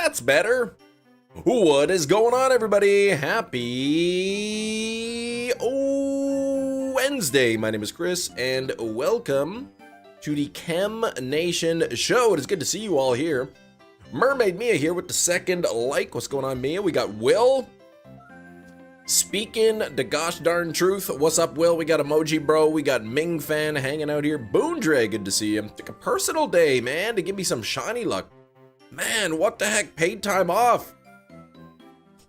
That's better. What is going on, everybody? Happy Wednesday. My name is Chris, and welcome to the Chem Nation show. It is good to see you all here. Mermaid Mia here with the second like. What's going on, Mia? We got Will. Speaking the gosh darn truth. What's up, Will? We got Emoji Bro. We got Ming Fan hanging out here. Boondre, good to see you. Took a personal day, man, to give me some shiny luck. Man, what the heck? Paid time off.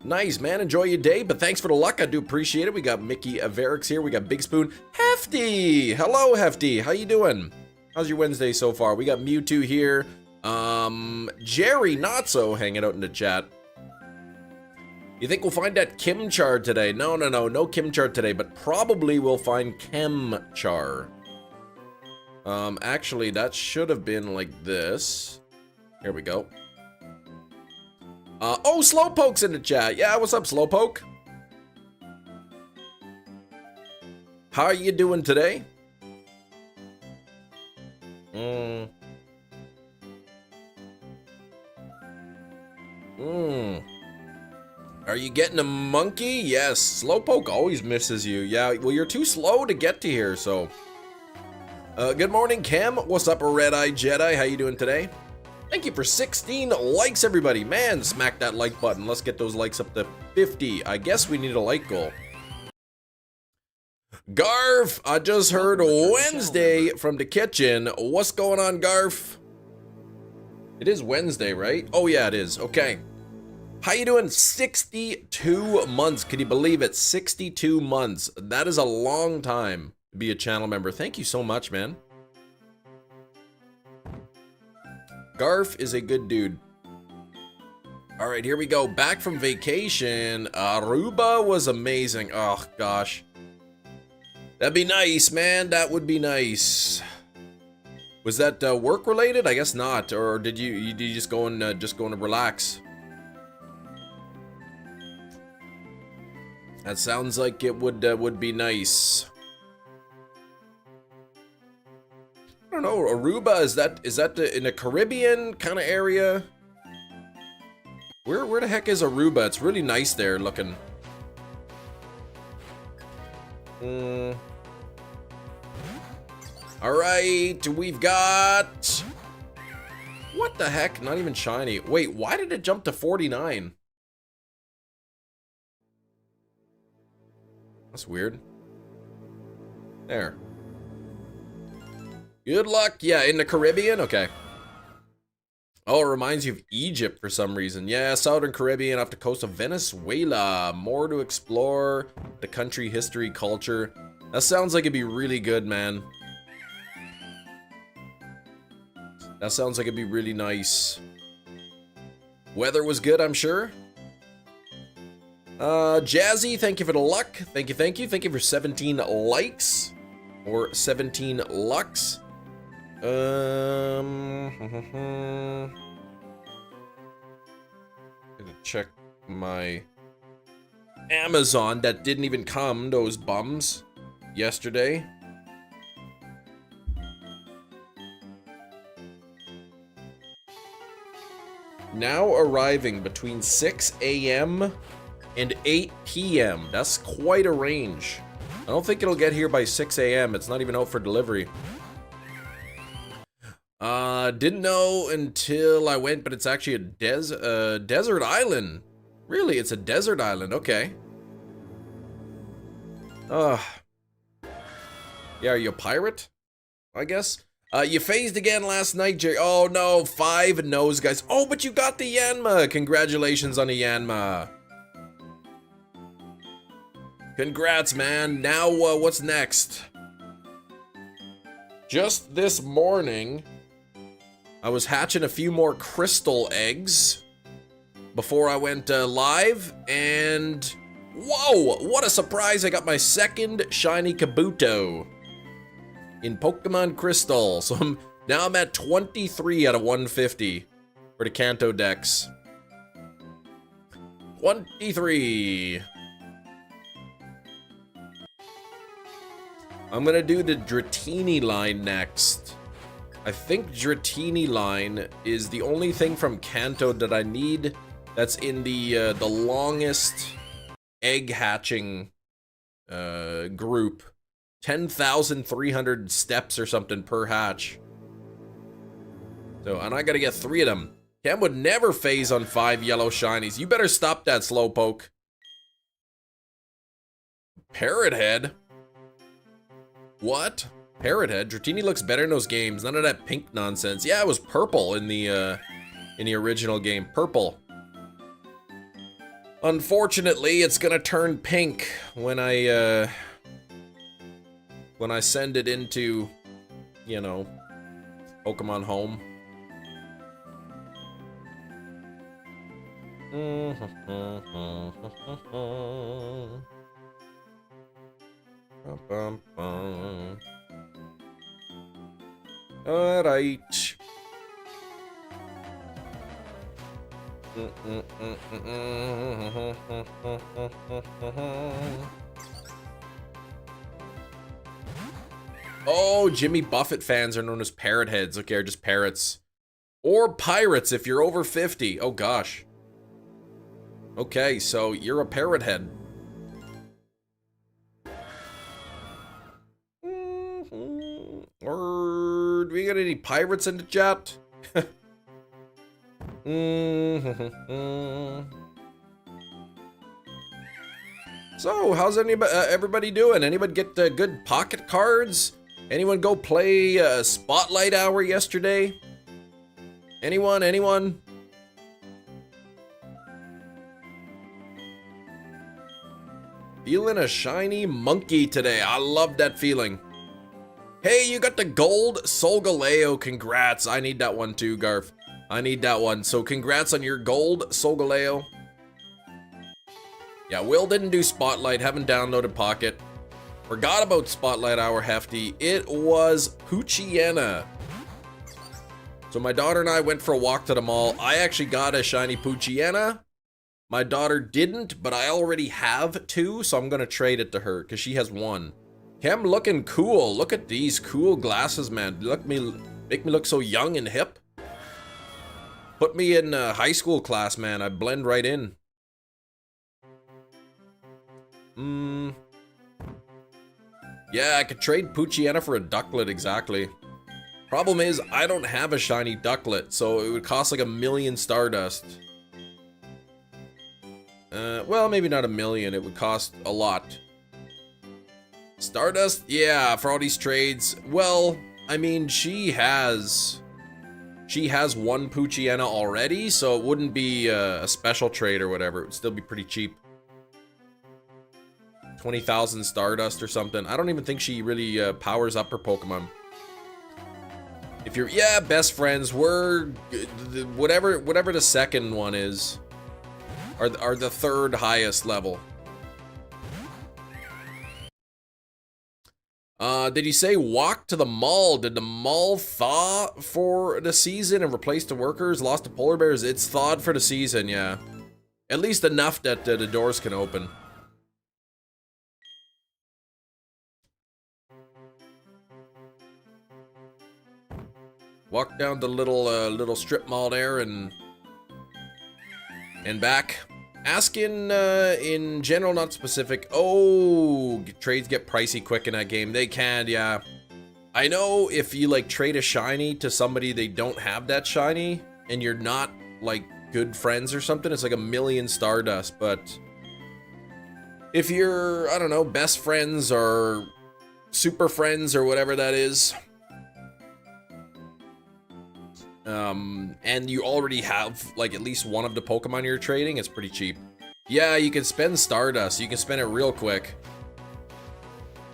Nice, man. Enjoy your day, but thanks for the luck. I do appreciate it. We got Mickey Averix here. We got Big Spoon. Hefty! Hello, Hefty. How you doing? How's your Wednesday so far? We got Mewtwo here. Jerry Not-So hanging out in the chat. You think we'll find that Chimchar today? No Chimchar today, but probably we'll find Chimchar. Actually, that should have been like this. Here we go. Oh, Slowpoke's in the chat. Yeah, what's up, Slowpoke? How are you doing today? Are you getting a monkey? Yes, Slowpoke always misses you. Yeah, well, you're too slow to get to here, so. Good morning, Cam. What's up, Red-Eye Jedi? How you doing today? Thank you for 16 likes, everybody. Man, smack that like button. Let's get those likes up to 50. I guess we need a like goal. Garf, I just heard Wednesday from the kitchen. What's going on, Garf? It is Wednesday, right? Oh, yeah, it is. Okay. How you doing? 62 months. Can you believe it? 62 months. That is a long time to be a channel member. Thank you so much, man. Garf is a good dude. All right, here we go. Back from vacation. Aruba was amazing. Oh, gosh. That'd be nice, man. That would be nice. Was that work related? I guess not. Or did you just go and relax? That sounds like it would be nice. I don't know, Aruba, is that in a Caribbean kind of area? Where the heck is Aruba? It's really nice there looking. All right, we've got, what the heck? Not even shiny. Wait, why did it jump to 49? That's weird. There. Good luck. Yeah, in the Caribbean? Okay. Oh, it reminds you of Egypt for some reason. Yeah, Southern Caribbean off the coast of Venezuela. More to explore. The country, history, culture. That sounds like it'd be really good, man. That sounds like it'd be really nice. Weather was good, I'm sure. Jazzy, thank you for the luck. Thank you. Thank you for 17 likes. Or 17 lucks. Gonna check my Amazon that didn't even come, those bums, yesterday. Now arriving between 6 a.m. and 8 p.m. That's quite a range. I don't think it'll get here by 6 a.m. It's not even out for delivery. Didn't know until I went, but it's actually a desert island. Really, it's a desert island. Okay. Yeah, are you a pirate? I guess. You phased again last night, Jerry. Oh no, 5 no's, guys. Oh, but you got the Yanma. Congratulations on the Yanma. Congrats, man. Now, what's next? Just this morning, I was hatching a few more crystal eggs before I went live, and whoa, what a surprise. I got my second shiny Kabuto in Pokemon Crystal. So now I'm at 23 out of 150 for the Kanto Dex. 23. I'm gonna do the Dratini line next. I think Dratini line is the only thing from Kanto that I need that's in the longest egg hatching group. 10,300 steps or something per hatch. So, and I gotta get 3 of them. Cam would never phase on 5 yellow shinies. You better stop that, Slowpoke. Parrot Head? What? Parrot Head? Dratini looks better in those games. None of that pink nonsense. Yeah, it was purple in the original game. Purple. Unfortunately, it's gonna turn pink when I send it into, you know, Pokemon Home. Alright. Oh, Jimmy Buffett fans are known as parrot heads. Okay, or just parrots. Or pirates if you're over 50. Oh gosh. Okay, so you're a parrot head. Or do we got any pirates in the chat? So, how's everybody doing? Anybody get good pocket cards? Anyone go play Spotlight Hour yesterday? Anyone? Anyone? Feeling a shiny monkey today. I love that feeling. Hey, you got the gold Solgaleo. Congrats. I need that one too, Garf. I need that one. So congrats on your gold Solgaleo. Yeah, Will didn't do Spotlight. Haven't downloaded Pocket. Forgot about Spotlight Hour, Hefty. It was Poochyena. So my daughter and I went for a walk to the mall. I actually got a shiny Poochyena. My daughter didn't, but I already have 2, so I'm gonna trade it to her because she has 1. Cam looking cool. Look at these cool glasses, man. Make me look so young and hip. Put me in high school class, man. I blend right in. Yeah, I could trade Poochyena for a Ducklet, exactly. Problem is, I don't have a shiny Ducklet, so it would cost like 1,000,000 Stardust. Well, maybe not 1,000,000. It would cost a lot. Stardust? Yeah, for all these trades. Well, I mean, she has 1 Poochyena already, so it wouldn't be a special trade or whatever. It would still be pretty cheap. 20,000 Stardust or something. I don't even think she really powers up her Pokemon. If you're, yeah, best friends, we're whatever the second one is, are the 3rd highest level. Did you say walk to the mall? Did the mall thaw for the season and replace the workers? Lost the polar bears? It's thawed for the season, yeah. At least enough that the doors can open. Walk down the little strip mall there and back. Ask in general, not specific. Oh, trades get pricey quick in that game. They can, yeah. I know if you like trade a shiny to somebody they don't have that shiny and you're not like good friends or something, it's like 1,000,000 Stardust. But if you're, I don't know, best friends or super friends or whatever that is, and you already have like at least one of the Pokemon you're trading, it's pretty cheap. Yeah, you can spend Stardust. You can spend it real quick.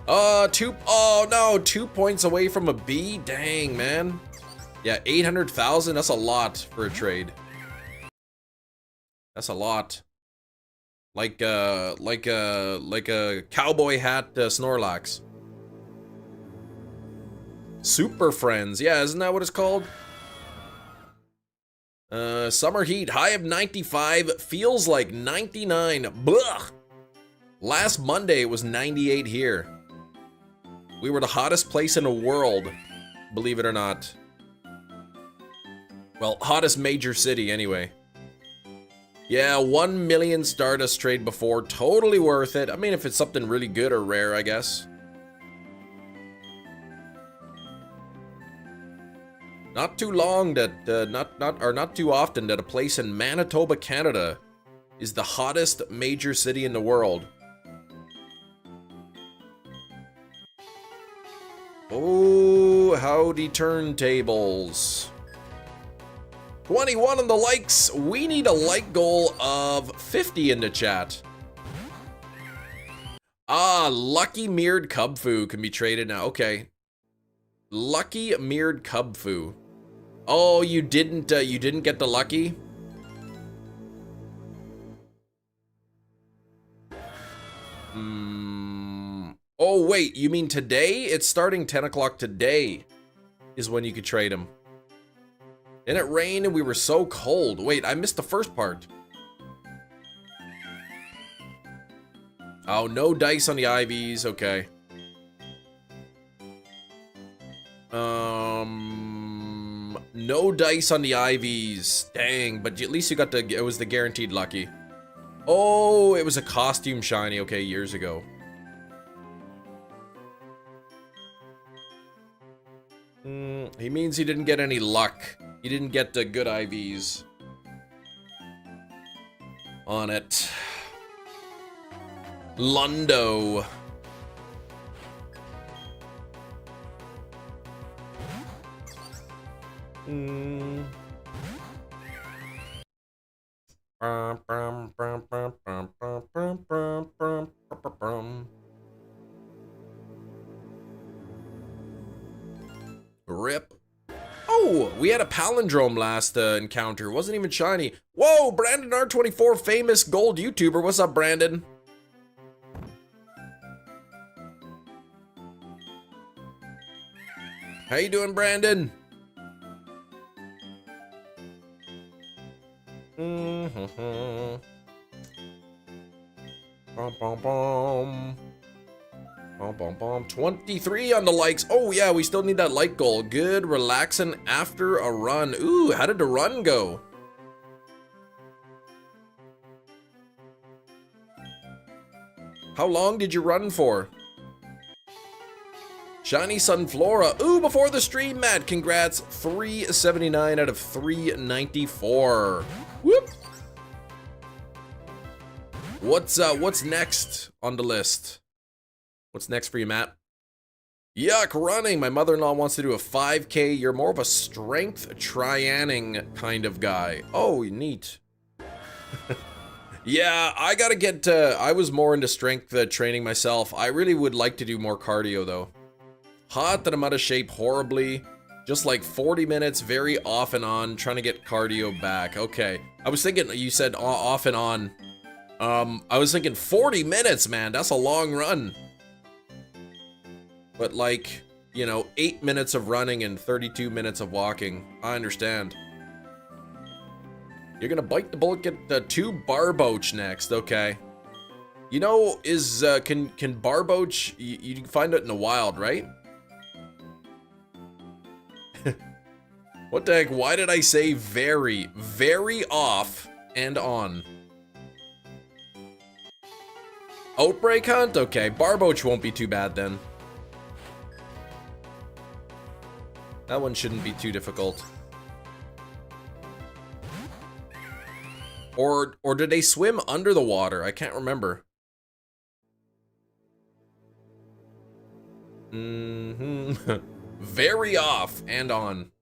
Oh no, 2 points away from a B. Dang, man. Yeah, 800,000. That's a lot for a trade. That's a lot. Like a cowboy hat Snorlax. Super Friends. Yeah, isn't that what it's called? Summer heat, high of 95, feels like 99. Blech. Last Monday it was 98 here. We were the hottest place in the world, believe it or not. Well, hottest major city anyway. Yeah, 1 million Stardust trade before. Totally worth it. I mean, if it's something really good or rare, I guess. Not too long that, not too often that a place in Manitoba, Canada is the hottest major city in the world. Oh, howdy turntables. 21 on the likes. We need a like goal of 50 in the chat. Ah, Lucky Mirrored Cubfu can be traded now. Okay. Lucky Mirrored Cubfu. Oh, you didn't get the lucky? Oh, wait, you mean today? It's starting 10 o'clock today is when you could trade him. And it rained and we were so cold. Wait, I missed the first part. Oh, no dice on the IVs. Okay. No dice on the IVs. Dang, but at least you got it was the guaranteed lucky. Oh, it was a costume shiny. Okay, years ago. He means he didn't get any luck. He didn't get the good IVs on it. Lundo. Rip. Oh, we had a palindrome last encounter. Wasn't even shiny. Whoa, Brandon R24, famous gold YouTuber. What's up, Brandon? How you doing, Brandon? Bum, bum, bum. Bum, bum, bum. 23 on the likes. Oh yeah, we still need that like goal. Good, relaxing after a run. Ooh, how did the run go? How long did you run for? Shiny Sunflora. Ooh, before the stream, Matt. Congrats. 379 out of 394. Whoop. What's next on the list? What's next for you, Matt? Yuck, running. My mother-in-law wants to do a 5K. You're more of a strength trianning kind of guy. Oh, neat. Yeah, I gotta get I was more into strength training myself. I really would like to do more cardio, though. Hot that I'm out of shape horribly. Just like 40 minutes, very off and on, trying to get cardio back. Okay. I was thinking, you said off and on. I was thinking 40 minutes, man. That's a long run. But like, you know, 8 minutes of running and 32 minutes of walking. I understand. You're gonna bite the bullet, get the 2 Barboach next. Okay. You know, can Barboach, you can find it in the wild, right? What the heck? Why did I say very, very off and on? Outbreak hunt? Okay, Barboach won't be too bad then. That one shouldn't be too difficult. Or did they swim under the water? I can't remember. Very off and on.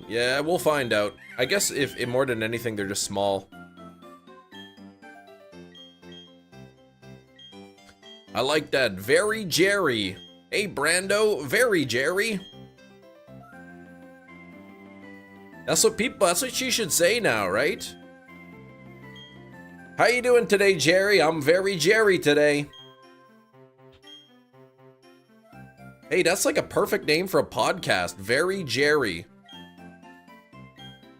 Yeah, we'll find out. I guess if more than anything, they're just small. I like that. Very Jerry. Hey, Brando. Very Jerry. That's what she should say now, right? How you doing today, Jerry? I'm very Jerry today. Hey, that's like a perfect name for a podcast. Very Jerry.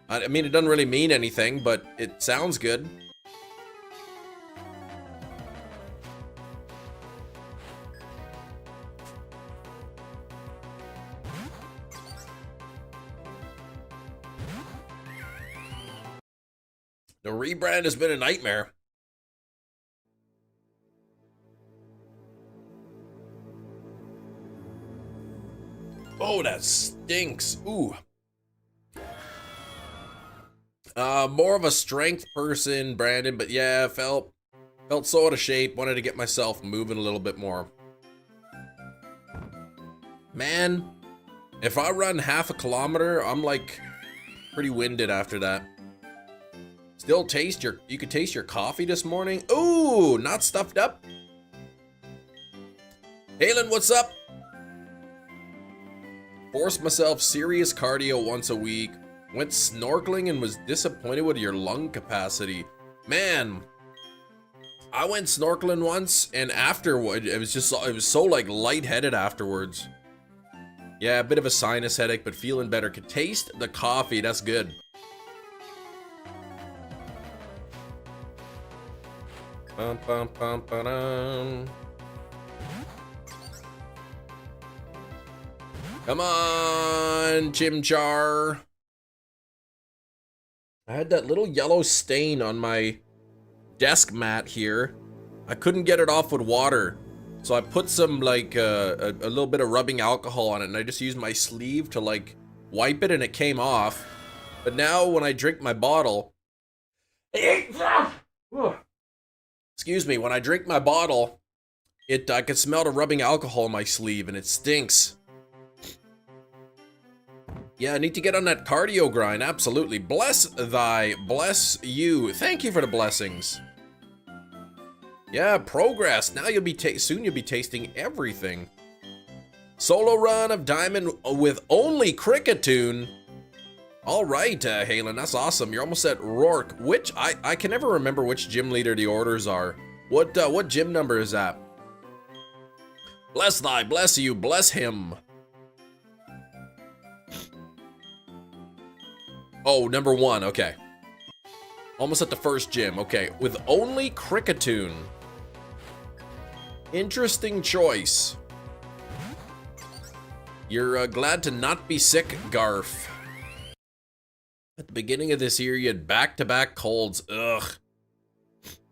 I mean, it doesn't really mean anything, but it sounds good. rebrand has been a nightmare. Oh, that stinks. Ooh. More of a strength person, Brandon, but yeah, felt so out of shape. Wanted to get myself moving a little bit more. Man, if I run half a kilometer, I'm like pretty winded after that. Still you could taste your coffee this morning? Ooh, not stuffed up. Halen, what's up? Forced myself serious cardio once a week. Went snorkeling and was disappointed with your lung capacity. Man, I went snorkeling once and afterward, it was so like lightheaded afterwards. Yeah, a bit of a sinus headache, but feeling better. Could taste the coffee, that's good. Bum, bum, bum, ba-dum. Come on, Chimchar. I had that little yellow stain on my desk mat here. I couldn't get it off with water. So I put some like a little bit of rubbing alcohol on it, and I just used my sleeve to like wipe it and it came off. But now when I drink my bottle, excuse me, when I drink my bottle, I can smell the rubbing alcohol in my sleeve and it stinks. Yeah, I need to get on that cardio grind, absolutely. Bless you. Thank you for the blessings. Yeah, progress. Now soon you'll be tasting everything. Solo run of Diamond with only Cricketune. All right, Halen, that's awesome. You're almost at Rourke, which I can never remember which gym leader the orders are. What gym number is that? Bless you, bless him. Oh, number 1, okay. Almost at the first gym, okay. With only Cricketune. Interesting choice. You're glad to not be sick, Garf. At the beginning of this year, you had back-to-back colds. Ugh.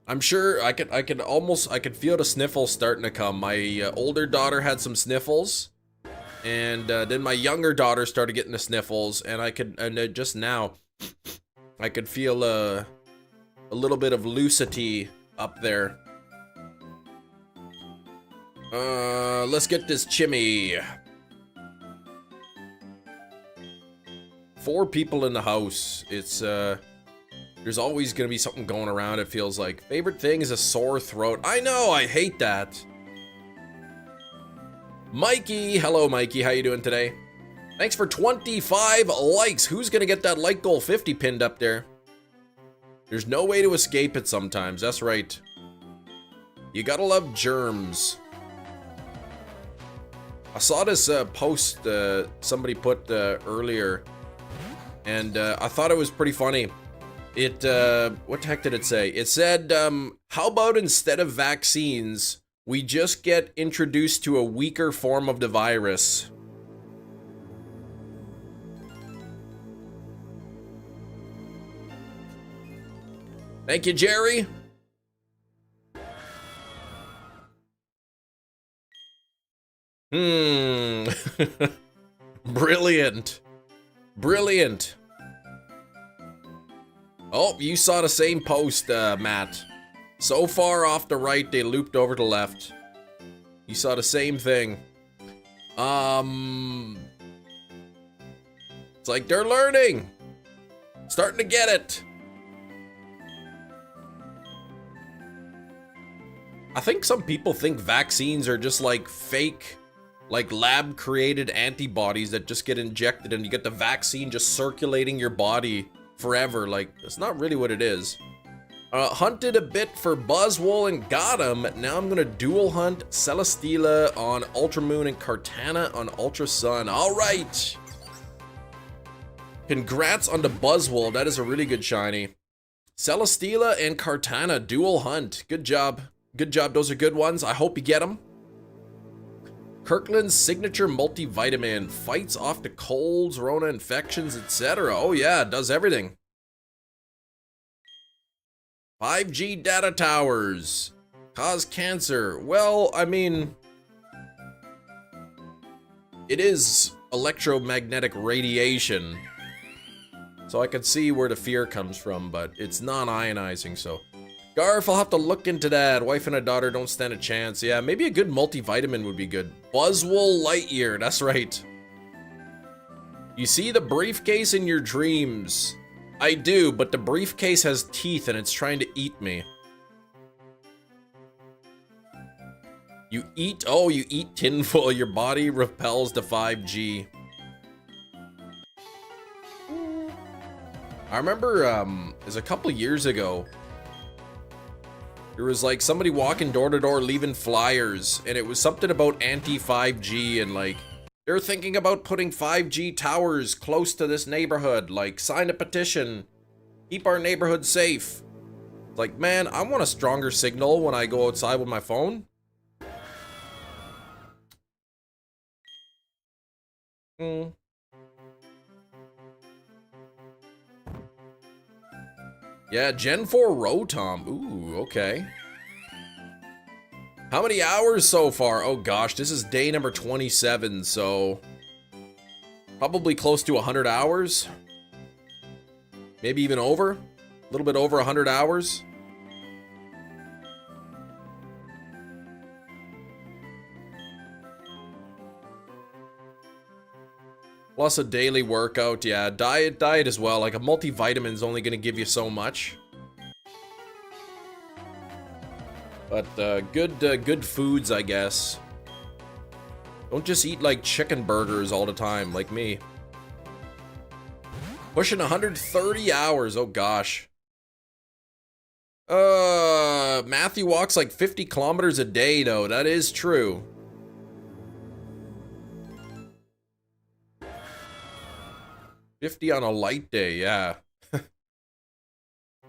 I'm sure I could feel the sniffles starting to come. My older daughter had some sniffles. And then my younger daughter started getting the sniffles, and just now, I could feel a little bit of lucidity up there. Let's get this Chimmy. 4 people in the house. It's there's always gonna be something going around. It feels like. Favorite thing is a sore throat. I know, I hate that. Mikey, hello Mikey, how you doing today? Thanks for 25 likes. Who's gonna get that like goal 50 pinned up there? There's no way to escape it sometimes, that's right. You gotta love germs. I saw this post somebody put earlier, and I thought it was pretty funny. What the heck did it say? It said, how about instead of vaccines, we just get introduced to a weaker form of the virus. Thank you, Jerry. Brilliant. Brilliant. Oh, you saw the same post, Matt. So far off the right, they looped over to the left. You saw the same thing. It's like they're learning. Starting to get it. I think some people think vaccines are just like fake, like lab created antibodies that just get injected and you get the vaccine just circulating your body forever. Like, that's not really what it is. Hunted a bit for Buzzwole and got him. Now I'm gonna dual hunt Celesteela on Ultramoon and Kartana on Ultra Sun. All right. Congrats on the Buzzwole. That is a really good shiny. Celesteela and Kartana dual hunt. Good job. Good job. Those are good ones. I hope you get them. Kirkland's signature multivitamin fights off the colds, Rona infections, etc. Oh yeah, it does everything. 5G data towers cause cancer. Well, I mean, it is electromagnetic radiation, so I can see where the fear comes from, but it's non-ionizing, so. Garf, I'll have to look into that. Wife and a daughter don't stand a chance. Yeah, maybe a good multivitamin would be good. Buzzwole Lightyear, that's right. You see the briefcase in your dreams. I do, but the briefcase has teeth and it's trying to eat me. You eat tinfoil. Your body repels the 5G. I remember, it was a couple years ago. There was like somebody walking door to door leaving flyers, and it was something about anti-5G, and like, they're thinking about putting 5G towers close to this neighborhood, like, sign a petition, keep our neighborhood safe. Like, man, I want a stronger signal when I go outside with my phone. Yeah, Gen 4 Rotom. Ooh, okay. How many hours so far? Oh gosh, this is day number 27, so probably close to 100 hours. Maybe even over. A little bit over 100 hours. Plus a daily workout, yeah, diet as well. Like a multivitamin is only gonna give you so much. But good foods, I guess. Don't just eat like chicken burgers all the time, like me. Pushing 130 hours, oh gosh. Matthew walks like 50 kilometers a day though, that is true. $50 on a light day, yeah.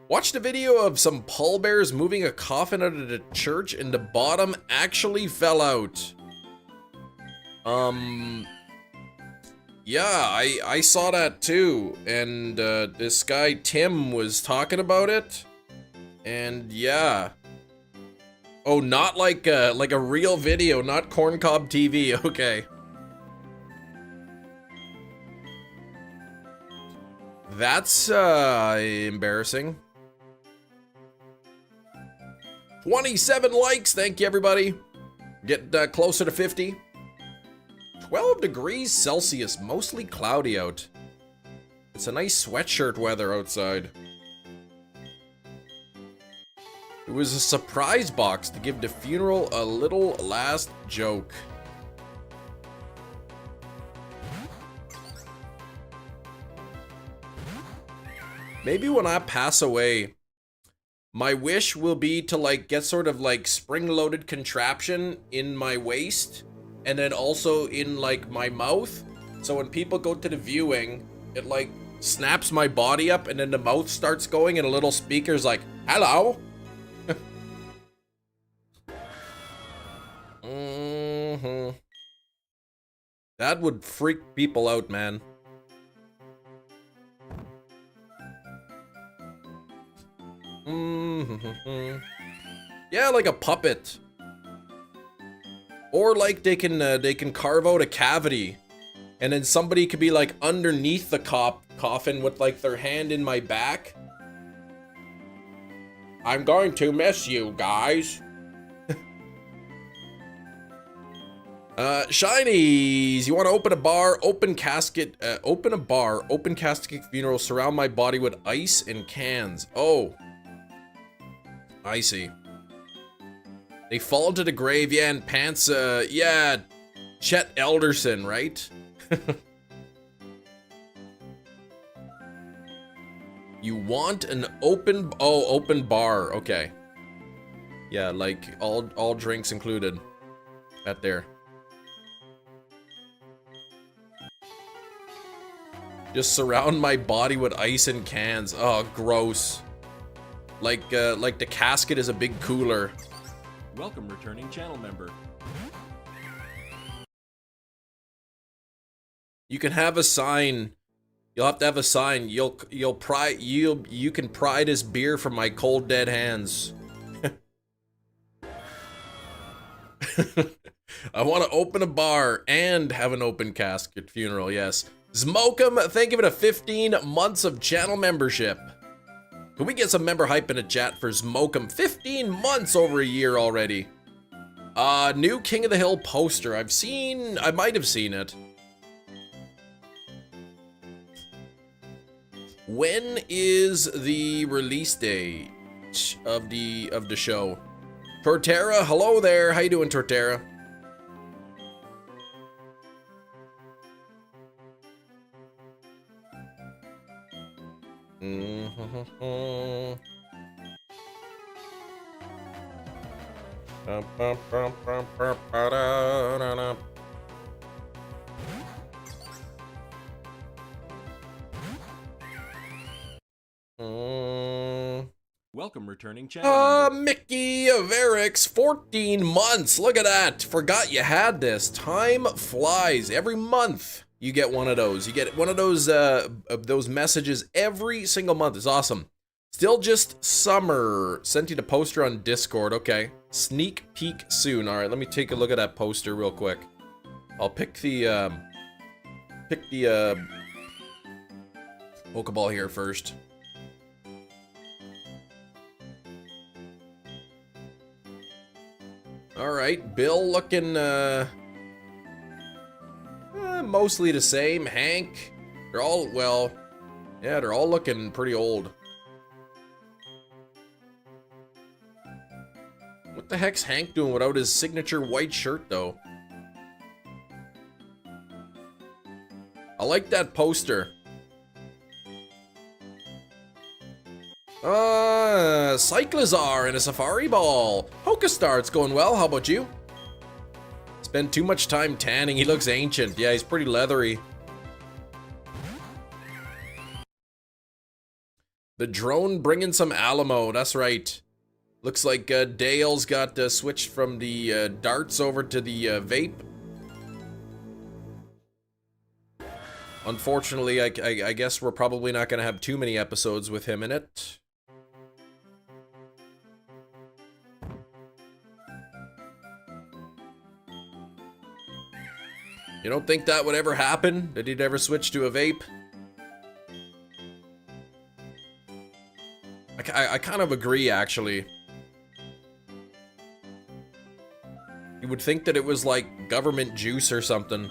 Watched a video of some pallbearers moving a coffin out of the church and the bottom actually fell out. Yeah, I saw that too. And this guy Tim was talking about it. And yeah. Oh, not like a real video, not Corncob TV, okay. That's embarrassing. 27 likes, thank you everybody. Get closer to 50. 12 degrees Celsius, mostly cloudy out. It's a nice sweatshirt weather outside. It was a surprise box to give the funeral a little last joke. Maybe when I pass away, my wish will be to like get sort of like spring-loaded contraption in my waist and then also in like my mouth. So when people go to the viewing, it like snaps my body up and then the mouth starts going and a little speaker's like, hello. That would freak people out, man. Yeah, like a puppet. Or like they can carve out a cavity and then somebody could be like underneath the coffin with like their hand in my back. I'm going to miss you guys. Shinies, you want to open a bar, open casket funeral, surround my body with ice and cans. Oh. I see. They fall to the grave, yeah, and pants, yeah, Chet Elderson, right? You want an open bar, okay. Yeah, like, all drinks included. Right there. Just surround my body with ice and cans. Oh, gross. Like the casket is a big cooler. Welcome, returning channel member. You can have a sign You'll have to have a sign. You can pry this beer from my cold dead hands. I want to open a bar and have an open casket funeral, yes. Smokem, thank you for the 15 months of channel membership. Can we get some member hype in the chat for Smokem? 15 months, over a year already. New King of the Hill poster. I might have seen it. When is the release date of the show? Torterra, hello there. How you doing, Torterra? Welcome, returning channel member. Mickey of Eric's 14 months. Look at that. Forgot you had this. Time flies. Every month you get one of those. You get one of those messages every single month. It's awesome. Still just summer. Sent you the poster on Discord. Okay. Sneak peek soon. All right, let me take a look at that poster real quick. I'll pick the Pokeball here first. All right, Bill looking mostly the same. Hank, they're all, well, yeah, they're all looking pretty old. What the heck's Hank doing without his signature white shirt, though? I like that poster. Cyclizar and a Safari Ball. Pokestar, it's going well. How about you? Spent too much time tanning. He looks ancient. Yeah, he's pretty leathery. The drone bringing some Alamo. That's right. Looks like Dale's got switched from the darts over to the vape. Unfortunately, I guess we're probably not going to have too many episodes with him in it. You don't think that would ever happen? That he'd ever switch to a vape? I kind of agree, actually. You would think that it was like government juice or something.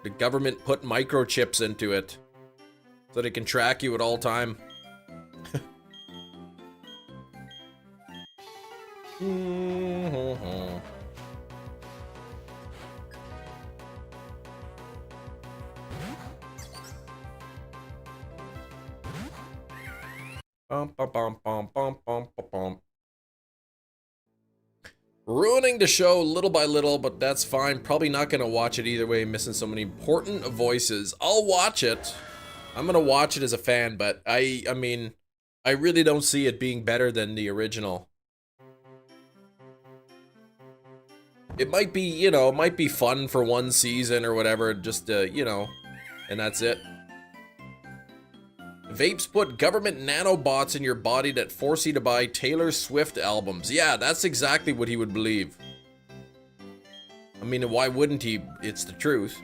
The government put microchips into it so they can track you at all time. Ruining the show little by little, but that's fine. Probably not gonna watch it either way, missing so many important voices. I'll watch it. I'm gonna watch it as a fan, but I mean, I really don't see it being better than the original. It might be, you know, it might be fun for one season or whatever, just, you know, and that's it. Vapes put government nanobots in your body that force you to buy Taylor Swift albums. Yeah, that's exactly what he would believe. I mean, why wouldn't he? It's the truth.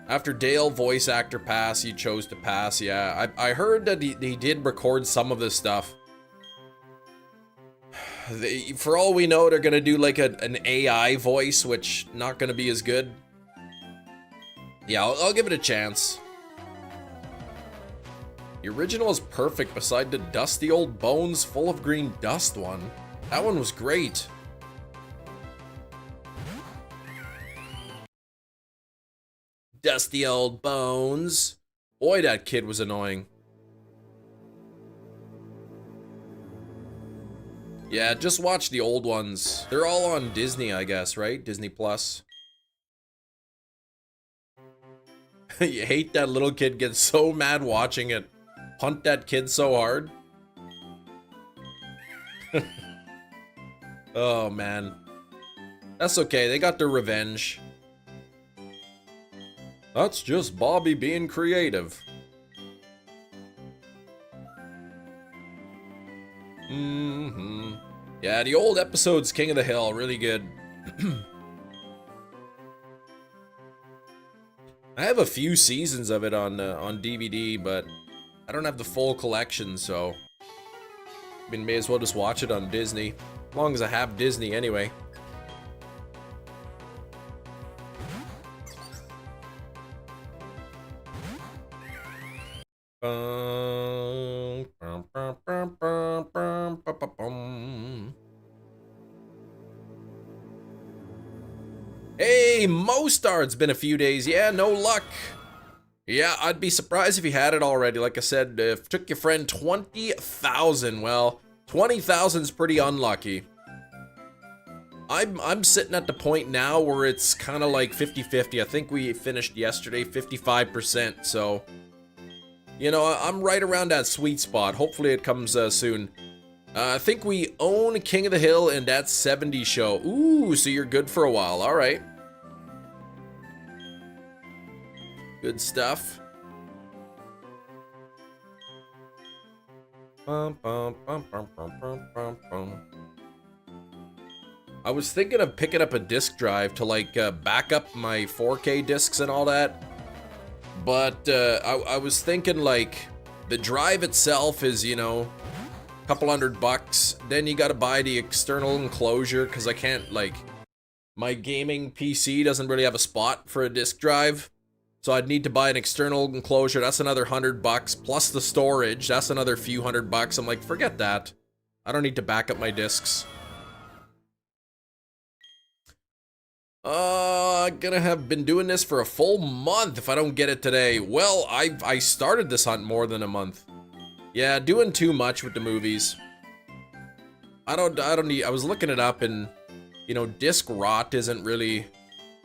After Dale voice actor pass, he chose to pass. Yeah, I heard that he did record some of this stuff. For all we know, they're gonna do like an AI voice, which not gonna be as good. Yeah, I'll give it a chance. The original is perfect beside the dusty old bones full of green dust one. That one was great. Dusty old bones. Boy, that kid was annoying. Yeah, just watch the old ones. They're all on Disney, I guess, right? Disney Plus. You hate that little kid gets so mad watching it. Hunt that kid so hard. Oh, man. That's okay, they got their revenge. That's just Bobby being creative. Yeah, the old episodes, King of the Hill, really good. I have a few seasons of it on DVD, but I don't have the full collection, so I mean, may as well just watch it on Disney, as long as I have Disney anyway. Hey, Mostar, it's been a few days. Yeah, no luck. Yeah, I'd be surprised if you had it already. Like I said, if it took your friend 20,000, well, 20,000 is pretty unlucky. I'm sitting at the point now where it's kind of like 50-50. I think we finished yesterday 55%, so you know, I'm right around that sweet spot. Hopefully it comes soon. I think we own King of the Hill and that 70 show. Ooh, so you're good for a while. All right. Good stuff. I was thinking of picking up a disc drive to like back up my 4K discs and all that. But I was thinking like the drive itself is, you know, a couple $100. Then you got to buy the external enclosure because I can't, like, my gaming PC doesn't really have a spot for a disc drive. So I'd need to buy an external enclosure. That's another $100 plus the storage. That's another few $100. I'm like, forget that. I don't need to back up my discs. Gonna have been doing this for a full month if I don't get it today. Well, I started this hunt more than a month. Yeah, doing too much with the movies. I don't need, I was looking it up and, you know, disc rot isn't really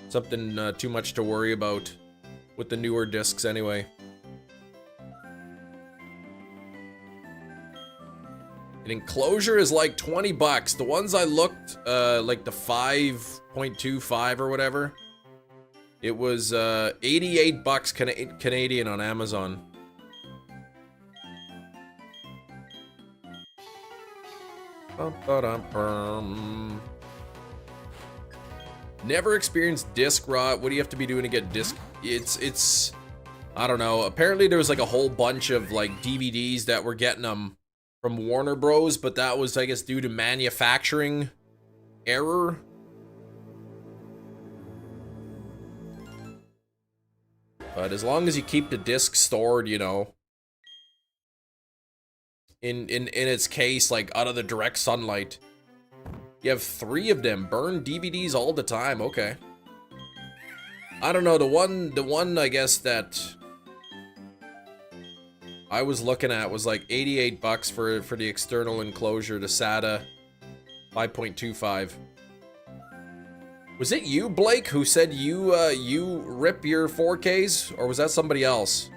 something too much to worry about with the newer discs anyway. An enclosure is like $20. The ones I looked, like the 5.25 or whatever, it was $88 Canadian on Amazon. Never experienced disc rot. What do you have to be doing to get disc? It's I don't know. Apparently there was like a whole bunch of like DVDs that were getting them from Warner Bros, but that was, I guess, due to manufacturing error. But as long as you keep the disc stored, you know, in its case, like out of the direct sunlight. You have 3 of them. Burn DVDs all the time. Okay. I don't know, the one I guess that I was looking at was like $88 for the external enclosure, the SATA 5.25. Was it you, Blake, who said you rip your 4Ks, or was that somebody else?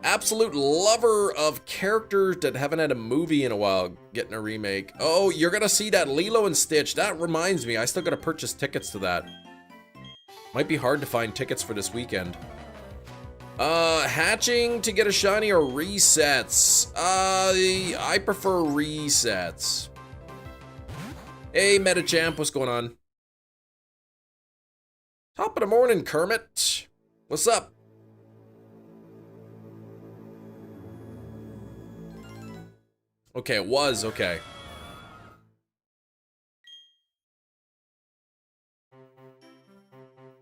Absolute lover of characters that haven't had a movie in a while getting a remake. Oh, you're gonna see that Lilo and Stitch. That reminds me, I still gotta purchase tickets to that. Might be hard to find tickets for this weekend. Hatching to get a shiny or resets? I prefer resets. Hey, Metachamp, what's going on? Top of the morning, Kermit. What's up? Okay, it was, okay.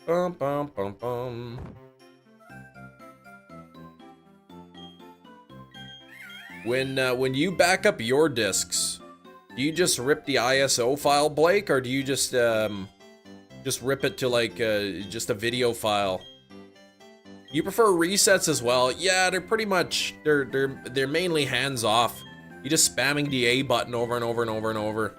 Bum, bum, bum, bum. When you back up your discs, do you just rip the ISO file, Blake, or do you just rip it to like just a video file? You prefer resets as well? Yeah, they're pretty much they're mainly hands off. You're just spamming the A button over and over and over and over.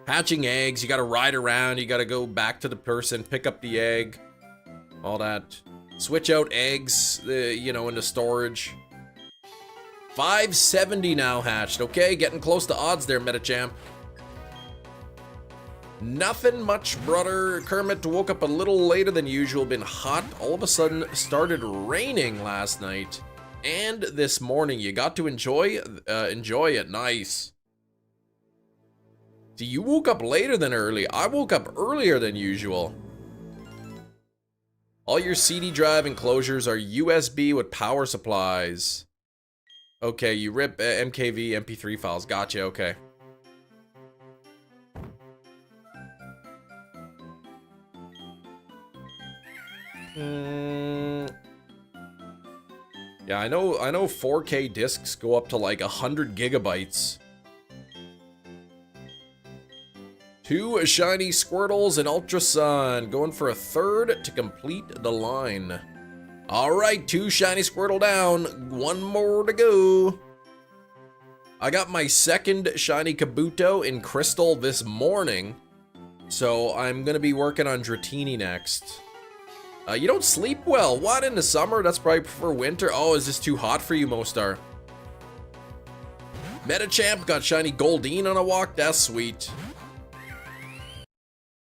Hatching eggs, you gotta ride around, you gotta go back to the person, pick up the egg, all that. Switch out eggs, you know, into storage. 570 now hatched, okay? Getting close to odds there, Metachamp. Nothing much, brother. Kermit woke up a little later than usual, been hot, all of a sudden started raining last night. And this morning, you got to enjoy it, nice. See, you woke up later than early. I woke up earlier than usual. All your CD drive enclosures are USB with power supplies. Okay, you rip MKV MP3 files. Gotcha, okay. Yeah, I know 4K discs go up to like 100 gigabytes. 2 shiny Squirtles and Ultra Sun, going for a third to complete the line. All right, 2 shiny Squirtle down, 1 more to go. I got my second shiny Kabuto in Crystal this morning, so I'm gonna be working on Dratini next. You don't sleep well. What, in the summer? That's probably for winter. Oh, is this too hot for you, Mostar? Metachamp got shiny Goldeen on a walk. That's sweet.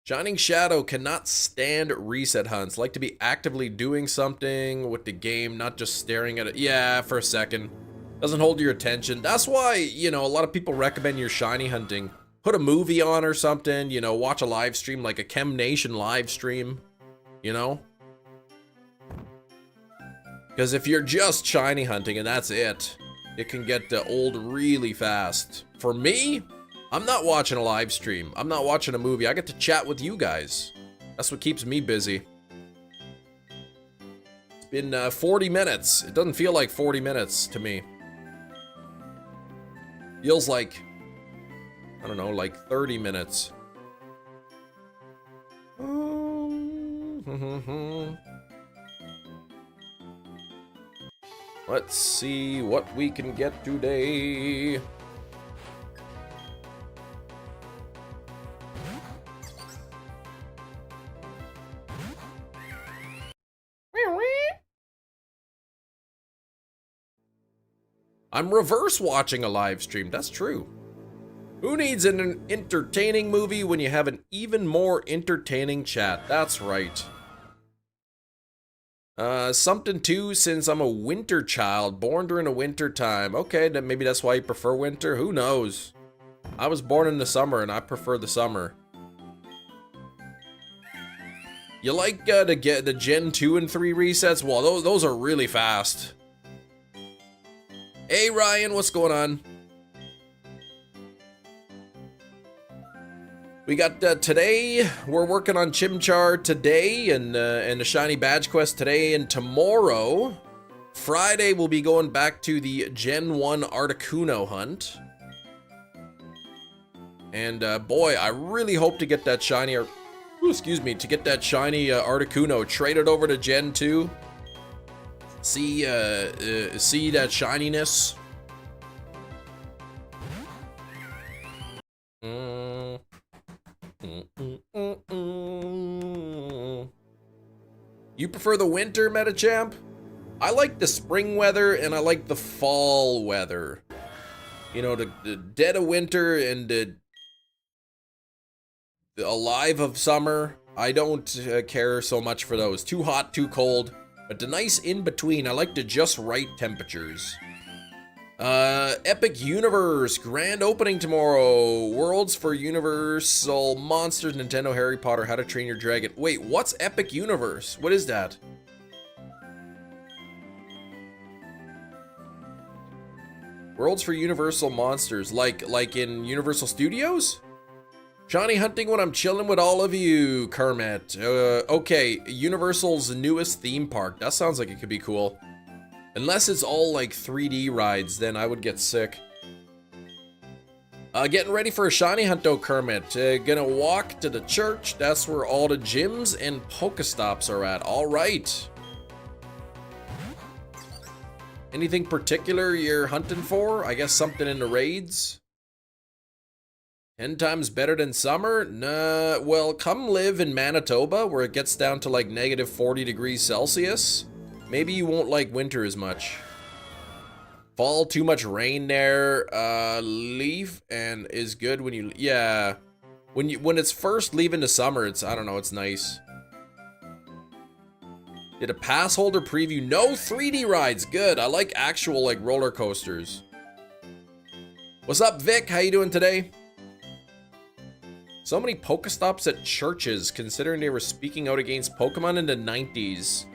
Shining Shadow cannot stand reset hunts. Like to be actively doing something with the game, not just staring at it. Yeah, for a second. Doesn't hold your attention. That's why, you know, a lot of people recommend your shiny hunting. Put a movie on or something, you know, watch a live stream like a Chem Nation live stream, you know? Because if you're just shiny hunting and that's it, it can get old really fast. For me, I'm not watching a live stream. I'm not watching a movie. I get to chat with you guys. That's what keeps me busy. It's been 40 minutes. It doesn't feel like 40 minutes to me. Feels like, I don't know, like 30 minutes. Let's see what we can get today. I'm reverse watching a live stream. That's true. Who needs an entertaining movie when you have an even more entertaining chat? That's right. Something too, since I'm a winter child, born during the winter time. Okay, then maybe that's why you prefer winter. Who knows? I was born in the summer and I prefer the summer. You like to get the Gen 2 and 3 resets? Well, those are really fast. Hey Ryan, what's going on? We got today, we're working on Chimchar today and the shiny badge quest today and tomorrow. Friday we'll be going back to the Gen 1 Articuno hunt. And boy, I really hope to get that shiny, Articuno, trade it over to Gen 2. See that shininess. You prefer the winter, Metachamp? I like the spring weather and I like the fall weather. You know, the dead of winter and the alive of summer. I don't care so much for those. Too hot, too cold. But the nice in-between, I like the just right temperatures. Epic Universe, grand opening tomorrow. Worlds for Universal Monsters, Nintendo, Harry Potter, How to Train Your Dragon. Wait, what's Epic Universe? What is that? Worlds for Universal Monsters, like in Universal Studios? Shiny hunting when I'm chilling with all of you, Kermit. Okay, Universal's newest theme park. That sounds like it could be cool. Unless it's all like 3D rides, then I would get sick. Getting ready for a shiny hunt though, Kermit. Gonna walk to the church. That's where all the gyms and Pokestops are at. All right. Anything particular you're hunting for? I guess something in the raids? 10 times better than summer? Nah, well, come live in Manitoba where it gets down to like negative 40 degrees Celsius. Maybe you won't like winter as much. Fall, too much rain there. Leaf and is good when you, yeah. When it's first leaving the summer, it's, I don't know, it's nice. Did a pass holder preview? No 3D rides. Good. I like actual like roller coasters. What's up, Vic? How you doing today? So many Pokestops at churches, considering they were speaking out against Pokemon in the 90s.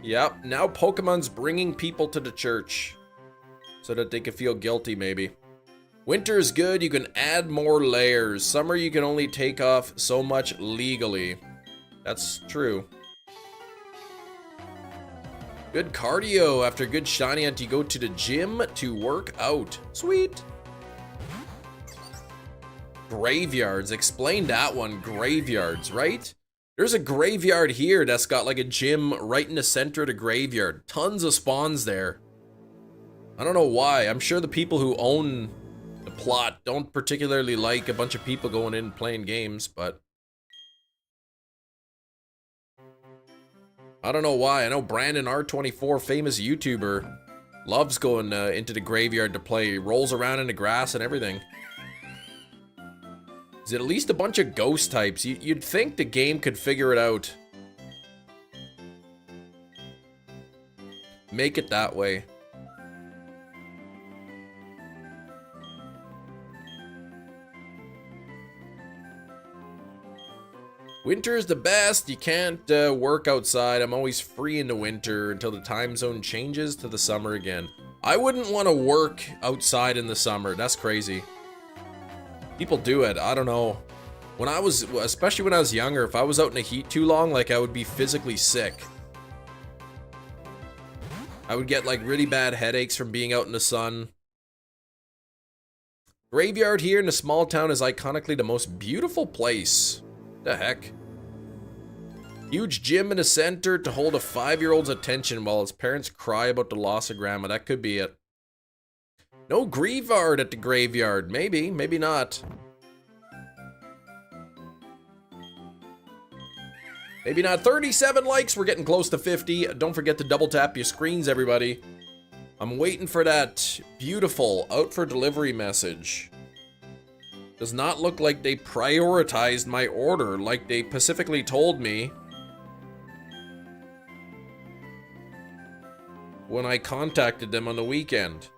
Yep, now Pokemon's bringing people to the church so that they can feel guilty, maybe. Winter is good, you can add more layers. Summer, you can only take off so much legally. That's true. Good cardio. After a good shiny hunt, you go to the gym to work out. Sweet. Graveyards. Explain that one. Graveyards, right? There's a graveyard here that's got like a gym right in the center of the graveyard. Tons of spawns there. I don't know why. I'm sure the people who own the plot don't particularly like a bunch of people going in and playing games, but I don't know why. I know Brandon R24, famous YouTuber, loves going into the graveyard to play. He rolls around in the grass and everything. Is it at least a bunch of ghost types? You'd think the game could figure it out. Make it that way. Winter is the best. You can't work outside. I'm always free in the winter until the time zone changes to the summer again. I wouldn't want to work outside in the summer. That's crazy. People do it. I don't know. When I was, especially when I was younger, if I was out in the heat too long, like I would be physically sick. I would get like really bad headaches from being out in the sun. Graveyard here in a small town is iconically the most beautiful place. The heck? Huge gym in the center to hold a 5-year-old's attention while his parents cry about the loss of grandma. That could be it. No Grievard at the graveyard. Maybe, maybe not. Maybe not. 37 likes. We're getting close to 50. Don't forget to double tap your screens, everybody. I'm waiting for that beautiful out for delivery message. Does not look like they prioritized my order like they specifically told me when I contacted them on the weekend.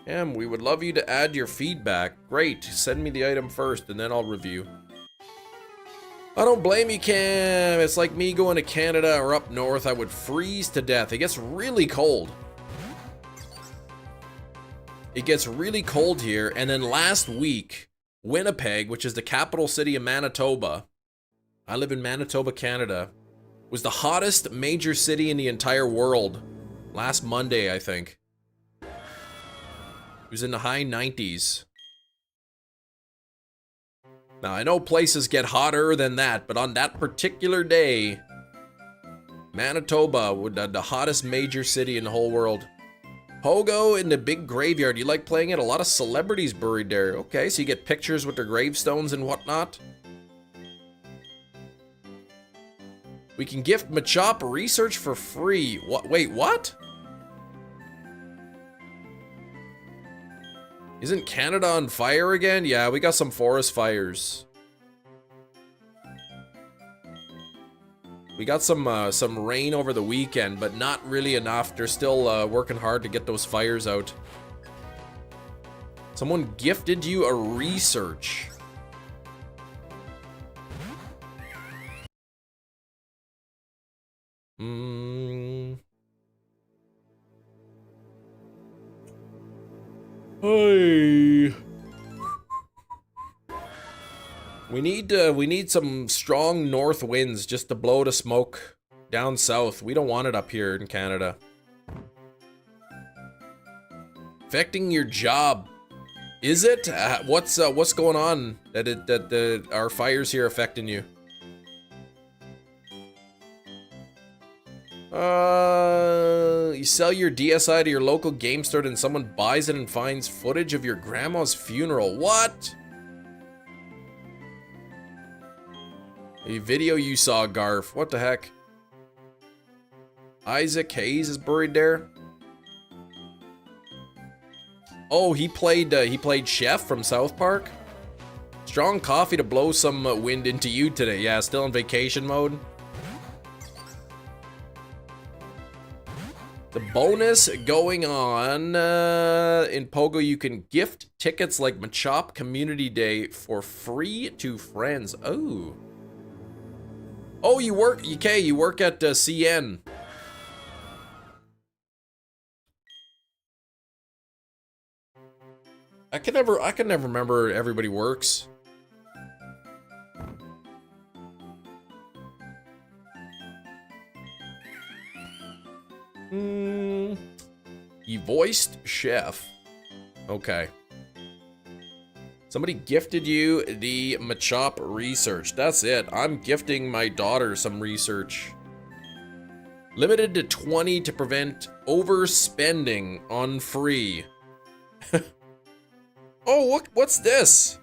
We would love you to add your feedback. Great, send me the item first and then I'll review. I don't blame you, Cam. It's like me going to Canada or up north. I would freeze to death. It gets really cold. It gets really cold here, and then last week, Winnipeg, which is the capital city of Manitoba, I live in Manitoba, Canada, was the hottest major city in the entire world. Last Monday, I think. It was in the high 90s. Now, I know places get hotter than that, but on that particular day, Manitoba was the hottest major city in the whole world. Pogo in the big graveyard. You like playing it? A lot of celebrities buried there. Okay, so you get pictures with their gravestones and whatnot. We can gift Machop research for free. What? Wait, what? Isn't Canada on fire again? Yeah, we got some forest fires. We got some rain over the weekend, but not really enough. They're still working hard to get those fires out. Someone gifted you a research. Hey. We need some strong north winds just to blow the smoke down south. We don't want it up here in Canada. Affecting your job. Is it? What's going on that our fires here affecting you? You sell your DSi to your local game store and someone buys it and finds footage of your grandma's funeral. What? A video you saw, Garf. What the heck? Isaac Hayes is buried there. Oh, he played Chef from South Park. Strong coffee to blow some wind into you today. Yeah, still in vacation mode. The bonus going on in Pogo, you can gift tickets like Machop Community Day for free to friends. Oh. Oh, you work at CN. I can never remember everybody works. He voiced Chef. Okay. Somebody gifted you the Machop research. That's it. I'm gifting my daughter some research. Limited to 20 to prevent overspending on free. Oh, what's this?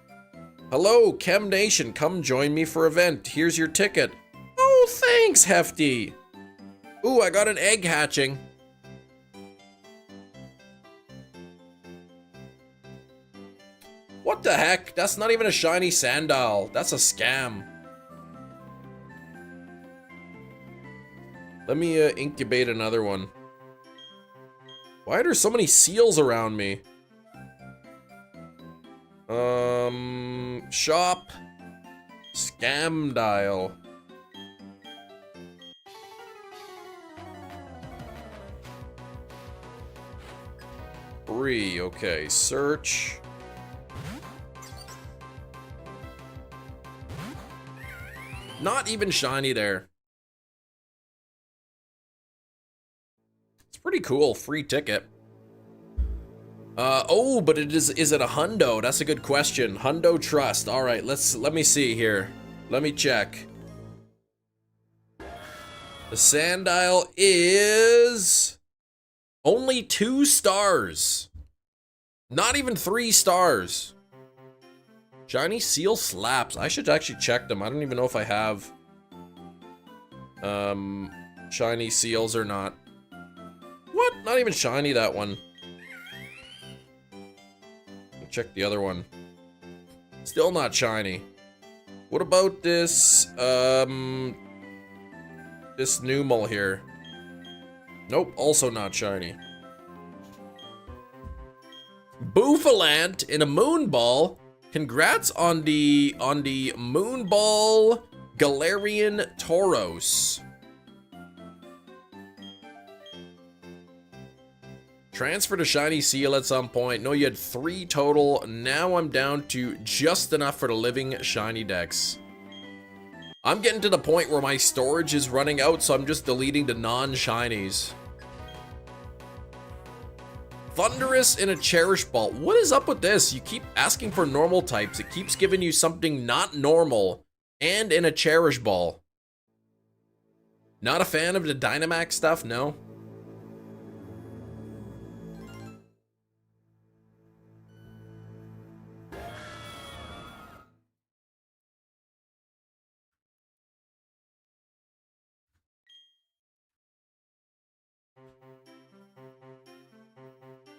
Hello, Chem Nation. Come join me for event. Here's your ticket. Oh, thanks, Hefty. Ooh, I got an egg hatching. What the heck? That's not even a shiny Sandile. That's a scam. Let me incubate another one. Why are there so many seals around me? Shop. Scam dial. Free, okay, search. Not even shiny there. It's pretty cool, free ticket. Oh, but is it a hundo? That's a good question. Hundo trust. All right, let me see here. Let me check. The Sandile is only 2 stars. Not even 3 stars. Shiny seal slaps. I should actually check them. I don't even know if I have shiny seals or not. What? Not even shiny, that one. Check the other one. Still not shiny. What about this this Numel here? Nope, also not shiny. Bouffalant in a Moonball. Congrats on the Moonball Galarian Tauros. Transfer to shiny seal at some point. No, you had 3 total. Now I'm down to just enough for the living shiny dex. I'm getting to the point where my storage is running out, so I'm just deleting the non-shinies. Thunderous in a Cherish Ball. What is up with this? You keep asking for normal types. It keeps giving you something not normal and in a Cherish Ball. Not a fan of the Dynamax stuff, no.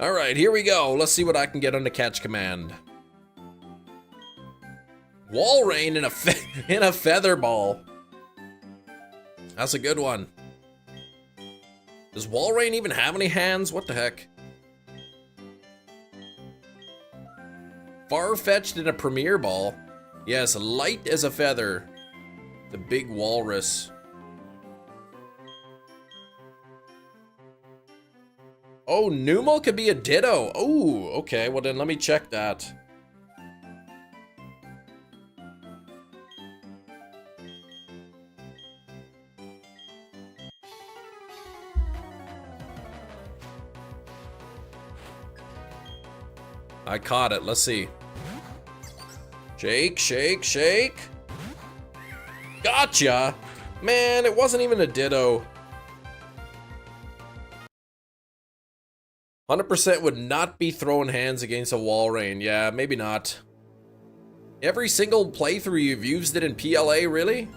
All right, here we go. Let's see what I can get on the catch command. Walrein in a feather ball. That's a good one. Does Walrein even have any hands? What the heck? Farfetch'd in a Premier Ball. Yes, light as a feather. The big walrus. Oh, Numel could be a Ditto. Oh, okay. Well, then let me check that. I caught it. Let's see. Shake, shake, shake. Gotcha. Man, it wasn't even a Ditto. 100% would not be throwing hands against a Walrein. Yeah, maybe not. Every single playthrough you've used it in PLA, really?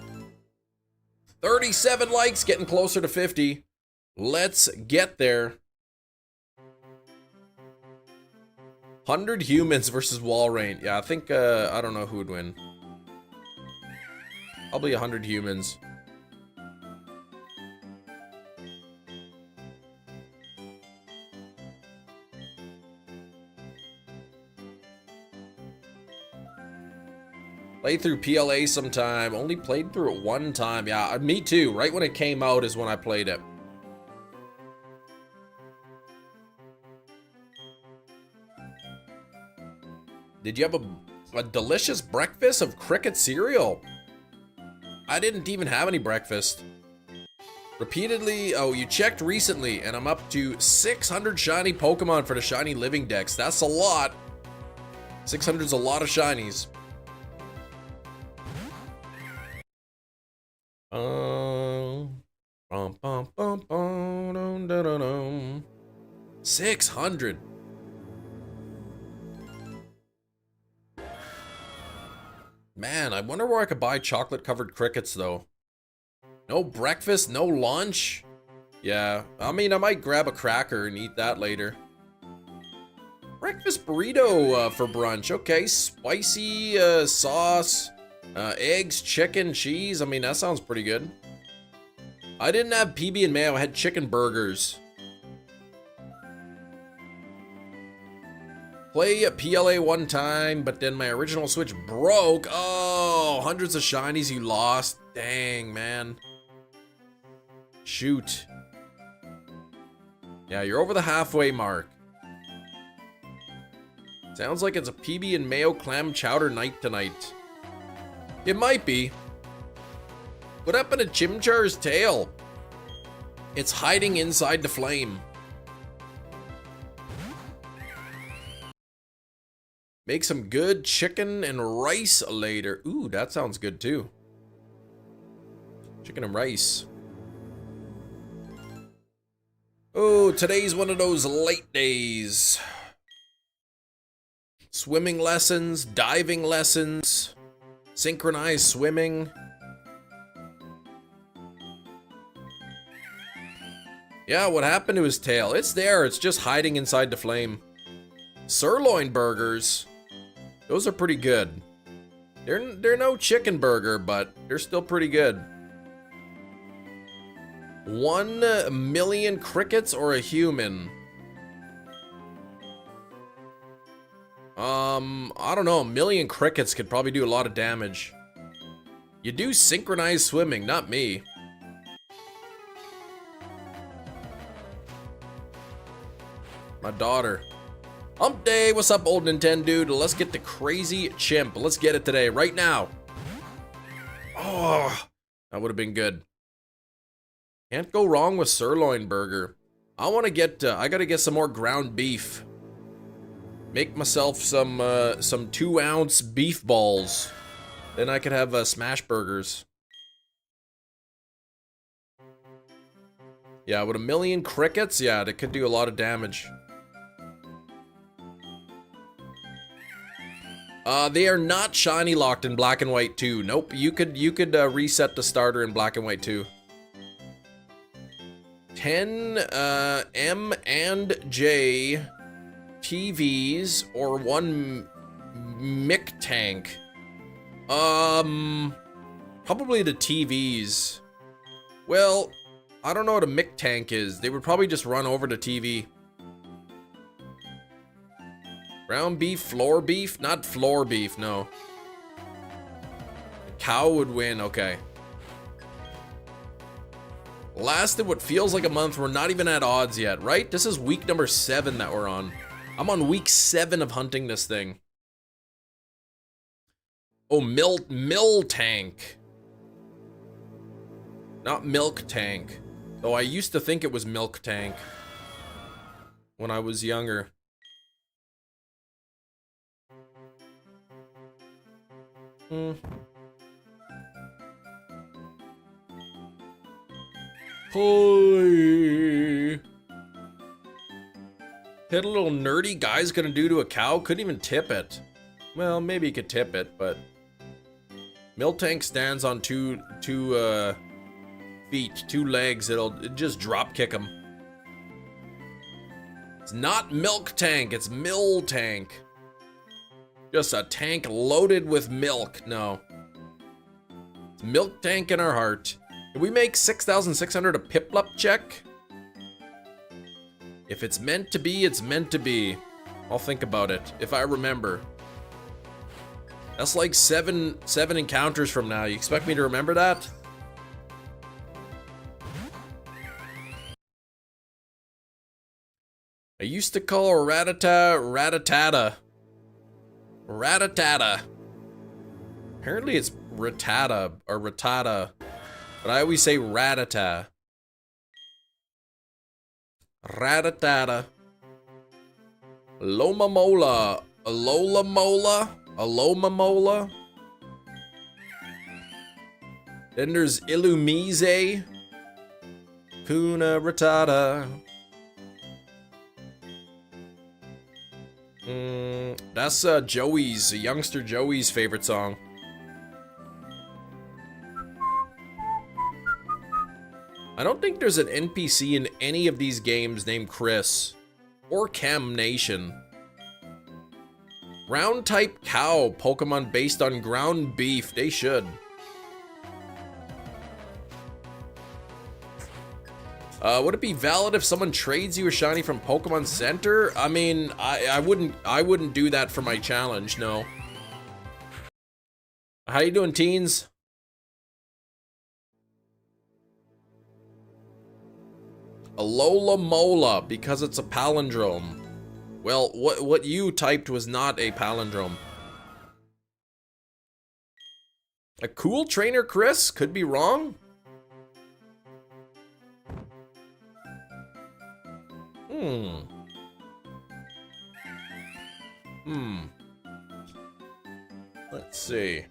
37 likes, getting closer to 50. Let's get there. 100 humans versus Walrein. Yeah, I think, I don't know who would win. Probably 100 humans. Played through PLA sometime. Only played through it one time. Yeah, me too. Right when it came out is when I played it. Did you have a delicious breakfast of cricket cereal? I didn't even have any breakfast. Repeatedly, oh, you checked recently, and I'm up to 600 shiny Pokemon for the shiny living dex. That's a lot. 600 is a lot of shinies. 600. Man, I wonder where I could buy chocolate-covered crickets, though. No breakfast, no lunch? Yeah, I mean, I might grab a cracker and eat that later. Breakfast burrito for brunch. Okay, spicy sauce, eggs, chicken, cheese. I mean, that sounds pretty good. I didn't have PB and mayo, I had chicken burgers. Play PLA one time, but then my original Switch broke. Oh, hundreds of shinies you lost. Dang, man. Shoot. Yeah, you're over the halfway mark. Sounds like it's a PB and mayo clam chowder night tonight. It might be. What happened to Chimchar's tail? It's hiding inside the flame. Make some good chicken and rice later. Ooh, that sounds good too. Chicken and rice. Oh, today's one of those late days. Swimming lessons, diving lessons, synchronized swimming. Yeah, what happened to his tail? It's there, it's just hiding inside the flame. Sirloin burgers. Those are pretty good. They're no chicken burger, but they're still pretty good. 1 million crickets or a human? I don't know. 1 million crickets could probably do a lot of damage. You do synchronized swimming, not me. My daughter. Hump day, what's up, old Nintendo dude? Let's get the crazy chimp. Let's get it today, right now. Oh, that would have been good. Can't go wrong with sirloin burger. I want to get, I gotta get some more ground beef. Make myself some 2-ounce beef balls. Then I could have smash burgers. Yeah, with 1 million crickets, yeah, that could do a lot of damage. They are not shiny locked in Black and White 2. Nope, you could reset the starter in Black and White 2. 10 M and J TVs or 1 mic tank. Probably the TVs. Well, I don't know what a mic tank is. They would probably just run over the TV. Ground beef, floor beef? Not floor beef, no. Cow would win, okay. Lasted what feels like a month. We're not even at odds yet, right? This is week number 7 that we're on. I'm on week 7 of hunting this thing. Oh, mill tank. Not milk tank. Though I used to think it was milk tank when I was younger. Holy. Hit a little nerdy guy's gonna do to a cow? Couldn't even tip it. Well, maybe he could tip it, but Miltank stands on two feet, 2 legs. It'll just drop kick him. It's not milk tank, it's mill tank. Just a tank loaded with milk. No. It's milk tank in our heart. Did we make 6,600 a Piplup check? If it's meant to be, it's meant to be. I'll think about it, if I remember. That's like seven encounters from now. You expect me to remember that? I used to call Rattata Rattata. Rattata. Apparently it's Rattata or Rattata, but I always say Rattata. Rattata. Lomamola. Alola Mola. Alomamola. Then there's Illumise. Kuna Rattata. That's Joey's, youngster Joey's favorite song. I don't think there's an NPC in any of these games named Chris or Cam Nation. Ground type cow Pokemon based on ground beef. They should. Would it be valid if someone trades you a shiny from Pokemon Center? I mean, I wouldn't do that for my challenge, no. How you doing, teens? Alola Mola, because it's a palindrome. Well, what you typed was not a palindrome. A cool trainer, Chris? Could be wrong. Let's see.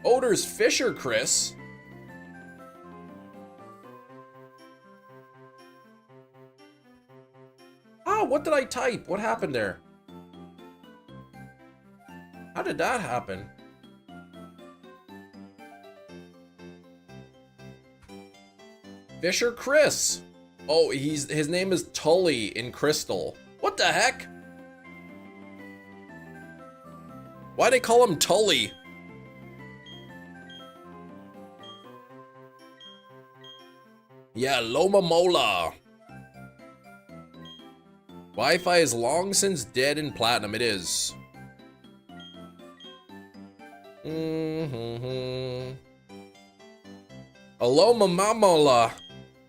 Oh, there's Fisher, Chris. Oh, what did I type? What happened there? How did that happen? Fisher Chris. Oh, his name is Tully in Crystal. What the heck? Why'd they call him Tully? Yeah, Loma Mola. Wi-Fi is long since dead in Platinum. It is. Aloma Mamola.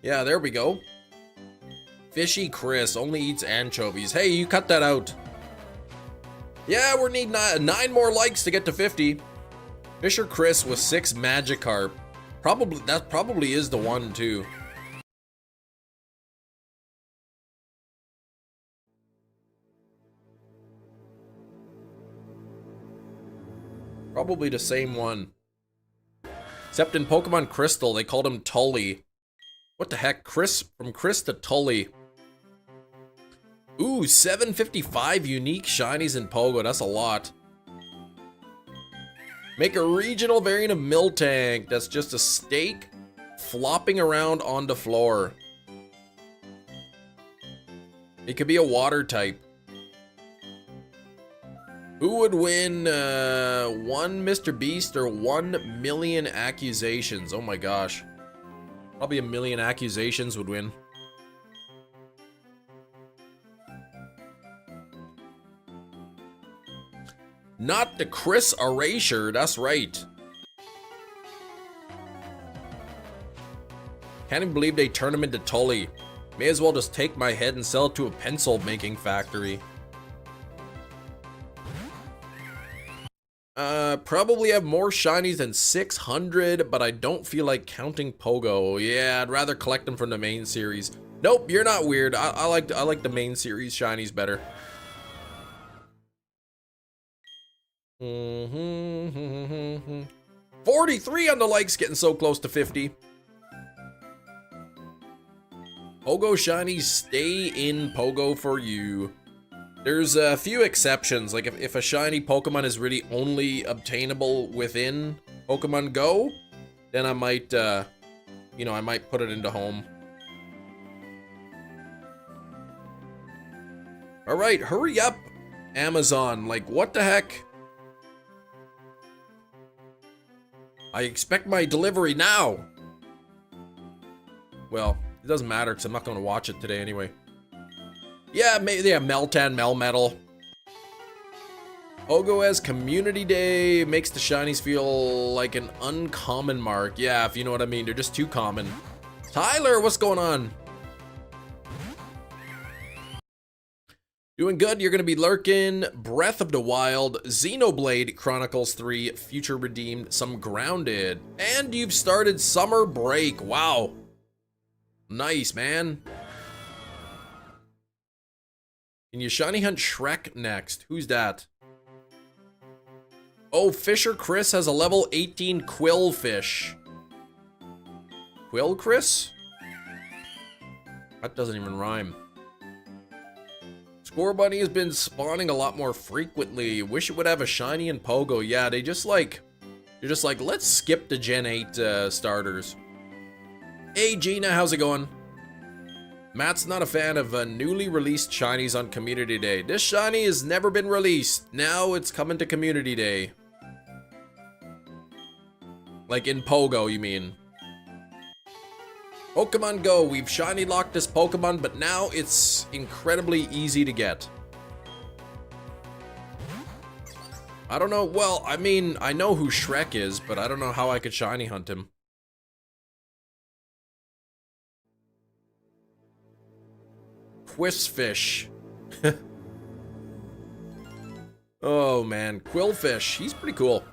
Yeah, there we go. Fishy Chris only eats anchovies. Hey, you cut that out. Yeah, we need 9 more likes to get to 50. Fisher Chris with 6 Magikarp. That probably is the one too. Probably the same one. Except in Pokemon Crystal, they called him Tully. What the heck? Chris, from Chris to Tully. Ooh, 755 unique shinies in Pogo. That's a lot. Make a regional variant of Miltank. That's just a steak flopping around on the floor. It could be a water type. Who would win 1 Mr. Beast or 1 million accusations? Oh my gosh. Probably 1 million accusations would win. Not the Chris Erasure, that's right. Can't even believe they turned him into Tully. May as well just take my head and sell it to a pencil making factory. Probably have more shinies than 600, but I don't feel like counting Pogo. Yeah, I'd rather collect them from the main series. Nope, you're not weird. I like the main series shinies better. 43 on the likes, getting so close to 50. Pogo shinies stay in Pogo for you. There's a few exceptions, like if a shiny Pokemon is really only obtainable within Pokemon Go, then I might, you know, I might put it into home. Alright, hurry up, Amazon. Like, what the heck? I expect my delivery now. Well, it doesn't matter because I'm not going to watch it today anyway. Yeah, maybe, yeah, Meltan, Melmetal. Pogo as Community Day makes the shinies feel like an uncommon mark. Yeah, if you know what I mean. They're just too common. Tyler, what's going on? Doing good. You're going to be lurking. Breath of the Wild, Xenoblade Chronicles 3, Future Redeemed, some Grounded. And you've started Summer Break. Wow. Nice, man. Can you shiny hunt Shrek next? Who's that? Oh, Fisher Chris has a level 18 Quillfish. Quill Chris? That doesn't even rhyme. Score Bunny has been spawning a lot more frequently. Wish it would have a shiny and Pogo. Yeah, they're just like, let's skip the Gen 8 starters. Hey Gina, how's it going? Matt's not a fan of newly released shinies on Community Day. This shiny has never been released. Now it's coming to Community Day. Like in Pogo, you mean? Pokemon Go, we've shiny locked this Pokemon, but now it's incredibly easy to get. I don't know, well, I mean, I know who Shrek is, but I don't know how I could shiny hunt him. Quizfish. Oh man, Quillfish, he's pretty cool.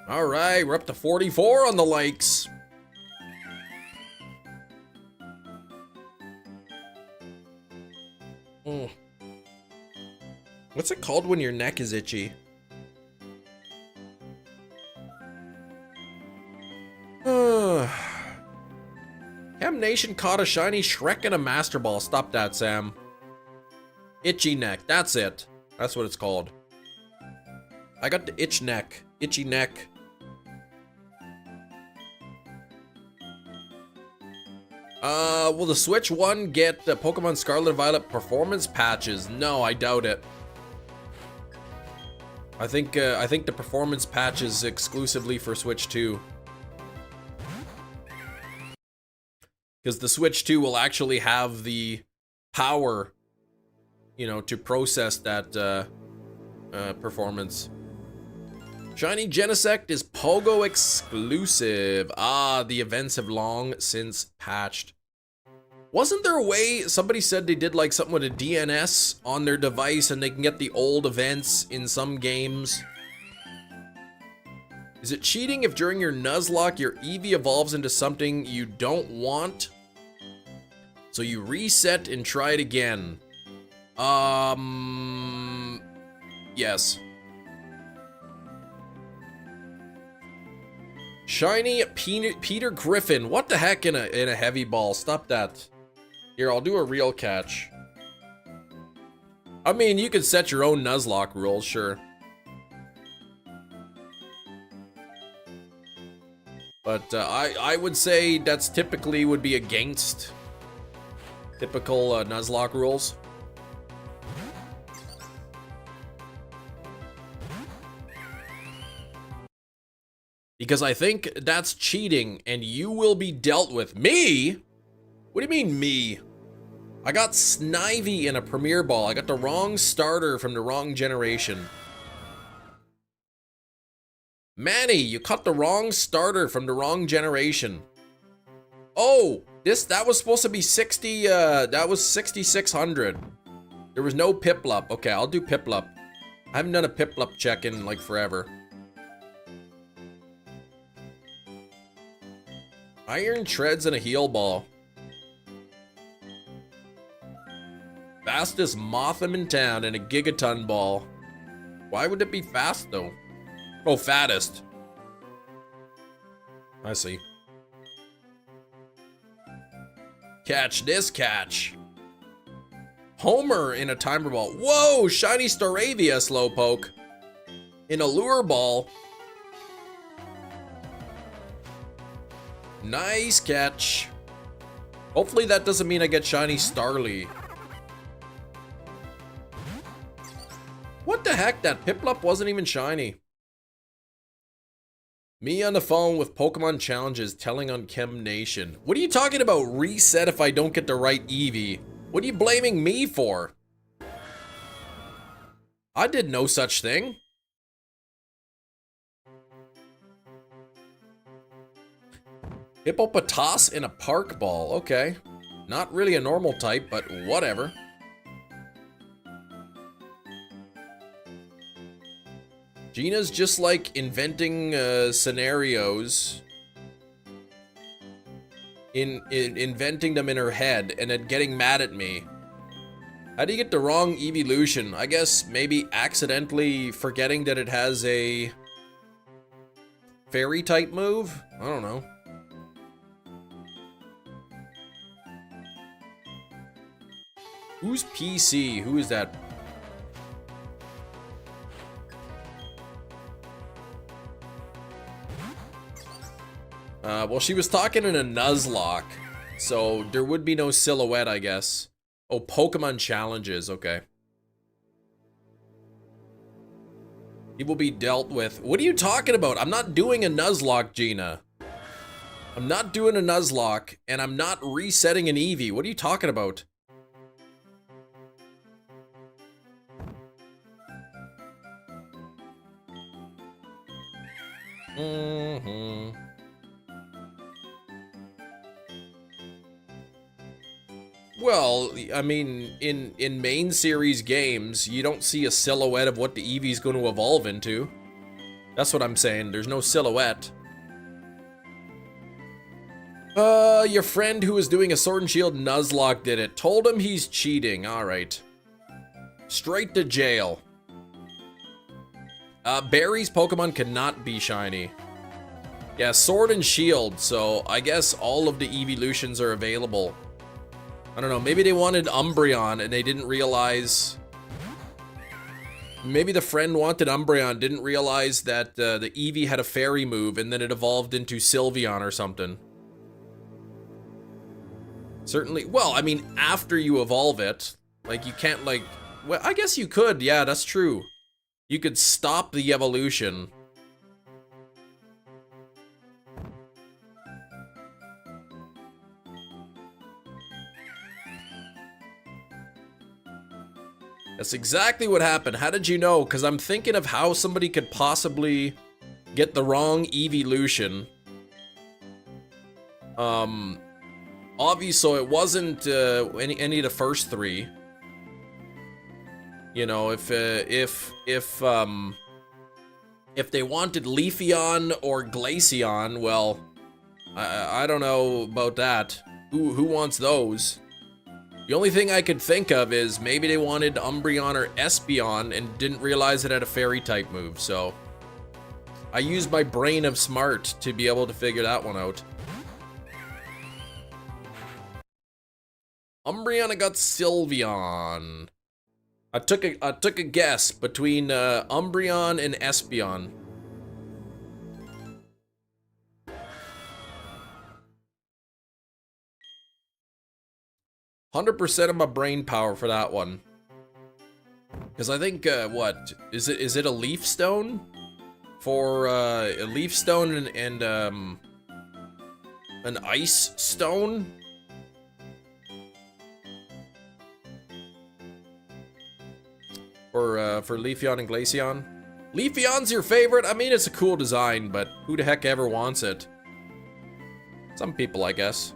All right, we're up to 44 on the likes. What's it called when your neck is itchy? Cam Nation caught a shiny Shrek and a Master Ball. Stop that, Sam. Itchy neck, that's it. That's what it's called. I got the itch neck. Itchy neck. Will the Switch 1 get the Pokemon Scarlet and Violet performance patches? No, I doubt it. I think the performance patch is exclusively for Switch 2. Because the Switch 2 will actually have the power, you know, to process that performance. Shiny Genesect is Pogo exclusive. Ah, the events have long since patched. Wasn't there a way somebody said they did like something with a DNS on their device and they can get the old events in some games? Is it cheating if during your Nuzlocke your Eevee evolves into something you don't want? So you reset and try it again. Yes. Shiny Peter Griffin. What the heck in a heavy ball? Stop that. Here, I'll do a real catch. I mean, you could set your own Nuzlocke rules, sure. But I would say that's typically would be against typical Nuzlocke rules. Because I think that's cheating and you will be dealt with. Me? What do you mean me? I got Snivy in a Premier Ball. I got the wrong starter from the wrong generation. Manny, you cut the wrong starter from the wrong generation. Oh, that was supposed to be 60, that was 6,600. There was no Piplup. Okay, I'll do Piplup. I haven't done a Piplup check in like forever. Iron Treads and a Heal Ball. Fastest Motham in town and a Gigaton Ball. Why would it be fast though? Oh, fattest. I see. Catch this catch. Homer in a timer ball. Whoa, shiny Staravia Slowpoke. In a lure ball. Nice catch. Hopefully that doesn't mean I get shiny Starly. What the heck? That Piplup wasn't even shiny. Me on the phone with Pokemon challenges telling on Chem Nation. What are you talking about? Reset if I don't get the right Eevee. What are you blaming me for? I did no such thing. Hippopotas in a park ball. Okay. Not really a normal type, but whatever. Gina's just like inventing scenarios. Inventing them in her head and then getting mad at me. How do you get the wrong evolution? I guess maybe accidentally forgetting that it has a fairy type move? I don't know. Who's PC? Who is that? Well, she was talking in a Nuzlocke, so there would be no silhouette, I guess. Oh, Pokemon challenges, okay. He will be dealt with. What are you talking about? I'm not doing a Nuzlocke, Gina. I'm not doing a Nuzlocke, and I'm not resetting an Eevee. What are you talking about? Well, I mean, in main series games, you don't see a silhouette of what the Eevee's going to evolve into. That's what I'm saying. There's no silhouette. Your friend who was doing a Sword and Shield Nuzlocke did it. Told him he's cheating. Alright. Straight to jail. Barry's Pokemon cannot be shiny. Yeah, Sword and Shield, so I guess all of the evolutions are available. I don't know, maybe they wanted Umbreon and they didn't realize... Maybe the friend wanted Umbreon, didn't realize that the Eevee had a fairy move and then it evolved into Sylveon or something. Certainly, well, I mean, after you evolve it, like, you can't, like... Well, I guess you could, yeah, that's true. You could stop the evolution. That's exactly what happened. How did you know? Because I'm thinking of how somebody could possibly get the wrong evolution. Obviously, so it wasn't any of the first three. You know, if they wanted Leafeon or Glaceon, well, I don't know about that. Who wants those? The only thing I could think of is maybe they wanted Umbreon or Espeon and didn't realize it had a fairy type move, so I used my brain of smart to be able to figure that one out. Umbreon, I got Sylveon. I took a guess between Umbreon and Espeon. 100% of my brain power for that one. Because I think, what? Is it a leaf stone? For, a leaf stone and an ice stone? For Leafeon and Glaceon? Leafeon's your favorite? I mean, it's a cool design, but who the heck ever wants it? Some people, I guess.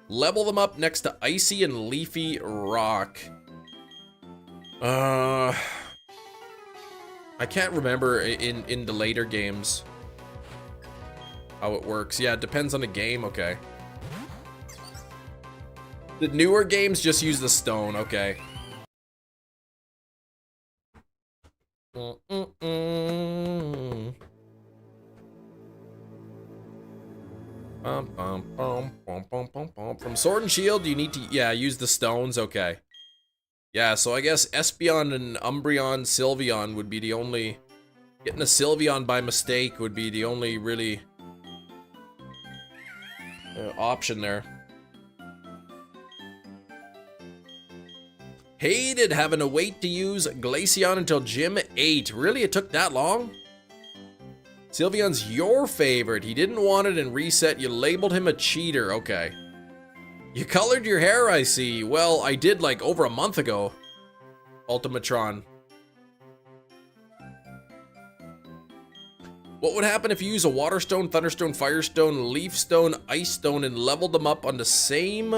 Level them up next to Icy and Leafy Rock. I can't remember in the later games how it works. Yeah, it depends on the game, okay. The newer games just use the stone, okay. From Sword and Shield, you need to, yeah, use the stones, okay. Yeah, so I guess Espeon and Umbreon, Sylveon would be the only... Getting a Sylveon by mistake would be the only really... option there. Hated having to wait to use Glaceon until Gym 8. Really, it took that long? Sylveon's your favorite. He didn't want it and reset. You labeled him a cheater. Okay. You colored your hair, I see. Well, I did like over a month ago. Ultimatron. What would happen if you use a Water Stone, Thunderstone, Firestone, Leaf Stone, Ice Stone, and leveled them up on the same...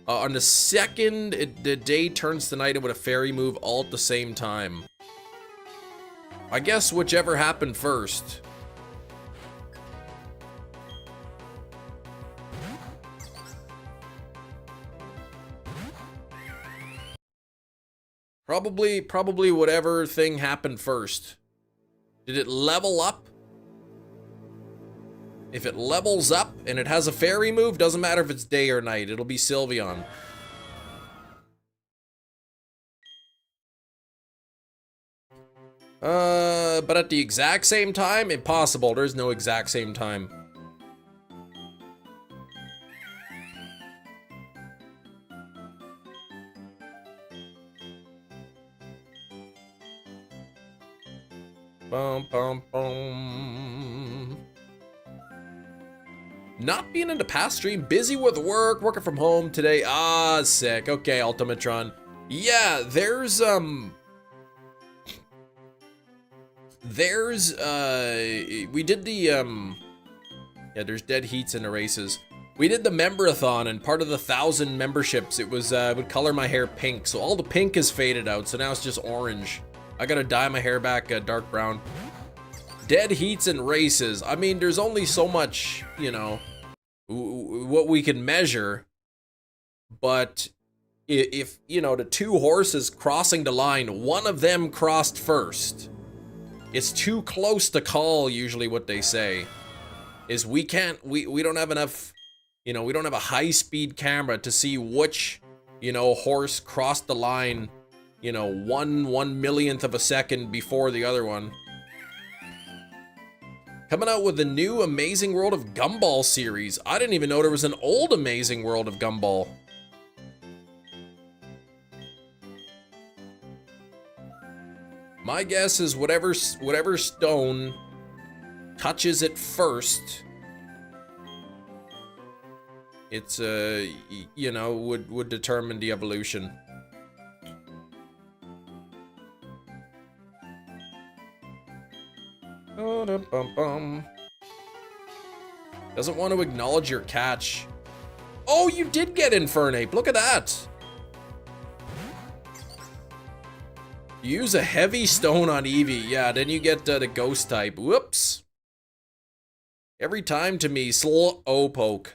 on the second the day turns to night and with a fairy move all at the same time? I guess whichever happened first. Probably whatever thing happened first. Did it level up? If it levels up and it has a fairy move, doesn't matter if it's day or night, it'll be Sylveon. But at the exact same time? Impossible, there's no exact same time. Bum, bum, bum. Not being in the past stream, busy with work, working from home today. Ah, sick. Okay, Ultimatron. Yeah, we did the, yeah, there's dead heats in the races. We did the member-a-thon, and part of the 1,000 memberships, it was, would color my hair pink. So all the pink is faded out, so now it's just orange. I gotta dye my hair back dark brown. Dead heats and races. I mean, there's only so much, you know, what we can measure. But if, you know, the two horses crossing the line, one of them crossed first. It's too close to call, usually what they say. Is we don't have enough, you know, we don't have a high-speed camera to see which, you know, horse crossed the line, you know, one millionth of a second before the other one. Coming out with the new Amazing World of Gumball series. I didn't even know there was an old Amazing World of Gumball. My guess is whatever stone touches it first, it's you know, would determine the evolution. Doesn't want to acknowledge your catch. Oh, you did get Infernape. Look at that. Use a heavy stone on Eevee. Yeah, then you get the ghost type. Whoops. Every time to me, Slowpoke.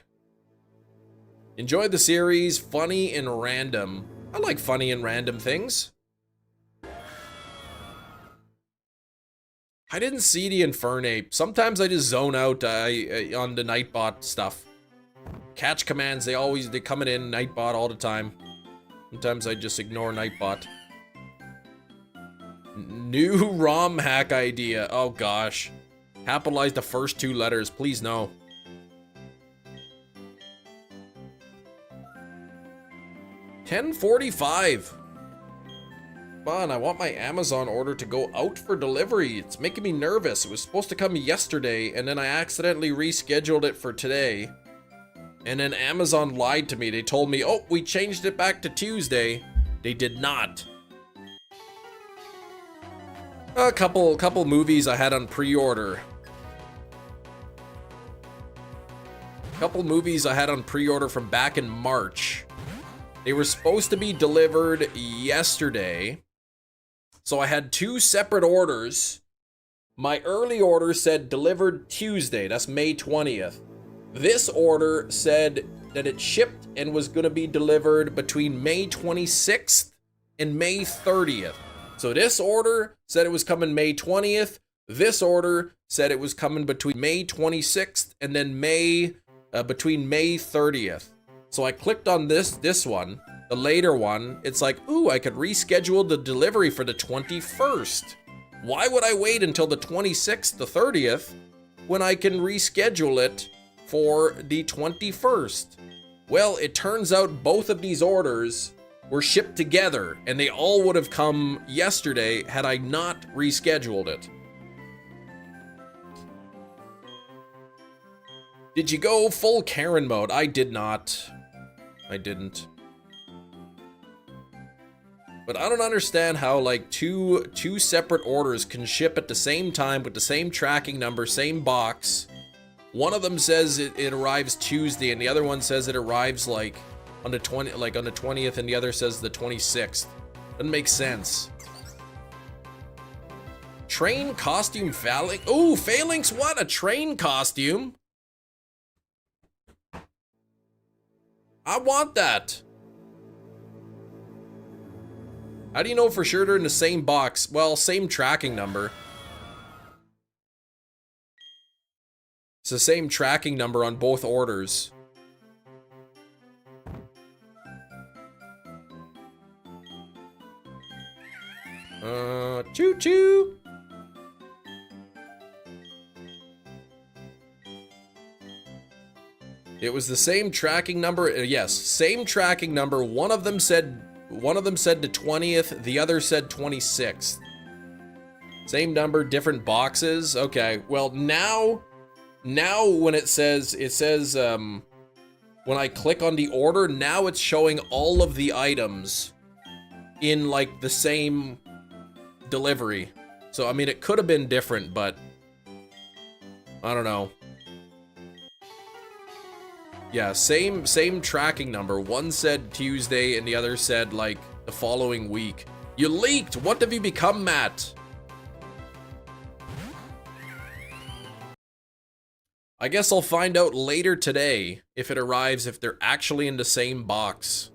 Enjoyed the series. Funny and random. I like funny and random things. I didn't see the Infernape. Sometimes I just zone out on the Nightbot stuff. Catch commands, they coming in Nightbot all the time. Sometimes I just ignore Nightbot. New ROM hack idea. Oh gosh. Capitalize the first two letters, please no. $10.45. Come on, I want my Amazon order to go out for delivery. It's making me nervous. It was supposed to come yesterday, and then I accidentally rescheduled it for today. And then Amazon lied to me. They told me, oh, we changed it back to Tuesday. They did not. A couple movies I had on pre-order. Couple movies I had on pre-order from back in March. They were supposed to be delivered yesterday. So I had two separate orders. My early order said delivered Tuesday. That's May 20th. This order said that it shipped and was going to be delivered between May 26th and May 30th. So this order said it was coming May 20th. This order said it was coming between May 26th and then May between May 30th. So I clicked on this one, the later one. It's like, ooh, I could reschedule the delivery for the 21st. Why would I wait until the 26th, the 30th, when I can reschedule it for the 21st? Well, it turns out both of these orders were shipped together, and they all would have come yesterday had I not rescheduled it. Did you go full Karen mode? I did not. I didn't. But I don't understand how like two separate orders can ship at the same time with the same tracking number, same box. One of them says it arrives Tuesday, and the other one says it arrives like on the 20th, and the other says the 26th. Doesn't make sense. Train costume phalanx. Oh, phalanx, what? A train costume? I want that. How do you know for sure they're in the same box? Well, same tracking number. It's the same tracking number on both orders. Choo-choo. It was the same tracking number. Yes, same tracking number. One of them said the 20th, the other said 26th. Same number, different boxes. Okay. Well, now when it says when I click on the order, now it's showing all of the items in like the same delivery. So I mean, it could have been different, but I don't know. Yeah, same tracking number. One said Tuesday and the other said like the following week. You leaked! What have you become, Matt? I guess I'll find out later today if it arrives, if they're actually in the same box.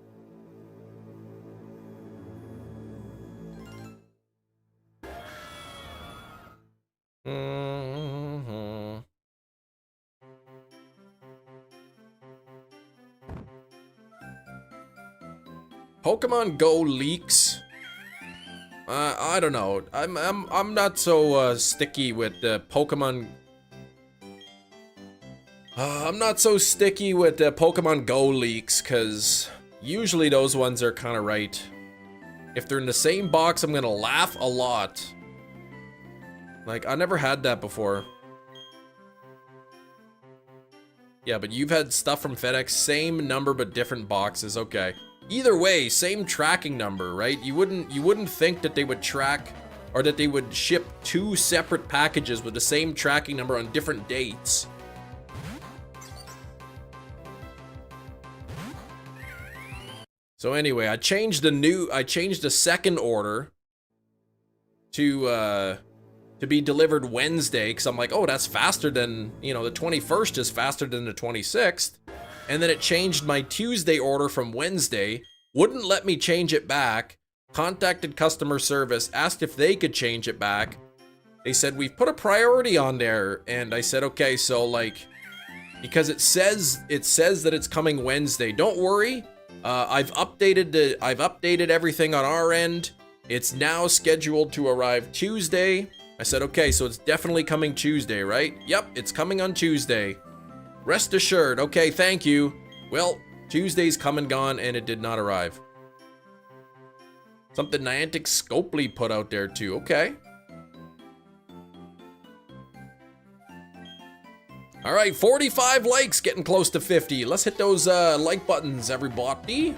Pokemon Go leaks. I don't know. I'm not so sticky with Pokemon. I'm not so sticky with Pokemon Go leaks, cause usually those ones are kind of right. If they're in the same box, I'm gonna laugh a lot. Like, I never had that before. Yeah, but you've had stuff from FedEx, same number but different boxes. Okay. Either way, same tracking number, right? You wouldn't think that they would track or that they would ship two separate packages with the same tracking number on different dates. So anyway, I changed the second order to be delivered Wednesday, because I'm like, oh, that's faster than, you know, the 21st is faster than the 26th. And then it changed my Tuesday order from Wednesday, wouldn't let me change it back, contacted customer service, asked if they could change it back. They said, we've put a priority on there. And I said, okay, so like, because it says that it's coming Wednesday. Don't worry. I've updated everything on our end. It's now scheduled to arrive Tuesday. I said, okay, so it's definitely coming Tuesday, right? Yep, it's coming on Tuesday. Rest assured. Okay, thank you. Well, Tuesday's come and gone, and it did not arrive. Something Niantic Scopely put out there, too. Okay. All right, 45 likes, getting close to 50. Let's hit those like buttons, everybody.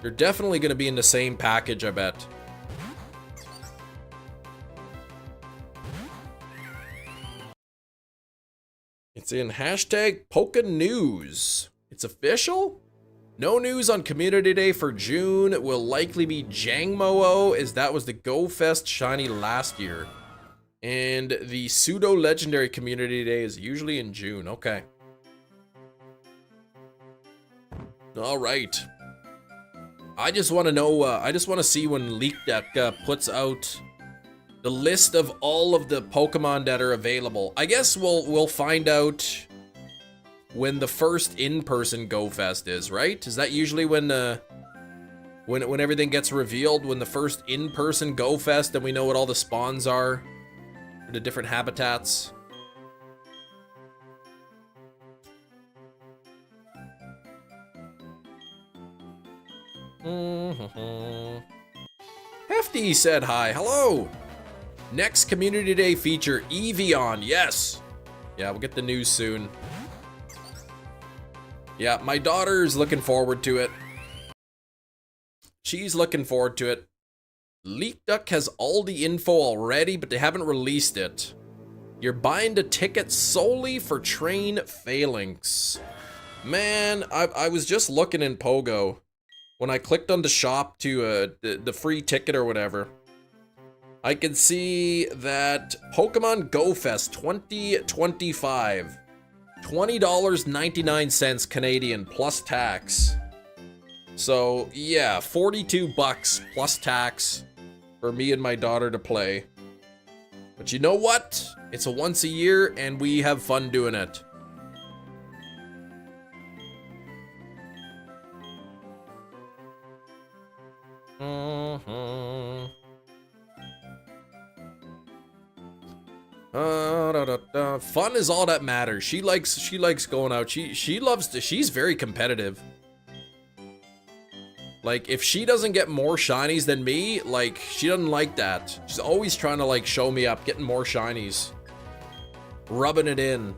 They're definitely going to be in the same package, I bet. It's in hashtag Pokenews. It's official? No news on Community Day for June. It will likely be Jangmo-o, as that was the Go Fest shiny last year. And the pseudo-legendary Community Day is usually in June. Okay. All right. I just want to know, I just want to see when LeakDeck puts out The list of all of the Pokemon that are available. I guess we'll find out when the first in-person Go Fest is, right? Is that usually when everything gets revealed, when the first in-person Go Fest and we know what all the spawns are for the different habitats? Hefty said hi. Hello. Next Community Day feature, Eevee on. Yes. Yeah, we'll get the news soon. Yeah, my daughter's looking forward to it. She's looking forward to it. Leak Duck has all the info already, but they haven't released it. You're buying the ticket solely for train phalanx. Man, I was just looking in Pogo. When I clicked on the shop to the free ticket or whatever, I could see that Pokemon Go Fest 2025, $20.99 Canadian plus tax. So yeah, 42 bucks plus tax for me and my daughter to play. But you know what? It's a once a year and we have fun doing it. Fun is all that matters. She likes going out. She's very competitive. Like, if she doesn't get more shinies than me, like, she doesn't like that. She's always trying to, like, show me up, getting more shinies. Rubbing it in.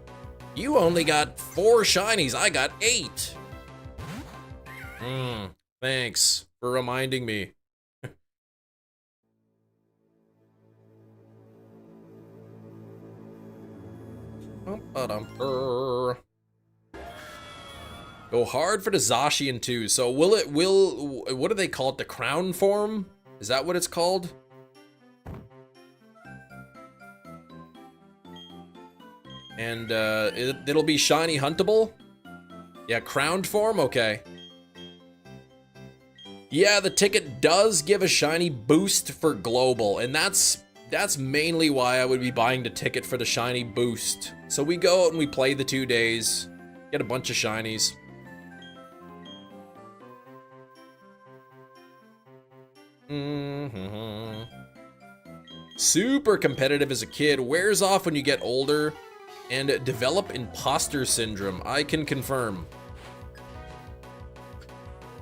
You only got 4 shinies, I got 8. Thanks for reminding me. Go hard for the Zacian too. So what do they call it? The crown form? Is that what it's called? And it'll be shiny huntable? Yeah, crowned form? Okay. Yeah, the ticket does give a shiny boost for global, and that's mainly why I would be buying the ticket, for the shiny boost. So we go out and we play the 2 days, get a bunch of shinies. Super competitive as a kid, wears off when you get older, and develop imposter syndrome. I can confirm.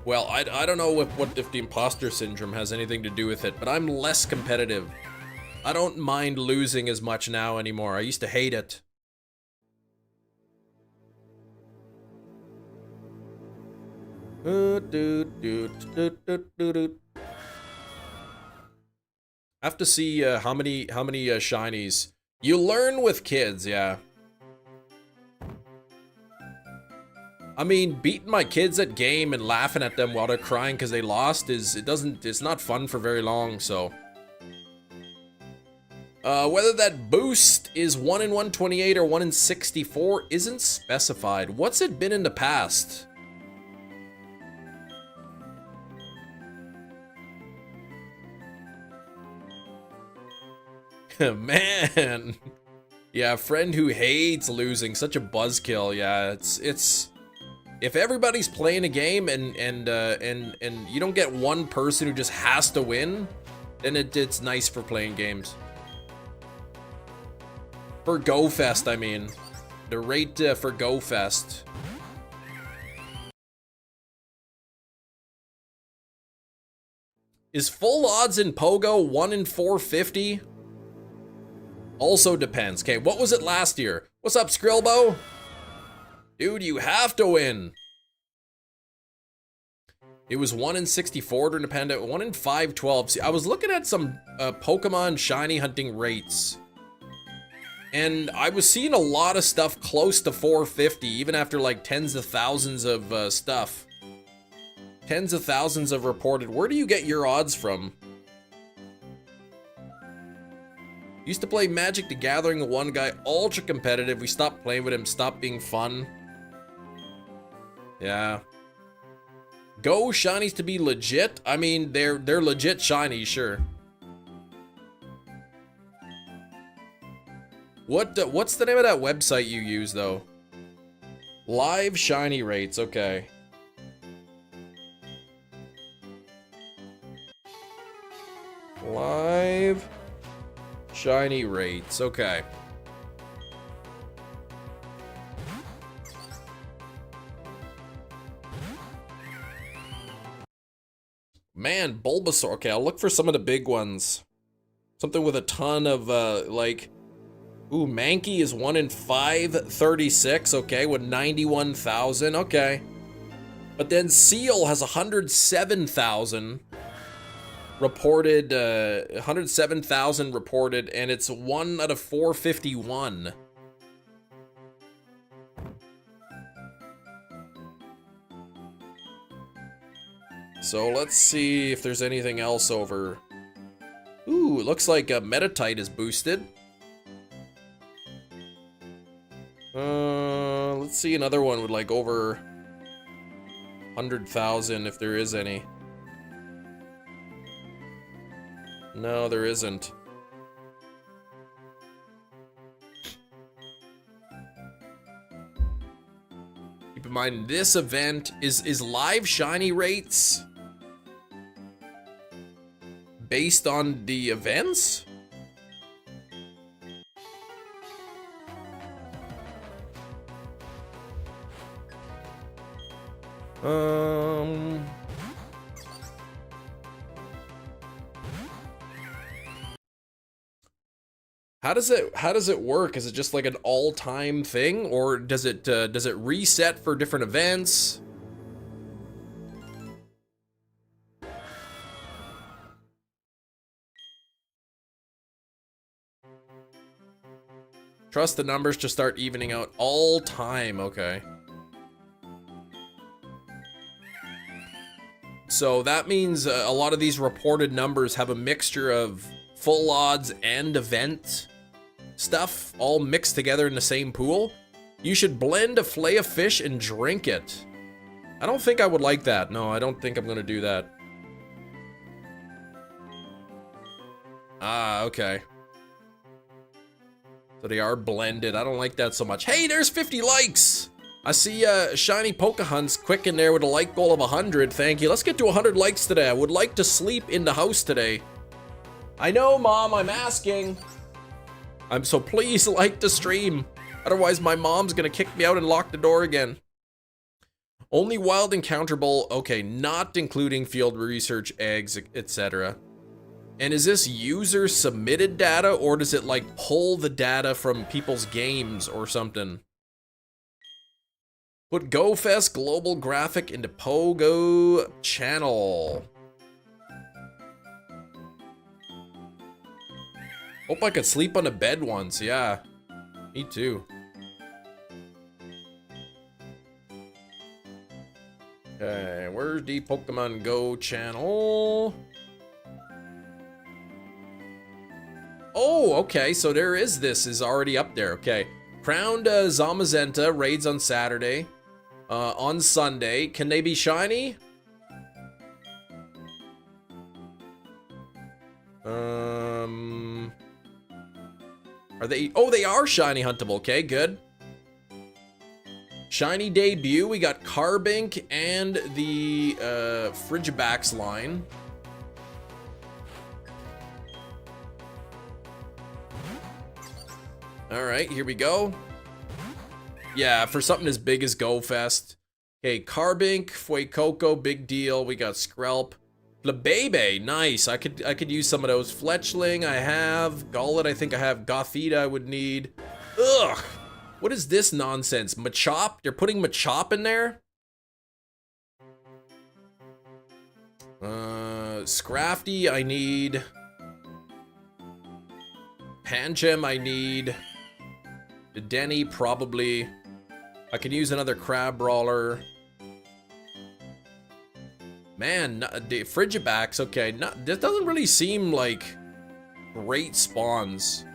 Well, I don't know if the imposter syndrome has anything to do with it, but I'm less competitive. I don't mind losing as much now anymore. I used to hate it. I have to see how many shinies. You learn with kids, yeah. I mean, beating my kids at game and laughing at them while they're crying because they lost it's not fun for very long, so. Whether that boost is 1 in 128 or 1 in 64 isn't specified. What's it been in the past? Man. Yeah, friend who hates losing, such a buzzkill. Yeah, it's if everybody's playing a game and you don't get one person who just has to win, then it's nice for playing games. For Go Fest, I mean. The rate for Go Fest. Is full odds in Pogo 1 in 450? Also depends. Okay, what was it last year? What's up, Skrillbo? Dude, you have to win. It was 1 in 64 during the pandemic, 1 in 512. See, I was looking at some Pokemon shiny hunting rates. And I was seeing a lot of stuff close to 450, even after like tens of thousands of stuff. Tens of thousands of reported. Where do you get your odds from? Used to play Magic the Gathering with one guy, ultra competitive. We stopped playing with him, stopped being fun. Yeah. Go shinies to be legit? I mean, they're legit shinies, sure. What's the name of that website you use, though? Live shiny rates, okay. Live shiny rates, okay. Man, Bulbasaur. Okay, I'll look for some of the big ones. Something with a ton of, like... Ooh, Mankey is 1 in 536, okay, with 91,000, okay. But then Seal has 107,000 reported, 107,000 reported, and it's 1 out of 451. So let's see if there's anything else over. Ooh, it looks like Metatite is boosted. Let's see another one with like over 100,000 if there is any. No, there isn't. Keep in mind, this event is live shiny rates based on the events? How does it work? Is it just like an all-time thing, or does it reset for different events? Trust the numbers to start evening out all time, okay. So that means a lot of these reported numbers have a mixture of full odds and event stuff all mixed together in the same pool. You should blend a fillet of fish and drink it. I don't think I would like that. No, I don't think I'm gonna do that. Ah, okay. So they are blended. I don't like that so much. Hey, there's 50 likes! I see Shiny Pokehunts quick in there with a like goal of 100. Thank you. Let's get to 100 likes today. I would like to sleep in the house today. I know, Mom, I'm asking. So please like the stream. Otherwise, my mom's gonna kick me out and lock the door again. Only wild encounterable. Okay, not including field research, eggs, etc. And is this user submitted data, or does it like pull the data from people's games or something? Put GoFest global graphic into Pogo channel. Hope I could sleep on a bed once, yeah. Me too. Okay, where's the Pokemon Go channel? Oh, okay, so there is this is already up there, okay. Crowned Zamazenta raids on Saturday. On Sunday. Can they be shiny? Are they? Oh, they are shiny huntable. Okay, good. Shiny debut. We got Carbink and the Frigibax line. All right, here we go. Yeah, for something as big as GoFest. Okay, Carbink, Fuecoco, big deal. We got Skrelp. Flabebe, nice. I could use some of those. Fletchling, I have. Gullet, I think I have. Gothita, I would need. Ugh! What is this nonsense? Machop? You're putting Machop in there? Scrafty, I need. Pancham, I need. Denny, probably. I could use another Crab Brawler. Man, the Frigibax, okay. This doesn't really seem like great spawns.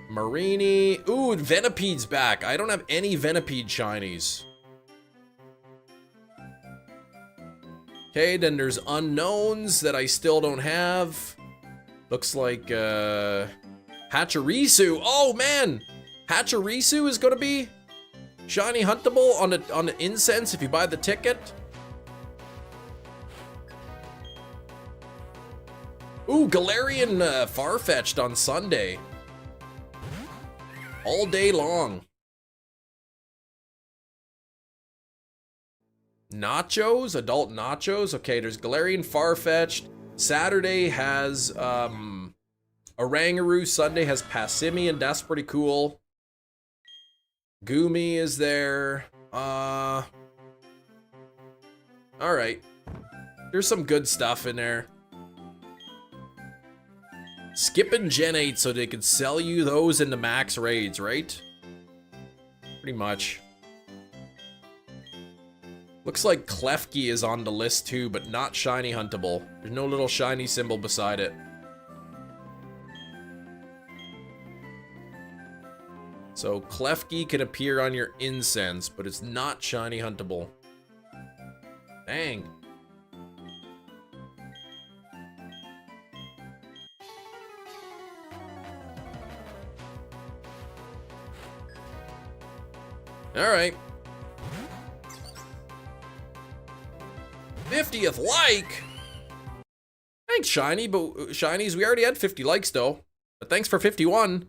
Marini. Ooh, Venipede's back. I don't have any Venipede shinies. Okay, then there's Unknowns that I still don't have. Looks like Hatcherisu. Oh man, Hatcherisu is gonna be shiny huntable on the incense if you buy the ticket. Ooh, Galarian Farfetch'd on Sunday. All day long. Nachos, adult nachos. Okay, there's Galarian Farfetch'd. Saturday has Orangaroo. Sunday has Passimian. That's pretty cool. Goomy is there. All right. There's some good stuff in there. Skipping Gen 8 so they could sell you those in the max raids, right? Pretty much. Looks like Klefki is on the list too, but not shiny huntable. There's no little shiny symbol beside it. So Klefki can appear on your incense, but it's not shiny huntable. Dang. All right. 50th like. Thanks, Shiny, but Shinies, we already had 50 likes though. But thanks for 51.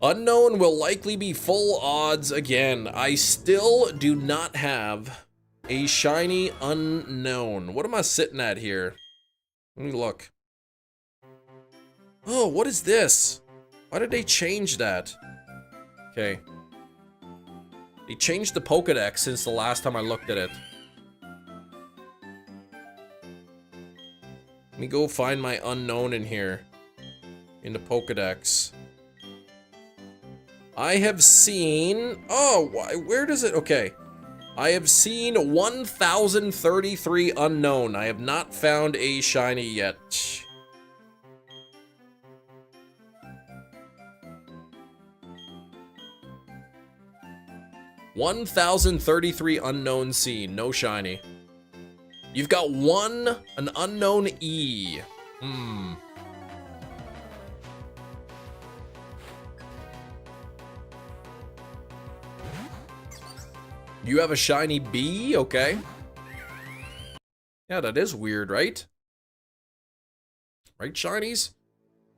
Unknown will likely be full odds again. I still do not have a shiny unknown. What am I sitting at here? Let me look. Oh, what is this? Why did they change that? Okay. They changed the Pokedex since the last time I looked at it. Let me go find my unknown in here. In the Pokedex. I have seen... Oh, where does it... Okay. I have seen 1,033 unknown. I have not found a shiny yet. 1,033 unknown seen, no shiny. You've got an unknown E. You have a shiny B? Okay. Yeah, that is weird, right? Right, shinies?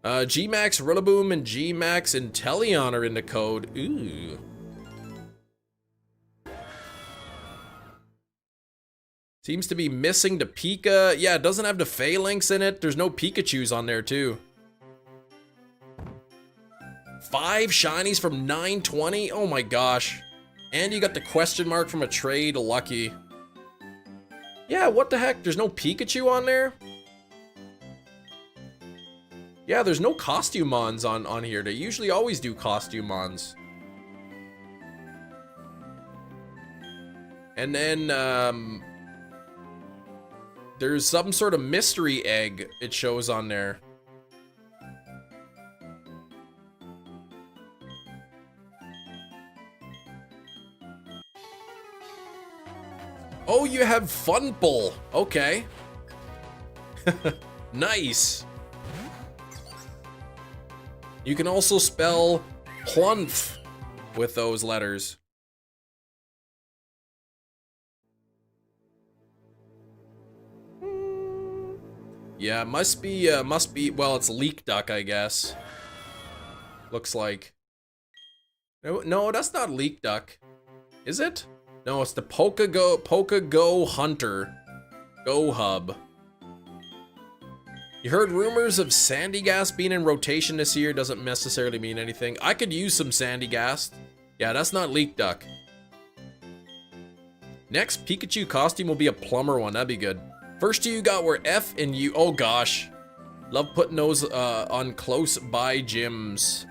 G-Max Rillaboom and G-Max Inteleon are in the code. Ooh. Seems to be missing the Pika. Yeah, it doesn't have the Phalanx in it. There's no Pikachus on there, too. 5 shinies from 920? Oh my gosh. And you got the question mark from a trade. Lucky. Yeah, what the heck? There's no Pikachu on there? Yeah, there's no Costumons on here. They usually always do Costumons. And then, there's some sort of mystery egg it shows on there. Oh, you have Funple. Okay. Nice. You can also spell Plunf with those letters. Yeah, must be, well, it's Leak Duck, I guess. Looks like. No, that's not Leak Duck. Is it? No, it's the Pokégo Hunter. Go Hub. You heard rumors of Sandygast being in rotation this year. Doesn't necessarily mean anything. I could use some Sandygast. Yeah, that's not Leak Duck. Next Pikachu costume will be a plumber one. That'd be good. First two you got were F and U. Oh gosh. Love putting those on close by gyms.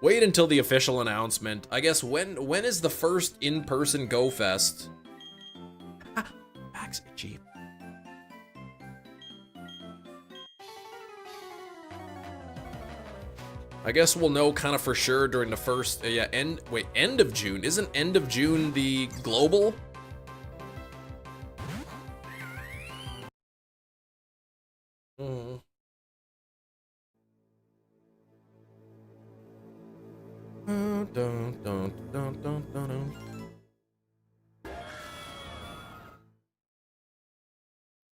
Wait until the official announcement. I guess when is the first in-person Go Fest? Max itchy. I guess we'll know kind of for sure during the first end of June. Isn't end of June the global? Mm. Dun, dun, dun, dun, dun, dun, dun.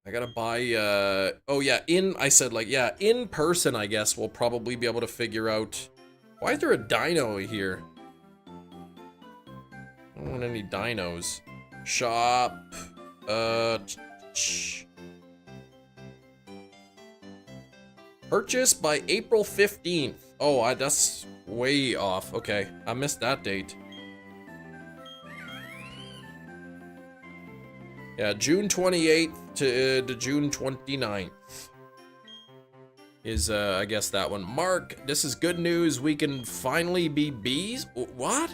I gotta buy, oh yeah, I said like, yeah, in person, I guess, we'll probably be able to figure out, why is there a dino here? I don't want any dinos. Shop, purchase by April 15th. Oh, that's way off. Okay, I missed that date. Yeah, June 28th to June 29th is, I guess that one. Mark, this is good news. We can finally be bees. What?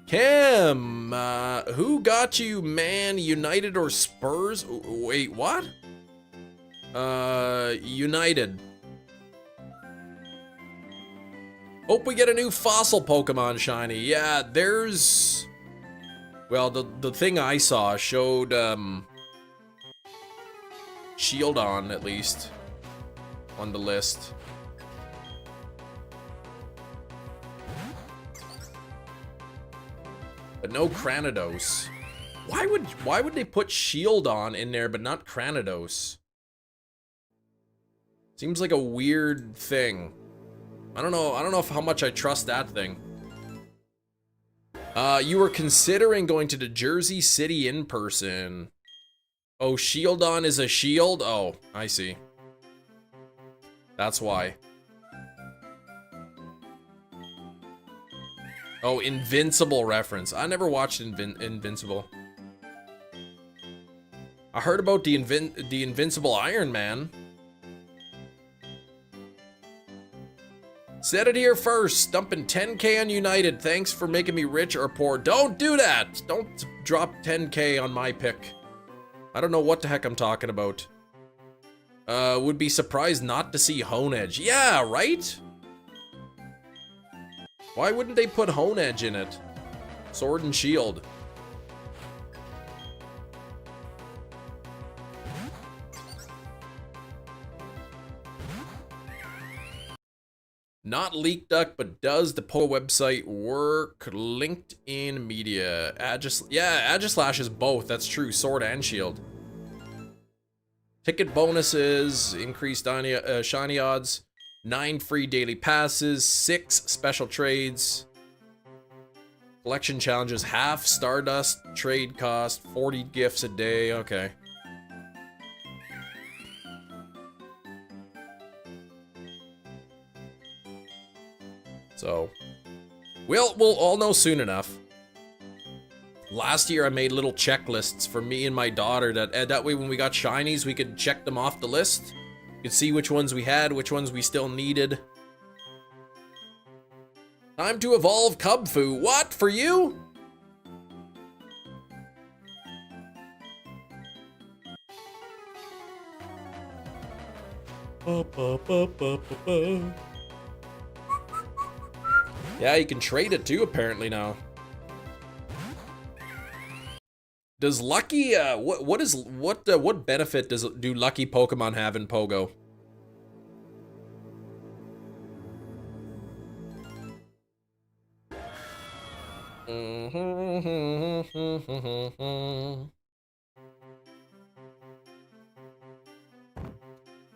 Kim, who got you, Man United or Spurs? Wait, what? United. Hope we get a new fossil Pokemon shiny. Yeah, there's... Well, the thing I saw showed, Shieldon, at least, on the list. But no Cranidos. Why would they put Shieldon in there but not Cranidos? Seems like a weird thing. I don't know how much I trust that thing. You were considering going to the Jersey City in person. Oh, Shieldon is a shield? Oh, I see. That's why. Oh, Invincible reference. I never watched Invincible. I heard about the Invincible Iron Man. Said it here first, dumping 10K on United. Thanks for making me rich or poor. Don't do that! Don't drop 10K on my pick. I don't know what the heck I'm talking about. Would be surprised not to see Honedge. Yeah, right? Why wouldn't they put Honedge in it? Sword and Shield. Not Leak Duck, but does the Poe website work? Linked in media. Agislash is both. That's true. Sword and Shield. Ticket bonuses, increased shiny odds, 9 free daily passes, 6 special trades, collection challenges, half Stardust trade cost, 40 gifts a day. Okay. So, we'll all know soon enough. Last year I made little checklists for me and my daughter that way when we got shinies we could check them off the list. You could see which ones we had, which ones we still needed. Time to evolve Cubfu. What? For you? Yeah, you can trade it too apparently now. Does Lucky, what benefit do Lucky Pokemon have in Pogo?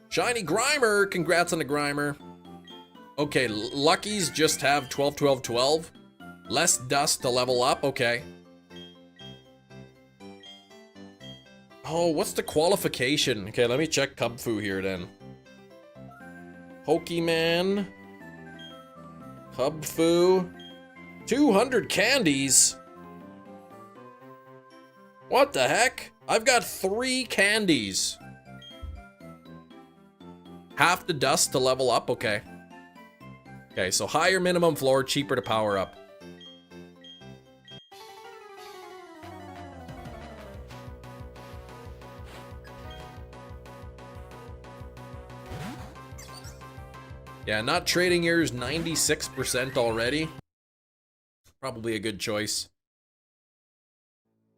Shiny Grimer, congrats on the Grimer. Okay, Luckies just have 12, 12, 12. Less dust to level up, okay. Oh, what's the qualification? Okay, let me check Cubfu here then. Pokemon. Cubfu. 200 candies? What the heck? I've got 3 candies. Half the dust to level up? Okay. Okay, so higher minimum floor, cheaper to power up. Yeah, not trading yours 96% already. Probably a good choice.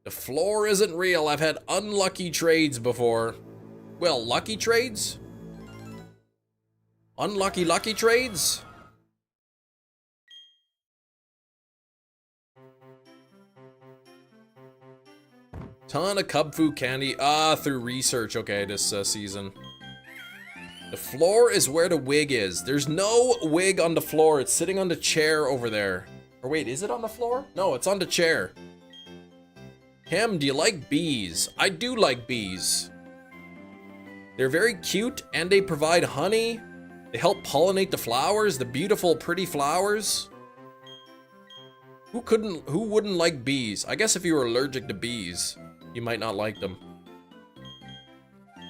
The floor isn't real. I've had unlucky trades before. Well, lucky trades? Unlucky lucky trades? Ton of cub food candy. Through research. Okay, this season. The floor is where the wig is. There's no wig on the floor. It's sitting on the chair over there. Or wait, is it on the floor? No, it's on the chair. Ham, do you like bees? I do like bees. They're very cute and they provide honey. They help pollinate the flowers, the beautiful, pretty flowers. Who wouldn't like bees? I guess if you were allergic to bees, you might not like them.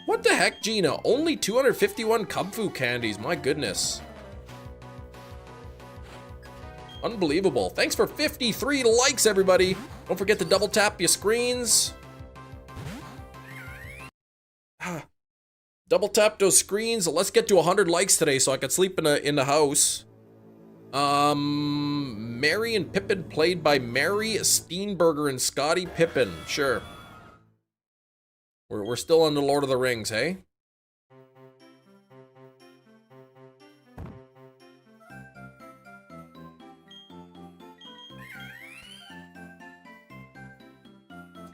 What the heck, Gina? Only 251 cub food candies, my goodness. Unbelievable. Thanks for 53 likes, everybody. Don't forget to double tap your screens. Double tap those screens. Let's get to 100 likes today so I can sleep in the house. Mary and Pippin played by Mary Steenburgen and Scottie Pippen. Sure. We're still on the Lord of the Rings, hey?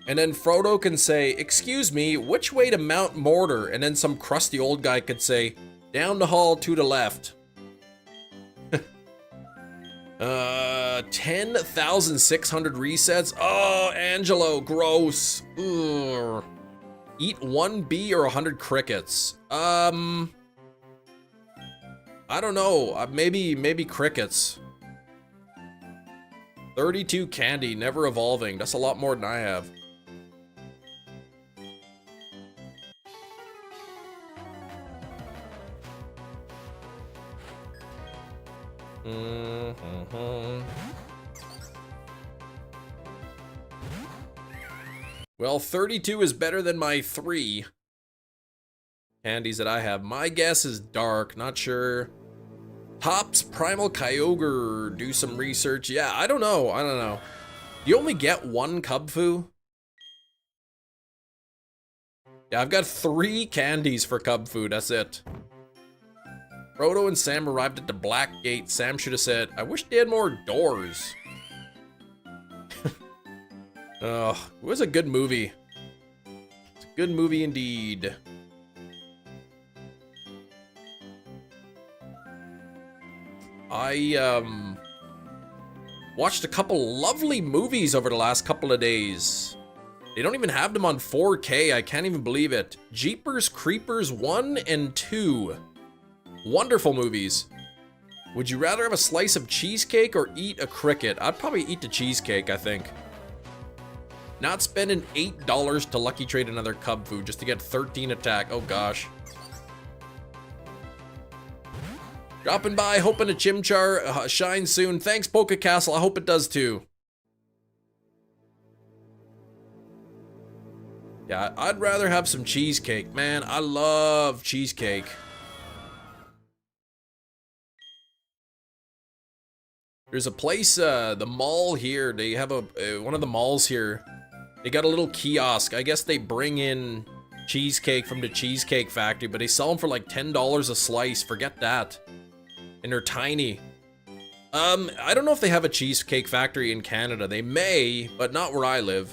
And then Frodo can say, "Excuse me, which way to Mount Mordor?" And then some crusty old guy could say, "Down the hall to the left." 10,600 resets. Oh, Angelo, gross. Ugh. Eat 1 bee or 100 crickets. I don't know. Maybe crickets. 32 candy, never evolving. That's a lot more than I have. Well, 32 is better than my 3 candies that I have. My guess is dark, not sure. Hops, Primal Kyogre, do some research. Yeah, I don't know. You only get 1 cub foo? Yeah, I've got 3 candies for cub food, that's it. Frodo and Sam arrived at the Black Gate. Sam should have said, "I wish they had more doors." It was a good movie. It's a good movie indeed. I watched a couple lovely movies over the last couple of days. They don't even have them on 4K. I can't even believe it. Jeepers Creepers 1 and 2. Wonderful movies. Would you rather have a slice of cheesecake or eat a cricket? I'd probably eat the cheesecake, I think. Not spending $8 to lucky trade another cub food just to get 13 attack. Oh gosh. Dropping by, hoping a Chimchar shines soon. Thanks, Castle. I hope it does too. Yeah, I'd rather have some cheesecake. Man, I love cheesecake. There's a place, the mall here. They have one of the malls here. They got a little kiosk. I guess they bring in cheesecake from the Cheesecake Factory, but they sell them for like $10 a slice. Forget that. And they're tiny. I don't know if they have a Cheesecake Factory in Canada. They may, but not where I live.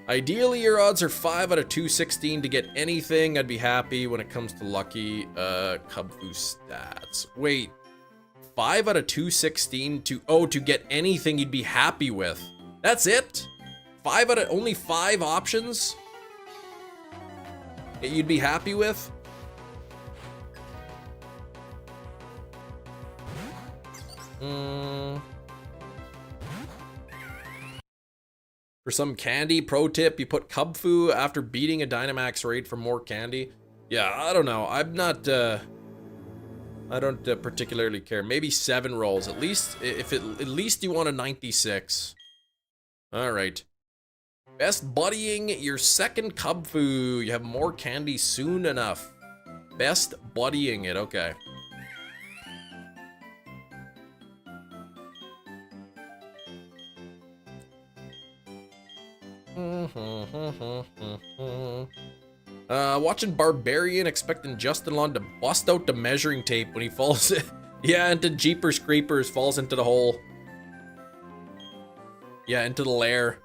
Ideally, your odds are 5 out of 216 to get anything. I'd be happy when it comes to lucky cub foo stats. Wait, 5 out of 216 to get anything you'd be happy with. That's it? Only 5 options that you'd be happy with? For some candy, pro tip, you put cub foo after beating a Dynamax raid for more candy. Yeah, I don't know. I'm not, I don't particularly care. Maybe 7 rolls. At least you want a 96. All right. Best buddying your second cub foo. You have more candy soon enough. Best buddying it. Okay. Watching Barbarian, expecting Justin Long to bust out the measuring tape when he falls. Yeah, into Jeepers Creepers, falls into the hole. Yeah, into the lair.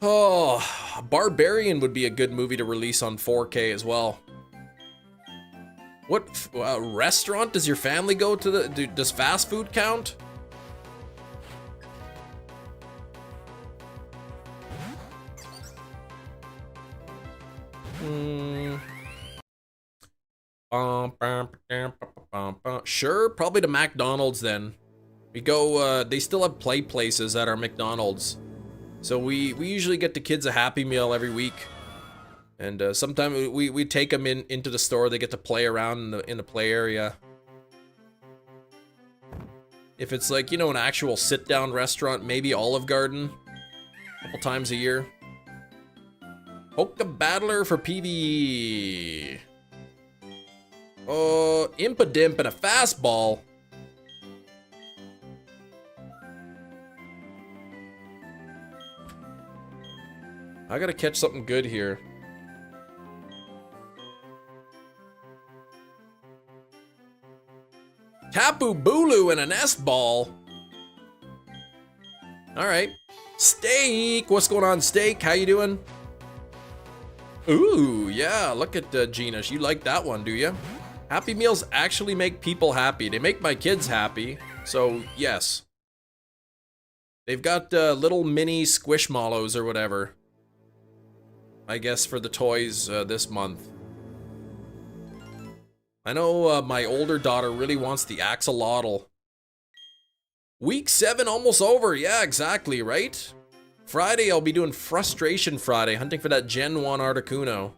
Oh, Barbarian would be a good movie to release on 4K as well. What restaurant does your family go to? Does fast food count? Sure, probably to McDonald's then. We go, they still have play places at our McDonald's. So we usually get the kids a Happy Meal every week. And sometimes we take them into the store. They get to play around in the play area. If it's like, you know, an actual sit-down restaurant, maybe Olive Garden. A couple times a year. Poke Battler for PvE. Oh, Impadimp and a fastball. I gotta catch something good here. Tapu Bulu and a nest ball. All right. Steak. What's going on, Steak? How you doing? Ooh, yeah. Look at Gina. You like that one, do you? Happy Meals actually make people happy. They make my kids happy. So, yes. They've got little mini Squishmallows or whatever. I guess for the toys this month. I know my older daughter really wants the axolotl. Week 7 almost over. Yeah, exactly, right? Friday, I'll be doing Frustration Friday, hunting for that Gen 1 Articuno.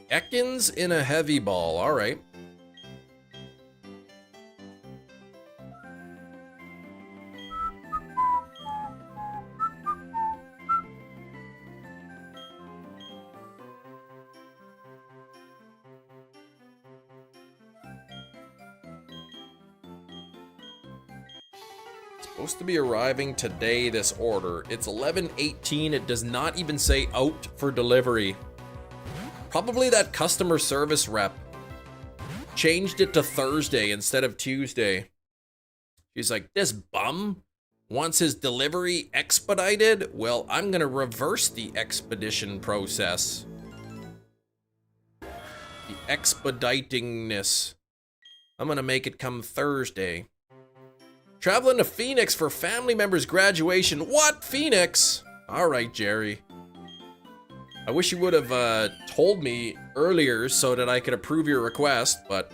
Ekans in a heavy ball. All right. Supposed to be arriving today, this order. It's 11:18. It does not even say out for delivery. Probably that customer service rep changed it to Thursday instead of Tuesday. She's like, this bum wants his delivery expedited? Well, I'm gonna reverse the expedition process. The expeditingness. I'm gonna make it come Thursday. Traveling to Phoenix for family member's graduation. What? Phoenix? All right, Jerry. I wish you would have told me earlier so that I could approve your request, but...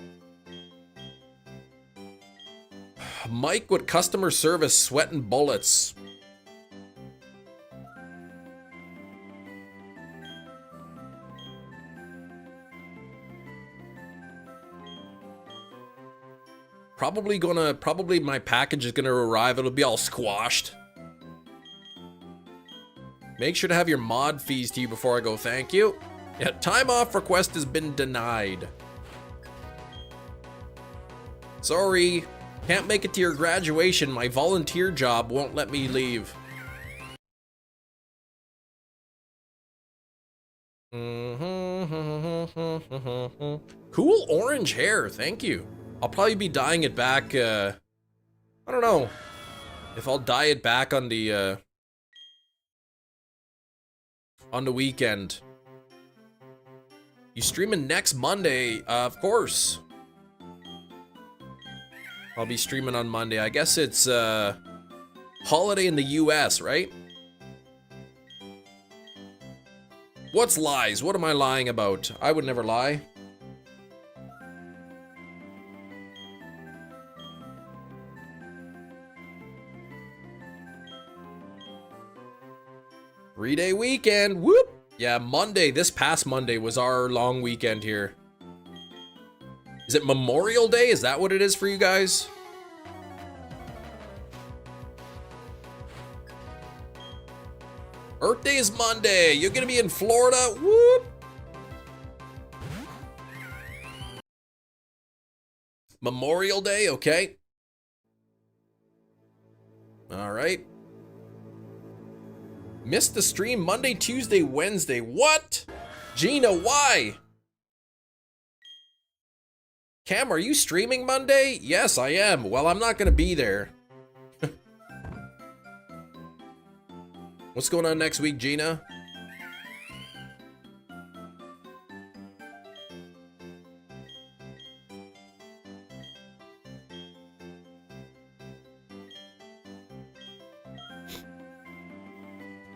Mike with customer service sweating bullets. Probably my package is gonna arrive. It'll be all squashed. Make sure to have your mod fees to you before I go. Thank you. Yeah, time off request has been denied. Sorry, can't make it to your graduation. My volunteer job won't let me leave. Cool orange hair, thank you. I'll probably be dyeing it back, I don't know if I'll dye it back on the weekend. You streaming next Monday? Of course. I'll be streaming on Monday. I guess it's holiday in the US, right? What's lies? What am I lying about? I would never lie. Three-day weekend, whoop! Yeah, Monday, this past Monday was our long weekend here. Is it Memorial Day? Is that what it is for you guys? Earth Day is Monday. You're gonna be in Florida, whoop! Memorial Day, okay. All right. Missed the stream Monday, Tuesday, Wednesday. What? Gina, why? Cam, are you streaming Monday? Yes, I am. Well, I'm not gonna be there. What's going on next week, Gina?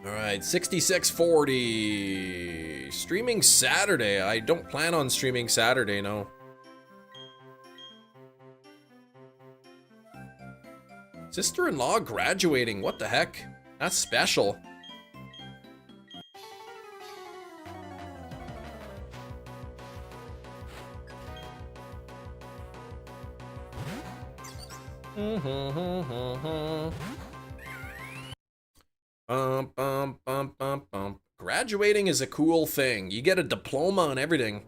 All right, 6640. Streaming Saturday. I don't plan on streaming Saturday, no. Sister-in-law graduating. What the heck? That's special. Graduating is a cool thing. You get a diploma and everything.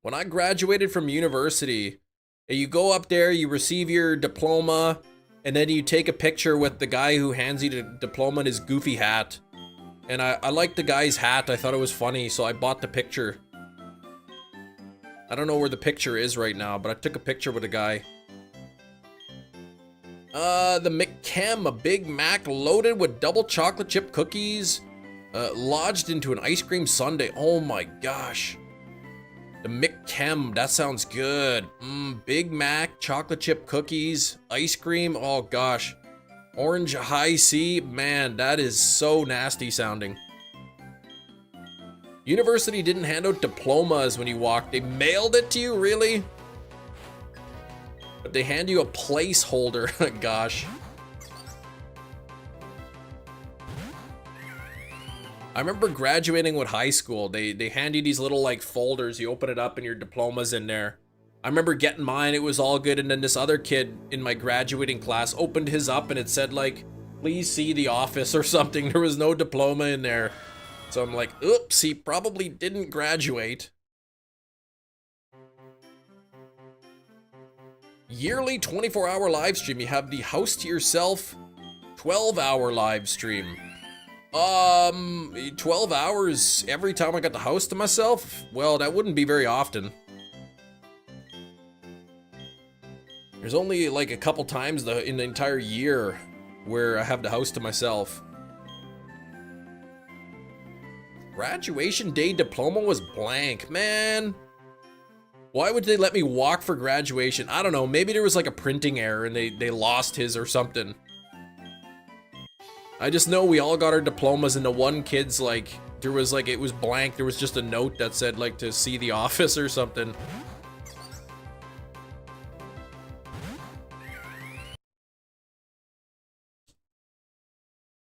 When I graduated from university, you go up there, you receive your diploma, and then you take a picture with the guy who hands you the diploma in his goofy hat. And I liked the guy's hat. I thought it was funny, so I bought the picture. I don't know where the picture is right now, but I took a picture with a guy. The McChem, a Big Mac loaded with double chocolate chip cookies, lodged into an ice cream sundae. Oh my gosh. The McChem, that sounds good. Big Mac, chocolate chip cookies, ice cream. Oh gosh. Orange high C, man, that is so nasty sounding. University didn't hand out diplomas when you walked. They mailed it to you, really? But they hand you a placeholder. Gosh. I remember graduating with high school. They hand you these little like folders. You open it up and your diploma's in there. I remember getting mine. It was all good. And then this other kid in my graduating class opened his up and it said like, please see the office or something. There was no diploma in there. So I'm like, oops, he probably didn't graduate. Yearly 24-hour live stream. You have the house to yourself 12-hour live stream. 12 hours every time I got the house to myself? Well, that wouldn't be very often. There's only like a couple times in the entire year where I have the house to myself. Graduation day diploma was blank, man. Why would they let me walk for graduation? I don't know, maybe there was like a printing error and they lost his or something. I just know we all got our diplomas and the one kid's like, there was like, it was blank. There was just a note that said like to see the office or something.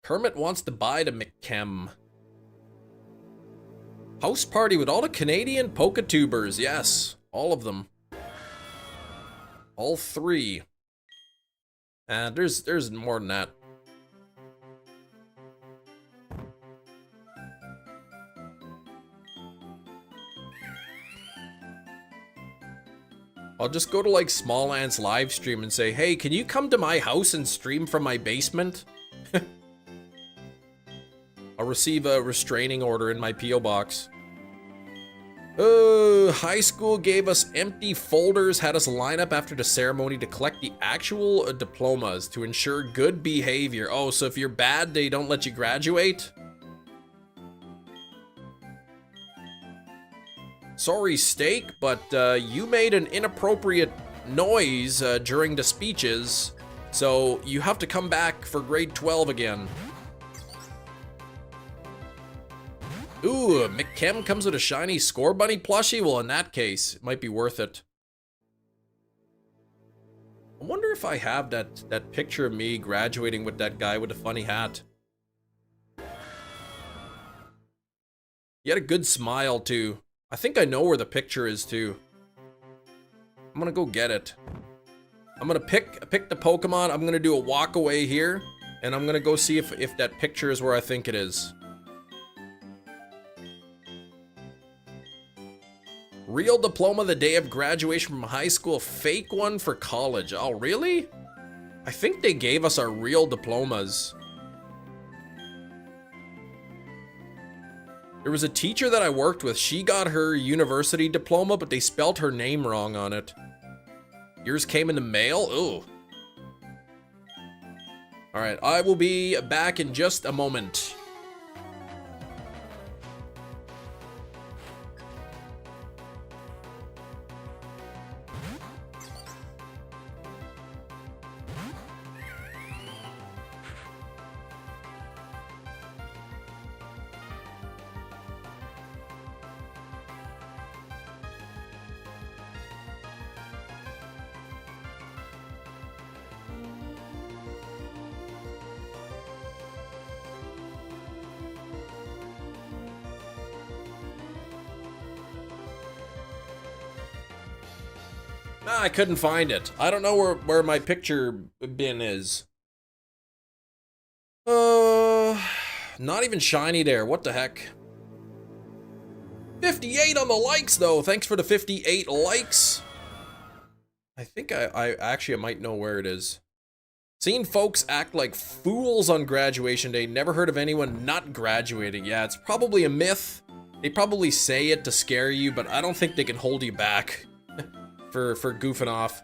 Kermit wants to buy the McChem. House party with all the Canadian Poketubers. Yes, all of them. All three. There's more than that. I'll just go to like Small Ant's live stream and say, hey, can you come to my house and stream from my basement? I'll receive a restraining order in my P.O. box. High school gave us empty folders, had us line up after the ceremony to collect the actual diplomas to ensure good behavior. Oh, so if you're bad, they don't let you graduate? Sorry, Steak, but you made an inappropriate noise during the speeches, so you have to come back for grade 12 again. Ooh, McChem comes with a shiny Score Bunny plushie? Well, in that case, it might be worth it. I wonder if I have that picture of me graduating with that guy with a funny hat. He had a good smile, too. I think I know where the picture is, too. I'm gonna go get it. I'm gonna pick the Pokemon. I'm gonna do a walk away here, and I'm gonna go see if that picture is where I think it is. Real diploma the day of graduation from high school, fake one for college. Oh, really? I think they gave us our real diplomas. There was a teacher that I worked with. She got her university diploma, but they spelt her name wrong on it. Yours came in the mail? Ooh. Alright, I will be back in just a moment. I couldn't find it. I don't know where my picture bin is. Not even shiny there. What the heck? 58 on the likes, though. Thanks for the 58 likes. I think I actually might know where it is. Seen folks act like fools on graduation day. Never heard of anyone not graduating. Yeah, it's probably a myth. They probably say it to scare you, but I don't think they can hold you back. For goofing off.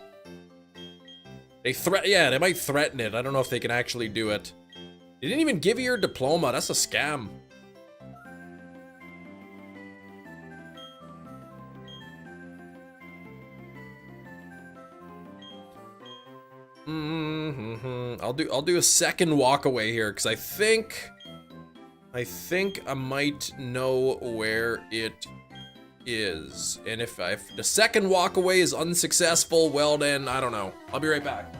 Yeah, they might threaten it. I don't know if they can actually do it. They didn't even give you your diploma. That's a scam. I'll do a second walk away here because I think I might know where it is. And if the second walk away is unsuccessful, well then, I don't know. I'll be right back.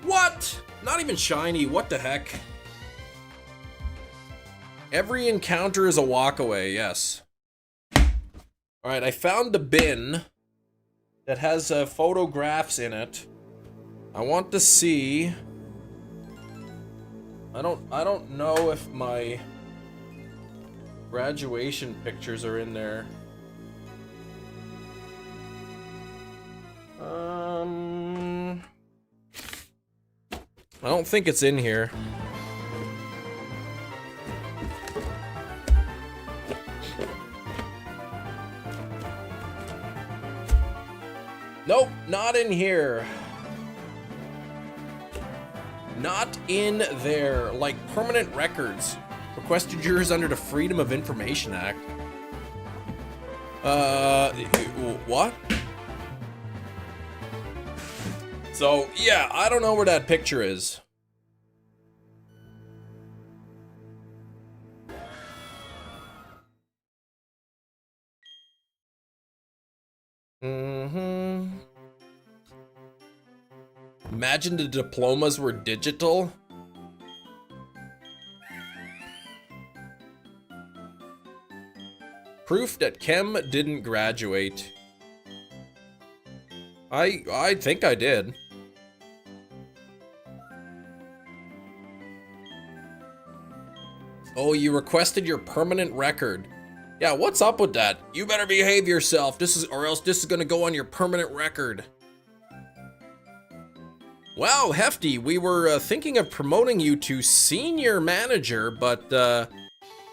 What? Not even shiny. What the heck? Every encounter is a walk away. Yes. Alright, I found the bin that has photographs in it. I want to see. I don't know if my graduation pictures are in there. I don't think it's in here. Nope, not in here. Not in there. Like permanent records. Requested yours under the Freedom of Information Act. What? So, yeah, I don't know where that picture is. Imagine the diplomas were digital. Proof that Kem didn't graduate. I think I did. Oh, you requested your permanent record. Yeah, what's up with that? You better behave yourself. Or else this is gonna go on your permanent record. Wow, Hefty, we were thinking of promoting you to senior manager, but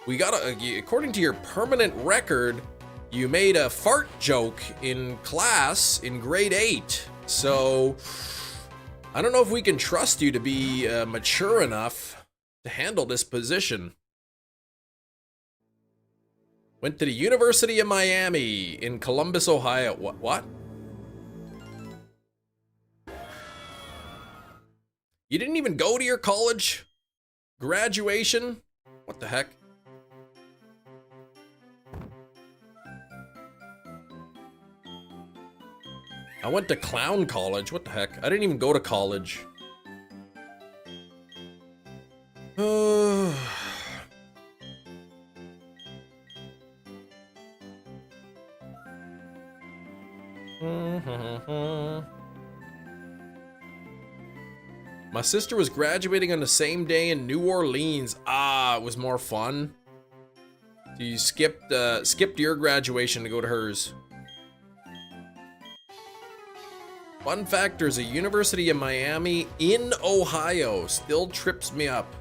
we according to your permanent record, you made a fart joke in class in grade 8. So I don't know if we can trust you to be mature enough to handle this position. Went to the University of Miami in Columbus, Ohio. What? You didn't even go to your college graduation? What the heck? I went to clown college. What the heck? I didn't even go to college. My sister was graduating on the same day in New Orleans. Ah, it was more fun. So you skipped your graduation to go to hers. Fun fact, there's a University of Miami in Ohio. Still trips me up.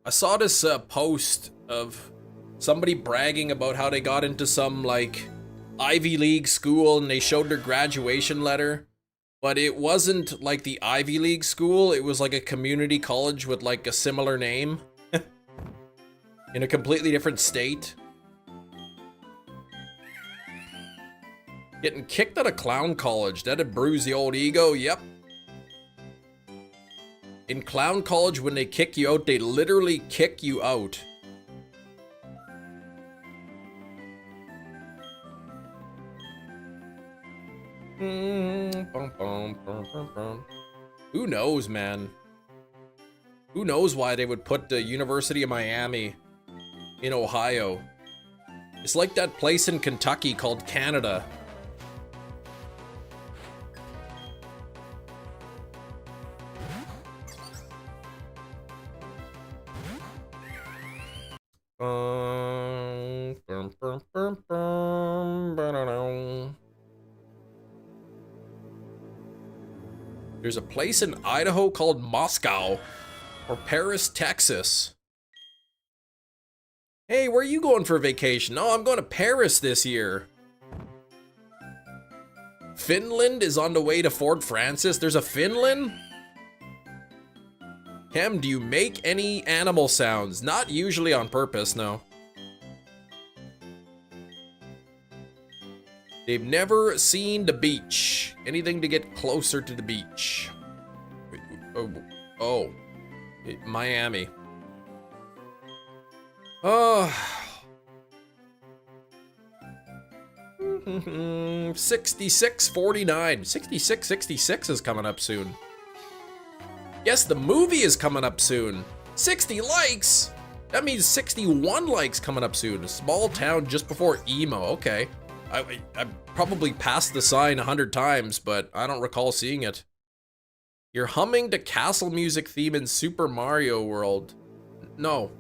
I saw this post of somebody bragging about how they got into some like Ivy League school and they showed their graduation letter, but it wasn't like the Ivy League school. It was like a community college with like a similar name in a completely different state. Getting kicked out of clown college, that'd bruise the old ego. Yep. In clown college, when they kick you out, they literally kick you out. Who knows, man? Who knows why they would put the University of Miami in Ohio? It's like that place in Kentucky called Canada. There's a place in Idaho called Moscow, or Paris, Texas. Hey, where are you going for vacation? Oh, I'm going to Paris this year. Finland is on the way to Fort Francis. There's a Finland? Cam, do you make any animal sounds? Not usually on purpose, no. They've never seen the beach. Anything to get closer to the beach. Oh. Miami. Oh. 6649. 6666 is coming up soon. Yes, the movie is coming up soon. 60 likes? That means 61 likes coming up soon. A small town just before emo. Okay. I probably passed the sign 100 times, but I don't recall seeing it. You're humming the castle music theme in Super Mario World. No.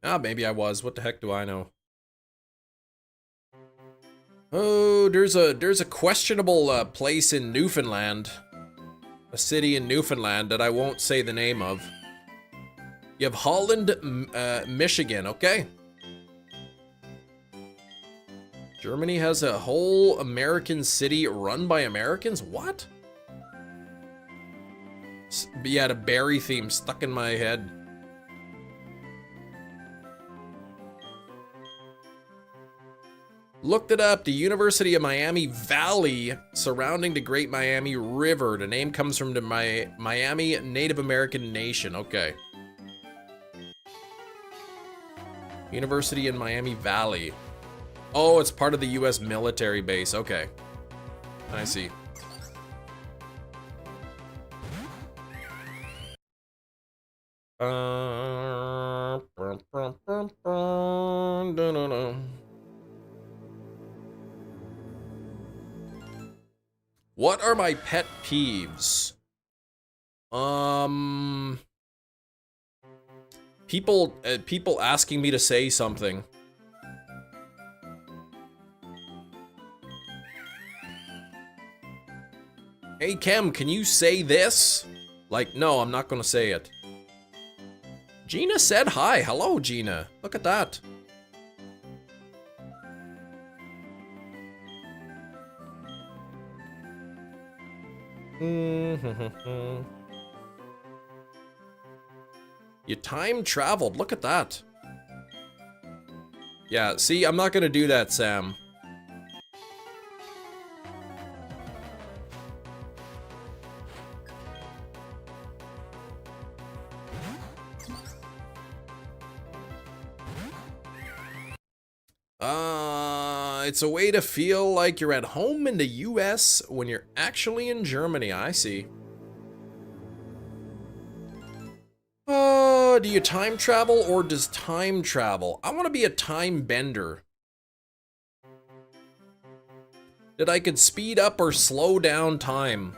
Ah, maybe I was. What the heck do I know? Oh, there's a questionable place in Newfoundland. A city in Newfoundland that I won't say the name of. You have Holland, Michigan, okay. Germany has a whole American city run by Americans? What? Yeah, the berry theme stuck in my head. Looked it up. The University of Miami Valley surrounding the Great Miami River. The name comes from the Miami Native American Nation. Okay. University in Miami Valley. Oh, it's part of the U.S. military base. Okay. I see. What are my pet peeves? People asking me to say something. Hey Kem, can you say this? Like, no, I'm not gonna say it. Gina said hi. Hello, Gina. Look at that. You time traveled. Look at that. Yeah, see, I'm not gonna do that, Sam. It's a way to feel like you're at home in the US when you're actually in Germany. I see. Do you time travel or does time travel? I want to be a time bender. That I could speed up or slow down time.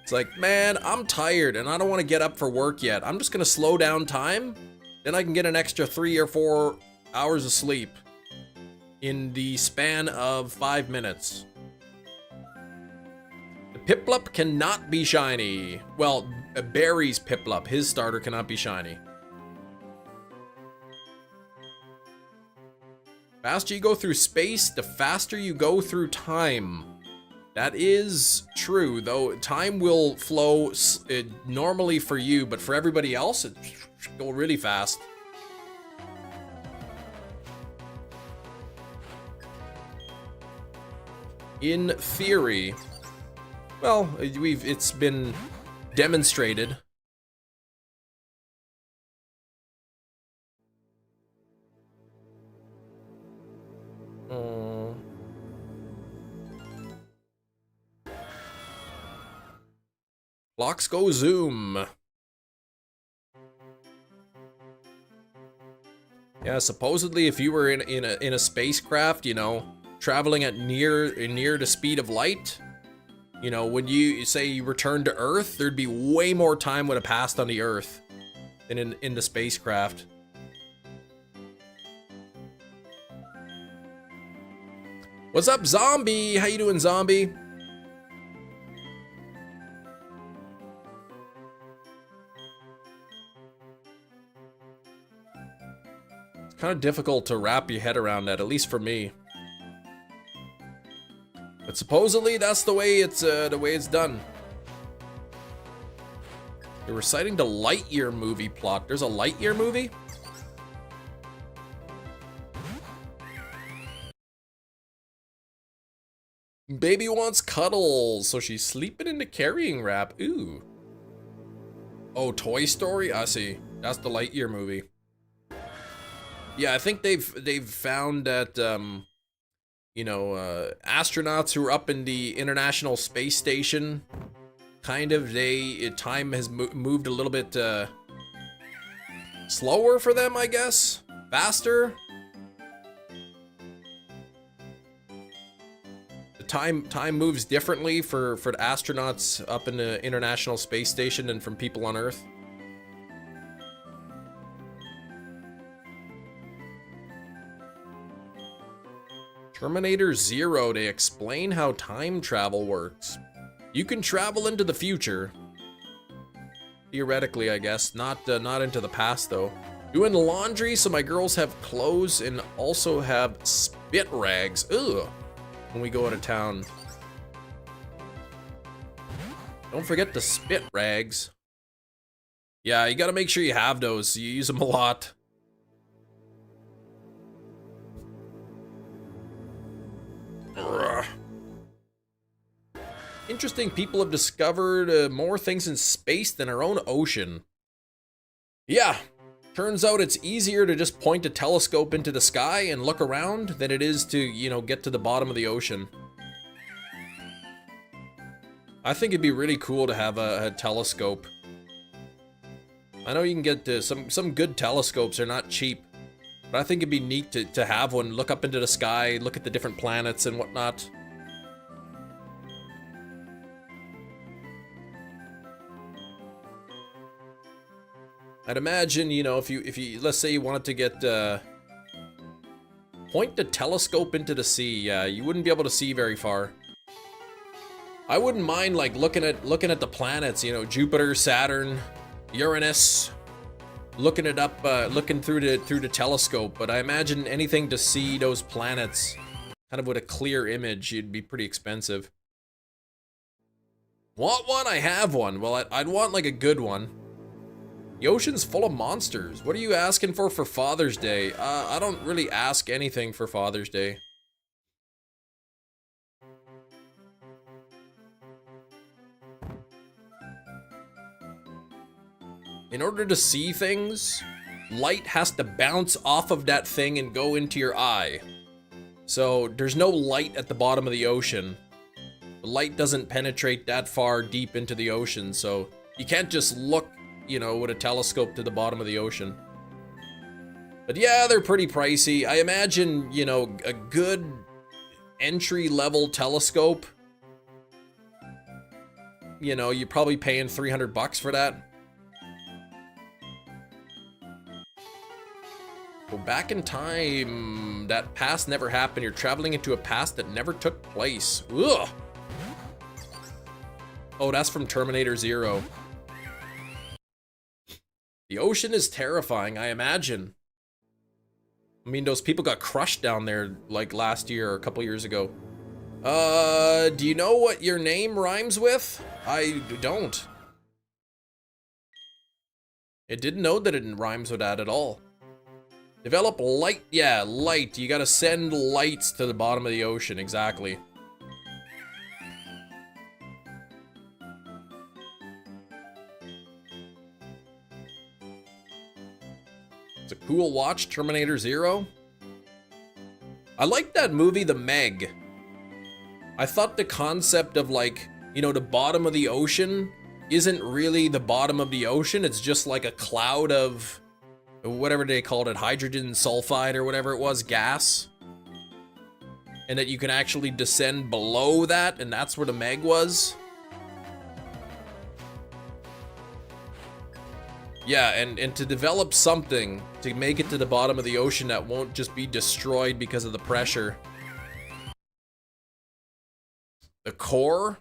It's like, man, I'm tired and I don't want to get up for work yet. I'm just going to slow down time. Then I can get an extra 3 or 4 hours of sleep in the span of 5 minutes. The Piplup cannot be shiny. Well, Barry's Piplup, his starter cannot be shiny. The faster you go through space, the faster you go through time. That is true, though time will flow normally for you, but for everybody else, it should go really fast. In theory, well, it's been demonstrated. Clocks go zoom. Yeah, supposedly if you were in a spacecraft, you know, traveling at near the speed of light, you know, when you say you return to Earth, there'd be way more time would have passed on the Earth than in the spacecraft. What's up, Zombie? How you doing, Zombie? It's kind of difficult to wrap your head around that, at least for me. But supposedly that's the way it's done. They're reciting the Lightyear movie plot. There's a Lightyear movie? Baby wants cuddles, so she's sleeping in the carrying wrap. Ooh. Oh, Toy Story? I see. That's the Lightyear movie. Yeah, I think they've found that you know, astronauts who are up in the International Space Station, kind of, time has moved a little bit slower for them, I guess. Faster. The time moves differently for the astronauts up in the International Space Station than from people on Earth. Terminator Zero, they explain how time travel works. You can travel into the future. Theoretically, I guess. Not into the past, though. Doing laundry so my girls have clothes and also have spit rags. Ugh. When we go out of town. Don't forget the spit rags. Yeah, you gotta make sure you have those. You use them a lot. Interesting, people have discovered more things in space than our own ocean. Yeah, turns out it's easier to just point a telescope into the sky and look around than it is to, you know, get to the bottom of the ocean. I think it'd be really cool to have a telescope. I know you can get some good telescopes, they're not cheap. But I think it'd be neat to have one, look up into the sky, look at the different planets and whatnot. I'd imagine, you know, if you let's say you wanted to get point the telescope into the sea, you wouldn't be able to see very far. I wouldn't mind like looking at the planets, you know, Jupiter, Saturn, Uranus, looking it up, looking through the telescope. But I imagine anything to see those planets, kind of with a clear image, it'd be pretty expensive. Want one? I have one. Well, I'd want like a good one. The ocean's full of monsters. What are you asking for Father's Day? I don't really ask anything for Father's Day. In order to see things, light has to bounce off of that thing and go into your eye. So there's no light at the bottom of the ocean. The light doesn't penetrate that far deep into the ocean, so you can't just look, you know, with a telescope to the bottom of the ocean. But yeah, they're pretty pricey. I imagine, you know, a good entry-level telescope, you know, you're probably paying 300 bucks for that. Go back in time. That past never happened. You're traveling into a past that never took place. Ugh. Oh, that's from Terminator Zero. The ocean is terrifying, I imagine. I mean, those people got crushed down there like last year or a couple years ago. Do you know what your name rhymes with? I don't. It didn't know that it rhymes with that at all. Develop light. Yeah, light. You gotta send lights to the bottom of the ocean. Exactly. It's a cool watch, Terminator Zero. I like that movie, The Meg. I thought the concept of, like, you know, the bottom of the ocean isn't really the bottom of the ocean. It's just like a cloud of whatever they called it, hydrogen sulfide or whatever it was, gas. And that you can actually descend below that, and that's where the Meg was. Yeah, and to develop something to make it to the bottom of the ocean that won't just be destroyed because of the pressure. The core?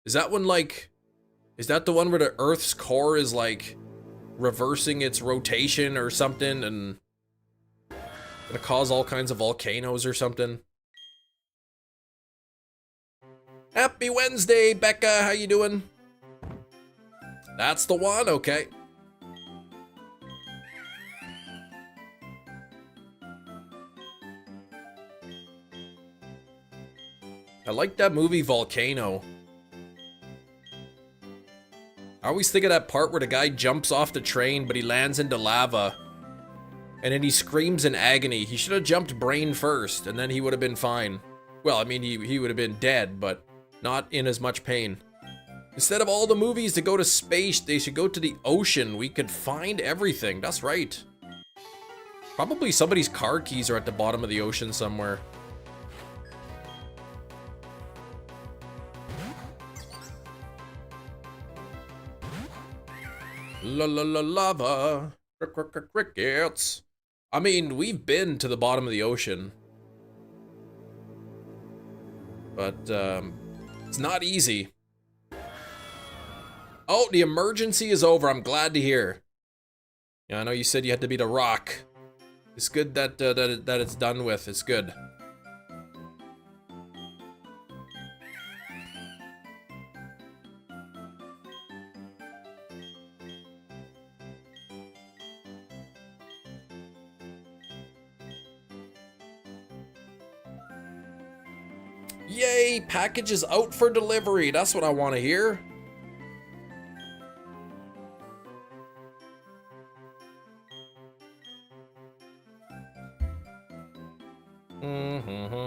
Is that one like... Is that the one where the Earth's core is like reversing its rotation or something and gonna cause all kinds of volcanoes or something? Happy Wednesday, Becca. How you doing? That's the one. Okay. I like that movie Volcano. I always think of that part where the guy jumps off the train, but he lands into lava. And then he screams in agony. He should have jumped brain first, and then he would have been fine. Well, I mean, he would have been dead, but not in as much pain. Instead of all the movies to go to space, they should go to the ocean. We could find everything. That's right. Probably somebody's car keys are at the bottom of the ocean somewhere. Lava. Crickets. I mean, we've been to the bottom of the ocean. But, it's not easy. Oh, the emergency is over. I'm glad to hear. Yeah, I know you said you had to beat a rock. It's good that, that it's done with. It's good. Yay, package is out for delivery. That's what I want to hear.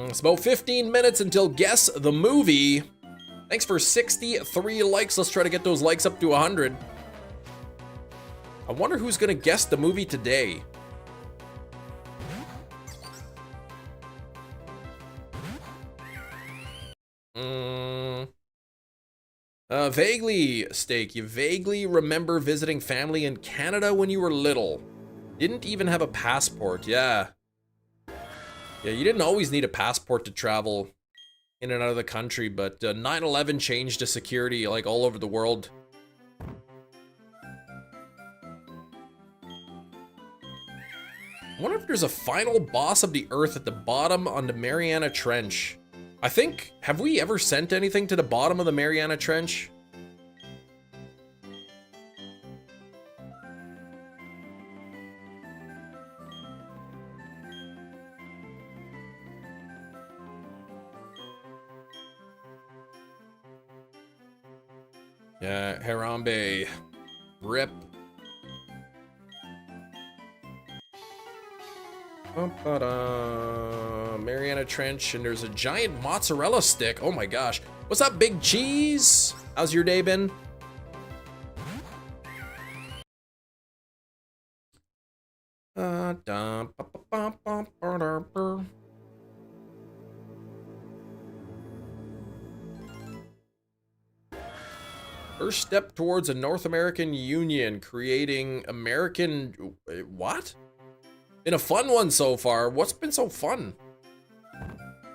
It's about 15 minutes until Guess the Movie. Thanks for 63 likes. Let's try to get those likes up to 100. I wonder who's gonna guess the movie today. Vaguely, Steak, you vaguely remember visiting family in Canada when you were little. Didn't even have a passport, yeah. Yeah, you didn't always need a passport to travel in and out of the country, but 9/11 changed the security, like, all over the world. I wonder if there's a final boss of the Earth at the bottom on the Mariana Trench. I think, have we ever sent anything to the bottom of the Mariana Trench? Harambe. Rip. Mariana Trench, and there's a giant mozzarella stick. Oh my gosh. What's up, Big Cheese? How's your day been? First step towards a North American Union, creating American... What? Been a fun one so far. What's been so fun?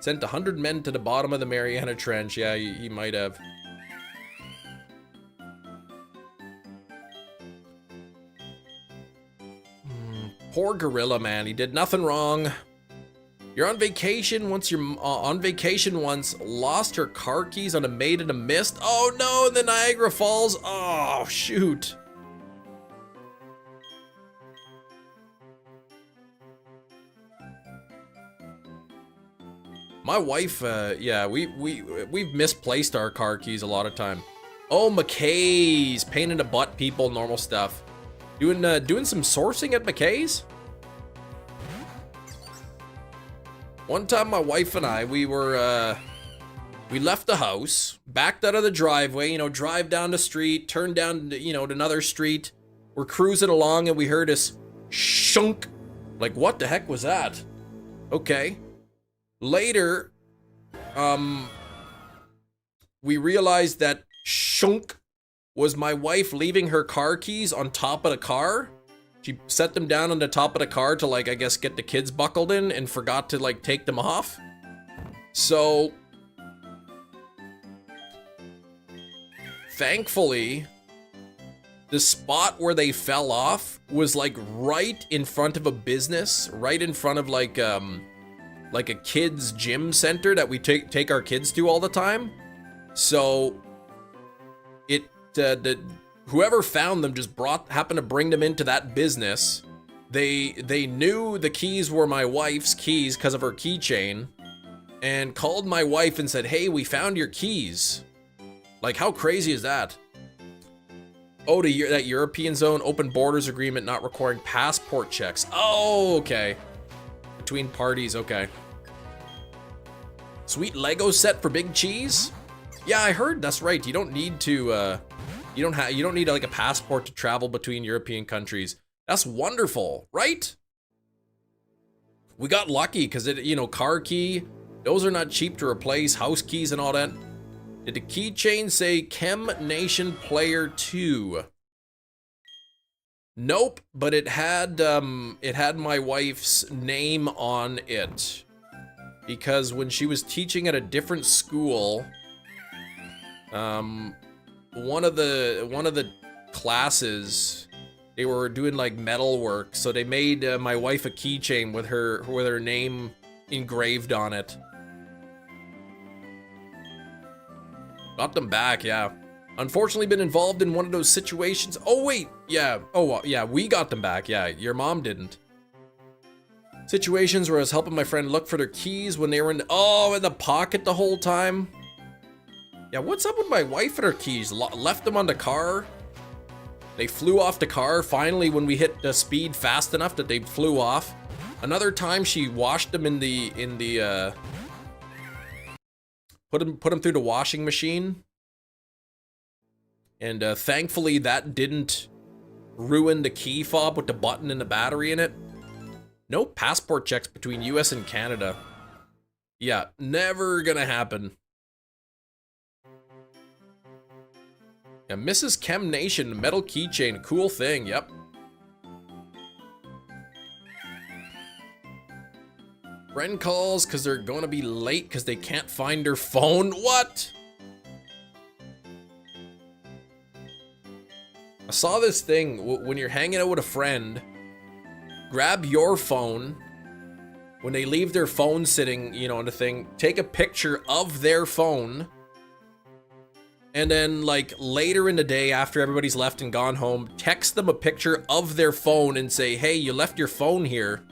Sent 100 men to the bottom of the Mariana Trench. Yeah, he might have. Poor gorilla, man. He did nothing wrong. You're on vacation once lost her car keys on a Maid in a Mist. Oh no, in the Niagara Falls. Oh, shoot. My wife, yeah, we've misplaced our car keys a lot of time. Oh, McKay's, pain in the butt, people, normal stuff. Doing some sourcing at McKay's. One time, my wife and I, we left the house, backed out of the driveway, you know, drive down the street, turn down, you know, to another street. We're cruising along and we heard this shunk. Like, what the heck was that? Okay. Later, we realized that shunk was my wife leaving her car keys on top of the car. She set them down on the top of the car to, like, I guess get the kids buckled in and forgot to, like, take them off. So, thankfully, the spot where they fell off was, like, right in front of a business, right in front of, like a kids gym center that we take our kids to all the time. So whoever found them just happened to bring them into that business. They knew the keys were my wife's keys because of her keychain, and called my wife and said, "Hey, we found your keys." Like, how crazy is that? Oh, that European zone open borders agreement not requiring passport checks. Oh, okay. Between parties, okay. Sweet Lego set for Big Cheese? Yeah, I heard that's right. You don't need to you don't need like a passport to travel between European countries. That's wonderful, right? We got lucky because it, you know, car key, those are not cheap to replace, house keys and all that. Did the keychain say Chem Nation Player 2? Nope, but it had my wife's name on it. Because when she was teaching at a different school, one of the classes, they were doing like metal work, so they made my wife a keychain with her name engraved on it. Got them back, yeah. Unfortunately been involved in one of those situations. Oh wait, yeah. Oh yeah, we got them back. Yeah, your mom didn't. Situations where I was helping my friend look for their keys when they were in the pocket the whole time. Yeah, what's up with my wife and her keys? Left them on the car. They flew off the car finally when we hit the speed fast enough that they flew off. Another time she washed them in the put them through the washing machine. And thankfully that didn't ruin the key fob with the button and the battery in it. No passport checks between US and Canada. Yeah, never gonna happen. Yeah, Mrs. Chem Nation, metal keychain, cool thing, yep. Friend calls because they're gonna be late because they can't find their phone. What? I saw this thing, when you're hanging out with a friend, grab your phone, when they leave their phone sitting, you know, on the thing, take a picture of their phone, and then, like, later in the day after everybody's left and gone home, text them a picture of their phone and say, hey, you left your phone here.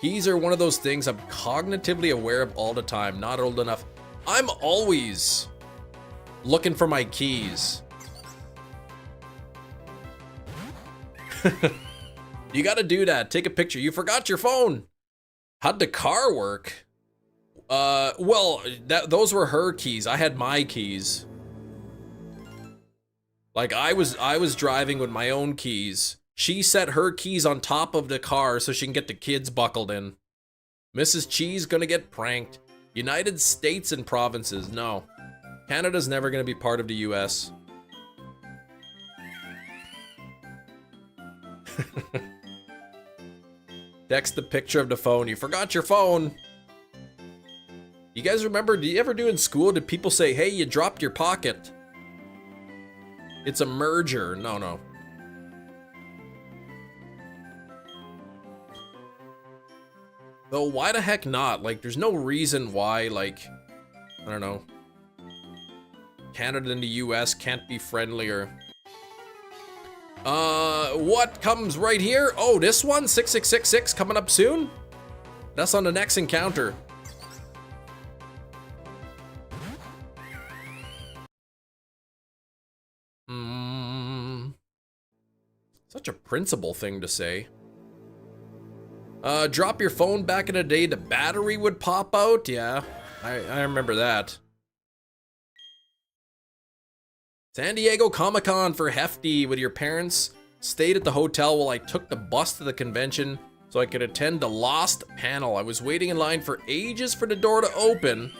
Keys are one of those things I'm cognitively aware of all the time, not old enough. I'm always looking for my keys. You gotta do that. Take a picture. You forgot your phone. How'd the car work? Well, those were her keys. I had my keys. Like I was driving with my own keys. She set her keys on top of the car so she can get the kids buckled in. Mrs. Cheese gonna get pranked. United States and provinces. No. Canada's never gonna be part of the US. Text the picture of the phone. You forgot your phone. You guys remember, do you ever do in school, did people say, hey, you dropped your pocket? It's a merger. No, no. Though, why the heck not? Like, there's no reason why, like, I don't know. Canada and the US can't be friendlier. What comes right here? Oh, this one? 6666 coming up soon? That's on the next encounter. Such a principal thing to say. Drop your phone back in the day, the battery would pop out? Yeah, I remember that. San Diego Comic-Con for Hefty with your parents. Stayed at the hotel while I took the bus to the convention so I could attend the Lost panel. I was waiting in line for ages for the door to open.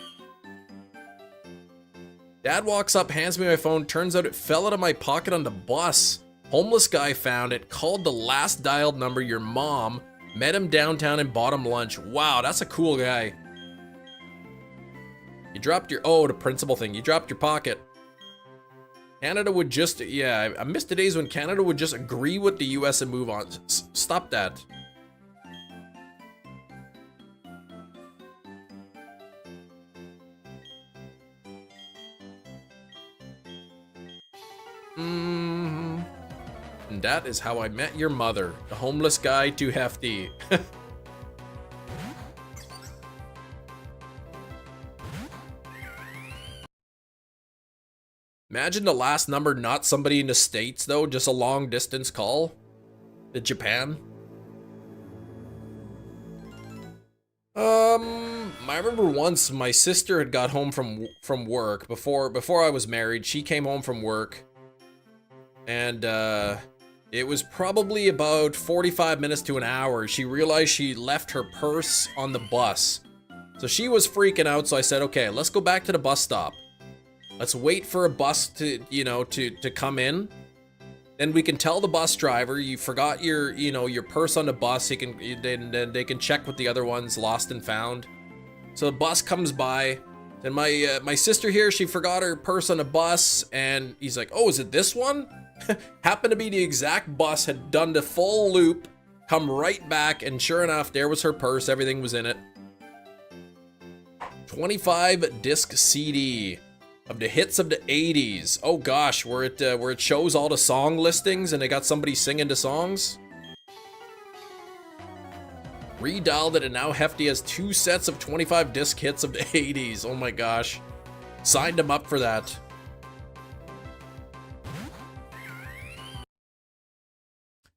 Dad walks up, hands me my phone. Turns out it fell out of my pocket on the bus. Homeless guy found it, called the last dialed number, your mom, met him downtown and bought him lunch. Wow, that's a cool guy. You dropped your, oh, the principal thing. You dropped your pocket. Canada would just, yeah, I missed the days when Canada would just agree with the US and move on. Stop that. And that is how I met your mother. The homeless guy too hefty. Imagine the last number, not somebody in the States though, just a long distance call to Japan. I remember once my sister had got home from work before I was married. She came home from work, and it was probably about 45 minutes to an hour. She realized she left her purse on the bus, so she was freaking out. So I said, "Okay, let's go back to the bus stop. Let's wait for a bus to, you know, to come in. Then we can tell the bus driver you forgot your, you know, your purse on the bus. Then they can check with the other ones, lost and found." So the bus comes by, and my sister here, she forgot her purse on the bus, and he's like, "Oh, is it this one?" Happened to be the exact bus, had done the full loop, come right back, and sure enough, there was her purse. Everything was in it. 25 disc CD of the hits of the 80s. Oh gosh, where it shows all the song listings and they got somebody singing the songs. Redialed it, and now Hefty has 2 sets of 25 disc hits of the 80s. Oh my gosh. Signed him up for that.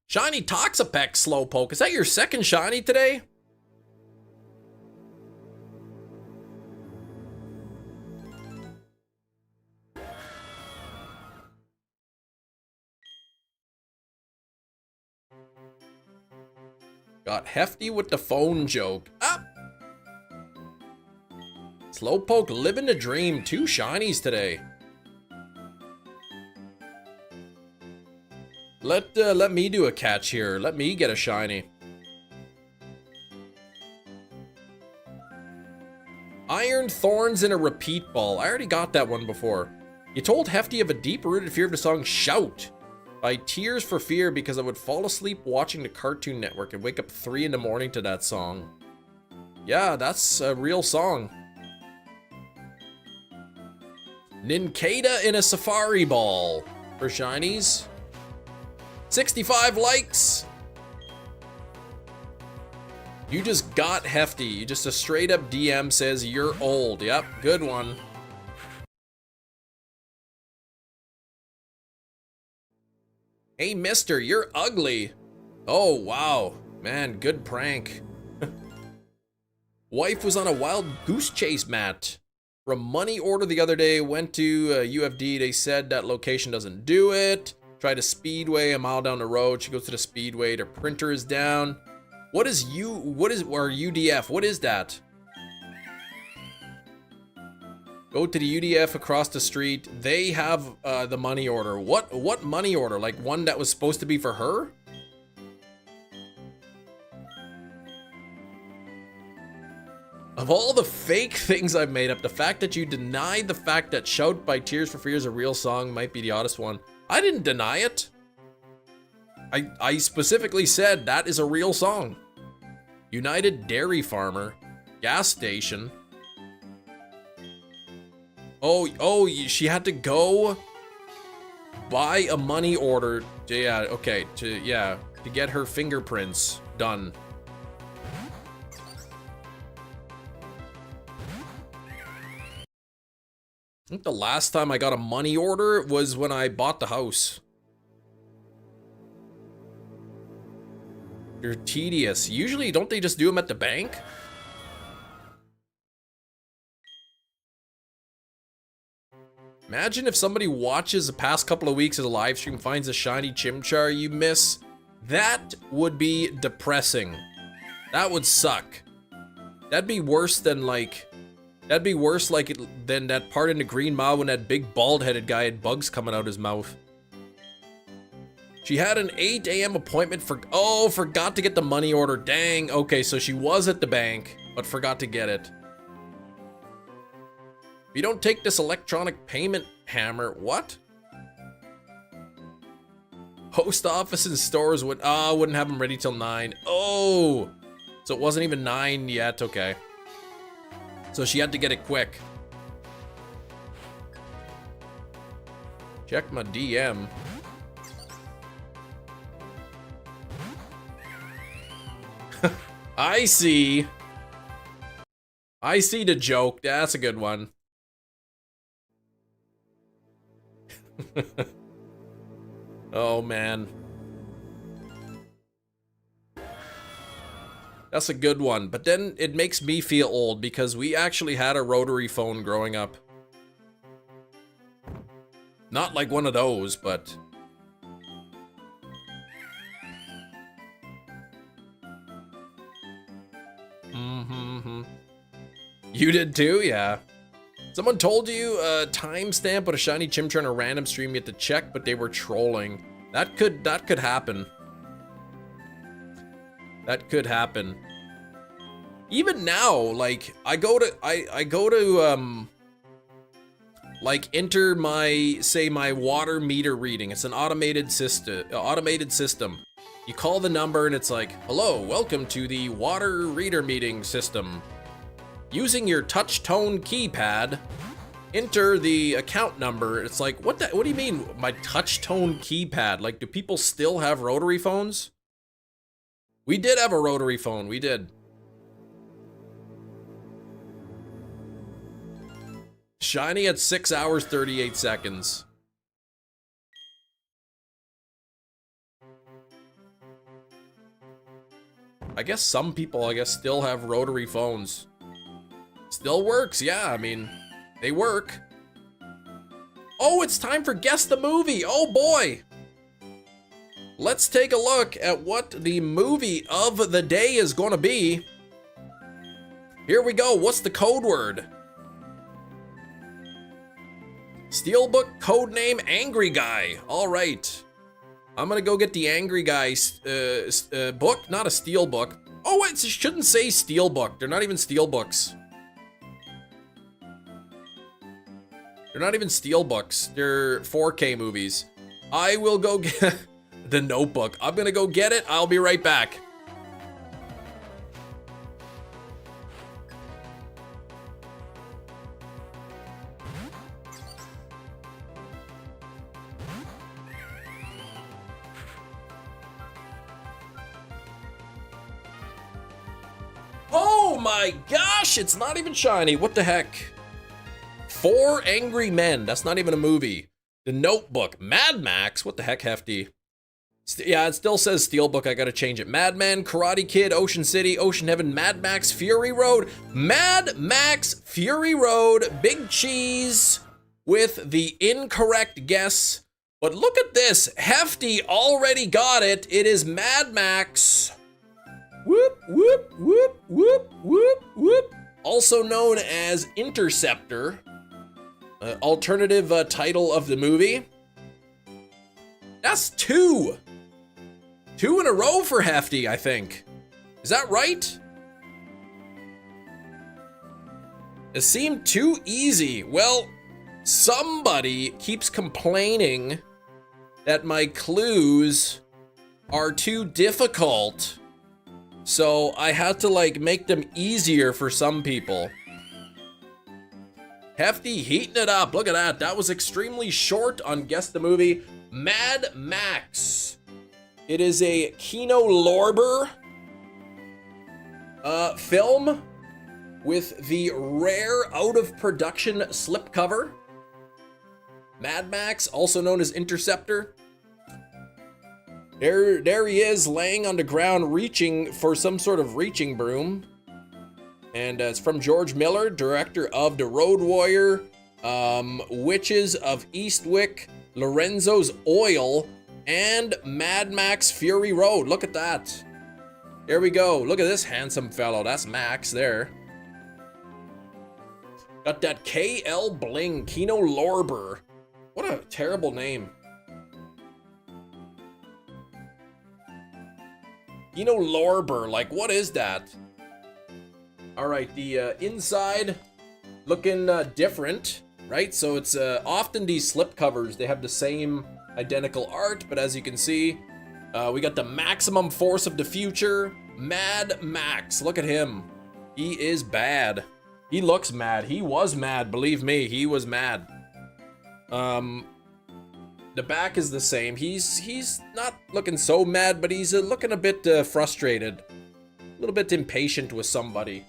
Shiny Toxapex Slowpoke. Is that your second shiny today? Got Hefty with the phone joke. Ah! Slowpoke living the dream. 2 shinies today. Let me do a catch here. Let me get a shiny. Iron Thorns in a repeat ball. I already got that one before. You told Hefty of a deep-rooted fear of the song Shout by Tears for Fear because I would fall asleep watching the Cartoon Network and wake up 3 in the morning to that song. Yeah, that's a real song. Nincada in a Safari Ball for shinies. 65 likes. You just got Hefty. You just a straight up DM says you're old. Yep, good one. Hey, mister, you're ugly. Oh, wow. Man, good prank. Wife was on a wild goose chase, Matt. From money order the other day, went to UFD. They said that location doesn't do it. Tried a speedway a mile down the road. She goes to the speedway. Their printer is down. What is UDF? What is that? Go to the UDF across the street. They have the money order. What money order? Like one that was supposed to be for her? Of all the fake things I've made up, the fact that you denied the fact that Shout by Tears for Fears a real song might be the oddest one. I didn't deny it. I specifically said that is a real song. United Dairy Farmer. Gas station. Oh, she had to go buy a money order. Yeah, okay, to get her fingerprints done. I think the last time I got a money order was when I bought the house. They're tedious. Usually, don't they just do them at the bank? Imagine if somebody watches the past couple of weeks of the live stream, finds a shiny Chimchar you miss. That would be depressing. That would suck. That'd be worse than like... That'd be worse than that part in the Green Mile when that big bald-headed guy had bugs coming out his mouth. She had an 8 a.m. appointment for... Oh, forgot to get the money order. Dang. Okay, so she was at the bank, but forgot to get it. If you don't take this electronic payment hammer... What? Post office and stores wouldn't have them ready till 9. Oh! So it wasn't even 9 yet. Okay. So she had to get it quick. Check my DM. I see. I see the joke. That's a good one. Oh, man. That's a good one, but then it makes me feel old because we actually had a rotary phone growing up. Not like one of those, but... You did too? Yeah. Someone told you a timestamp with a shiny Chimchar in a random stream you had to check, but they were trolling. That could happen. That could happen. Even now, like, I go to like, enter my, say, my water meter reading. It's an automated system. You call the number and it's like, hello, welcome to the water reader meeting system. Using your touch tone keypad, enter the account number. It's like, what do you mean, my touch tone keypad? Like, do people still have rotary phones? We did have a rotary phone, we did. Shiny at 6 hours, 38 seconds. I guess some people, still have rotary phones. Still works, yeah, I mean, they work. Oh, it's time for Guess the Movie, oh boy! Let's take a look at what the movie of the day is gonna be. Here we go, what's the code word? Steelbook codename Angry Guy. All right. I'm gonna go get the Angry Guy's book, not a steel book. Oh, it shouldn't say steel book. They're not even steel books. They're not even steel books. They're 4K movies. I will go get the Notebook. I'm gonna go get it. I'll be right back. Oh my gosh, it's not even shiny. What the heck? 4 Angry Men. That's not even a movie. The Notebook. Mad Max. What the heck, Hefty? Yeah, it still says Steelbook. I gotta change it. Madman, Karate Kid, Ocean City, Ocean Heaven, Mad Max, Fury Road. Mad Max, Fury Road, Big Cheese with the incorrect guess. But look at this. Hefty already got it. It is Mad Max. Whoop, whoop, whoop, whoop, whoop, whoop. Also known as Interceptor. Alternative title of the movie. That's two. 2 in a row for Hefty, I think. Is that right? It seemed too easy. Well, somebody keeps complaining that my clues are too difficult. So I had to like make them easier for some people. Hefty heating it up. Look at that. That was extremely short on Guess the Movie. Mad Max. It is a Kino Lorber film with the rare out-of-production slipcover. Mad Max, also known as Interceptor. There he is, laying on the ground, reaching for some sort of reaching broom. And it's from George Miller, director of The Road Warrior, Witches of Eastwick, Lorenzo's Oil, and Mad Max Fury Road. Look at that. There we go. Look at this handsome fellow. That's Max there. Got that KL Bling, Kino Lorber. What a terrible name. Kino Lorber, like what is that? All right, the inside looking different, right? So it's often these slipcovers, they have the same identical art, but as you can see, we got the maximum force of the future, Mad Max. Look at him. He is bad. He looks mad. He was mad, believe me, he was mad. The back is the same. He's not looking so mad, but he's looking a bit frustrated. A little bit impatient with somebody.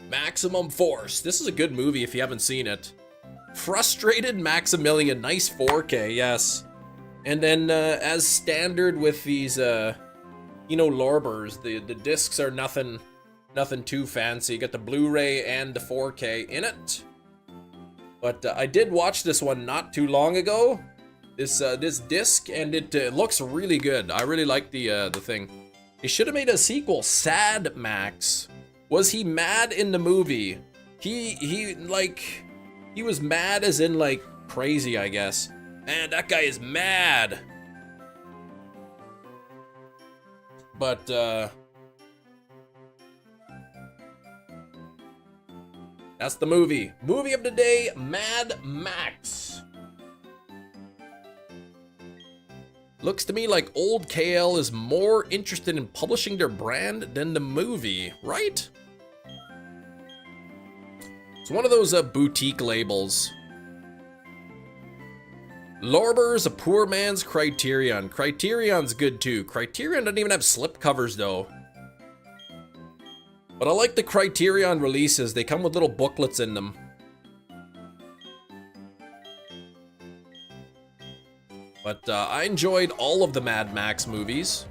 Maximum Force. This is a good movie if you haven't seen it. Frustrated Maximilian. Nice 4K, yes. And then, as standard with these, Lorbers, the discs are nothing too fancy. You got the Blu-ray and the 4K in it. But I did watch this one not too long ago. This disc, and it looks really good. I really like the thing. They should have made a sequel. Sad Max. Was he mad in the movie? He was mad as in like crazy, I guess. Man, that guy is mad. But that's the movie. Movie of the day, Mad Max. Looks to me like old KL is more interested in publishing their brand than the movie, right? It's one of those boutique labels. Lorber's a poor man's Criterion. Criterion's good too. Criterion doesn't even have slipcovers though. But I like the Criterion releases. They come with little booklets in them. But I enjoyed all of the Mad Max movies.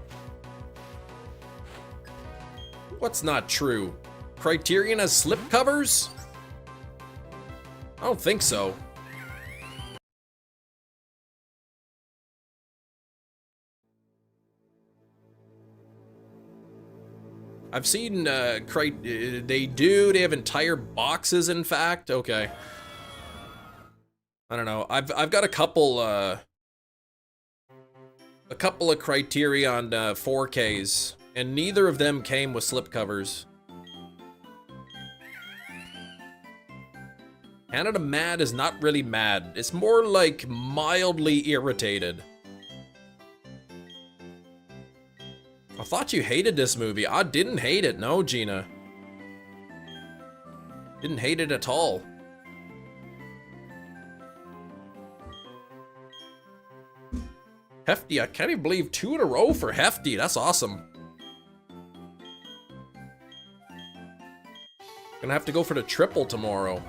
What's not true? Criterion has slipcovers? I don't think so. I've seen they have entire boxes, in fact. Okay. I don't know. I've got a couple of Criterion 4Ks, and neither of them came with slipcovers. Canada Mad is not really mad. It's more like mildly irritated. I thought you hated this movie. I didn't hate it. No, Gina. Didn't hate it at all. Hefty, I can't even believe 2 in a row for Hefty. That's awesome. Gonna have to go for the triple tomorrow.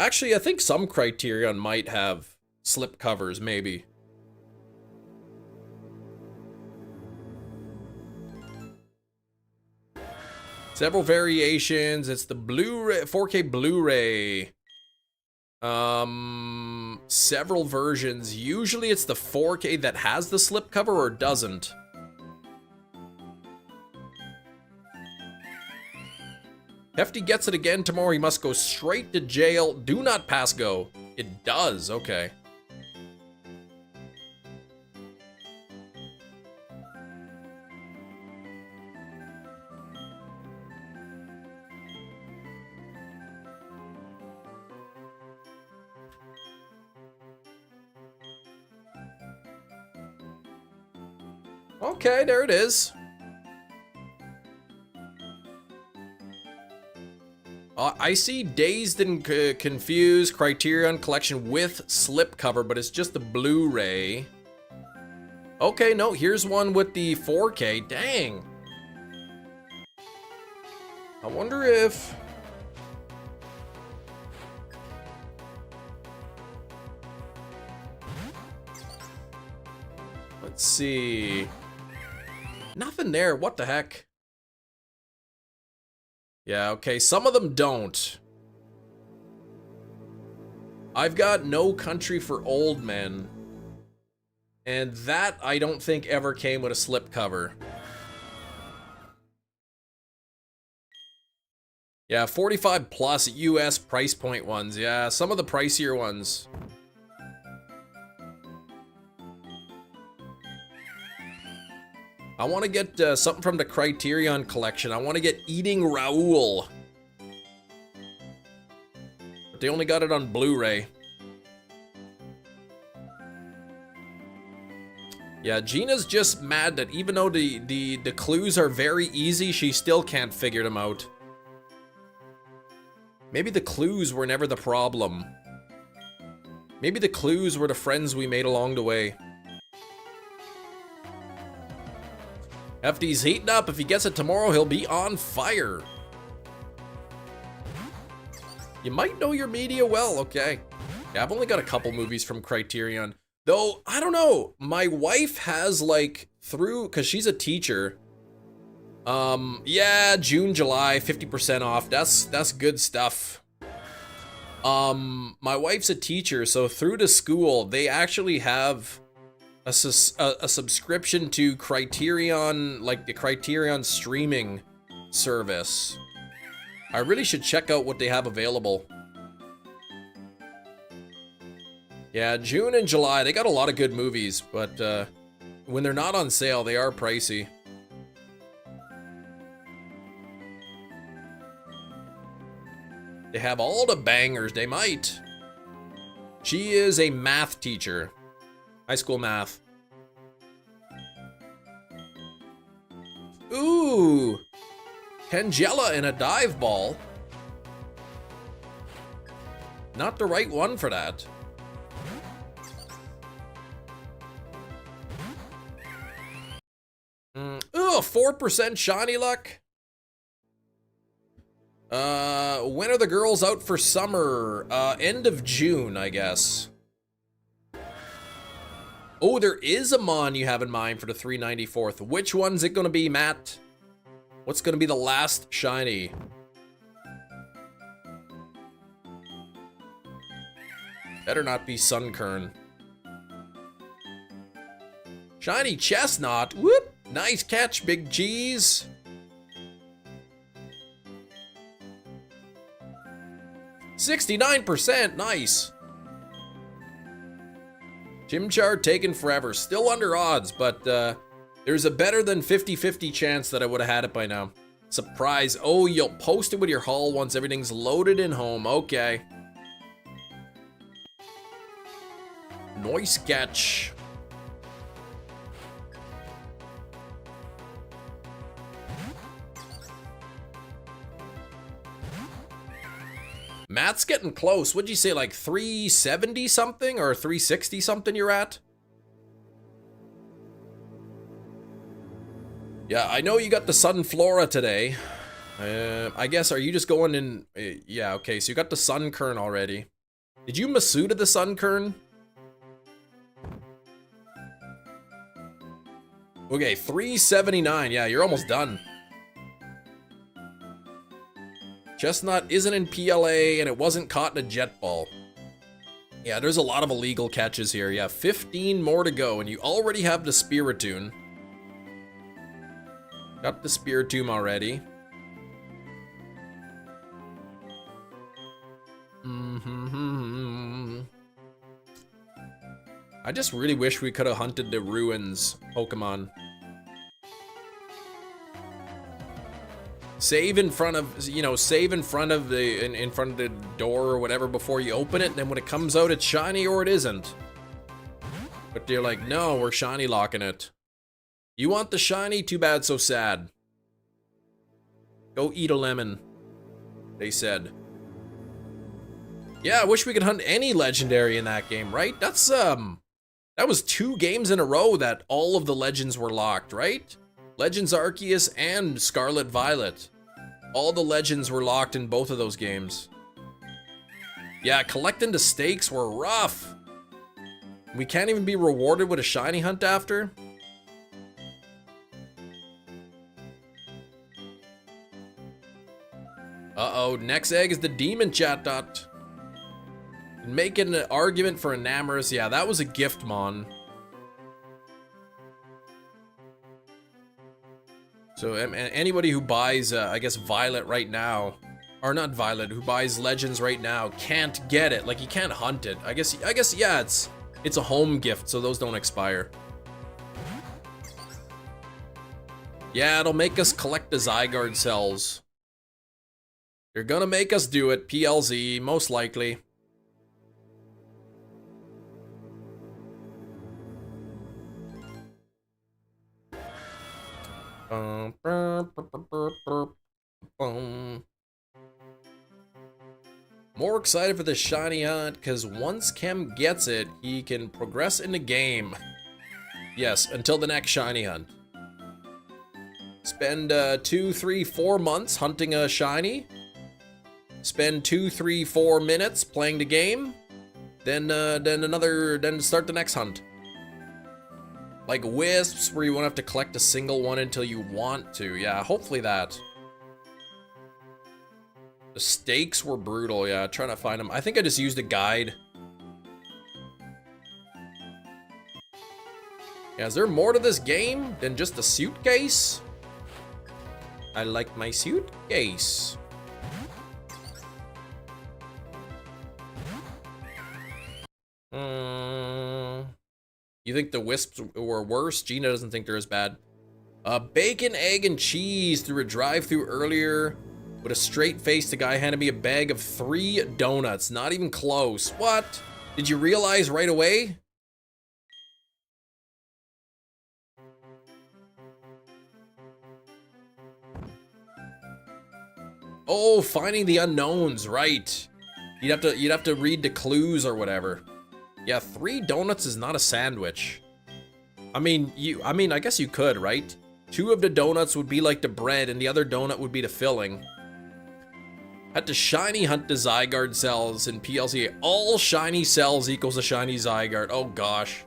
Actually, I think some Criterion might have slip covers, maybe. Several variations. It's the Blu-ray, 4K Blu-ray. Several versions. Usually it's the 4K that has the slipcover or doesn't. Hefty gets it again tomorrow. He must go straight to jail. Do not pass go. It does. Okay. Okay, there it is. I see Dazed and Confused Criterion Collection with slipcover, but it's just the Blu-ray. Okay, no, here's one with the 4K. Dang. I wonder if... Let's see. Nothing there. What the heck? Yeah, okay. Some of them don't. I've got No Country for Old Men. And that, I don't think, ever came with a slipcover. Yeah, 45 plus US price point ones. Yeah, some of the pricier ones. I want to get something from the Criterion Collection. I want to get Eating Raoul. But they only got it on Blu-ray. Yeah, Gina's just mad that even though the clues are very easy, she still can't figure them out. Maybe the clues were never the problem. Maybe the clues were the friends we made along the way. Hefty's heating up. If he gets it tomorrow, he'll be on fire. You might know your media well, okay. Yeah, I've only got a couple movies from Criterion. Though, I don't know. My wife has, like, because she's a teacher. Yeah, June, July, 50% off. That's good stuff. My wife's a teacher, so through the school, they actually have a subscription to Criterion, like the Criterion streaming service. I really should check out what they have available. Yeah, June and July, they got a lot of good movies, but when they're not on sale, they are pricey. They have all the bangers, they might. She is a math teacher. High school math. Ooh! Tangela in a dive ball. Not the right one for that. Ooh, 4% shiny luck. When are the girls out for summer? End of June, I guess. Oh, there is a mon you have in mind for the 394th. Which one's it gonna be, Matt? What's gonna be the last shiny? Better not be Sunkern. Shiny Chestnut. Whoop! Nice catch, Big G's. %69%, nice. Chimchar taken forever, still under odds, but there's a better than 50-50 chance that I would have had it by now. Surprise. Oh, you'll post it with your haul once everything's loaded in home. Okay. Nice catch. Matt's getting close. What'd you say, like 370 something or 360 something you're at? Yeah, I know you got the Sun Flora today. I guess, are you just going in? Yeah, okay, so you got the Sunkern already. Did you Masuda the Sunkern? Okay, 379. Yeah, you're almost done. Chestnut isn't in PLA, and it wasn't caught in a jet ball. Yeah, there's a lot of illegal catches here. Yeah, 15 more to go, and you already have the Spiritomb. Got the Spiritomb already. I just really wish we could have hunted the Ruins Pokemon. Save in front of, you know, save in front of the, in front of the door or whatever before you open it, and then when it comes out, it's shiny or it isn't. But they're like, no, we're shiny locking it. You want the shiny? Too bad, so sad. Go eat a lemon, they said. Yeah, I wish we could hunt any legendary in that game, right? That's, that was 2 games in a row that all of the legends were locked, right? Legends Arceus and Scarlet Violet. All the legends were locked in both of those games. Yeah, collecting the stakes were rough. We can't even be rewarded with a shiny hunt after. Uh-oh, next egg is the demon chat dot. Making an argument for Enamorous. Yeah, that was a gift, mon. So anybody who buys, I guess, Violet right now, or not Violet, who buys Legends right now can't get it. Like, you can't hunt it. I guess, yeah, it's a home gift, so those don't expire. Yeah, it'll make us collect the Zygarde cells. They're gonna make us do it, PLZ, most likely. More excited for the shiny hunt, because once Kem gets it, he can progress in the game. Yes, until the next shiny hunt. Spend 2, 3, 4 months hunting a shiny. Spend 2, 3, 4 minutes playing the game. Then start the next hunt. Like Wisps, where you won't have to collect a single one until you want to. Yeah, hopefully that. The stakes were brutal, yeah, trying to find them. I think I just used a guide. Yeah, is there more to this game than just a suitcase? I like my suitcase. You think the Wisps were worse? Gina doesn't think they're as bad. Bacon, egg, and cheese through a drive-thru earlier. With a straight face, the guy handed me a bag of 3 donuts. Not even close. What? Did you realize right away? Oh, finding the unknowns, right. You'd have to read the clues or whatever. Yeah, 3 donuts is not a sandwich. I mean, I guess you could, right? 2 of the donuts would be like the bread, and the other donut would be the filling. Had to shiny hunt the Zygarde cells in PLC. All shiny cells equals a shiny Zygarde. Oh gosh.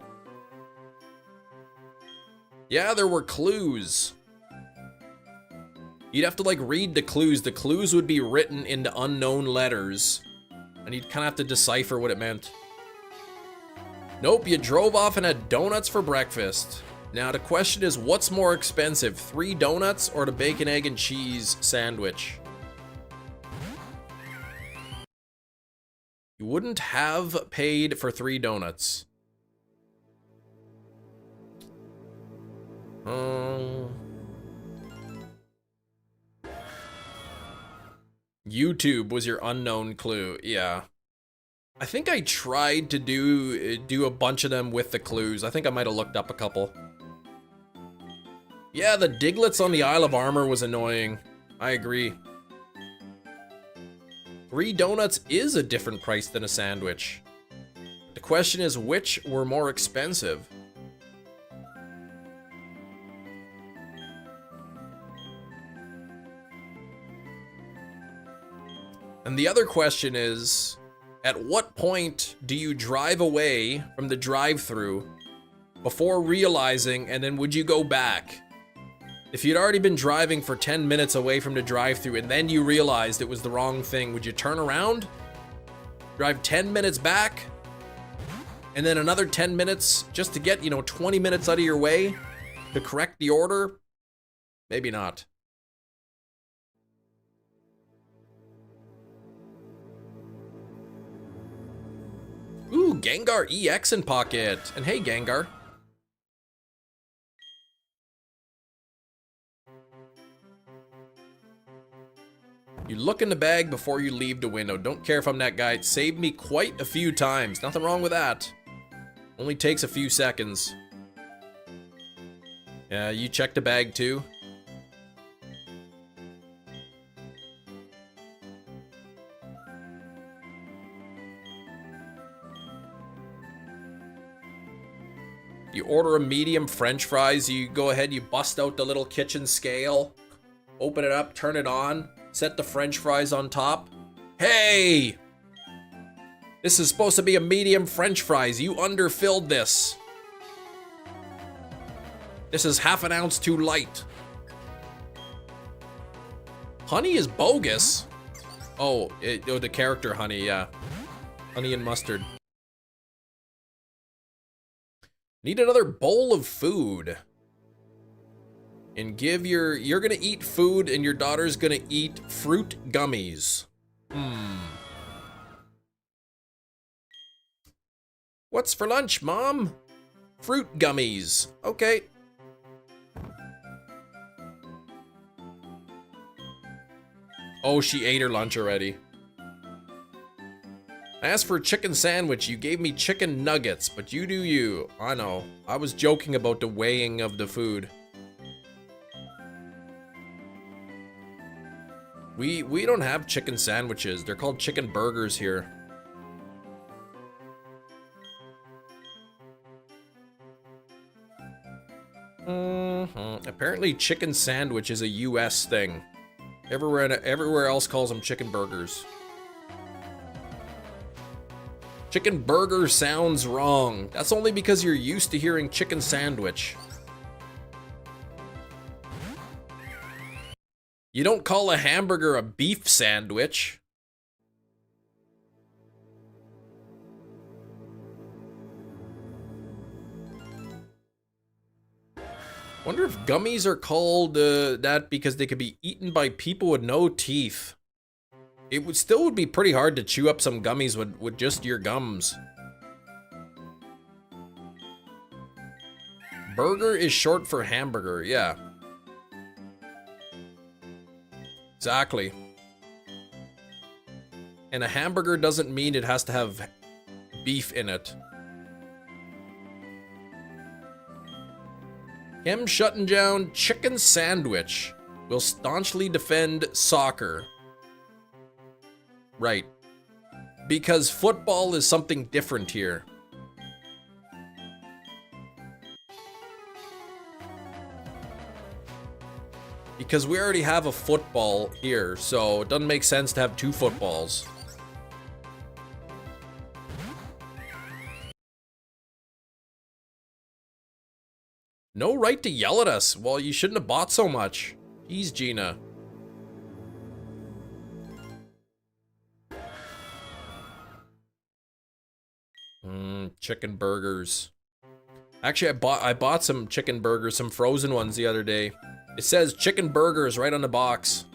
Yeah, there were clues. You'd have to like read the clues. The clues would be written into unknown letters, and you'd kind of have to decipher what it meant. Nope, you drove off and had donuts for breakfast. Now the question is, what's more expensive, 3 donuts or the bacon, egg, and cheese sandwich? You wouldn't have paid for 3 donuts. YouTube was your unknown clue, yeah. I think I tried to do a bunch of them with the clues. I think I might have looked up a couple. Yeah, the Diglets on the Isle of Armor was annoying. I agree. 3 donuts is a different price than a sandwich. The question is, which were more expensive? And the other question is, At what point do you drive away from the drive-thru before realizing, and then would you go back? If you'd already been driving for 10 minutes away from the drive-thru and then you realized it was the wrong thing, would you turn around? Drive 10 minutes back? And then another 10 minutes just to get, 20 minutes out of your way to correct the order? Maybe not. Ooh, Gengar EX in pocket. And hey, Gengar. You look in the bag before you leave the window. Don't care if I'm that guy. It saved me quite a few times. Nothing wrong with that. Only takes a few seconds. Yeah, you check the bag too. You order a medium French fries, you go ahead, you bust out the little kitchen scale, open it up, turn it on, set the French fries on top. Hey! This is supposed to be a medium French fries. You underfilled this. This is half an ounce too light. Honey is bogus. Oh, the character honey, yeah. Honey and mustard. Need another bowl of food. And you're gonna eat food and your daughter's gonna eat fruit gummies. What's for lunch, Mom? Fruit gummies. Okay. Oh, she ate her lunch already. I asked for a chicken sandwich, you gave me chicken nuggets, but you do you. I know. I was joking about the weighing of the food. We don't have chicken sandwiches. They're called chicken burgers here. Apparently chicken sandwich is a US thing. Everywhere else calls them chicken burgers. Chicken burger sounds wrong. That's only because you're used to hearing chicken sandwich. You don't call a hamburger a beef sandwich. Wonder if gummies are called that because they could be eaten by people with no teeth. It would be pretty hard to chew up some gummies with just your gums. Burger is short for hamburger, yeah. Exactly. And a hamburger doesn't mean it has to have beef in it. Him shutting down chicken sandwich will staunchly defend soccer. Right. Because football is something different here. Because we already have a football here, so it doesn't make sense to have two footballs. No right to yell at us. Well, you shouldn't have bought so much. Jeez, Gina. Chicken burgers. Actually, I bought some chicken burgers, some frozen ones the other day. It says chicken burgers right on the box.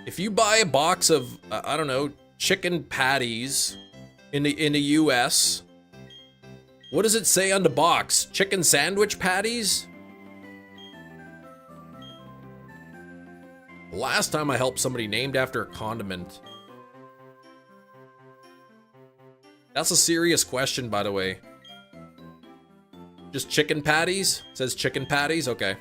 If you buy a box of, I don't know, chicken patties in the US, what does it say on the box? Chicken sandwich patties? Last time I helped somebody named after a condiment. That's a serious question, by the way. Just chicken patties? It says chicken patties? Okay.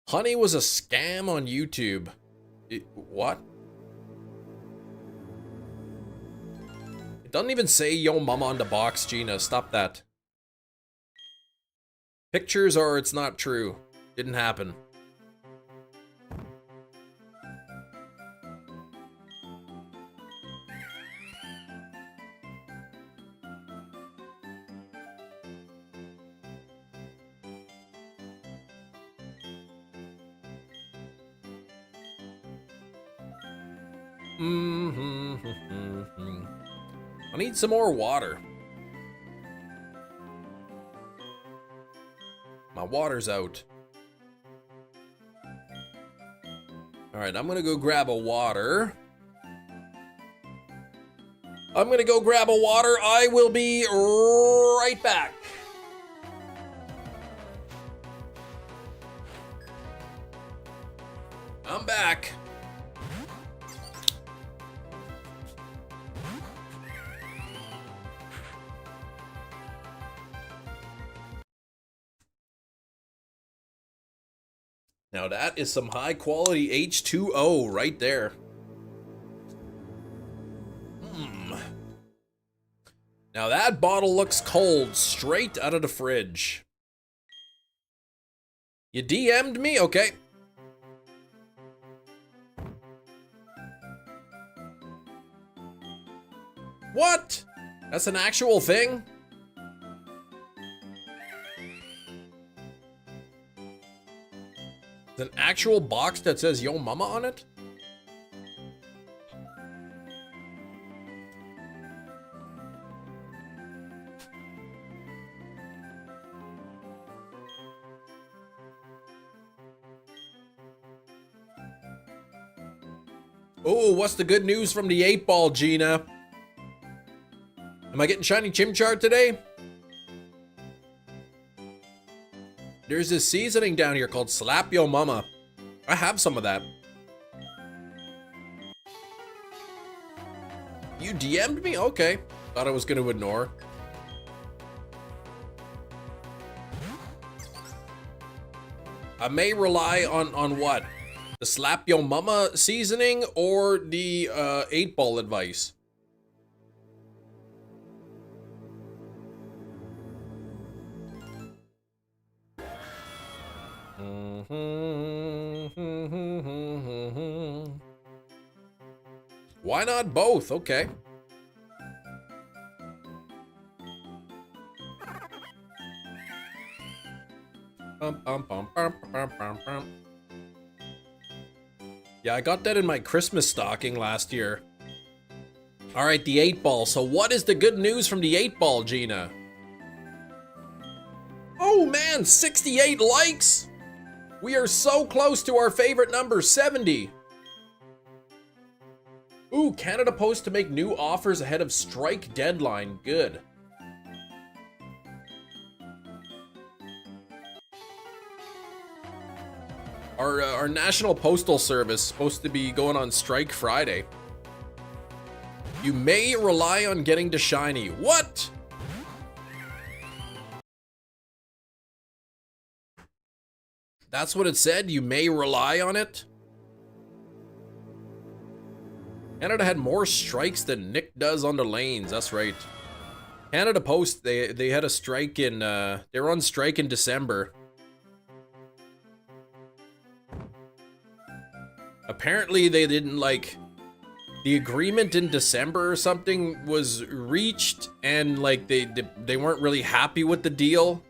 Honey was a scam on YouTube. What? It doesn't even say Yo Mama on the box, Gina. Stop that. Pictures or it's not true. Didn't happen. I need some more water. My water's out. Alright, I'm gonna go grab a water. I will be right back. I'm back. Now that is some high quality H2O right there. Now that bottle looks cold, straight out of the fridge. You DM'd me? Okay. What? That's an actual thing? An actual box that says Yo Mama on it? Oh, what's the good news from the 8-ball, Gina? Am I getting shiny Chimchar today? There's this seasoning down here called Slap Yo Mama. I have some of that. You DM'd me? Okay. Thought I was gonna ignore. I may rely on what? The Slap Yo Mama seasoning or the 8-ball advice? Why not both? Okay. Yeah, I got that in my Christmas stocking last year. Alright, the 8-ball. So what is the good news from the 8-ball, Gina? Oh man, 68 likes! We are so close to our favorite number, 70. Ooh, Canada Post to make new offers ahead of strike deadline. Good. Our National Postal Service is supposed to be going on strike Friday. You may rely on getting to shiny. What? That's what it said? You may rely on it? Canada had more strikes than Nick does on the lanes. That's right. Canada Post, they had a strike in, they were on strike in December. Apparently they didn't like, the agreement in December or something was reached and like they weren't really happy with the deal.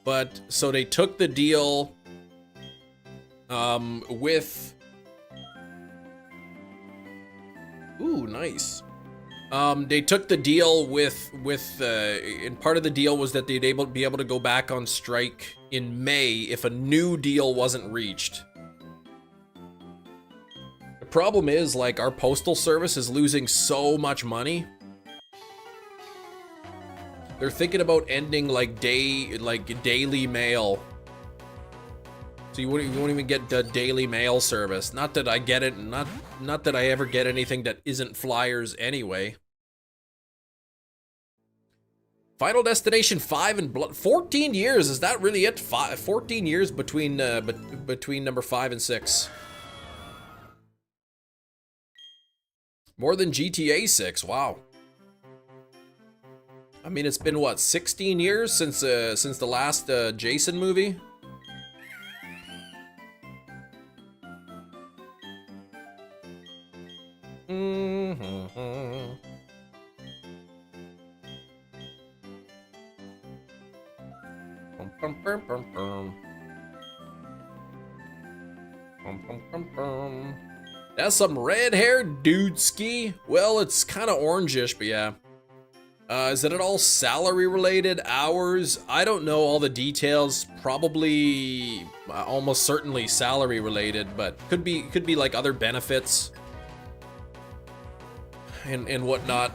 But, so they took the deal with... Ooh, nice. They took the deal with and part of the deal was that they'd be able to go back on strike in May if a new deal wasn't reached. The problem is, like, our postal service is losing so much money. They're thinking about ending, like, daily mail. So you won't even get the daily mail service. Not that I get it, not that I ever get anything that isn't flyers anyway. Final Destination 5 and Blood. 14 years, is that really it? 14 years between number 5 and 6. More than GTA 6, wow. I mean, it's been, what, 16 years since the last Jason movie? That's some red-haired dude ski. Well, it's kind of orangish, but yeah. Is it at all salary related? Hours? I don't know all the details. Probably, almost certainly salary related, but could be like other benefits and whatnot.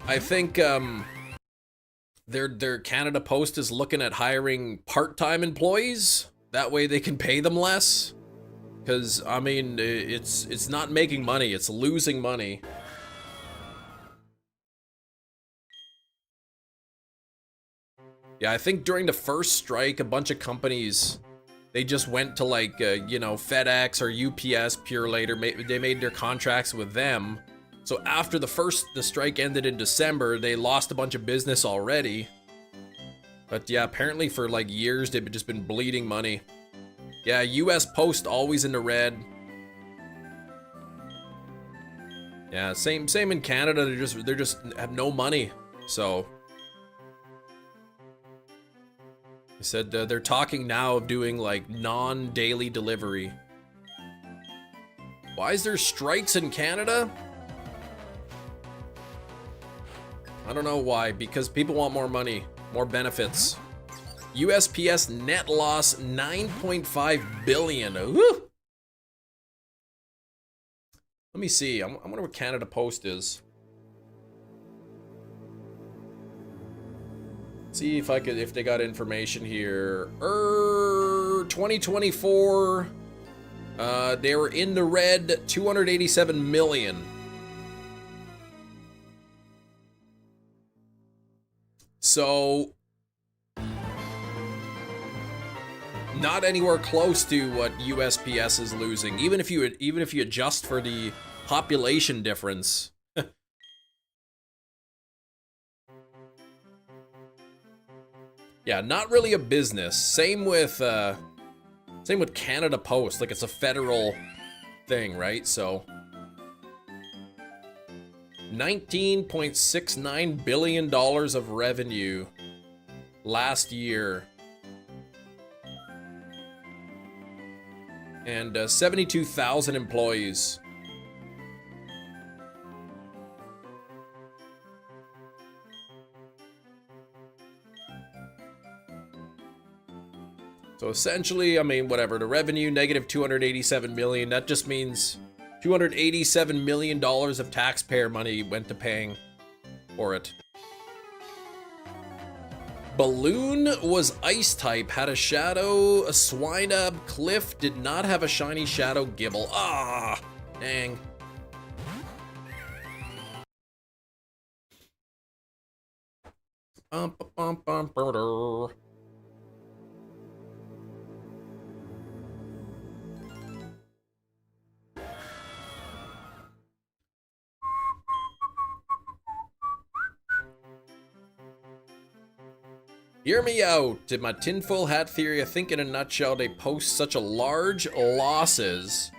I think their Canada Post is looking at hiring part-time employees. That way they can pay them less. Because I mean, it's not making money; it's losing money. Yeah, I think during the first strike, a bunch of companies, they just went to like, you know, FedEx or UPS, Pure Later. They made their contracts with them. So after the strike ended in December, they lost a bunch of business already. But yeah, apparently for like years, they've just been bleeding money. Yeah, US Post always in the red. Yeah, same in Canada. They're just have no money. So I said they're talking now of doing like non-daily delivery. Why is there strikes in Canada? I don't know why. Because people want more money, more benefits. USPS net loss 9.5 billion. Woo! Let me see. I wonder what Canada Post is. See if if they got information here. 2024. They were in the red, 287 million. So not anywhere close to what USPS is losing, even if you adjust for the population difference. Yeah, not really a business. Same with Canada Post. Like, it's a federal thing, right? So $19.69 billion of revenue last year. And 72,000 employees. So essentially, I mean, whatever, the revenue, negative 287 million, that just means $287 million of taxpayer money went to paying for it. Balloon was ice type, had a shadow, a Swinub, Cliff did not have a shiny shadow Gibble. Ah, dang. Hear me out. In my tinfoil hat theory, I think in a nutshell, they post such a large losses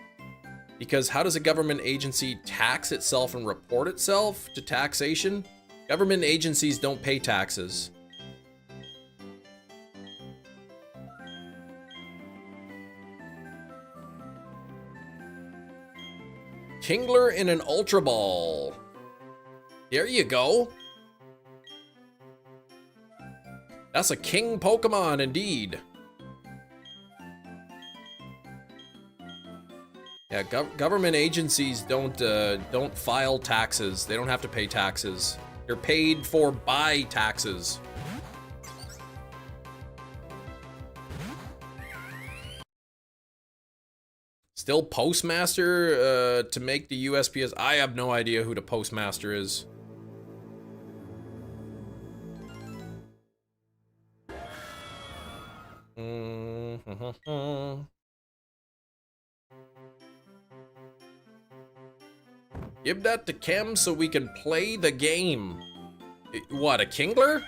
because how does a government agency tax itself and report itself to taxation? Government agencies don't pay taxes. Kingler in an Ultra Ball. There you go. That's a king Pokemon, indeed. Yeah, government agencies don't file taxes. They don't have to pay taxes. They're paid for by taxes. Still postmaster to make the USPS. I have no idea who the postmaster is. Give that to Kem so we can play the game. What, a Kingler?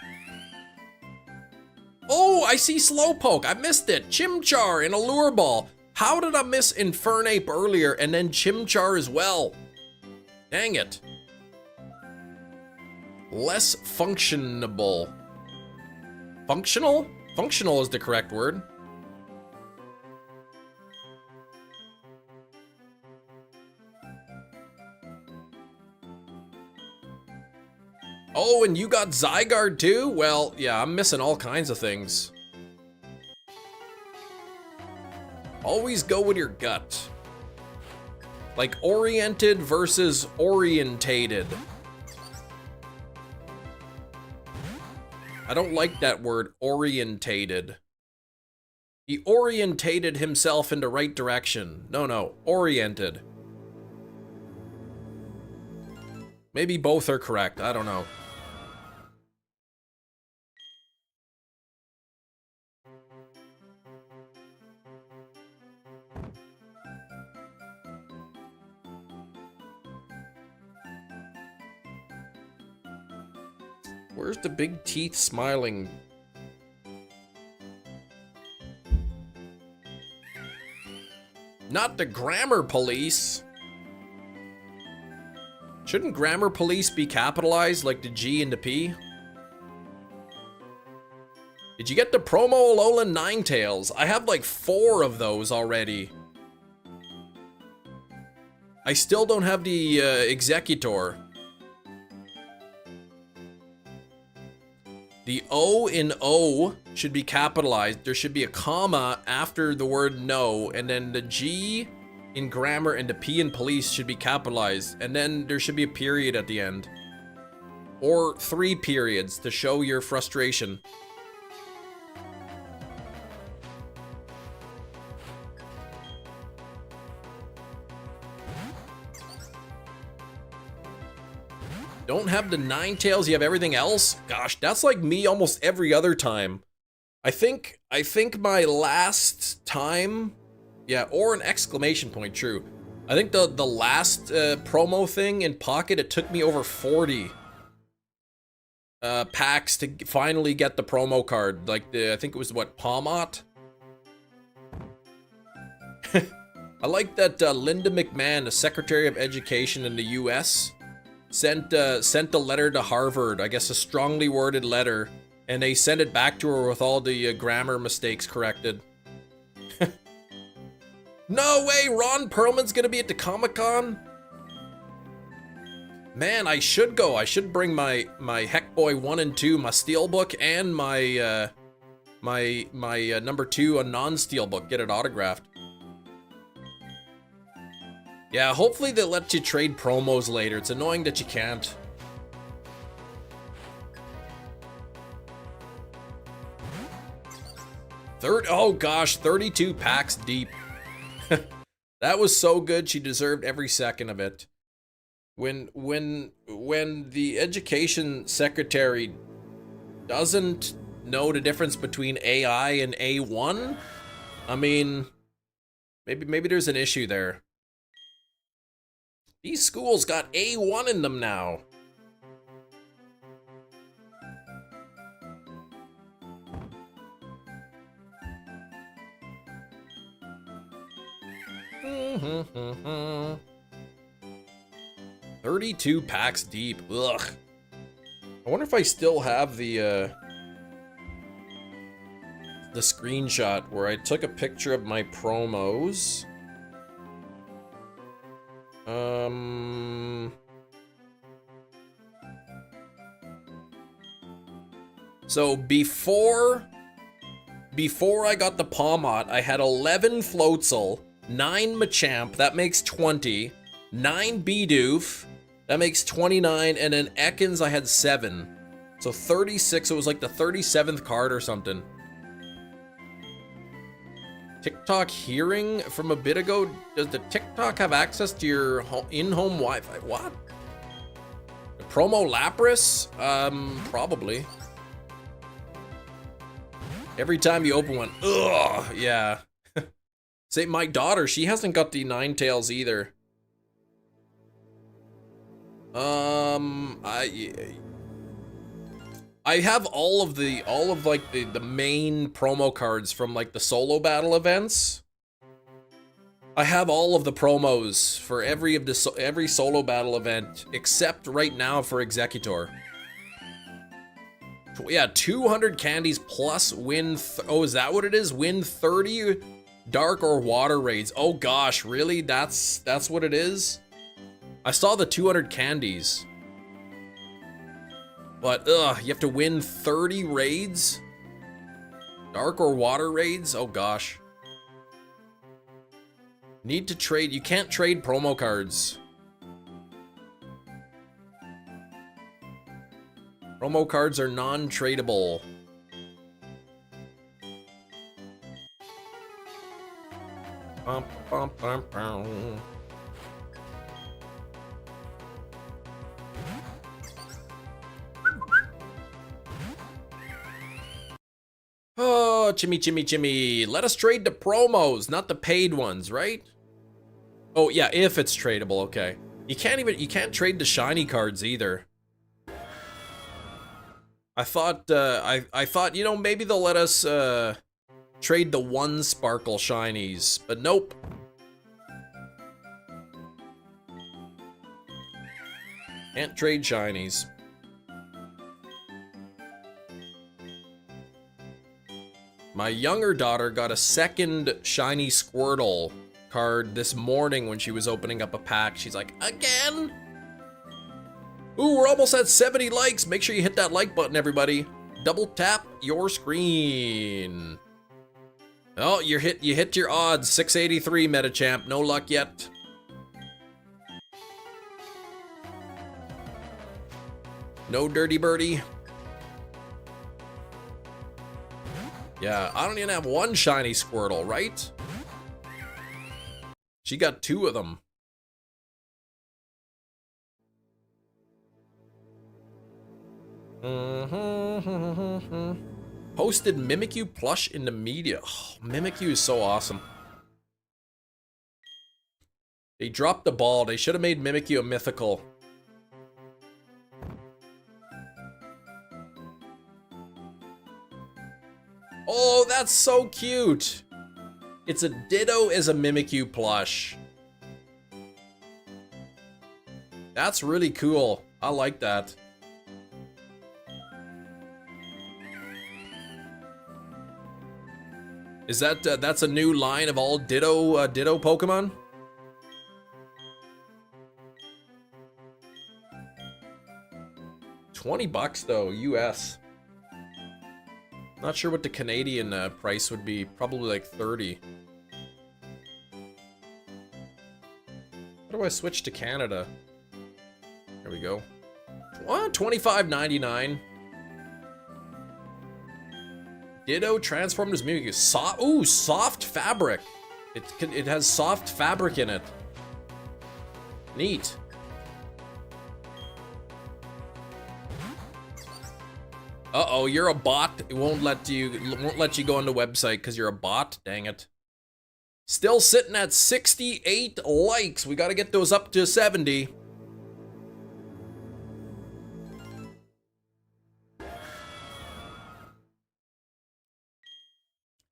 Oh, I see Slowpoke. I missed it. Chimchar in a Lure Ball. How did I miss Infernape earlier and then Chimchar as well? Dang it. Less functionable. Functional? Functional is the correct word. Oh, and you got Zygarde too? Well, yeah, I'm missing all kinds of things. Always go with your gut. Like oriented versus orientated. I don't like that word, orientated. He orientated himself in the right direction. No, oriented. Maybe both are correct, I don't know. Where's the big teeth smiling? Not the grammar police. Shouldn't grammar police be capitalized like the G and the P? Did you get the promo Alolan Ninetales? I have like 4 of those already. I still don't have the Executor. The O in O should be capitalized. There should be a comma after the word no, and then the G in grammar and the P in police should be capitalized, and then there should be a period at the end. Or 3 periods to show your frustration. Don't have the Ninetales, you have everything else? Gosh, that's like me almost every other time. I think my last time, yeah, or an exclamation point, true. I think the last promo thing in Pocket, it took me over 40 packs to finally get the promo card. Like I think it was what, Palmot? I like that Linda McMahon, the Secretary of Education in the US, sent a letter to Harvard, I guess a strongly worded letter, and they sent it back to her with all the grammar mistakes corrected. No way, Ron Perlman's gonna be at the Comic-Con? Man, I should go. I should bring my Heckboy 1 and 2, my Steelbook, and my number 2, a non-Steelbook, get it autographed. Yeah, hopefully they let you trade promos later. It's annoying that you can't. Oh gosh, 32 packs deep. That was so good, she deserved every second of it. When the education secretary doesn't know the difference between AI and A1, I mean, maybe there's an issue there. These schools got A1 in them now. Mm-hmm. 32 packs deep. Ugh. I wonder if I still have the screenshot where I took a picture of my promos. So before I got the Palmot, I had 11 Floatzel, 9 Machamp, that makes 20, 9 Bidoof, that makes 29, and then Ekans I had 7. So 36, it was like the 37th card or something. TikTok hearing from a bit ago, does the TikTok have access to your in-home Wi-Fi? What? The promo Lapras? Probably. Every time you open one, ugh, yeah. Say, my daughter, she hasn't got the Ninetales either. I have all of like the main promo cards from like the solo battle events. I have all of the promos for every solo battle event except right now for Executor. Yeah, 200 candies plus win. Oh, is that what it is? Win 30 dark or water raids. Oh gosh, really? That's what it is? I saw the 200 candies. But you have to win 30 raids? Dark or water raids? Oh gosh. Need to trade. You can't trade promo cards. Promo cards are non-tradable. Bum, bum, bum, bum. Oh, Chimmy. Let us trade the promos, not the paid ones, right? Oh yeah, if it's tradable, okay. You can't trade the shiny cards either. I thought, you know, maybe they'll let us, trade the one sparkle shinies, but nope. Can't trade shinies. My younger daughter got a second shiny Squirtle card this morning when she was opening up a pack. She's like, again? Ooh, we're almost at 70 likes. Make sure you hit that like button, everybody. Double tap your screen. Oh, you hit your odds. 683 Metachamp. No luck yet. No dirty birdie. Yeah, I don't even have one shiny Squirtle, right? She got 2 of them. Posted Mimikyu plush in the media. Oh, Mimikyu is so awesome. They dropped the ball. They should have made Mimikyu a mythical. Oh, that's so cute. It's a Ditto as a Mimikyu plush. That's really cool. I like that. Is that that's a new line of all Ditto Ditto Pokemon? $20 though, US. Not sure what the Canadian price would be. Probably like 30. How do I switch to Canada? There we go. What? $25.99. Ditto transformed as Mimikyu. Ooh, soft fabric. It has soft fabric in it. Neat. Uh-oh, you're a bot. It won't let you go on the website because you're a bot. Dang it. Still sitting at 68 likes. We got to get those up to 70.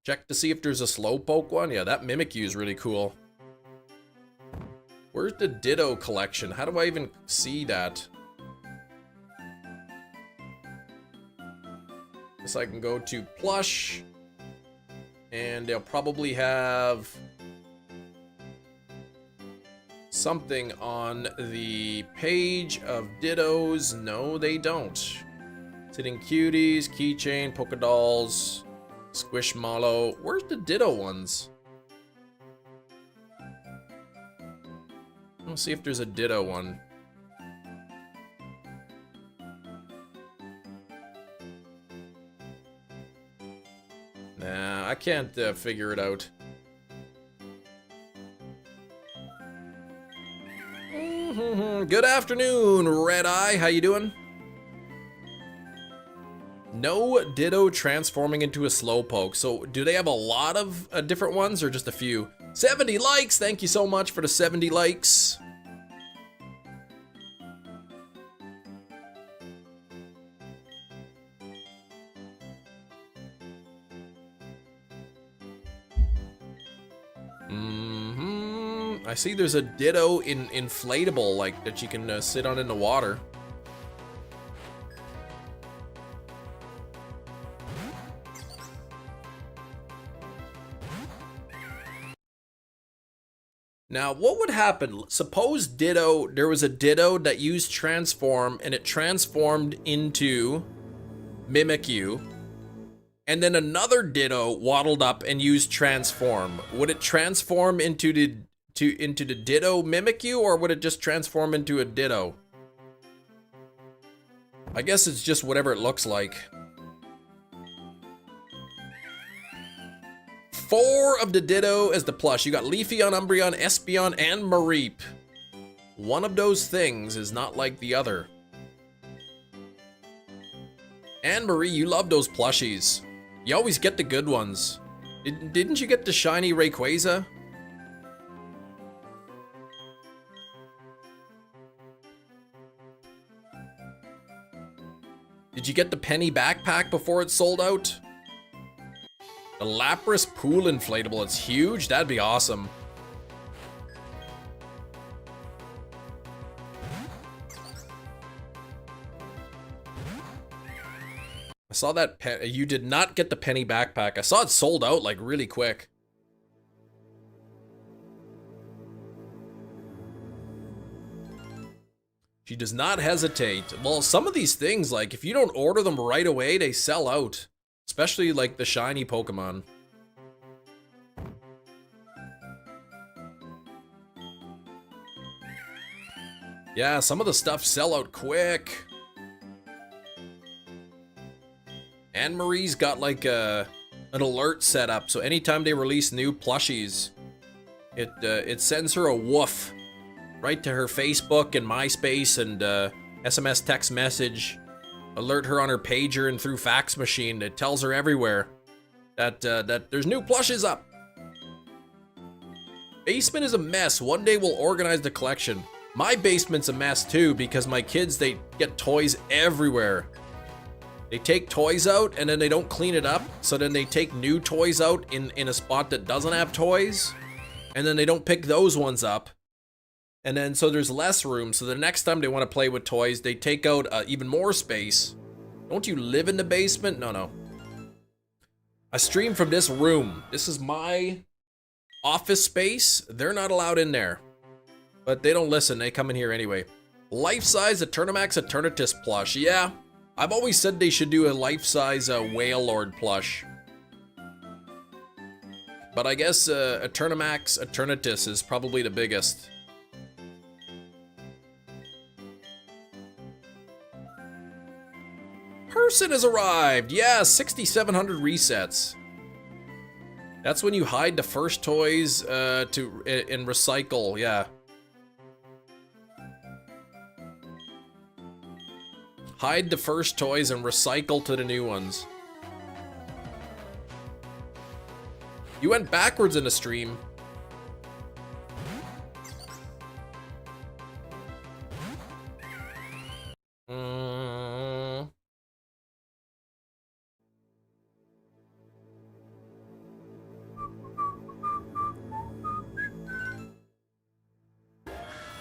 Check to see if there's a Slowpoke one. Yeah, that Mimikyu is really cool. Where's the Ditto collection? How do I even see that? Guess I can go to plush, and they'll probably have something on the page of Dittos. No, they don't. Sitting Cuties, Keychain, Pokedolls, Squishmallow. Where's the Ditto ones? Let's see if there's a Ditto one. Nah, I can't figure it out. Good afternoon, Red Eye. How you doing? No Ditto transforming into a Slowpoke. So, do they have a lot of different ones or just a few? 70 likes! Thank you so much for the 70 likes. I see there's a Ditto inflatable, like, that you can sit on in the water. Now, what would happen? Suppose there was a Ditto that used Transform, and it transformed into Mimikyu. And then another Ditto waddled up and used Transform. Would it transform into the Ditto Mimikyu, or would it just transform into a Ditto? I guess it's just whatever it looks like. 4 of the Ditto as the plush. You got Leafeon, Umbreon, Espeon, and Mareep. One of those things is not like the other. And Marie, you love those plushies. You always get the good ones. Didn't you get the shiny Rayquaza? Did you get the penny backpack before it sold out? The Lapras pool inflatable, it's huge. That'd be awesome. I saw that you did not get the penny backpack. I saw it sold out like really quick. She does not hesitate. Well, some of these things, like if you don't order them right away, they sell out. Especially like the shiny Pokemon. Yeah, some of the stuff sell out quick. Anne Marie's got like an alert set up, so anytime they release new plushies, it sends her a woof right to her Facebook and MySpace and SMS text message. Alert her on her pager and through fax machine. It tells her everywhere that there's new plushes up. Basement is a mess. One day we'll organize the collection. My basement's a mess too because my kids, they get toys everywhere. They take toys out and then they don't clean it up. So then they take new toys out in a spot that doesn't have toys. And then they don't pick those ones up. And then so there's less room. So the next time they want to play with toys, they take out even more space. Don't you live in the basement? No. I stream from this room. This is my office space. They're not allowed in there. But they don't listen. They come in here anyway. Life-size Eternamax Eternatus plush. Yeah. I've always said they should do a life-size Whale Lord plush. But I guess Eternamax Eternatus is probably the biggest. Person has arrived. Yeah, 6,700 resets. That's when you hide the first toys and recycle. Yeah. Hide the first toys and recycle to the new ones. You went backwards in the stream.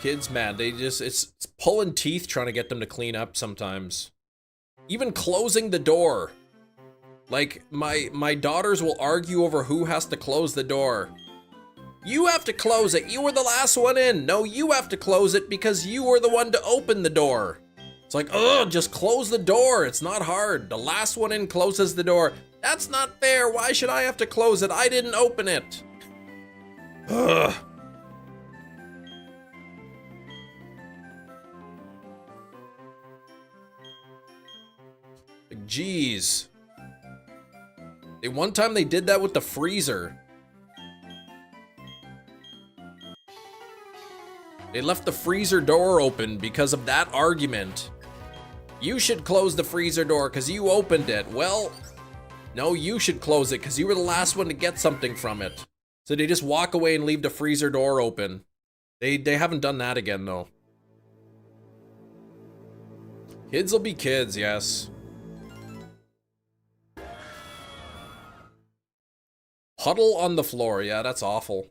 Kids, man, it's pulling teeth trying to get them to clean up sometimes. Even closing the door. Like, my daughters will argue over who has to close the door. You have to close it. You were the last one in. No, you have to close it because you were the one to open the door. It's like, ugh, just close the door. It's not hard. The last one in closes the door. That's not fair. Why should I have to close it? I didn't open it. Ugh. Like, jeez. One time they did that with the freezer. They left the freezer door open because of that argument. You should close the freezer door because you opened it. Well, no, you should close it because you were the last one to get something from it. So they just walk away and leave the freezer door open. They haven't done that again, though. Kids will be kids, yes. Huddle on the floor. Yeah, that's awful.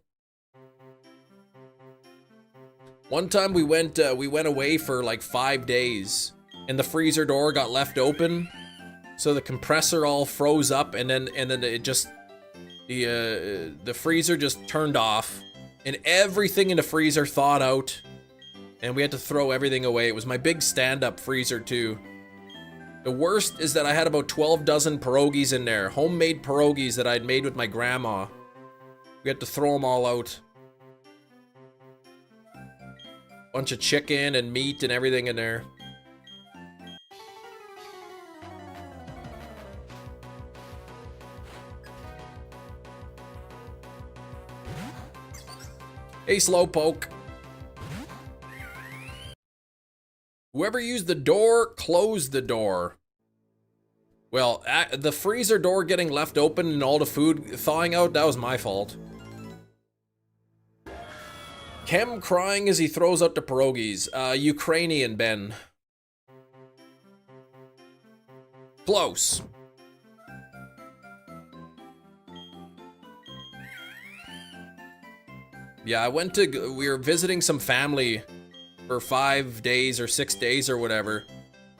One time we went away for like 5 days, and the freezer door got left open, so the compressor all froze up, and then it just the freezer just turned off, and everything in the freezer thawed out, and we had to throw everything away. It was my big stand-up freezer too. The worst is that I had about 12 dozen pierogies in there, homemade pierogies that I'd made with my grandma. We had to throw them all out. Bunch of chicken and meat and everything in there. Hey, Slowpoke. Whoever used the door, closed the door. Well, the freezer door getting left open and all the food thawing out, that was my fault. Kem crying as he throws out the pierogies. Ukrainian, Ben. Close. Yeah, we were visiting some family for 5 days or 6 days or whatever.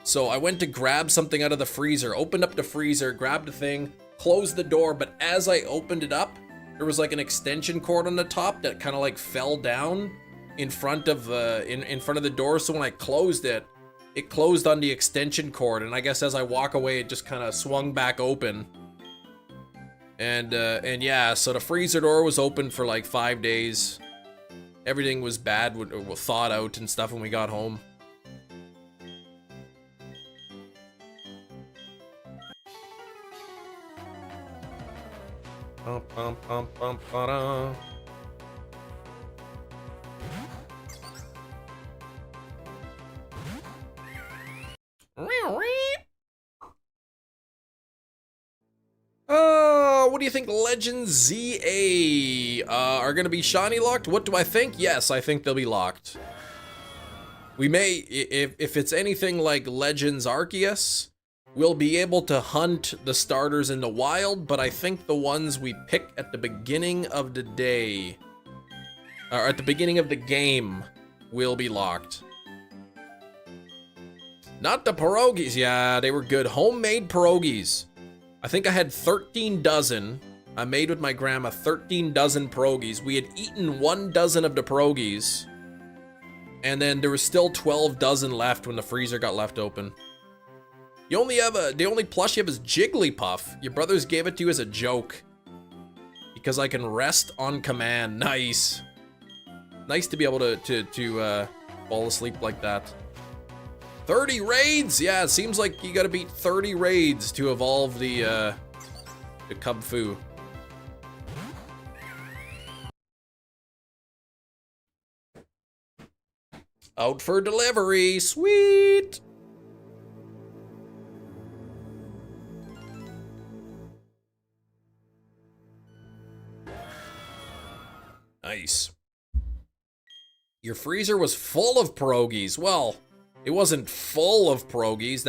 So I went to grab something out of the freezer, opened up the freezer, grabbed the thing, closed the door, but as I opened it up, there was like an extension cord on the top that kind of like fell down in front of in front of the door. So when I closed it, it closed on the extension cord, and I guess as I walk away, it just kind of swung back open. And yeah, so the freezer door was open for like 5 days. Everything was bad, thawed out and stuff when we got home. What do you think Legends ZA are gonna be shiny locked? What do I think? Yes, I think they'll be locked. We may, if it's anything like Legends Arceus, we'll be able to hunt the starters in the wild, but I think the ones we pick at the beginning of the day, or at the beginning of the game, will be locked. Not the pierogies. Yeah, they were good. Homemade pierogies. I think I had 13 dozen. I made with my grandma 13 dozen pierogies. We had eaten 1 dozen of the pierogies, and then there was still 12 dozen left when the freezer got left open. You only have the only plush you have is Jigglypuff. Your brothers gave it to you as a joke. Because I can rest on command. Nice. Nice to be able to fall asleep like that. 30 raids? Yeah, it seems like you gotta beat 30 raids to evolve the Cub Fu. Out for delivery, sweet! Nice. Your freezer was full of pierogies. Well, it wasn't full of pierogies.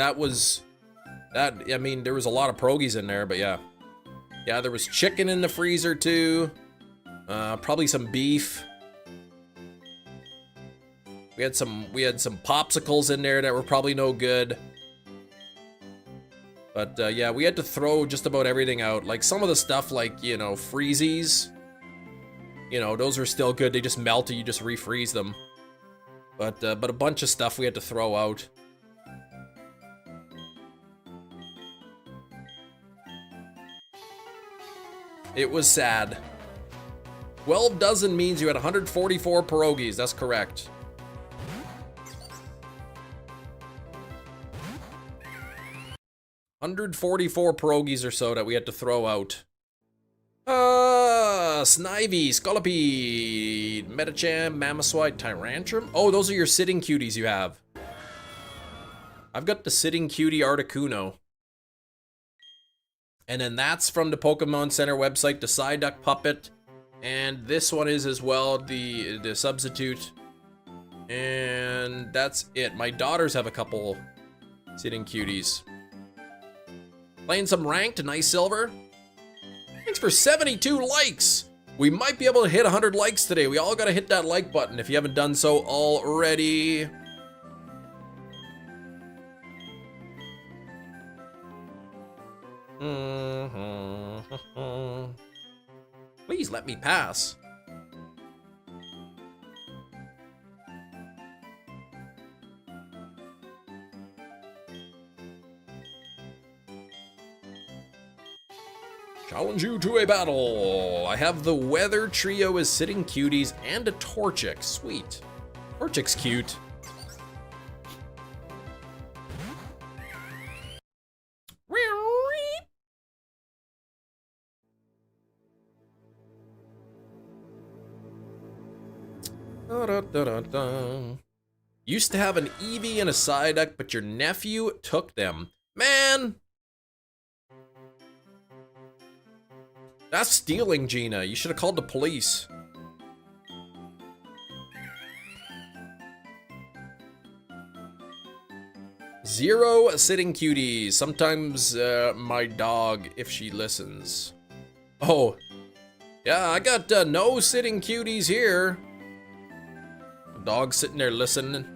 I mean, there was a lot of pierogies in there, but yeah. Yeah, there was chicken in the freezer too. Probably some beef. We had some popsicles in there that were probably no good. But yeah, we had to throw just about everything out. Like some of the stuff, like, you know, freezies. You know, those are still good. They just melt and you just refreeze them. But a bunch of stuff we had to throw out. It was sad. 12 dozen means you had 144 pierogies. That's correct. $144 pierogies or so that we had to throw out. Snivy, Scolipede, Metacham, Mamoswine, Tyrantrum. Oh, those are your sitting cuties you have. I've got the sitting cutie Articuno. And then that's from the Pokemon Center website, the Psyduck Puppet. And this one is as well, the substitute. And that's it. My daughters have a couple sitting cuties. Playing some ranked, nice silver. Thanks for 72 likes. We might be able to hit 100 likes today. We all gotta hit that like button if you haven't done so already. Please let me pass. Challenge you to a battle. I have the Weather Trio as Sitting Cuties and a Torchic. Sweet. Torchic's cute. Used to have an Eevee and a Psyduck, but your nephew took them. Man! That's stealing, Gina. You should have called the police. Zero sitting cuties. Sometimes my dog, if she listens. Oh, yeah, I got no sitting cuties here. Dog sitting there listening.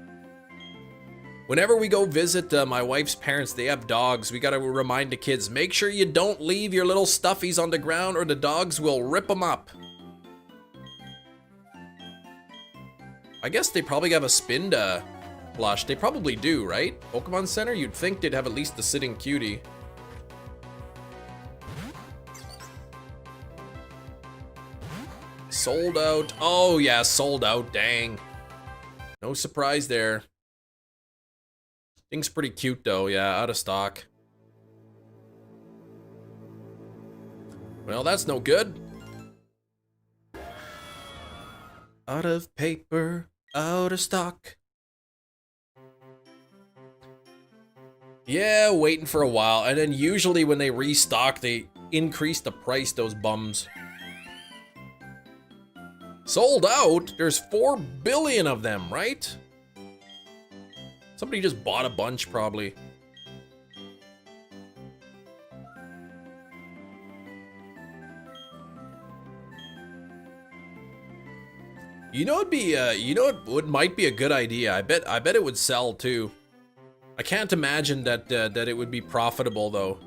Whenever we go visit my wife's parents, they have dogs. We gotta remind the kids, make sure you don't leave your little stuffies on the ground or the dogs will rip them up. I guess they probably have a Spinda plush. They probably do, right? Pokemon Center, you'd think they'd have at least the sitting cutie. Sold out. Oh yeah, sold out, dang. No surprise there. Thing's pretty cute though, yeah, out of stock. Well, that's no good. Out of paper, out of stock. Yeah, waiting for a while, and then usually when they restock, they increase the price, those bums. Sold out? There's 4 billion of them, right? Somebody just bought a bunch, probably. You know, it'd be, you know, it might be a good idea. I bet it would sell too. I can't imagine that that it would be profitable though.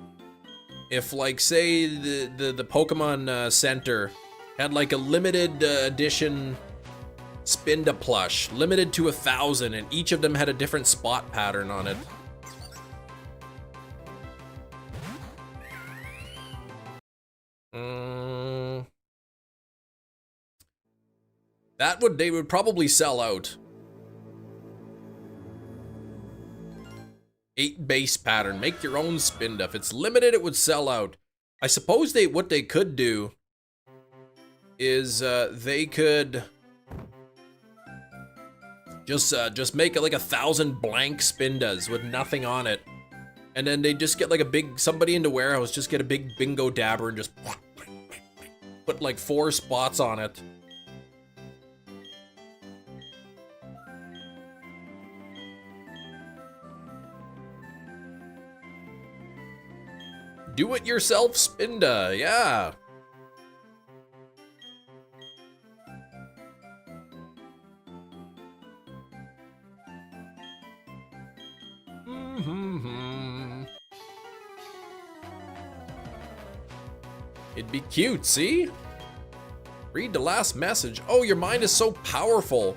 If, like, say the Pokemon Center had like a limited edition Spinda plush, limited to 1,000, and each of them had a different spot pattern on it. They would probably sell out. 8 base pattern, make your own Spinda. If it's limited, it would sell out. I suppose what they could do is they could just make it like 1,000 blank Spindas with nothing on it, and then they just get like somebody in the warehouse just get a big bingo dabber and just put like 4 spots on it. Do it yourself Spinda, yeah. It'd be cute, see? Read the last message. Oh, your mind is so powerful.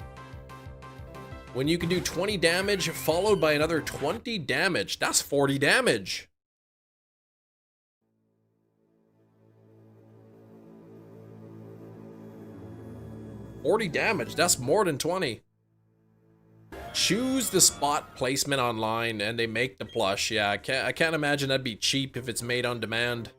When you can do 20 damage followed by another 20 damage. That's 40 damage. $40 damage, that's more than 20. Choose the spot placement online and they make the plush. Yeah, I can't imagine that'd be cheap if it's made on demand.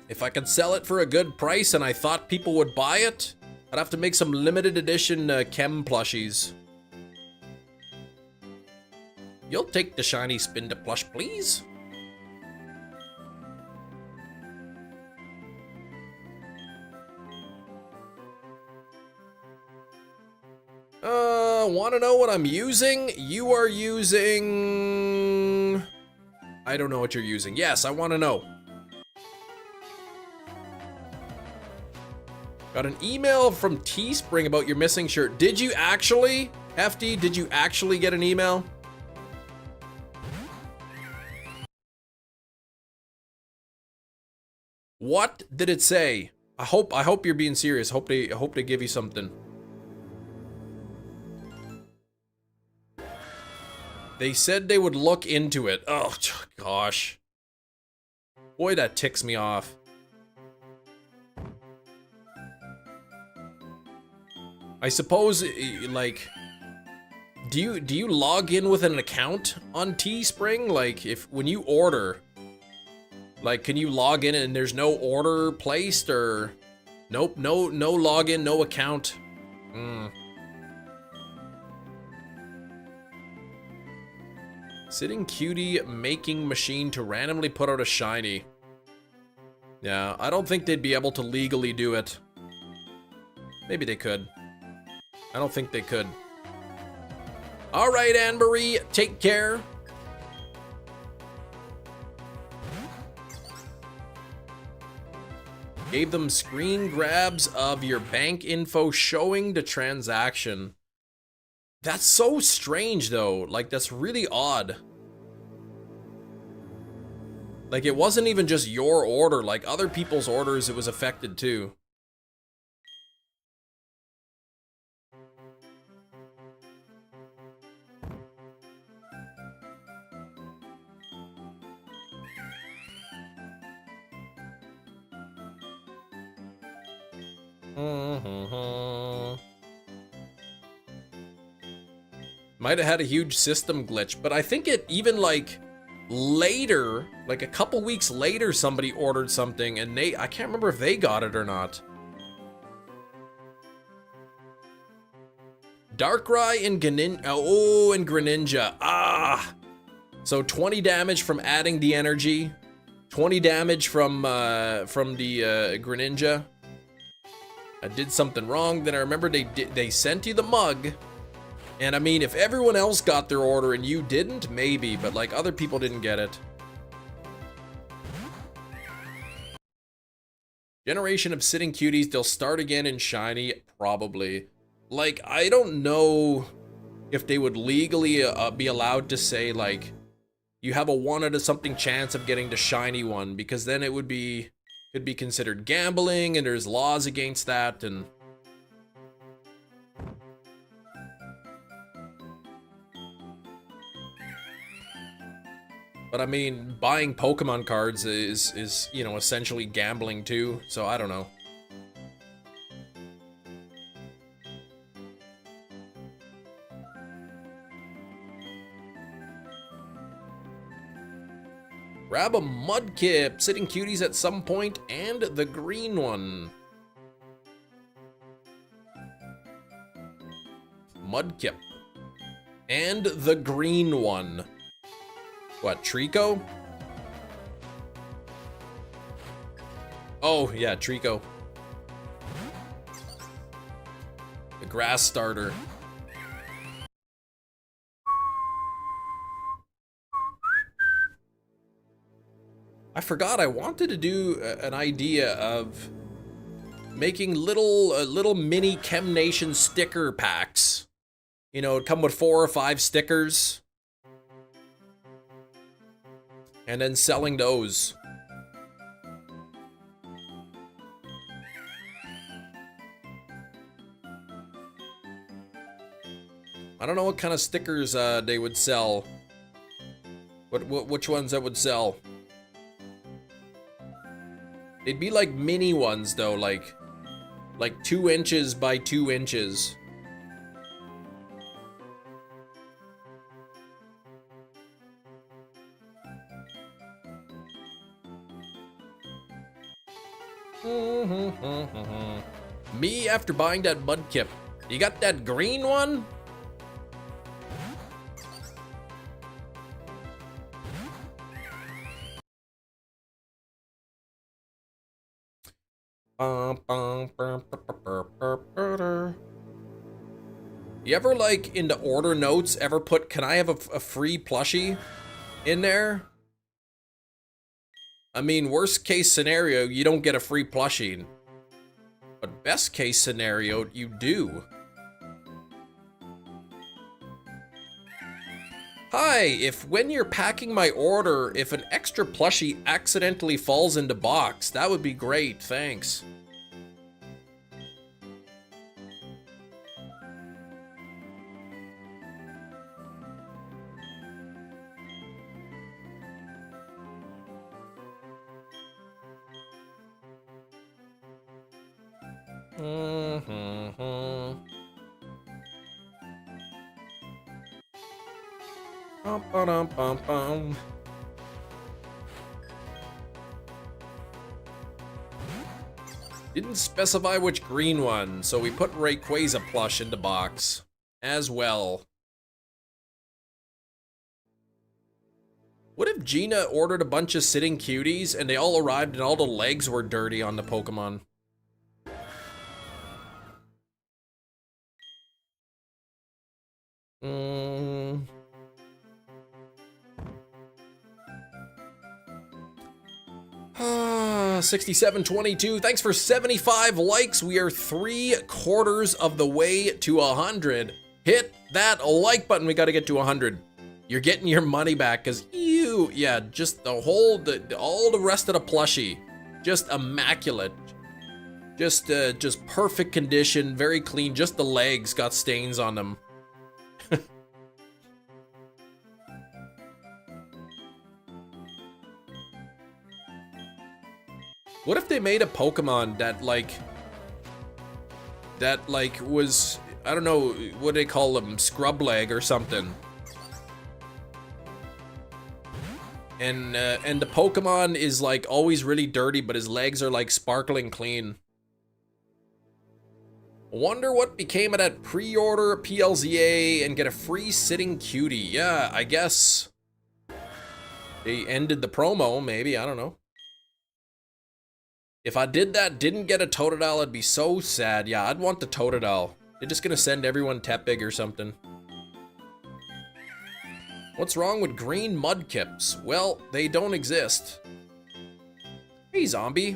If I could sell it for a good price and I thought people would buy it, I'd have to make some limited edition chem plushies. You'll take the shiny Spinda plush, please? Want to know what I'm using? You are using I don't know what you're using. Yes, I want to know. Got an email from Teespring about your missing shirt. Did you actually? Hefty, did you actually get an email? What did it say? I hope you're being serious. I hope they give you something. They said they would look into it. Oh gosh. Boy, that ticks me off. I suppose, like, do you log in with an account on Teespring? Like, when you order, like, can you log in and there's no order placed, or nope, no login, no account? Sitting cutie making machine to randomly put out a shiny. Yeah, I don't think they'd be able to legally do it. Maybe they could. I don't think they could. All right, Anne-Marie, take care. Gave them screen grabs of your bank info showing the transaction. That's so strange, though. Like, that's really odd. Like, it wasn't even just your order. Like, other people's orders, it was affected, too. Might have had a huge system glitch, but I think it even, like, later, like a couple weeks later, somebody ordered something and I can't remember if they got it or not. Darkrai and Greninja. Ah! So 20 damage from adding the energy, 20 damage from the Greninja. I did something wrong, then I remember they sent you the mug. And I mean, if everyone else got their order and you didn't, maybe, but like other people didn't get it. Generation of sitting cuties, they'll start again in shiny, probably. Like, I don't know if they would legally be allowed to say, like, you have a 1 out of something chance of getting the shiny one, because then it could be considered gambling, and there's laws against that, and but I mean, buying Pokemon cards is, you know, essentially gambling too, so I don't know. Grab a Mudkip, sitting cuties at some point, and the green one. Mudkip. And the green one. What, Trico? Oh, yeah, Trico. The grass starter. I forgot, I wanted to do an idea of making little mini Chem Nation sticker packs. You know, it'd come with 4 or 5 stickers. And then selling those. I don't know what kind of stickers they would sell. Which ones that would sell. They'd be like mini ones though, like 2 inches by 2 inches. Me after buying that Mudkip. You got that green one? You ever, like, in the order notes, ever put, can I have a free plushie in there? I mean, worst case scenario, you don't get a free plushie. But best case scenario, you do. Hi, if when you're packing my order, if an extra plushie accidentally falls into box, that would be great, thanks. Didn't specify which green one, so we put Rayquaza plush into box as well. What if Gina ordered a bunch of sitting cuties and they all arrived and all the legs were dirty on the Pokemon? Hmm. 6722, thanks for 75 likes. We are 3/4 of the way to 100. Hit that like button. We got to get to 100. You're getting your money back because yeah, just all the rest of the plushie, just immaculate, just perfect condition, very clean. Just the legs got stains on them. What if they made a Pokemon that was, I don't know, what do they call them, scrub leg or something? And the Pokemon is like always really dirty, but his legs are like sparkling clean. Wonder what became of that pre-order PLZA and get a free sitting cutie. Yeah, I guess they ended the promo, maybe, I don't know. If I did that, didn't get a Totodile, I'd be so sad. Yeah, I'd want the Totodile. They're just gonna send everyone Tepig or something. What's wrong with green Mudkips? Well, they don't exist. Hey, zombie.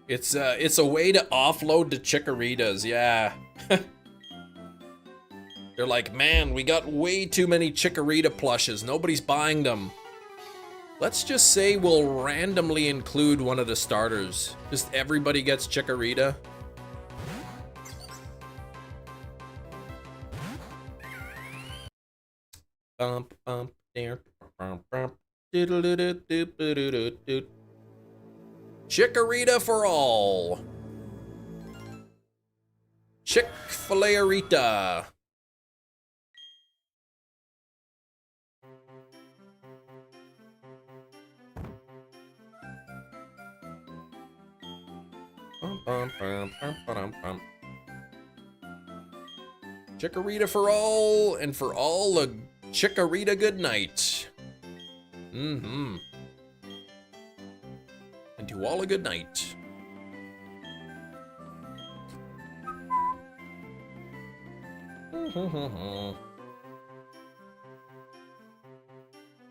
It's a way to offload the Chikorritas, yeah. They're like, man, we got way too many Chikorita plushes. Nobody's buying them. Let's just say we'll randomly include one of the starters. Just everybody gets Chikorita. Bump, bump, there. Bump, bump. Doodle-doo-doo-doo-doo-doo-doo. Chikorita for all. Chick-fil-A-rita. Chikorita for all, and for all a Chikorita good night. Mm-hmm. And to all a good night.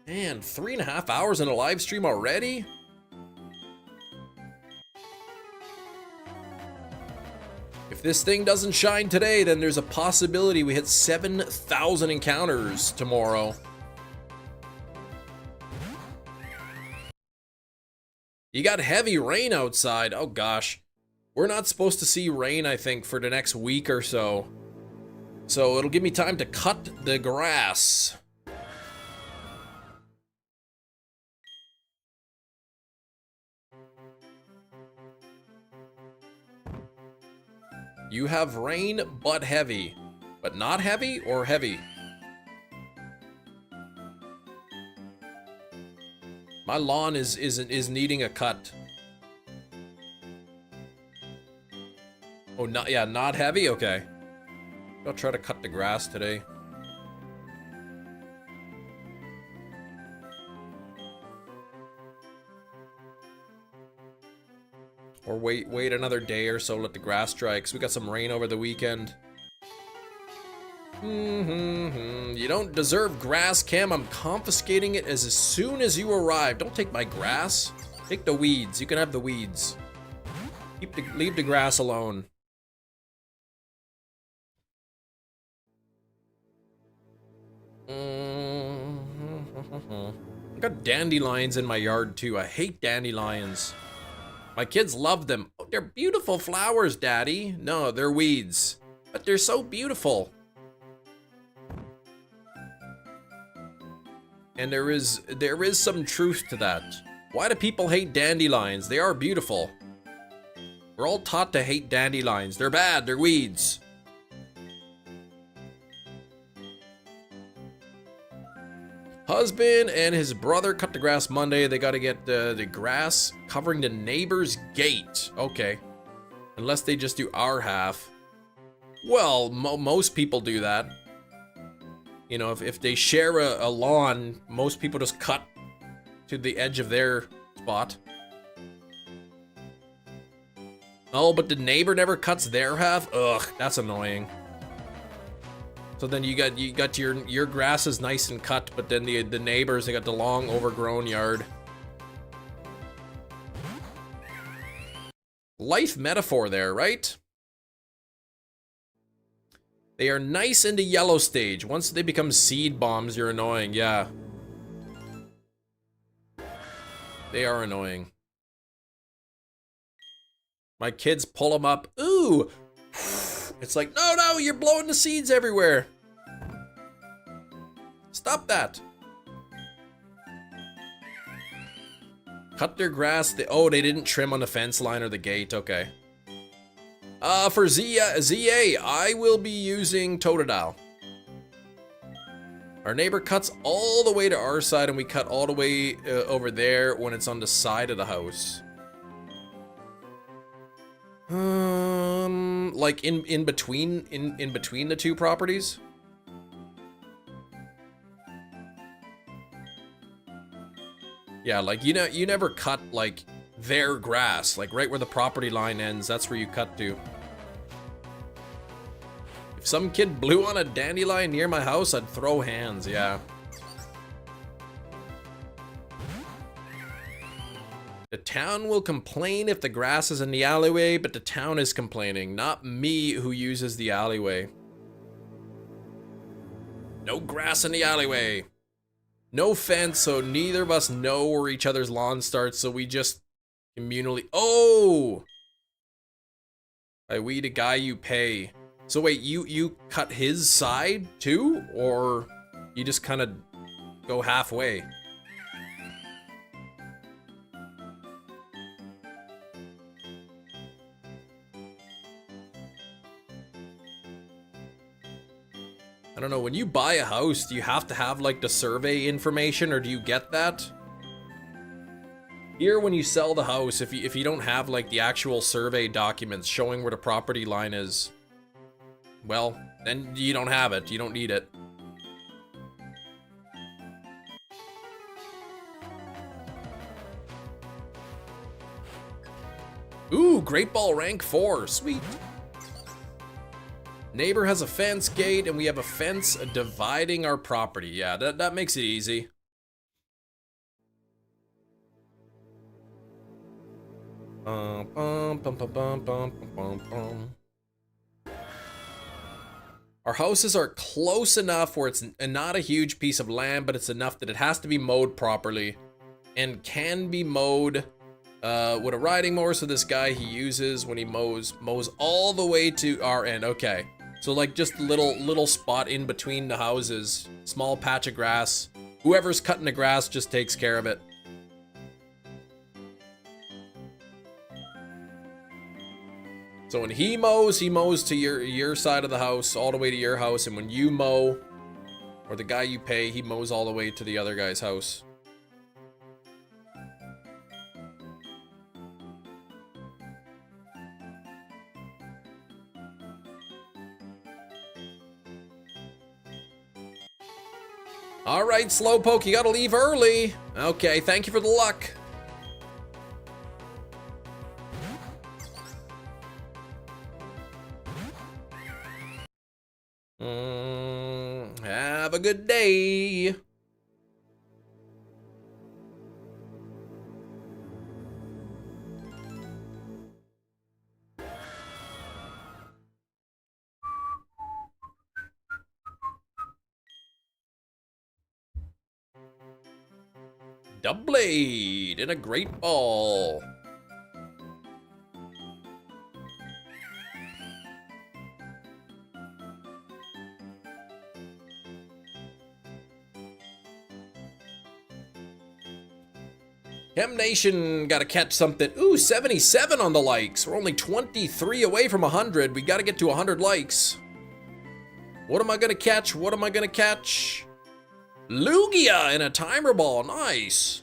Man, 3.5 hours in a live stream already? If this thing doesn't shine today, then there's a possibility we hit 7,000 encounters tomorrow. You got heavy rain outside. Oh gosh. We're not supposed to see rain, I think, for the next week or so. So it'll give me time to cut the grass. You have rain, but heavy. But not heavy or heavy? My lawn is needing a cut. Oh, not heavy? Okay. I'll try to cut the grass today. Or wait another day or so, let the grass dry, because we got some rain over the weekend. You don't deserve grass, Kim. I'm confiscating it as soon as you arrive. Don't take my grass. Take the weeds. You can have the weeds. Leave the grass alone. I got dandelions in my yard too. I hate dandelions. My kids love them. Oh, they're beautiful flowers, Daddy. No, they're weeds. But they're so beautiful. And there is some truth to that. Why do people hate dandelions? They are beautiful. We're all taught to hate dandelions. They're bad, they're weeds. Husband and his brother cut the grass Monday. They gotta get the grass covering the neighbor's gate. Okay. Unless they just do our half. Well, most people do that. You know, if they share a lawn, most people just cut to the edge of their spot. Oh, but the neighbor never cuts their half? Ugh, that's annoying. So then you got your grass is nice and cut, but then the neighbors, they got the long overgrown yard. Life metaphor there, right? They are nice in the yellow stage. Once they become seed bombs, you're annoying, yeah. They are annoying. My kids pull them up. Ooh! It's like, no, you're blowing the seeds everywhere. Stop that. Cut their grass. Oh, they didn't trim on the fence line or the gate. Okay. For ZA, I will be using Totodile. Our neighbor cuts all the way to our side, and we cut all the way over there when it's on the side of the house. Like in between the two properties? Yeah, like you never cut like their grass, like right where the property line ends, that's where you cut to. If some kid blew on a dandelion near my house, I'd throw hands, yeah. The town will complain if the grass is in the alleyway, but the town is complaining, not me who uses the alleyway. No grass in the alleyway. No fence, so neither of us know where each other's lawn starts, so we just communally... Oh! By we, the guy you pay. So wait, you cut his side too? Or you just kind of go halfway? I don't know, when you buy a house, do you have to have like the survey information, or do you get that? Here, when you sell the house, if you don't have like the actual survey documents showing where the property line is, well, then you don't have it. You don't need it. Ooh, Great Ball rank 4, sweet. Neighbor has a fence gate, and we have a fence dividing our property. Yeah, that makes it easy. Our houses are close enough where it's not a huge piece of land, but it's enough that it has to be mowed properly, and can be mowed with a riding mower. So this guy, he uses when he mows all the way to our end. Okay. So like just little spot in between the houses, small patch of grass. Whoever's cutting the grass just takes care of it. So when he mows to your side of the house, all the way to your house, and when you mow, or the guy you pay, he mows all the way to the other guy's house. All right, Slowpoke, you gotta leave early. Okay, thank you for the luck. Have a good day. Doublade and a great ball. Chem Nation gotta catch something. Ooh, 77 on the likes. We're only 23 away from 100. We gotta get to 100 likes. What am I gonna catch? What am I gonna catch? Lugia in a timer ball. Nice.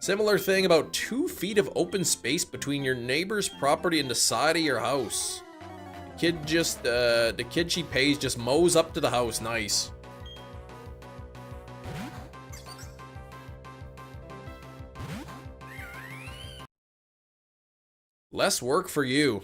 Similar thing, about 2 feet of open space between your neighbor's property and the side of your house. The kid she pays just mows up to the house. Nice. Less work for you.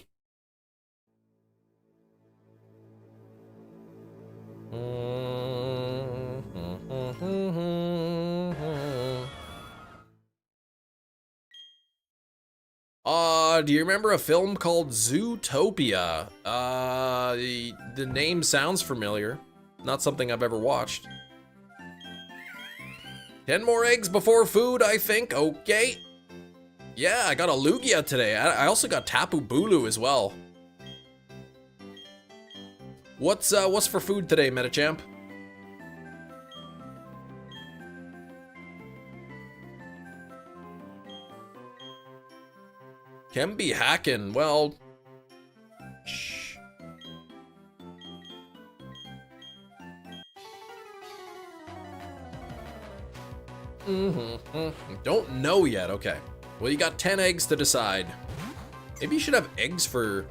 Do you remember a film called Zootopia? The name sounds familiar. Not something I've ever watched. 10 more eggs before food, I think. Okay. Yeah, I got a Lugia today. I also got Tapu Bulu as well. What's for food today, Metachamp? Can be hacking. Well, shh. Don't know yet. Okay. Well, you got 10 eggs to decide. Maybe you should have eggs for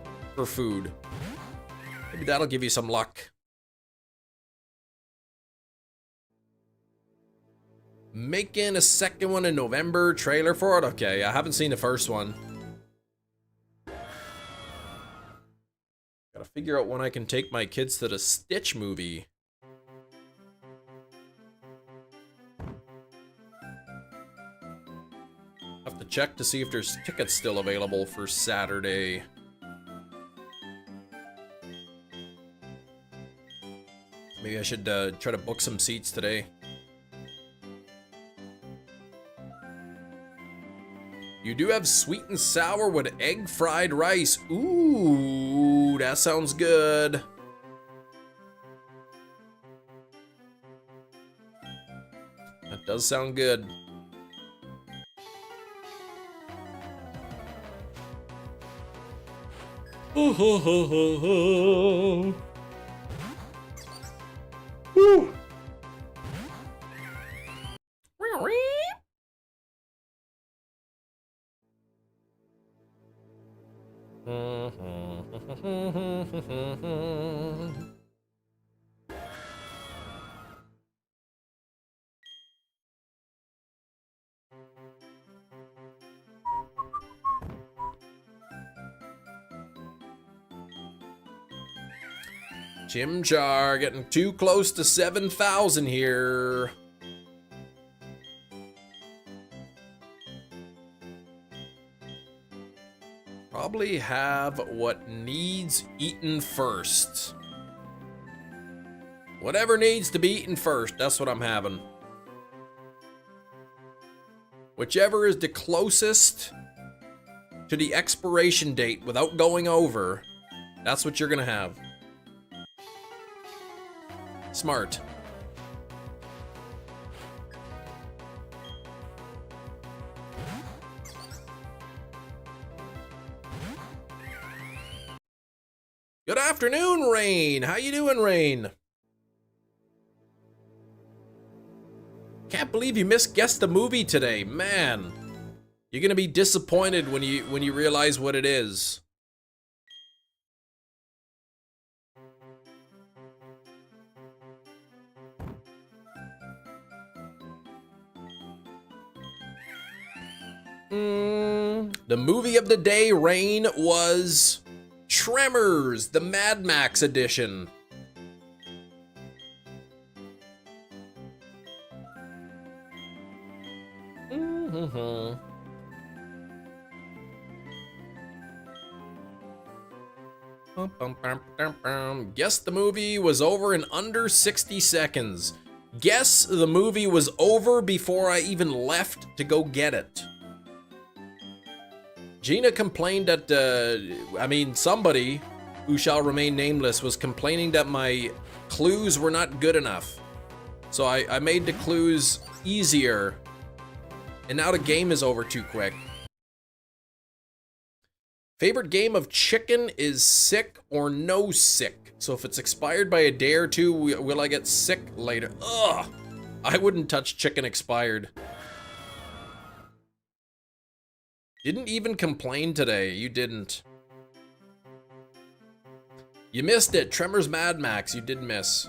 food. Maybe that'll give you some luck. Making a second one in November. Trailer for it? Okay, I haven't seen the first one. Gotta figure out when I can take my kids to the Stitch movie. Have to check to see if there's tickets still available for Saturday. Maybe I should try to book some seats today. You do have sweet and sour with egg fried rice. Ooh, that sounds good. That does sound good. Woo. Chimchar getting too close to 7,000 here. Probably have what needs eaten first. Whatever needs to be eaten first, that's what I'm having. Whichever is the closest to the expiration date without going over, that's what you're gonna have. Smart. Good afternoon, Rain. How you doing, Rain? Can't believe you misguessed the movie today, man. You're gonna be disappointed when you realize what it is. The movie of the day, Rain, was Tremors, the Mad Max edition. Guess the movie was over in under 60 seconds. Guess the movie was over before I even left to go get it. Gina complained that, somebody who shall remain nameless was complaining that my clues were not good enough. So I made the clues easier. And now the game is over too quick. Favorite game of chicken is sick or no sick. So if it's expired by a day or two, will I get sick later? Ugh! I wouldn't touch chicken expired. Didn't even complain today. You didn't. You missed it. Tremors Mad Max. You did miss.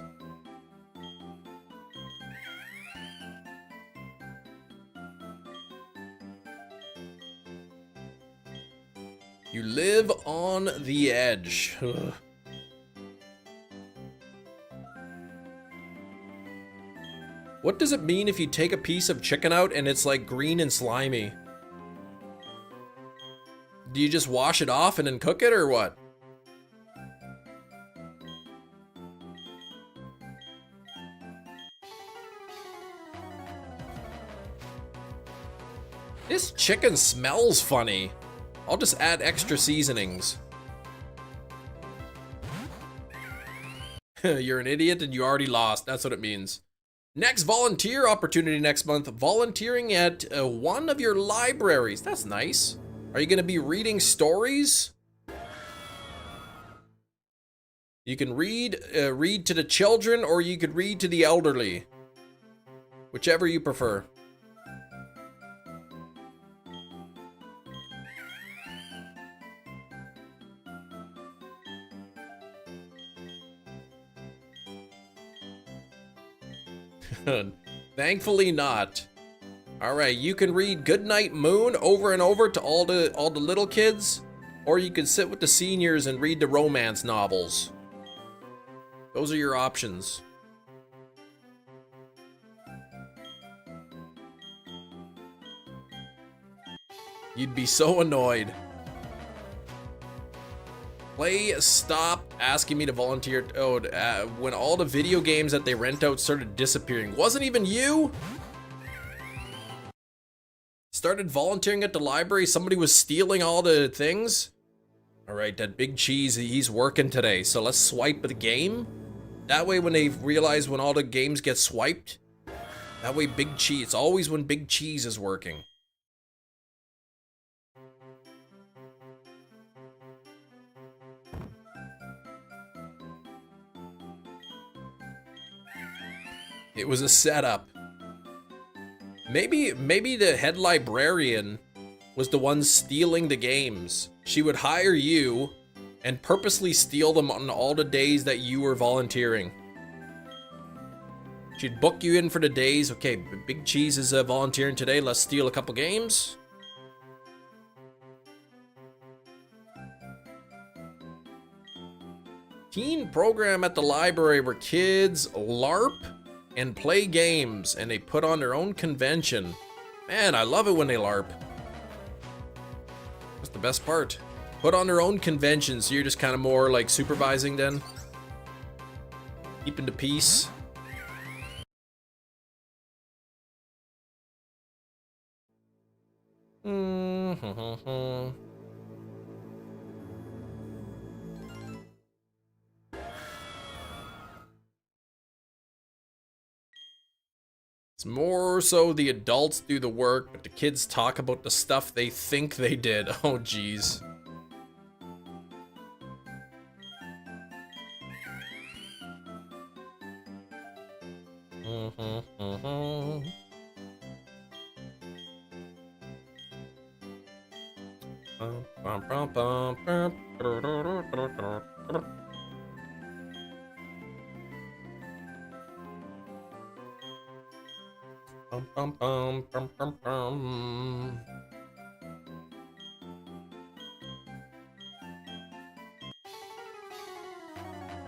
You live on the edge. Ugh. What does it mean if you take a piece of chicken out and it's like green and slimy? Do you just wash it off and then cook it or what? This chicken smells funny. I'll just add extra seasonings. You're an idiot and you already lost. That's what it means. Next volunteer opportunity next month. Volunteering at one of your libraries. That's nice. Are you going to be reading stories? You can read to the children, or you could read to the elderly. Whichever you prefer. Thankfully not. Alright, you can read Goodnight Moon over and over to all the little kids, or you can sit with the seniors and read the romance novels. Those are your options. You'd be so annoyed. Play stopped asking me to volunteer. Oh, when all the video games that they rent out started disappearing. Wasn't even you? Started volunteering at the library. Somebody was stealing all the things. All right, that Big Cheese, he's working today. So let's swipe the game. That way when they realize when all the games get swiped, that way Big Cheese, it's always when Big Cheese is working. It was a setup. Maybe the head librarian was the one stealing the games. She would hire you and purposely steal them on all the days that you were volunteering. She'd book you in for the days. Okay, Big Cheese is volunteering today. Let's steal a couple games. Teen program at the library where kids LARP and play games, and they put on their own convention. Man, I love it when they LARP. That's the best part. Put on their own convention, so you're just kind of more like supervising then. Keeping the peace. It's more so the adults do the work, but the kids talk about the stuff they think they did. Oh, geez.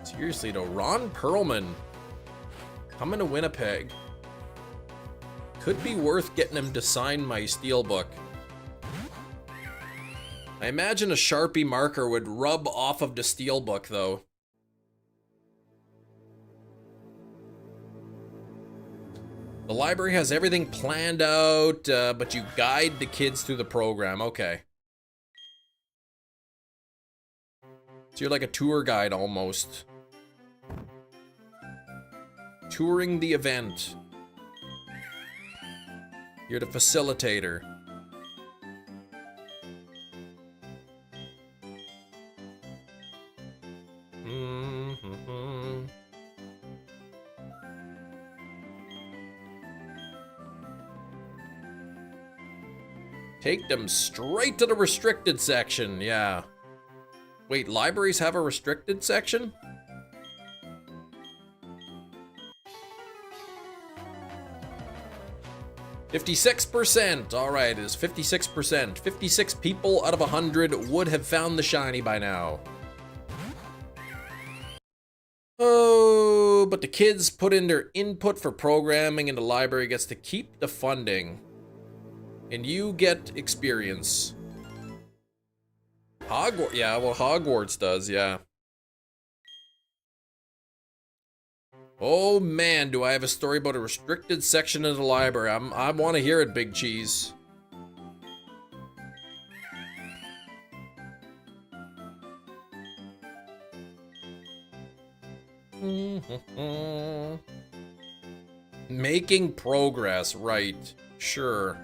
Seriously though, Ron Perlman coming to Winnipeg. could be worth getting him to sign my steelbook. I imagine a Sharpie marker would rub off of the steelbook, though. The library has everything planned out, but you guide the kids through the program. Okay. So you're like a tour guide, almost. Touring the event. You're the facilitator. Take them straight to the restricted section, yeah. Wait, libraries have a restricted section? %56%. Alright, it is 56%. 56 people out of 100 would have found the shiny by now. Oh, but the kids put in their input for programming and the library gets to keep the funding. And you get experience. Hogwarts, yeah, well, Hogwarts does, yeah. Oh man, do I have a story about a restricted section of the library. I want to hear it, Big Cheese. Making progress, right. Sure.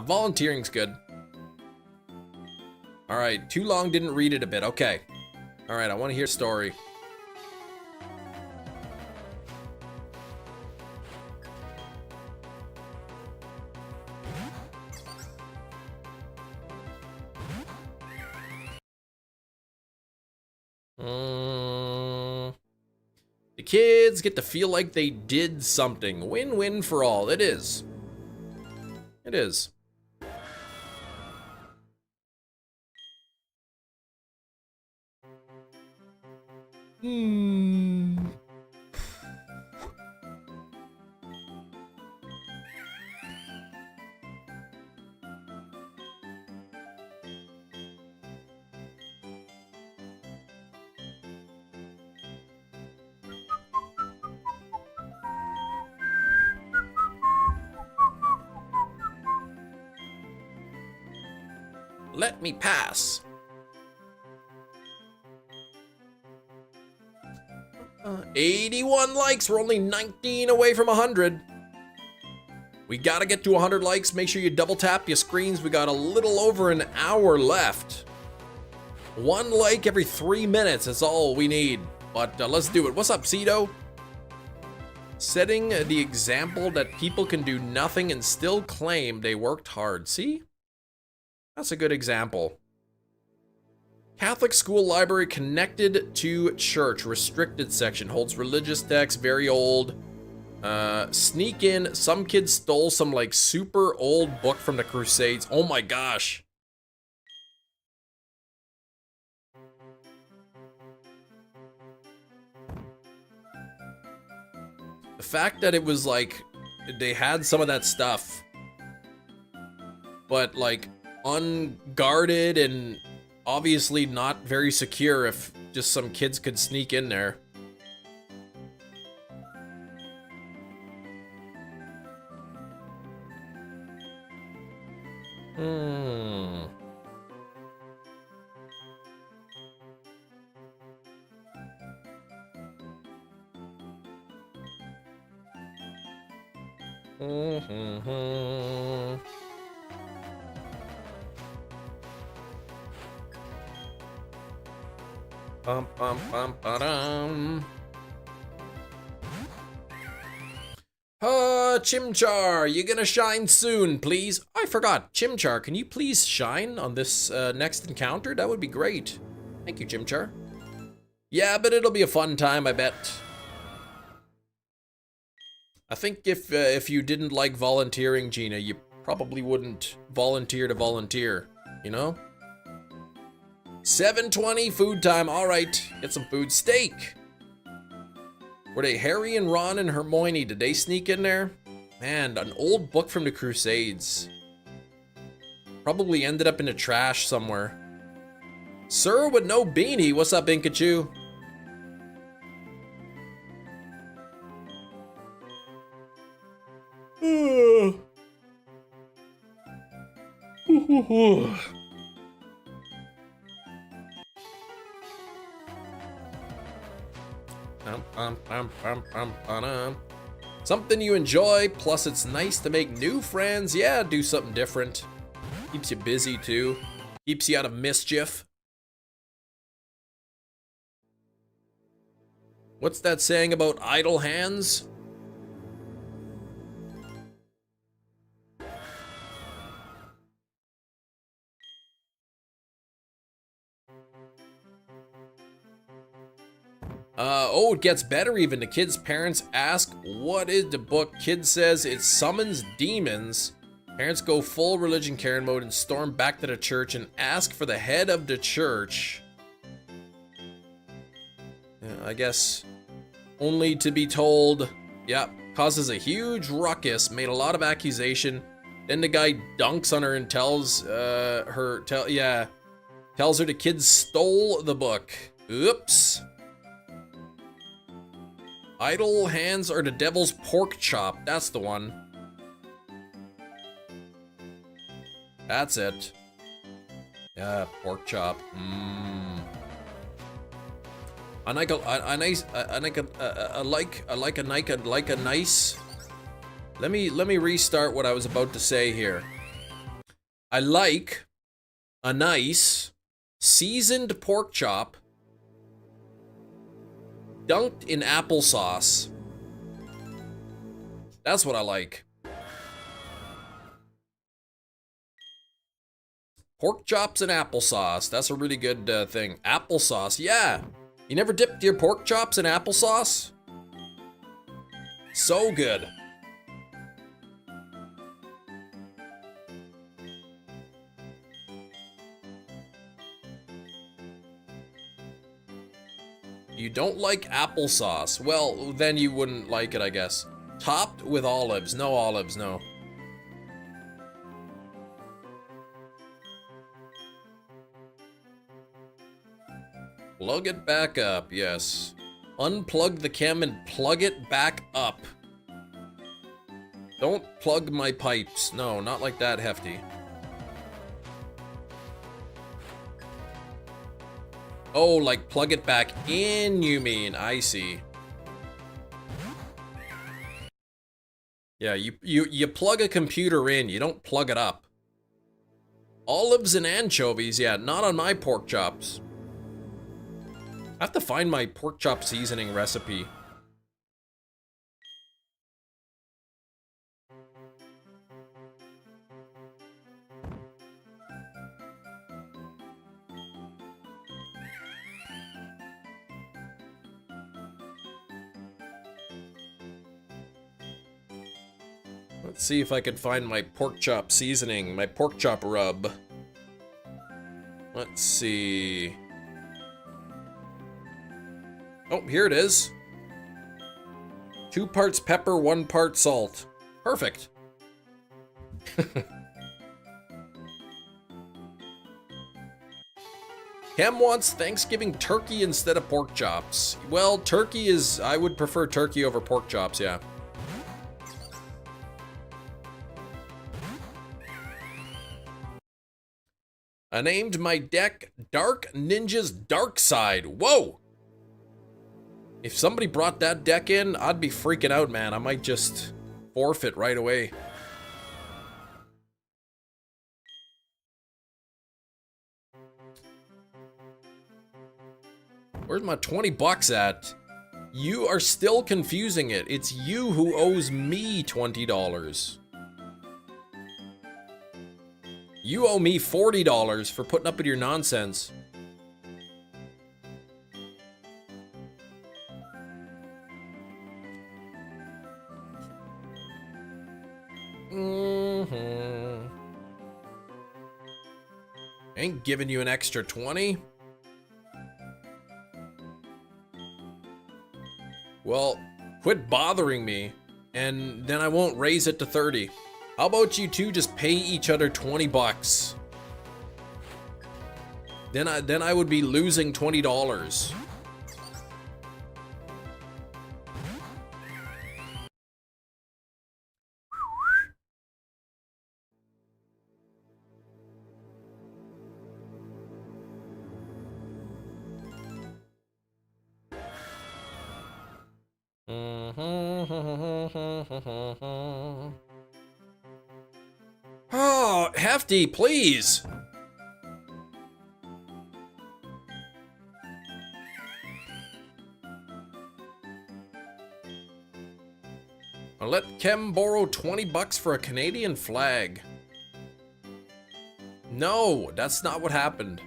Volunteering's good. Alright, too long, didn't read it a bit. Okay. Alright, I want to hear a story. The kids get to feel like they did something. Win-win for all. It is. It is. Let me pass. 81 likes. We're only 19 away from 100. We gotta get to 100 likes. Make sure you double tap your screens. We got a little over an hour left. 1 like every 3 minutes. That's all we need. But let's do it. What's up, Cedo? Setting the example that people can do nothing and still claim they worked hard. See? That's a good example. Catholic school library connected to church. Restricted section. Holds religious texts. Very old. Sneak in. Some kids stole some like super old book from the Crusades. Oh my gosh. The fact that it was like they had some of that stuff, but like unguarded and obviously not very secure if just some kids could sneak in there. Bum, bum, bum, ba-dum. Chimchar, you gonna shine soon, please? I forgot. Chimchar, can you please shine on this next encounter? That would be great. Thank you, Chimchar. Yeah, but it'll be a fun time, I bet. I think if you didn't like volunteering, Gina, you probably wouldn't volunteer to volunteer. you know? 7:20 food time. All right, get some food. Steak. Were they Harry and Ron and Hermione? Did they sneak in there? Man, an old book from the Crusades. Probably ended up in the trash somewhere. Sir with no beanie. What's up, Inkachu? Something you enjoy, plus it's nice to make new friends. Yeah, do something different. Keeps you busy too. Keeps you out of mischief. What's that saying about idle hands? Oh, it gets better even. The kid's parents ask, what is the book? Kid says it summons demons. Parents go full religion Karen mode and storm back to the church and ask for the head of the church. Yeah, I guess only to be told, yeah, causes a huge ruckus, made a lot of accusation. Then the guy dunks on her and tells her the kids stole the book. Oops. Idle hands are the devil's pork chop. That's the one. That's it. Yeah, pork chop. I like a nice. Let me restart what I was about to say here. I like a nice seasoned pork chop dunked in applesauce. That's what I like. Pork chops and applesauce. That's a really good thing. Applesauce, yeah. You never dipped your pork chops in applesauce? So good. You don't like applesauce. Well, then you wouldn't like it, I guess. Topped with olives. No olives, no. Plug it back up, yes. Unplug the cam and plug it back up. Don't plug my pipes. No, not like that, Hefty. Oh, like plug it back in, you mean. I see. Yeah, you plug a computer in, you don't plug it up. Olives and anchovies, yeah, not on my pork chops. I have to find my pork chop seasoning recipe. Let's see if I can find my pork chop seasoning, my pork chop rub. Let's see. Oh, here it is. 2 parts pepper, 1 part salt. Perfect. Cam wants Thanksgiving turkey instead of pork chops. Well, turkey is... I would prefer turkey over pork chops, yeah. I named my deck Dark Ninja's Dark Side. Whoa! If somebody brought that deck in, I'd be freaking out, man. I might just forfeit right away. Where's my 20 bucks at? You are still confusing it. It's you who owes me $20. You owe me $40 for putting up with your nonsense. Ain't giving you an extra 20. Well, quit bothering me, and then I won't raise it to 30. How about you two just pay each other 20 bucks? Then I would be losing $20. Oh, Hefty, please. I'll let Kem borrow 20 bucks for a Canadian flag. No, that's not what happened.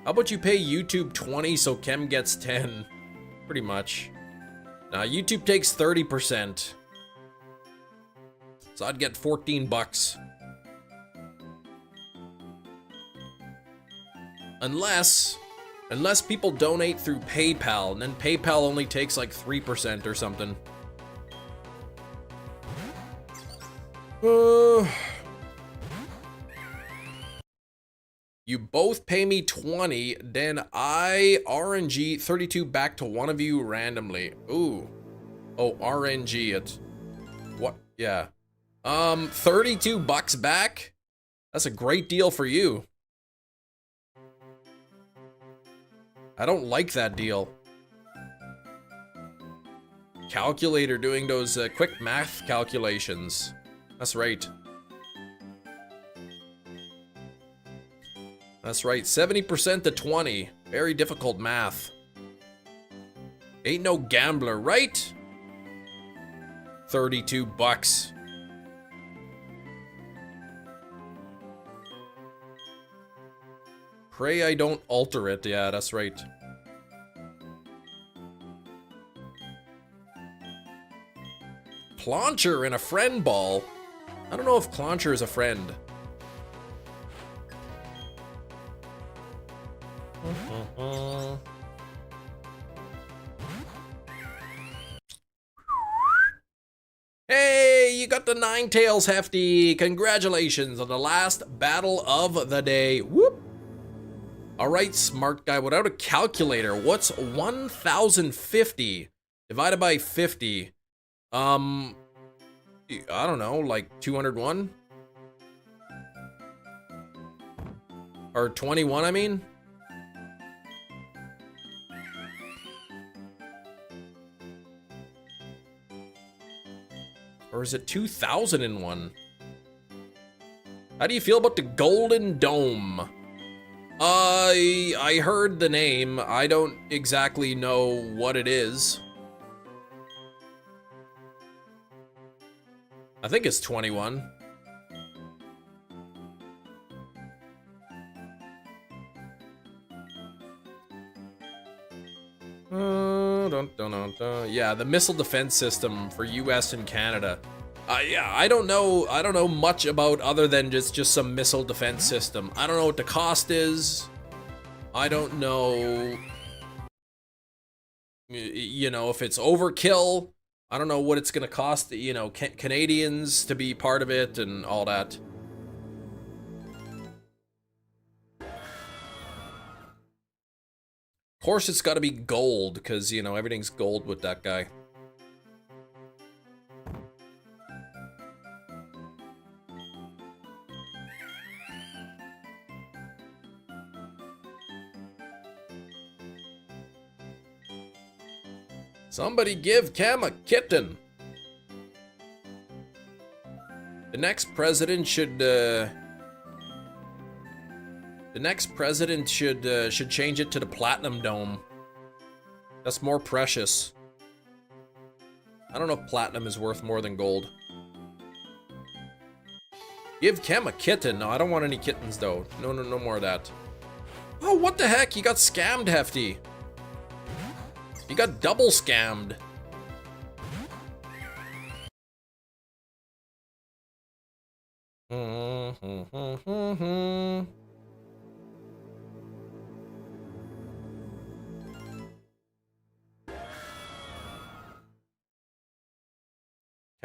How about you pay YouTube 20 so Kem gets 10? Pretty much. Now, YouTube takes 30%. So I'd get 14 bucks. Unless people donate through PayPal, and then PayPal only takes like 3% or something. You both pay me 20, then I RNG 32 back to one of you randomly. Ooh. Oh, RNG it. What? Yeah. 32 bucks back? That's a great deal for you. I don't like that deal. Calculator doing those quick math calculations. That's right. That's right, 70% to 20. Very difficult math. Ain't no gambler, right? 32 bucks. Pray I don't alter it. Yeah, that's right. Clauncher in a friend ball? I don't know if Clauncher is a friend. Hey, you got the Ninetales, Hefty. Congratulations on the last battle of the day. Whoop. All right, smart guy, without a calculator, what's 1,050 divided by 50? I don't know, like 201? Or 21, I mean? Or is it 2001? How do you feel about the Golden Dome? I heard the name. I don't exactly know what it is. I think it's 21. Yeah, the missile defense system for US and Canada. Yeah, I don't know much about other than just some missile defense system. I don't know what the cost is. I don't know, you know, if it's overkill. I don't know what it's gonna cost, you know, Canadians to be part of it and all that. Of course it's gotta be gold, because, you know, everything's gold with that guy. Somebody give Cam a kitten. The next president should change it to the Platinum Dome. That's more precious. I don't know if platinum is worth more than gold. Give Cam a kitten. No, I don't want any kittens though. No more of that. Oh, what the heck? You got scammed, Hefty. You got double scammed.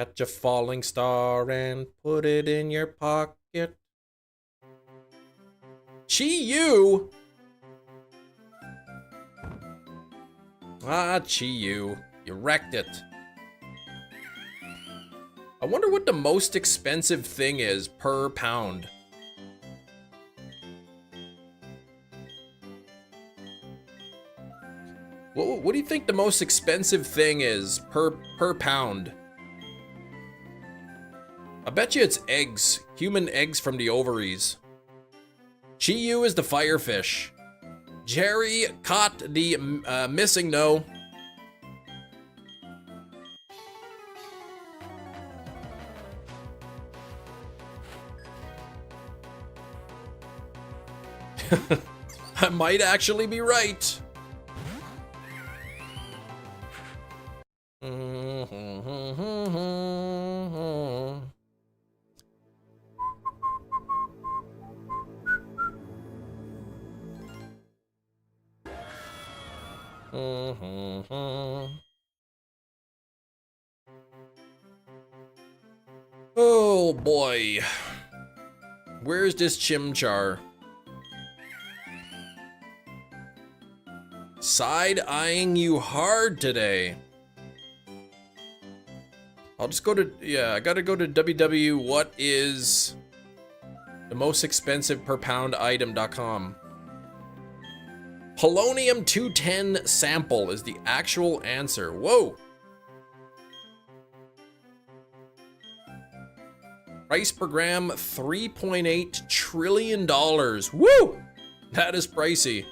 Catch a falling star and put it in your pocket. Chi-Yu! Ah, Chi-Yu. You wrecked it. I wonder what the most expensive thing is per pound. What do you think the most expensive thing is per pound? I bet you it's eggs. Human eggs from the ovaries. Chi-Yu is the firefish. Jerry caught the missing no. I might actually be right. Oh boy. Where's this Chimchar? Side-eyeing you hard today. I'll just go to, yeah, I gotta go to www. What is the most expensive per pound item.com. Polonium 210 sample is the actual answer. Whoa. Price per gram, $3.8 trillion. Woo! That is pricey.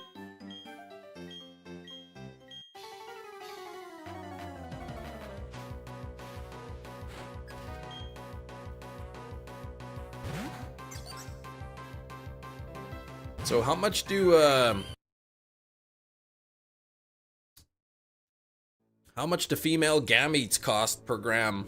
So how much do female gametes cost per gram?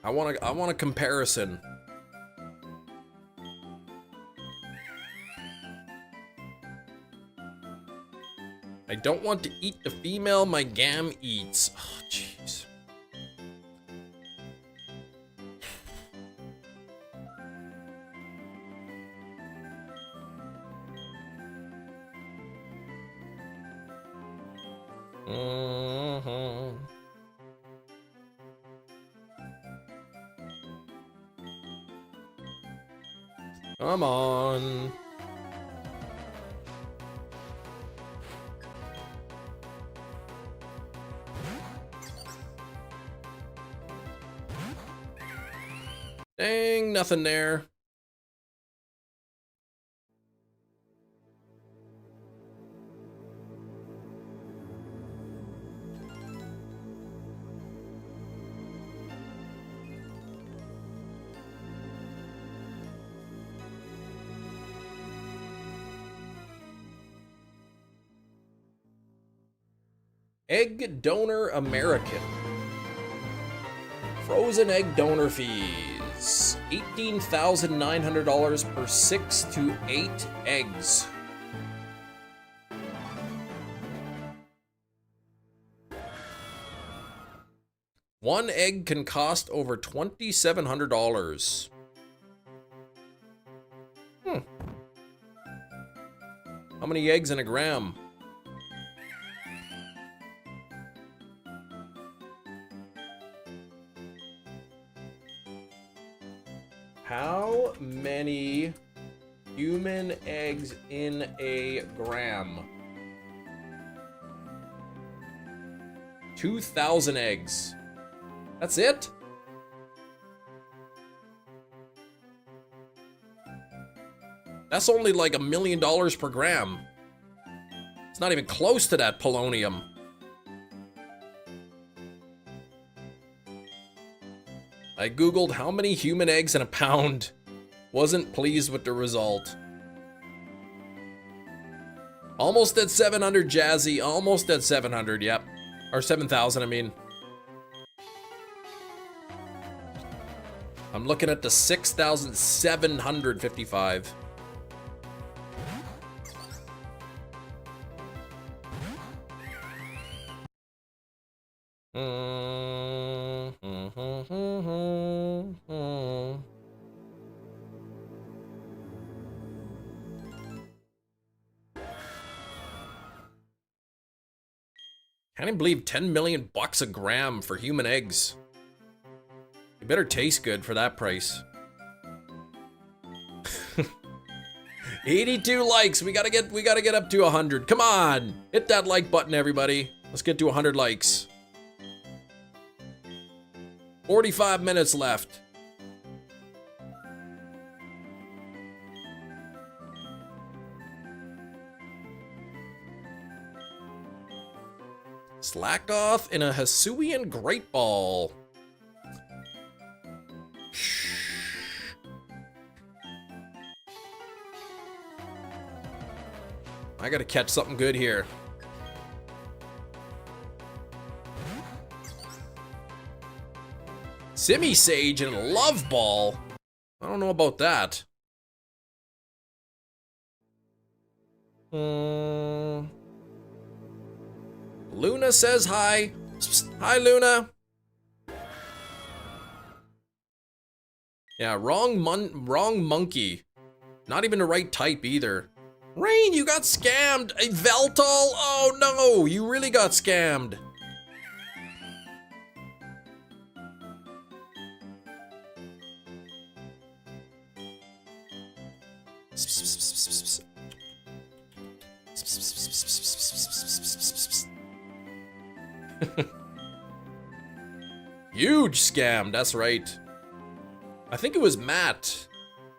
I want a comparison. I don't want to eat the female my gam eats. Oh, jeez. Come on. Dang, nothing there. Egg Donor American. Frozen egg donor fees. $18,900 per 6 to 8 eggs. One egg can cost over $2,700. How many eggs in a gram? How many human eggs in a gram? 2,000 eggs. That's it? That's only like $1 million per gram. It's not even close to that polonium. I googled how many human eggs in a pound. Wasn't pleased with the result. Almost at 700, Jazzy. Almost at 700, yep. Or 7,000, I mean. I'm looking at the 6,755. Can't even believe 10 million bucks a gram for human eggs. It better taste good for that price. 82 likes. We gotta get up to 100. Come on, hit that like button, everybody. Let's get to 100 likes. 45 minutes left. Slakoth in a Hisuian Great Ball. I gotta catch something good here. Simisage and a Love Ball? I don't know about that. Luna says hi. Hi, Luna. Yeah, wrong monkey. Not even the right type either. Rain, you got scammed. A Veltal? Oh no, you really got scammed. Huge scam, that's right. I think it was Matt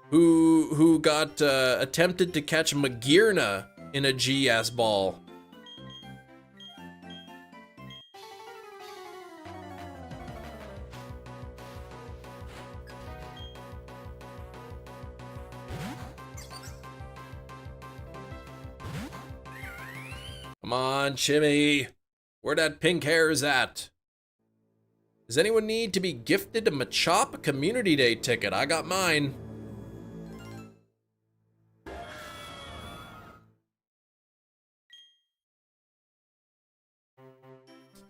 who got attempted to catch Magearna in a GS ball. Come on, Chimmy. Where that pink hair is at? Does anyone need to be gifted a Machop Community Day ticket? I got mine.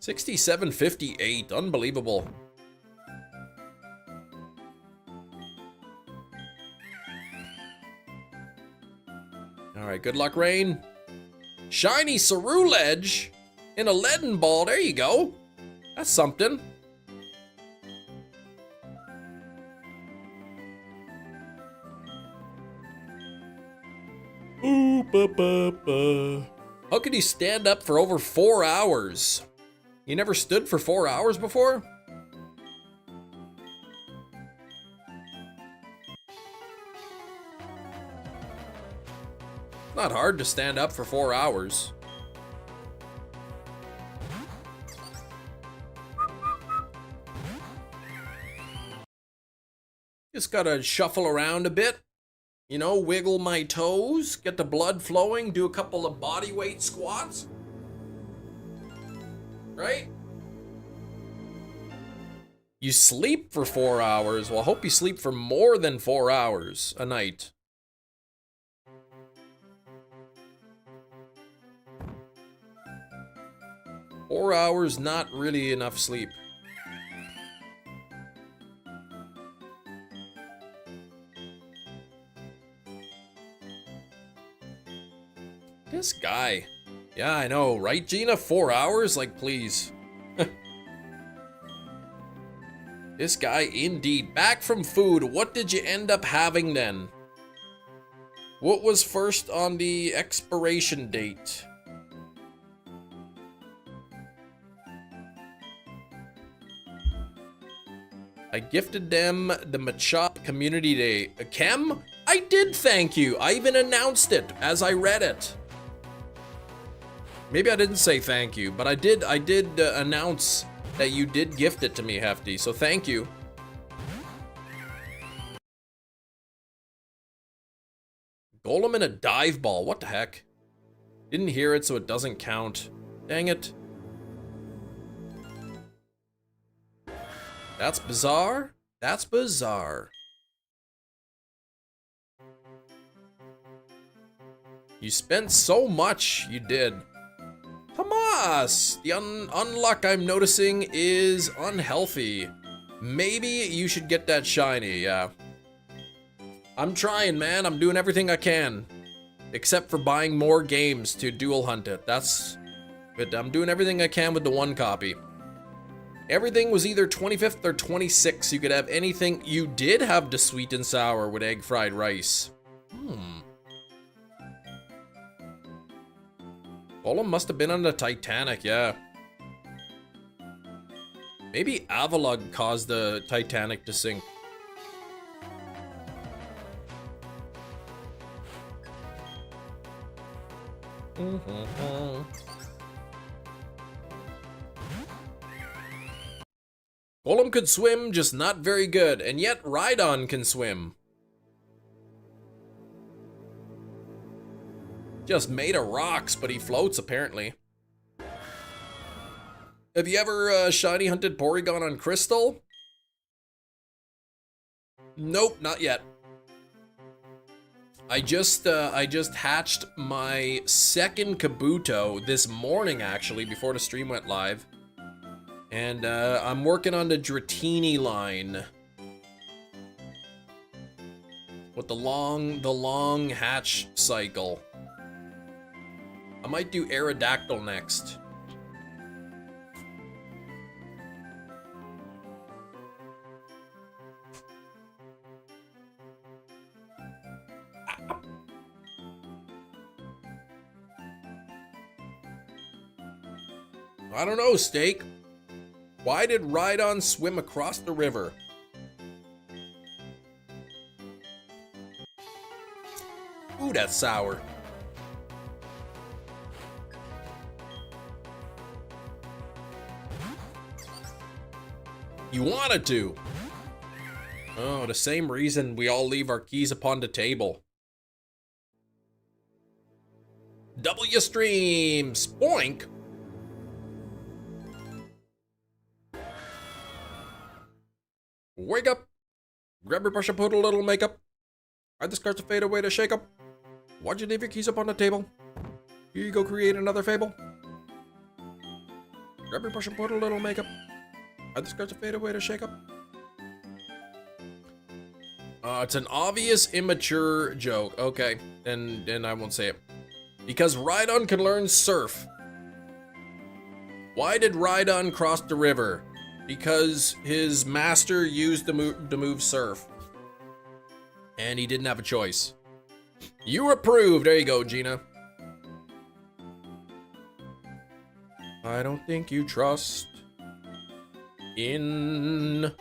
$67.58. Unbelievable. Alright, good luck, Rain. Shiny Ceruledge in a leaden ball. There you go. That's something. Ooh, ba, ba, ba. How could he stand up for over 4 hours? You never stood for 4 hours before? Not hard to stand up for 4 hours. Just gotta shuffle around a bit. You know, wiggle my toes, get the blood flowing, do a couple of body weight squats. Right? You sleep for 4 hours. Well, I hope you sleep for more than 4 hours a night. Four hours, not really enough sleep. This guy. Yeah, I know, right, Gina? 4 hours? Like, please. This guy, indeed. Back from food. What did you end up having then? What was first on the expiration date? I gifted them the Machop Community Day. Kem? I did thank you. I even announced it as I read it. Maybe I didn't say thank you, but I did announce that you did gift it to me, Hefty, so thank you. Golem in a dive ball, what the heck? Didn't hear it, so it doesn't count. Dang it. That's bizarre. That's bizarre. You spent so much, you did. Tomas! The unluck I'm noticing is unhealthy. Maybe you should get that shiny, yeah. I'm trying, man. I'm doing everything I can. Except for buying more games to dual hunt it. But I'm doing everything I can with the one copy. Everything was either 25th or 26th. You could have anything. You did have the sweet and sour with egg fried rice. Golem must have been on the Titanic, yeah. Maybe Avalugg caused the Titanic to sink. Golem could swim, just not very good, and yet Rhydon can swim. Just made of rocks, but he floats apparently. Have you ever shiny hunted Porygon on Crystal? Nope, not yet. I just hatched my second Kabuto this morning, actually, before the stream went live. And I'm working on the Dratini line. With the long hatch cycle. I might do Aerodactyl next. I don't know, Steak. Why did Rhydon swim across the river? Ooh, that's sour. You wanted to. Oh, the same reason we all leave our keys upon the table. W streams. Boink. Wake up. Grab your brush and put a little makeup. Hide the scars to fade away to shake up. Why'd you leave your keys up on the table? Here you go, create another fable. Grab your brush and put a little makeup. Hide the scars to fade away to shake up. It's an obvious immature joke. Okay, then I won't say it. Because Rhydon can learn surf. Why did Rhydon cross the river? Because his master used the move surf. And he didn't have a choice. You approve. There you go, Gina. I don't think you trust in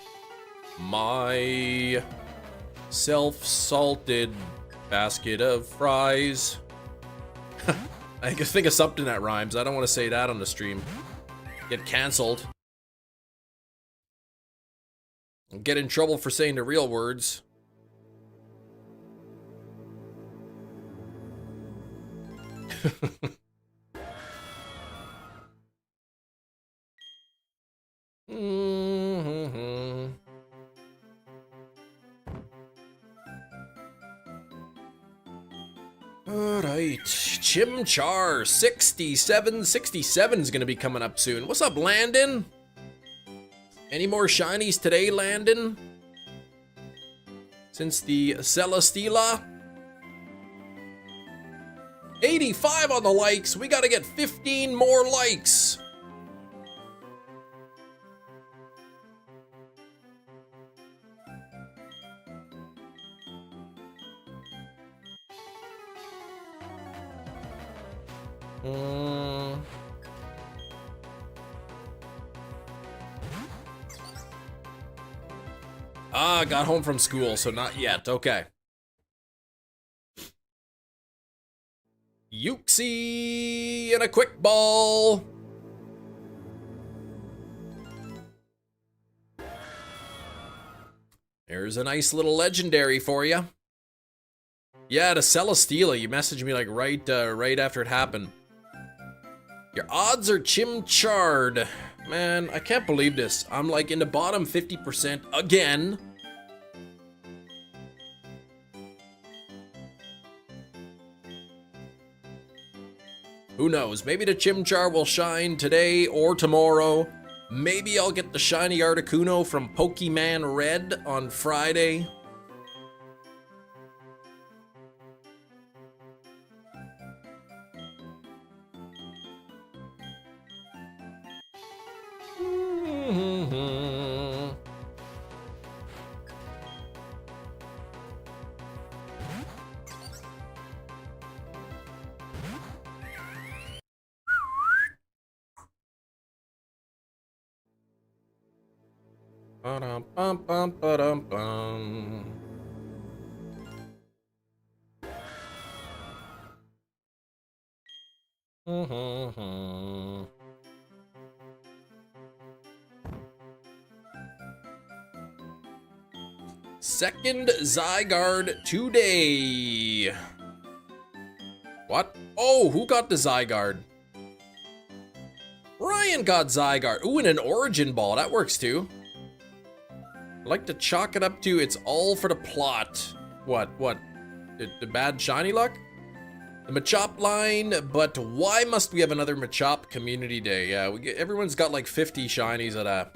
my self-salted basket of fries. I can think of something that rhymes. I don't want to say that on the stream. Get cancelled. Get in trouble for saying the real words. Alright, Chimchar 67 is gonna be coming up soon. What's up, Landon? Any more shinies today, Landon? Since the Celesteela? 85 on the likes. We gotta get 15 more likes. Got home from school, so not yet. Okay. Yuxie and a quick ball. There's a nice little legendary for you. Yeah, the Celesteela. You messaged me like right after it happened. Your odds are Chimchard. Man, I can't believe this. I'm like in the bottom 50% again. Who knows? Maybe the Chimchar will shine today or tomorrow. Maybe I'll get the shiny Articuno from Pokemon Red on Friday. Ba-dum-bum-bum-ba-dum-bum. Second Zygarde today. What? Oh, who got the Zygarde? Ryan got Zygarde. Ooh, and an Origin Ball. That works too. I like to chalk it up to it's all for the plot. What? The bad shiny luck? The Machop line, but why must we have another Machop community day? Yeah, everyone's got like 50 shinies at a...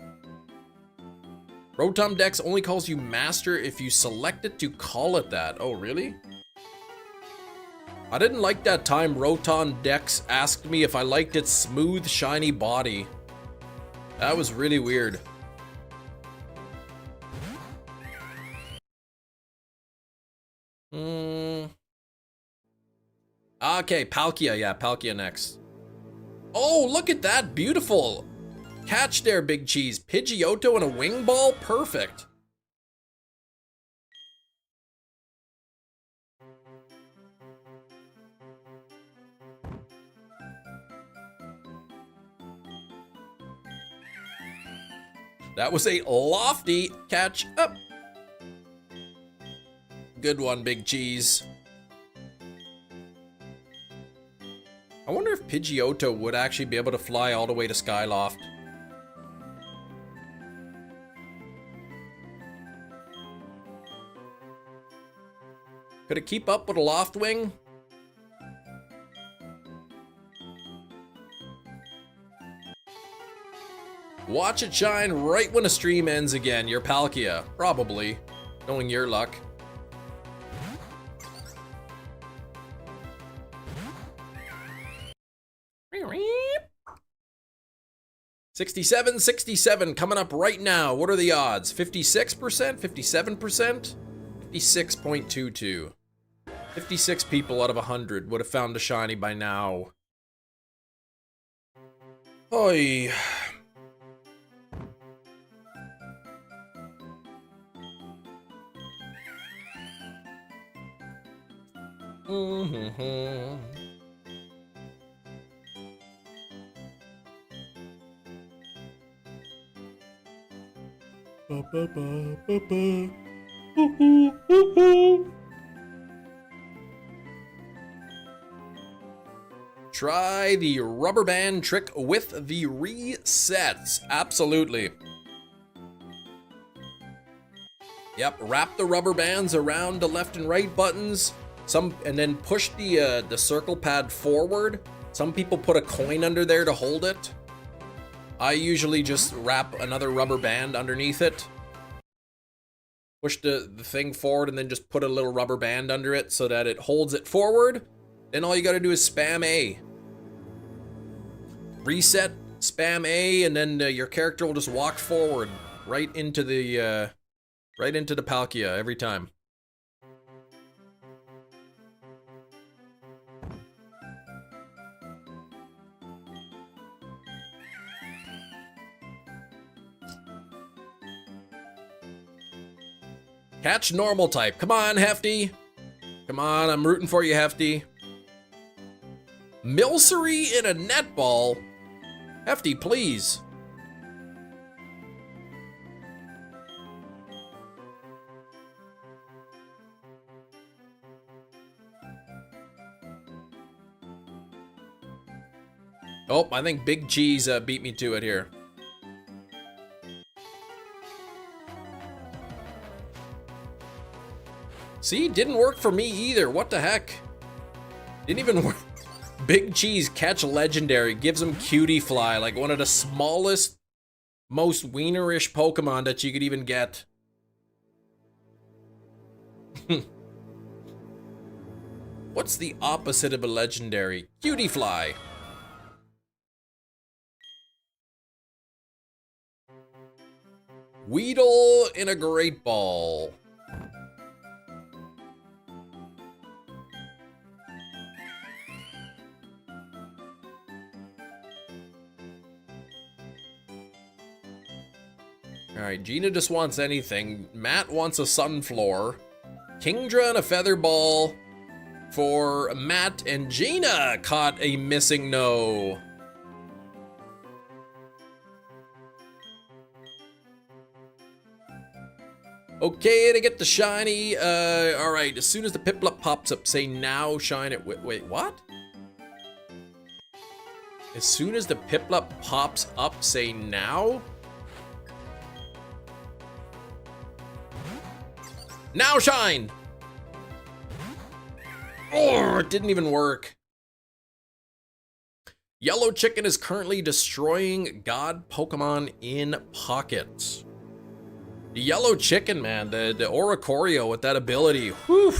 Rotom-Dex only calls you Master if you select it to call it that. Oh, really? I didn't like that time Rotom-Dex asked me if I liked its smooth, shiny body. That was really weird. Okay, Palkia. Yeah, Palkia next. Oh, look at that. Beautiful. Catch there, Big Cheese. Pidgeotto and a Wing Ball? Perfect. That was a lofty catch up. Good one, Big Cheese. I wonder if Pidgeotto would actually be able to fly all the way to Skyloft. Could it keep up with a Loft Wing? Watch it shine right when a stream ends again. Your Palkia. Probably. Knowing your luck. $67.67 coming up right now. What are the odds? 56%? 57%? 56.22. 56 people out of 100 would have found a shiny by now. Oi. Try the rubber band trick with the resets. Absolutely. Yep, wrap the rubber bands around the left and right buttons. And then push the circle pad forward. Some people put a coin under there to hold it. I usually just wrap another rubber band underneath it. Push the thing forward and then just put a little rubber band under it so that it holds it forward. Then all you gotta do is spam A. Reset, spam A, and then your character will just walk forward right into the Palkia every time. Catch normal type. Come on, Hefty. Come on, I'm rooting for you, Hefty. Milcery in a netball? Hefty, please. Oh, I think Big Cheese beat me to it here. See, didn't work for me either. What the heck? Didn't even work. Big Cheese catch legendary, gives him Cutie Fly, like one of the smallest, most wienerish Pokemon that you could even get. What's the opposite of a legendary? Cutie Fly. Weedle in a Great Ball. Alright, Gina just wants anything. Matt wants a Sunflower. Kingdra and a Feather Ball for Matt, and Gina caught a missing no. Okay, to get the shiny, alright, as soon as the Piplup pops up, say now, shine it. Wait, what? As soon as the Piplup pops up, say now? Now shine! Oh, it didn't even work. Yellow Chicken is currently destroying God Pokemon in pockets. The Yellow Chicken, man, the Oricorio with that ability, whew.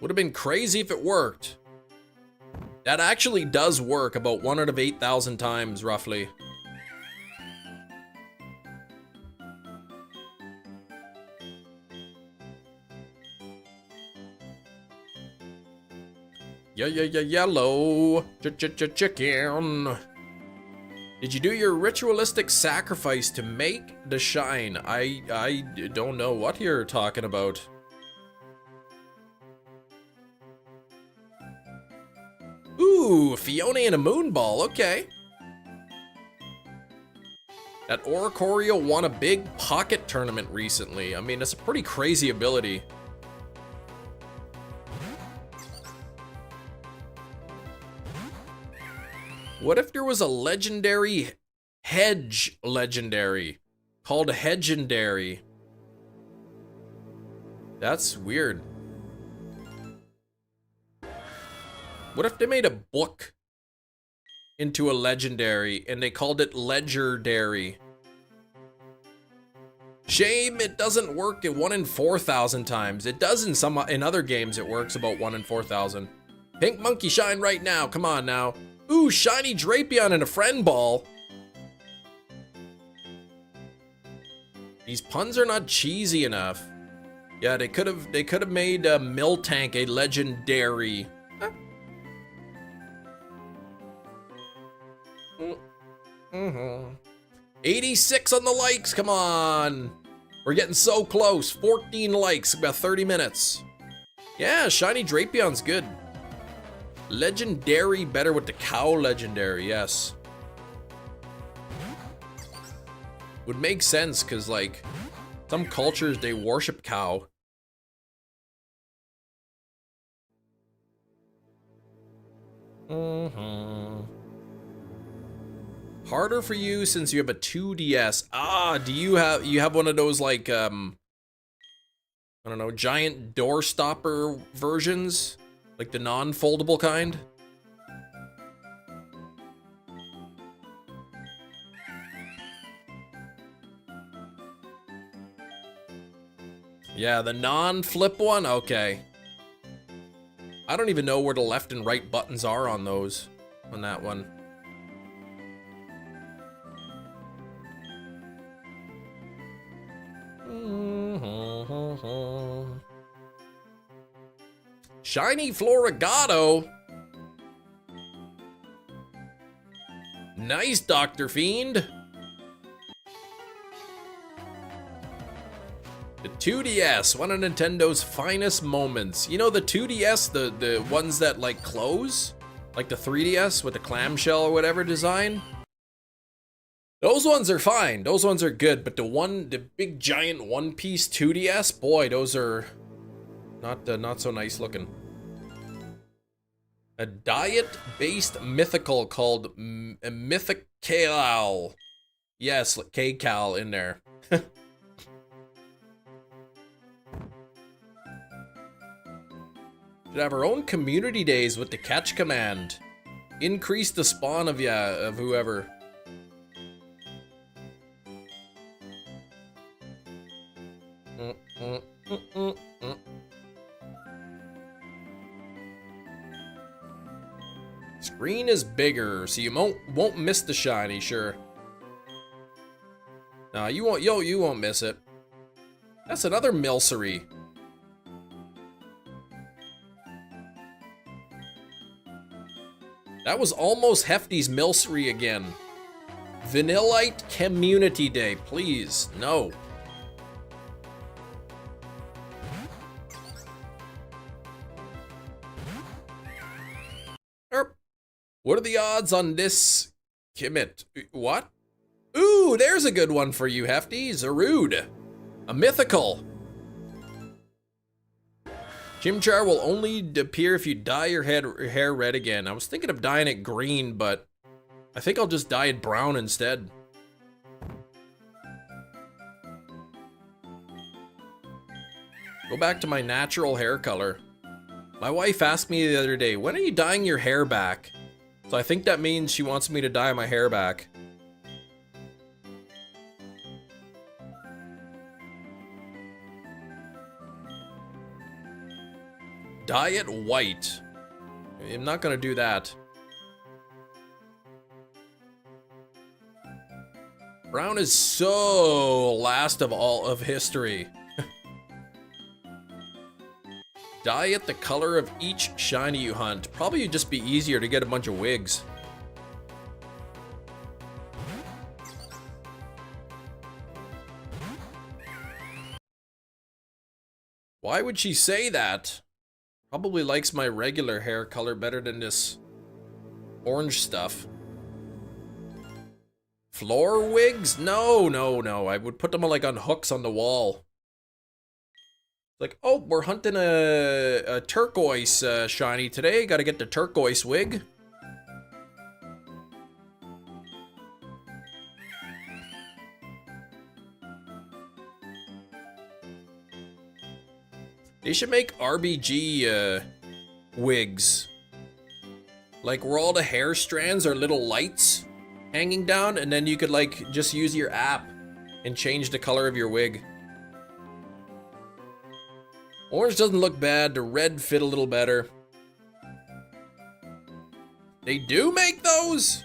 Would have been crazy if it worked. That actually does work about 1 out of 8,000 times, roughly. Yellow chicken. Did you do your ritualistic sacrifice to make the shine? I don't know what you're talking about. Ooh, Fiona and a Moonball, okay. That Oricorio won a big pocket tournament recently. I mean, it's a pretty crazy ability. What if there was a legendary hedge legendary called a Hedgendary? That's weird. What if they made a book into a legendary and they called it Ledgerdary? Shame it doesn't work at 1 in 4,000 times. It does in other games. It works about 1 in 4,000. Pink Monkey shine right now. Come on now. Ooh, shiny Drapion and a Friend Ball. These puns are not cheesy enough. Yeah, they could have made Miltank a legendary. Huh? 86 on the likes, come on. We're getting so close. 14 likes, about 30 minutes. Yeah, shiny Drapion's good. Legendary better with the cow legendary, yes. Would make sense, because, like, some cultures, they worship cow. Harder for you since you have a 2DS. Ah, do you have one of those, like, I don't know, giant door stopper versions? Like the non-foldable kind? Yeah, the non-flip one? Okay. I don't even know where the left and right buttons are on those, on that one. Shiny Florigato. Nice, Dr. Fiend. The 2DS, one of Nintendo's finest moments. You know the 2DS, the ones that like close? Like the 3DS with the clamshell or whatever design? Those ones are fine, those ones are good, but the big giant one-piece 2DS, boy, those are not so nice looking. A diet-based mythical called Mythical. Yes, K-Cal in there. Should have our own community days with the catch command. Increase the spawn of whoever. Screen is bigger, so you won't miss the shiny, sure. Nah, you won't miss it. That's another Milcery. That was almost Hefty's Milcery again. Vanillite Community Day, please. No. What are the odds on this commit? What? Ooh, there's a good one for you, Hefty. Zarude. A mythical. Chimchar will only appear if you dye your hair red again. I was thinking of dyeing it green, but I think I'll just dye it brown instead. Go back to my natural hair color. My wife asked me the other day, when are you dyeing your hair back? So I think that means she wants me to dye my hair back. Dye it white. I'm not gonna do that. Brown is so last of all of history. Dye it the color of each shiny you hunt. Probably would just be easier to get a bunch of wigs. Why would she say that? Probably likes my regular hair color better than this orange stuff. Floor wigs? No. I would put them like on hooks on the wall. Like, oh, we're hunting a turquoise shiny today. Gotta get the turquoise wig. They should make RBG wigs. Like where all the hair strands are little lights hanging down, and then you could like just use your app and change the color of your wig. Orange doesn't look bad, the red fit a little better. They do make those?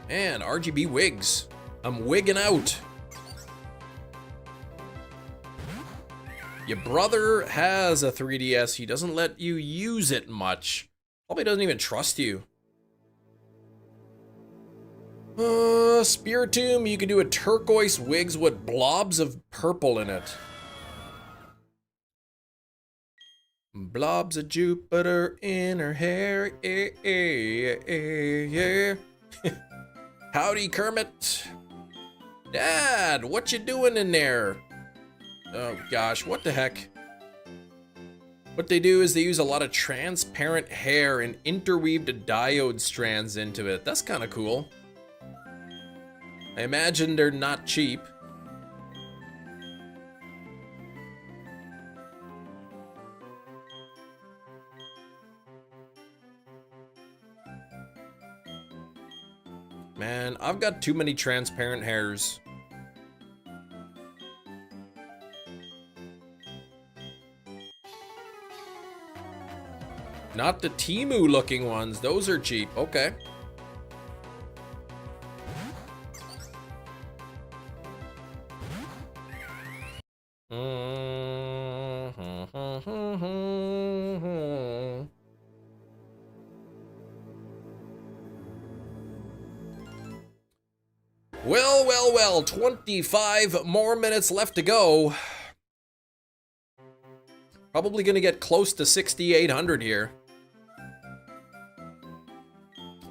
Man, RGB wigs. I'm wigging out. Your brother has a 3DS. He doesn't let you use it much. Probably doesn't even trust you. Spiritomb, you can do a turquoise wigs with blobs of purple in it. Blobs of Jupiter in her hair, yeah. Howdy, Kermit. Dad, what you doing in there? Oh gosh, what the heck? What they do is they use a lot of transparent hair and interweave the diode strands into it. That's kind of cool. I imagine they're not cheap. Man, I've got too many transparent hairs. Not the Temu looking ones, those are cheap, okay. Well, 25 more minutes left to go. Probably gonna get close to 6,800 here.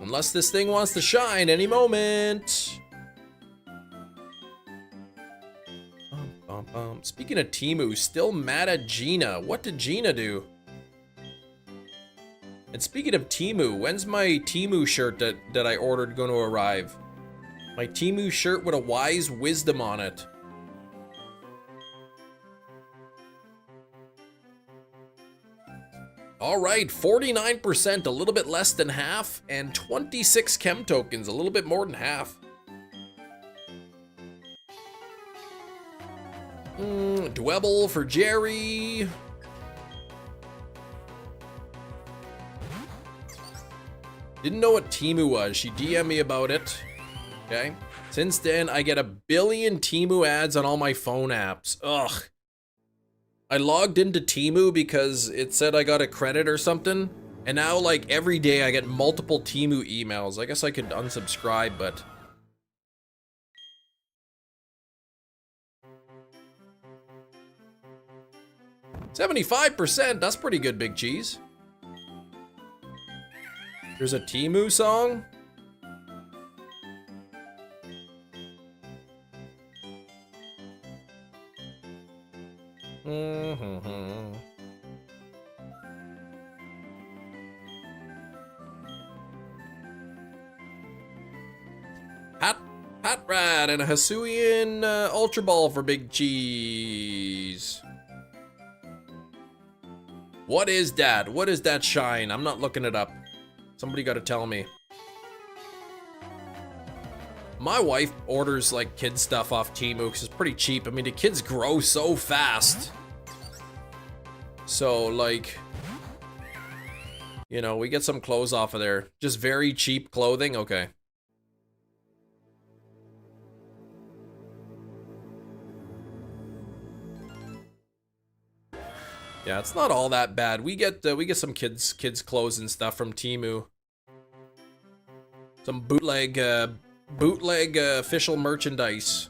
Unless this thing wants to shine any moment. Speaking of Temu, still mad at Gina. What did Gina do? And speaking of Temu, when's my Temu shirt that I ordered going to arrive? My Temu shirt with a wise wisdom on it. All right, 49%, a little bit less than half, and 26 chem tokens, a little bit more than half. Dwebble for Jerry. Didn't know what Temu was. She DM'd me about it. Okay. Since then, I get a billion Temu ads on all my phone apps. Ugh. I logged into Temu because it said I got a credit or something. And now, like, every day I get multiple Temu emails. I guess I could unsubscribe, but... $75%, that's pretty good, Big Cheese. There's a Temu song? Hot Rat and a Hisuian Ultra Ball for Big Cheese. What is that? What is that shine? I'm not looking it up. Somebody gotta tell me. My wife orders like kid stuff off Temu because it's pretty cheap. I mean, the kids grow so fast. So like, you know, we get some clothes off of there. Just very cheap clothing. Okay. Yeah, it's not all that bad. We get some kids clothes and stuff from Temu. Some bootleg official merchandise.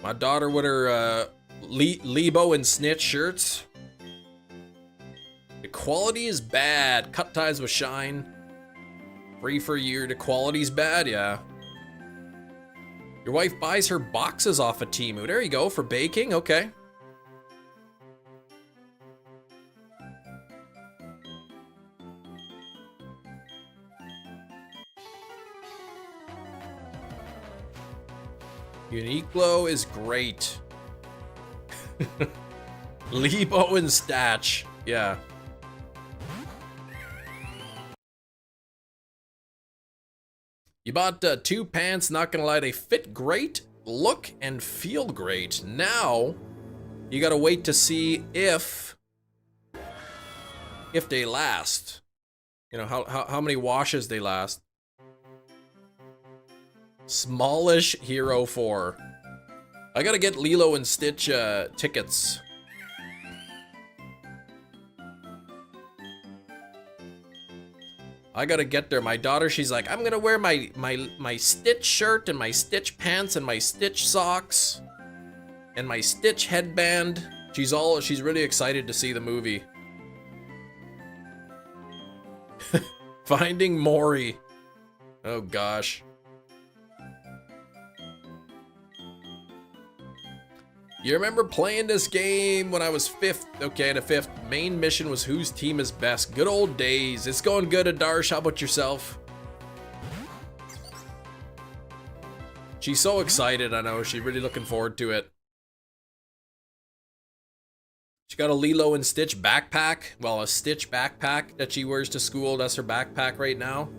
My daughter with her Lebo and Snitch shirts. The quality is bad. Cut ties with shine. Free for a year. The quality's bad, yeah. Your wife buys her boxes off of Temu. There you go, for baking, okay. Uniqlo is great. Lebo and Statch, yeah. You bought 2 pants, not gonna lie, they fit great, look and feel great. Now, you gotta wait to see if they last. You know, how many washes they last. Smallish Hero 4. I gotta get Lilo and Stitch tickets. I gotta get there. My daughter, she's like, I'm gonna wear my Stitch shirt and my Stitch pants and my Stitch socks and my Stitch headband. She's really excited to see the movie. Finding Maury. Oh gosh. You remember playing this game when I was 5th? Okay, the 5th main mission was whose team is best. Good old days. It's going good, Adarsh. How about yourself? She's so excited, I know. She's really looking forward to it. She got a Lilo and Stitch backpack. Well, a Stitch backpack that she wears to school. That's her backpack right now.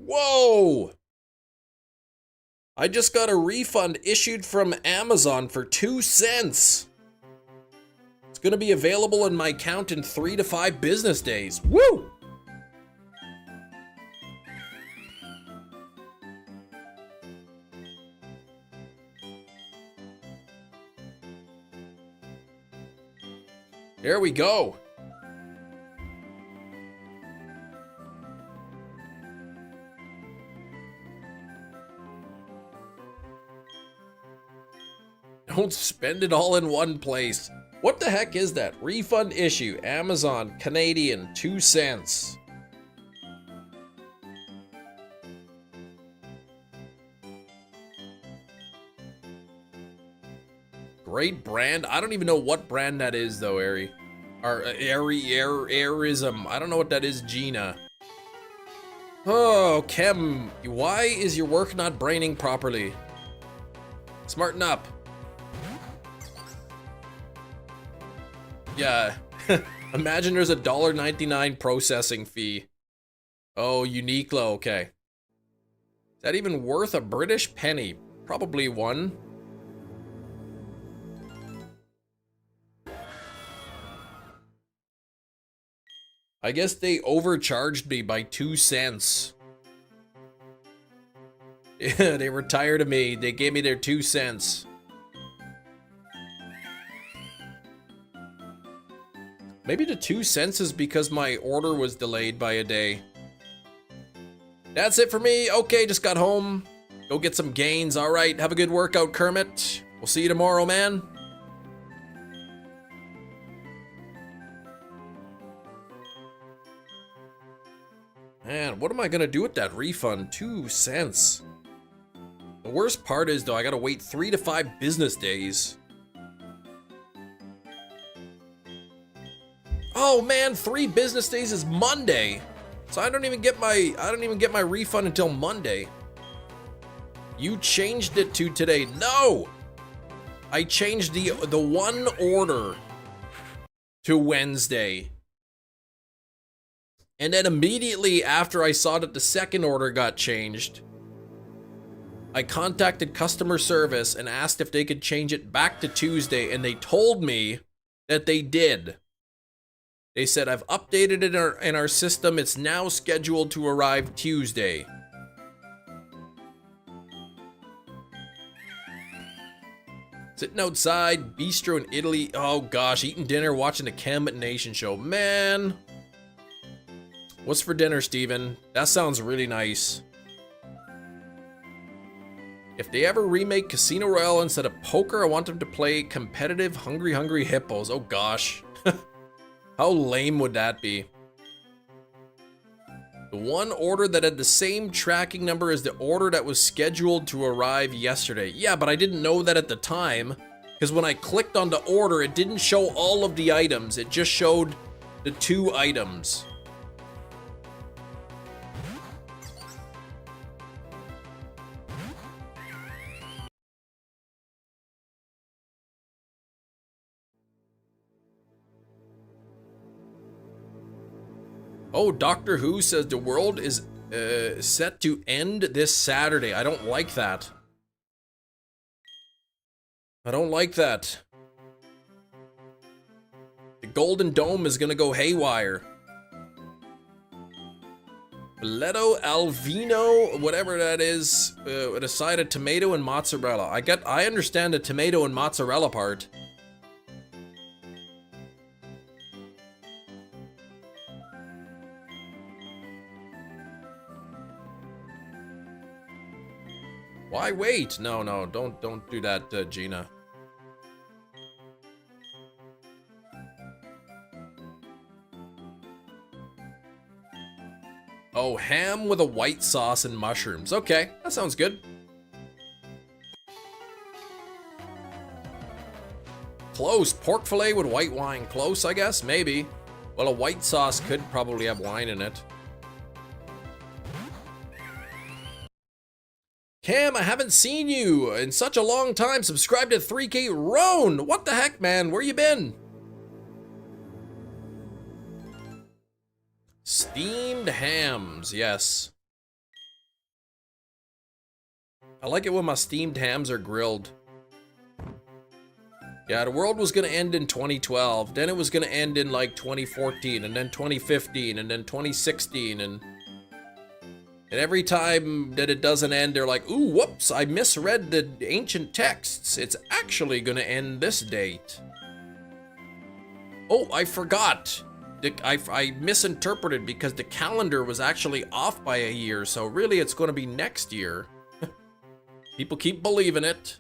Whoa! I just got a refund issued from Amazon for 2 cents. It's gonna be available in my account in 3 to 5 business days. Woo! There we go. Don't spend it all in one place. What the heck is that? Refund issue, Amazon, Canadian, 2 cents. Great brand. I don't even know what brand that is though, Ari. Or Airism. I don't know what that is, Gina. Oh, Kem, why is your work not braining properly? Smarten up. Yeah. Imagine there's a $1.99 processing fee. Oh, Uniqlo, okay. Is that even worth a British penny? Probably one. I guess they overcharged me by 2 cents. Yeah, they were tired of me. They gave me their 2 cents. Maybe the 2 cents is because my order was delayed by a day. That's it for me. Okay, just got home. Go get some gains. All right, have a good workout, Kermit. We'll see you tomorrow, man. Man, what am I gonna do with that refund? 2 cents. The worst part is, though, I gotta wait 3 to 5 business days. Oh man, 3 business days is Monday. So I don't even get my refund until Monday. You changed it to today. No! I changed the one order to Wednesday. And then immediately after I saw that the second order got changed, I contacted customer service and asked if they could change it back to Tuesday, and they told me that they did. They said, I've updated it in our system. It's now scheduled to arrive Tuesday. Sitting outside, bistro in Italy. Oh gosh, eating dinner, watching the Kemet Nation show. Man. What's for dinner, Steven? That sounds really nice. If they ever remake Casino Royale instead of poker, I want them to play competitive Hungry Hippos. Oh gosh. How lame would that be? The one order that had the same tracking number as the order that was scheduled to arrive yesterday. Yeah, but I didn't know that at the time, because when I clicked on the order, it didn't show all of the items. It just showed the 2 items. Oh, Doctor Who says the world is set to end this Saturday. I don't like that. I don't like that. The Golden Dome is gonna go haywire. Biletto Alvino, whatever that is, with a side of tomato and mozzarella. I understand the tomato and mozzarella part. Why wait? No, don't do that, Gina. Oh, ham with a white sauce and mushrooms. Okay, that sounds good. Close. Pork fillet with white wine. Close, I guess? Maybe. Well, a white sauce could probably have wine in it. Cam, I haven't seen you in such a long time. Subscribe to 3K Roan. What the heck, man? Where you been? Steamed hams, yes. I like it when my steamed hams are grilled. Yeah, the world was gonna end in 2012. Then it was gonna end in like 2014, and then 2015, and then 2016, and every time that it doesn't end, they're like, ooh, whoops, I misread the ancient texts. It's actually gonna end this date. Oh, I forgot. I misinterpreted because the calendar was actually off by a year, so really it's gonna be next year. People keep believing it.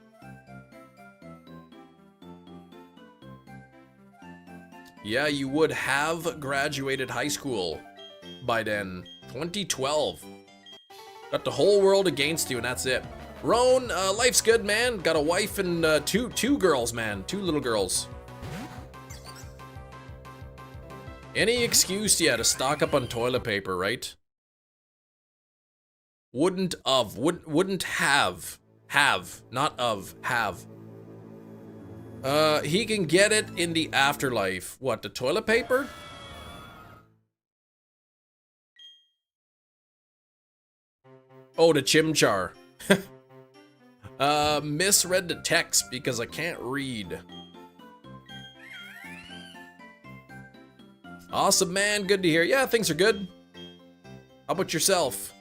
Yeah, you would have graduated high school by then. 2012. Got the whole world against you, and that's it. Roan, life's good, man. Got a wife and two girls, man. 2 little girls. Any excuse, yeah, to stock up on toilet paper, right? Wouldn't have. Have, not of, have. He can get it in the afterlife. What, the toilet paper? Oh, the Chimchar. Misread the text because I can't read. Awesome, man. Good to hear. Yeah, things are good. How about yourself?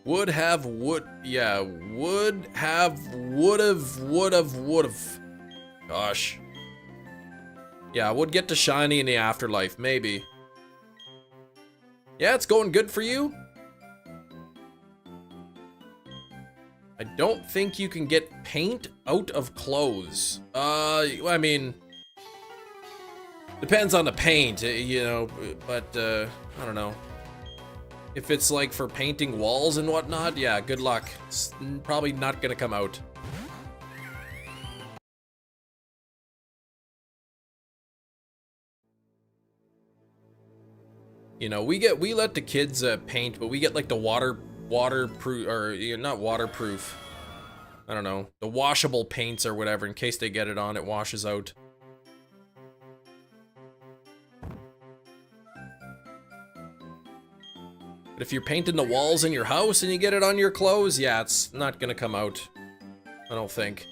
Would have. Gosh. Yeah, would get to shiny in the afterlife, maybe. Yeah, it's going good for you. I don't think you can get paint out of clothes. I mean, depends on the paint, you know, but, I don't know. If it's like for painting walls and whatnot, yeah, good luck. It's probably not gonna come out. You know, we let the kids paint, but we get like the waterproof, or not waterproof. I don't know, the washable paints or whatever, in case they get it on, it washes out. But if you're painting the walls in your house and you get it on your clothes, yeah, it's not gonna come out. I don't think.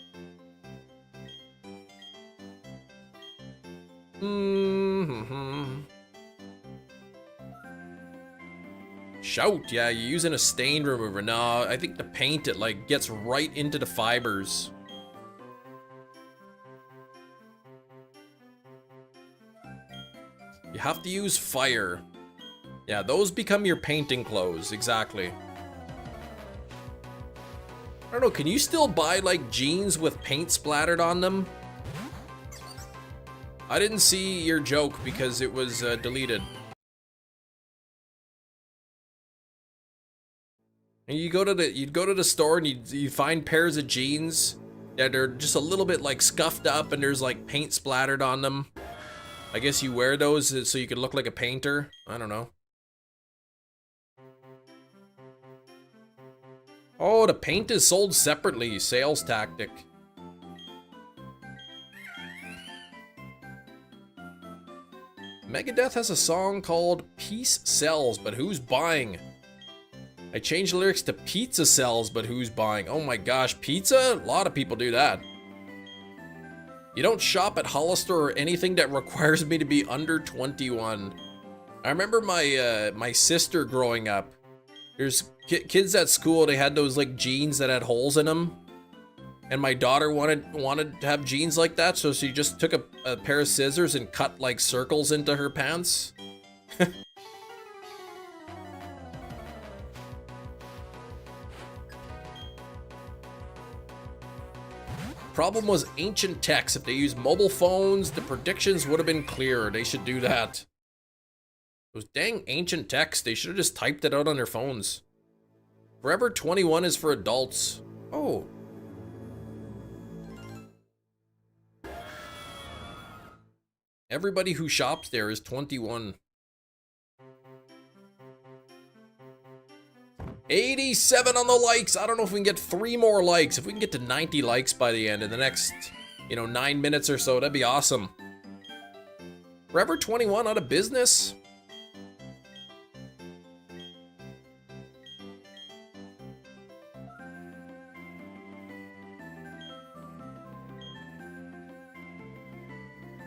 Shout, yeah, you're using a stain remover. No, I think the paint, it like gets right into the fibers. You have to use fire. Yeah, those become your painting clothes, exactly. I don't know, can you still buy like jeans with paint splattered on them? I didn't see your joke because it was deleted. And you'd go to the store and you find pairs of jeans that are just a little bit like scuffed up and there's like paint splattered on them. I guess you wear those so you can look like a painter. I don't know. Oh, the paint is sold separately. Sales tactic. Megadeth has a song called Peace Sells, but who's buying? I changed the lyrics to Pizza Sells, but who's buying? Oh my gosh, pizza? A lot of people do that. You don't shop at Hollister or anything that requires me to be under 21. I remember my sister growing up. There's kids at school, they had those like jeans that had holes in them. And my daughter wanted to have jeans like that, so she just took a pair of scissors and cut like circles into her pants. Problem was ancient text. If they used mobile phones, the predictions would have been clearer. They should do that. Those dang ancient text, they should have just typed it out on their phones. Forever 21 is for adults. Oh. Everybody who shops there is 21. 87 on the likes. I don't know if we can get 3 more likes. If we can get to 90 likes by the end in the next, 9 minutes or so, that'd be awesome. Forever 21 out of business?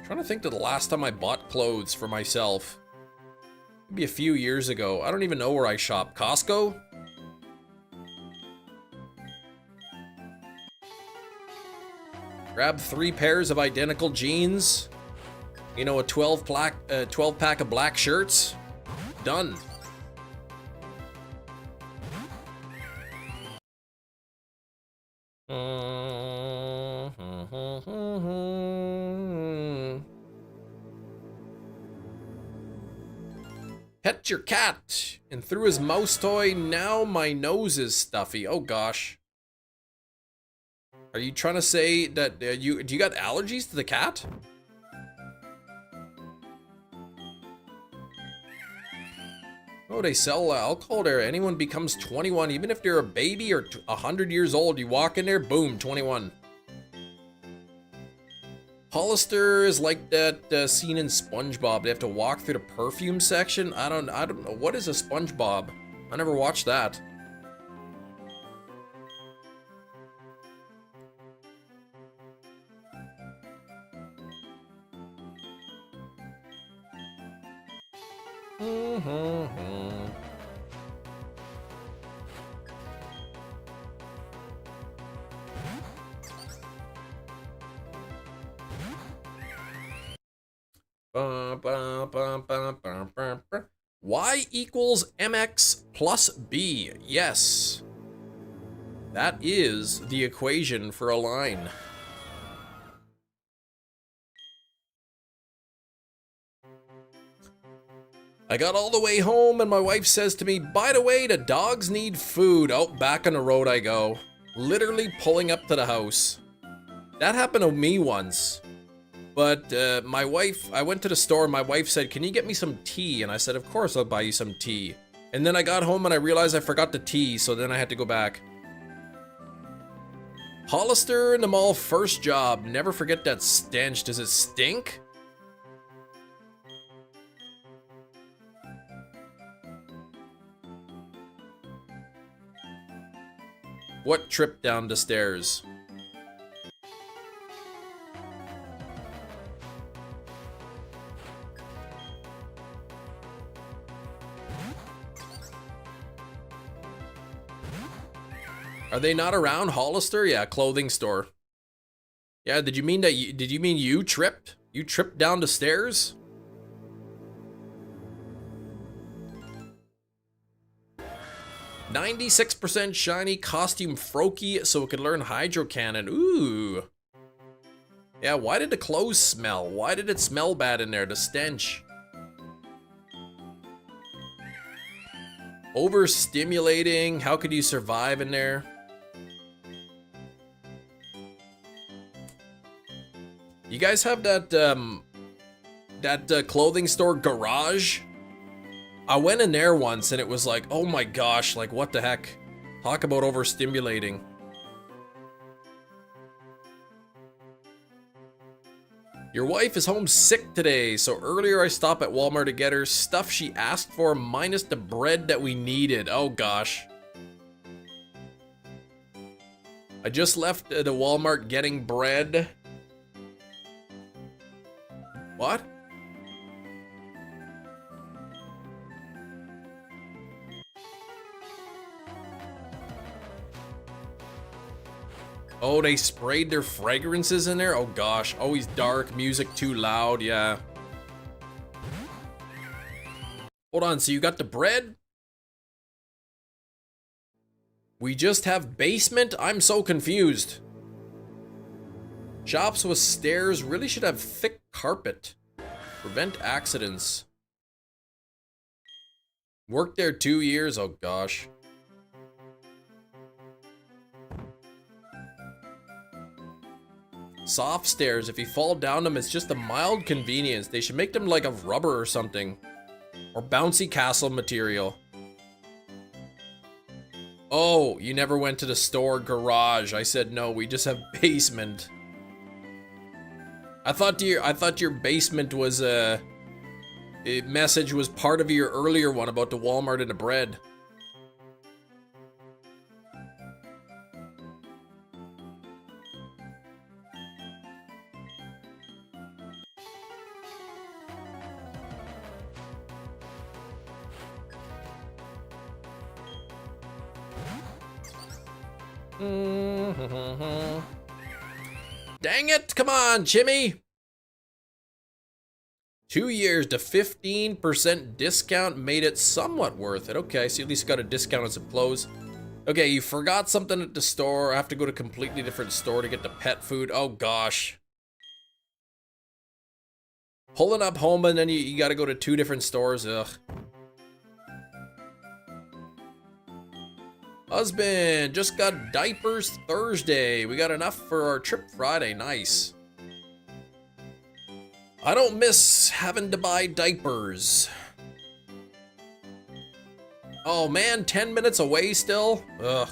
Trying to think of the last time I bought clothes for myself. Maybe a few years ago. I don't even know where I shop. Costco? Grab 3 pairs of identical jeans. A 12 pack of black shirts. Done. Pet kicked your cat and threw his mouse toy. Now my nose is stuffy. Oh gosh. Are you trying to say that do you got allergies to the cat? Oh, they sell alcohol there. Anyone becomes 21, even if they're a baby or 100 years old. You walk in there, boom, 21. Hollister is like that scene in SpongeBob. They have to walk through the perfume section. I don't know. What is a SpongeBob? I never watched that. Y equals mx plus b. Yes. That is the equation for a line. I got all the way home and my wife says to me, by the way, the dogs need food. Oh, back on the road I go. Literally pulling up to the house. That happened to me once. But my wife, I went to the store and my wife said, can you get me some tea? And I said, of course I'll buy you some tea. And then I got home and I realized I forgot the tea, so then I had to go back. Hollister in the mall first job. Never forget that stench. Does it stink? What trip down the stairs? Are they not around? Hollister? Yeah, clothing store. Yeah, did you mean that did you mean you tripped? You tripped down the stairs? "96% shiny costume Froakie so it could learn Hydro Cannon." Ooh. Yeah, why did the clothes smell? Why did it smell bad in there? The stench. Overstimulating. How could you survive in there? You guys have that clothing store Garage? I went in there once and it was like, oh my gosh, like what the heck? Talk about overstimulating. Your wife is home sick today, so earlier I stopped at Walmart to get her stuff she asked for minus the bread that we needed. Oh gosh. I just left the Walmart getting bread. What? Oh, they sprayed their fragrances in there? Oh gosh, always dark, music too loud, yeah. Hold on, so you got the bread? We just have basement? I'm so confused. Shops with stairs really should have thick carpet. Prevent accidents. Worked there 2 years, oh gosh. Soft stairs, if you fall down them, it's just a mild convenience. They should make them like of rubber or something. Or bouncy castle material. Oh, you never went to the store Garage. I said no, we just have basement. I thought your basement was a message was part of your earlier one about the Walmart and the bread. Dang it, come on, Jimmy. 2 years to 15% discount made it somewhat worth it. Okay, so you at least got a discount on some clothes. Okay, you forgot something at the store. I have to go to a completely different store to get the pet food. Oh gosh. Pulling up home and then you gotta go to 2 different stores. Ugh. Husband, just got diapers Thursday. We got enough for our trip Friday. Nice. I don't miss having to buy diapers. Oh man, 10 minutes away still? Ugh.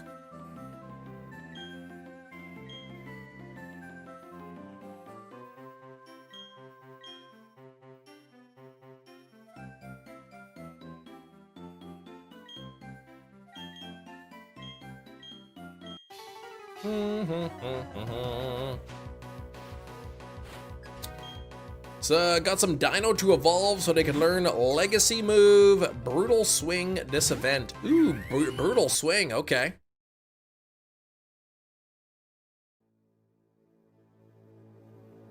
So, got some Dino to evolve so they can learn Legacy Move, Brutal Swing this event. Ooh, Brutal Swing, okay.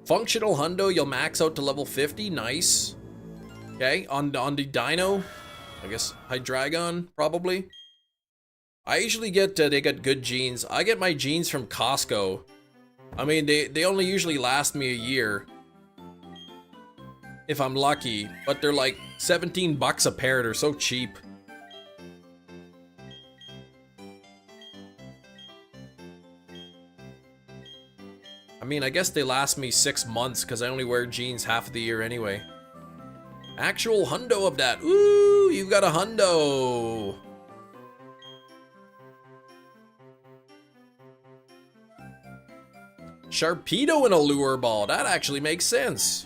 Functional Hundo, you'll max out to level 50, nice. Okay, on the Dino, I guess Hydreigon, probably. I usually get, they get good genes. I get my genes from Costco. I mean, they only usually last me a year. If I'm lucky, but they're like 17 bucks a pair, they're so cheap. I mean, I guess they last me 6 months because I only wear jeans half of the year anyway. Actual hundo of that. Ooh, you got a hundo. Sharpedo in a lure ball. That actually makes sense.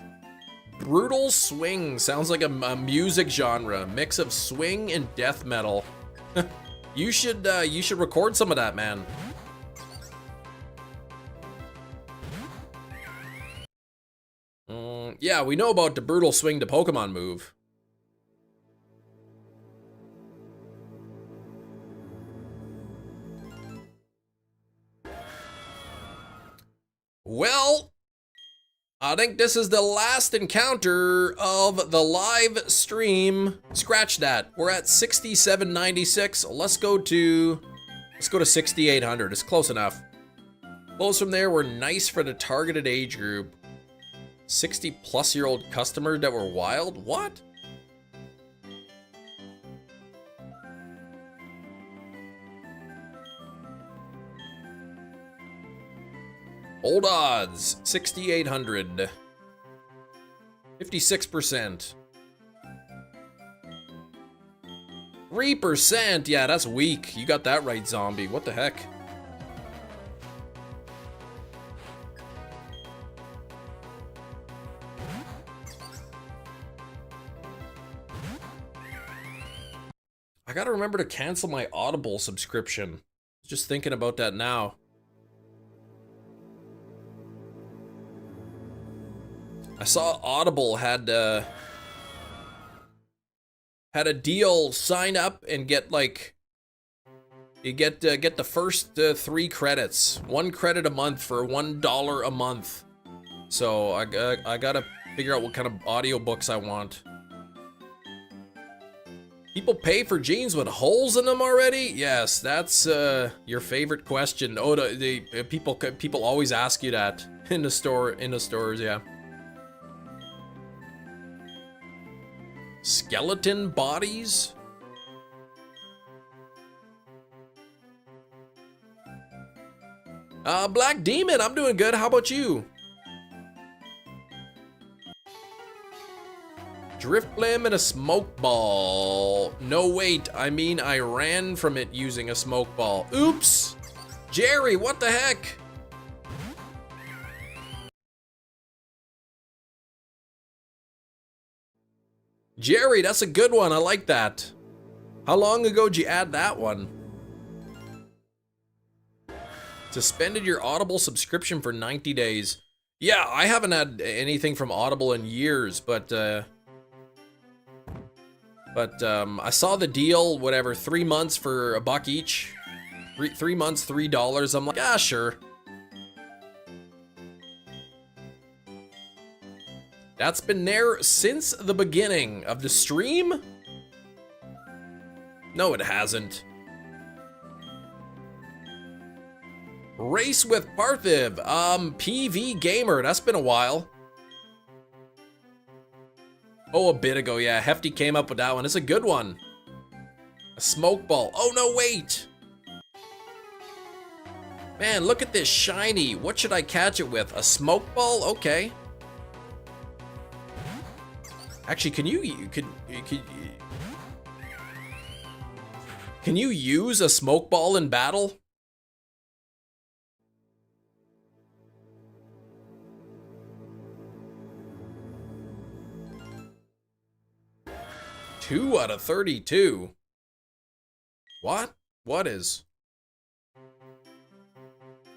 Brutal Swing sounds like a music genre, mix of swing and death metal. You should record some of that, man. Yeah, we know about the Brutal Swing to Pokemon move. Well, I think this is the last encounter of the live stream. Scratch that. We're at 6796. Let's go to 6800. It's close enough. Close from there were nice for the targeted age group. 60-plus-year-old customer that were wild? What? Old odds, 6,800. 56%. 3%? Yeah, that's weak. You got that right, zombie. What the heck? I gotta remember to cancel my Audible subscription. Just thinking about that now. I saw Audible had a deal. Sign up and get like you get the first 3 credits, 1 credit a month for $1 a month. So I gotta figure out what kind of audiobooks I want. People pay for jeans with holes in them already? Yes, that's your favorite question. Oh, the people always ask you that in the stores, yeah. Skeleton bodies? Black Demon, I'm doing good. How about you? Drift Blim and a smoke ball. No, wait, I mean I ran from it using a smoke ball. Oops! Jerry, what the heck? Jerry, that's a good one. I like that. How long ago did you add that one? Suspended your Audible subscription for 90 days. Yeah, I haven't had anything from Audible in years, but I saw the deal, whatever, 3 months for $1 each. 3 months, $3. I'm like, ah, sure. That's been there since the beginning of the stream? No, it hasn't. Race with Parthiv. PV Gamer. That's been a while. Oh, a bit ago, yeah. Hefty came up with that one. It's a good one. A smoke ball. Oh, no, wait. Man, look at this shiny. What should I catch it with? A smoke ball? Okay. Actually, can you use a smoke ball in battle? Two out of 32. What? What is?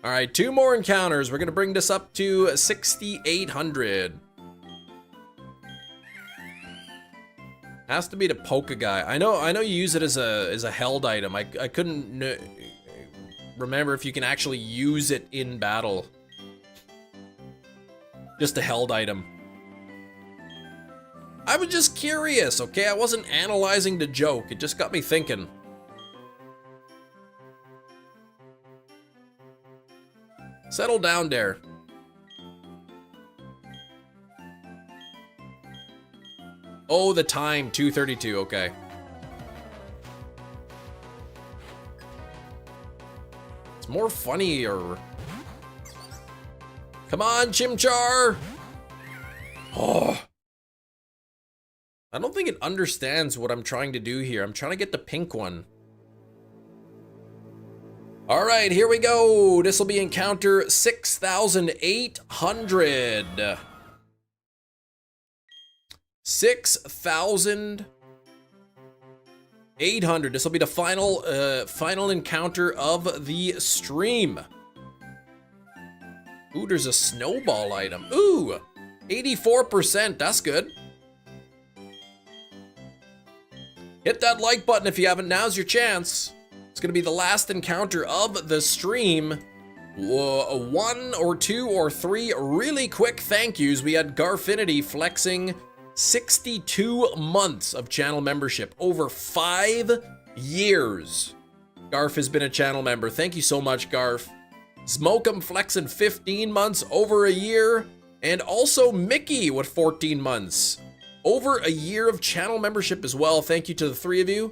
All right, 2 more encounters. We're gonna bring this up to 6,800. Has to be the Poke guy. I know you use it as a held item. I couldn't remember if you can actually use it in battle. Just a held item. I was just curious, okay? I wasn't analyzing the joke. It just got me thinking. Settle down there. Oh, the time, 2:32, okay. It's more funnier. Come on, Chimchar! Oh. I don't think it understands what I'm trying to do here. I'm trying to get the pink one. All right, here we go. This will be encounter 6,800. 6,800. This will be the final encounter of the stream. Ooh, there's a snowball item. Ooh, 84%. That's good. Hit that like button if you haven't. Now's your chance. It's gonna be the last encounter of the stream. 1 or 2 or 3 really quick thank yous. We had Garfinity flexing 62 months of channel membership. Over 5 years. Garf has been a channel member. Thank you so much, Garf. Smoke'em flexing 15 months, over a year. And also Mickey with 14 months. Over a year of channel membership as well. Thank you to the 3 of you.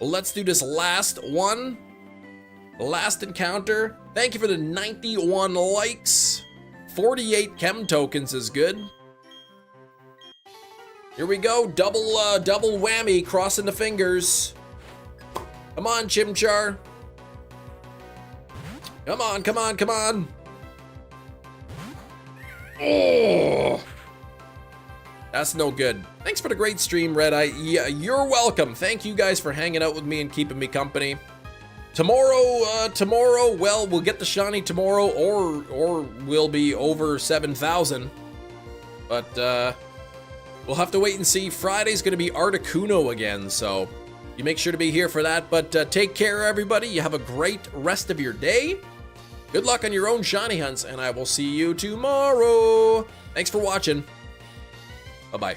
Let's do this last one. Last encounter. Thank you for the 91 likes. 48 chem tokens is good. Here we go. Double whammy. Crossing the fingers. Come on, Chimchar. Come on, come on, come on. Oh. That's no good. Thanks for the great stream, Red Eye. Yeah, you're welcome. Thank you guys for hanging out with me and keeping me company. Tomorrow, well, we'll get the shiny tomorrow, or we'll be over 7,000. But we'll have to wait and see. Friday's gonna be Articuno again, so you make sure to be here for that. But take care, everybody. You have a great rest of your day. Good luck on your own shiny hunts, and I will see you tomorrow. Thanks for watching. Bye-bye.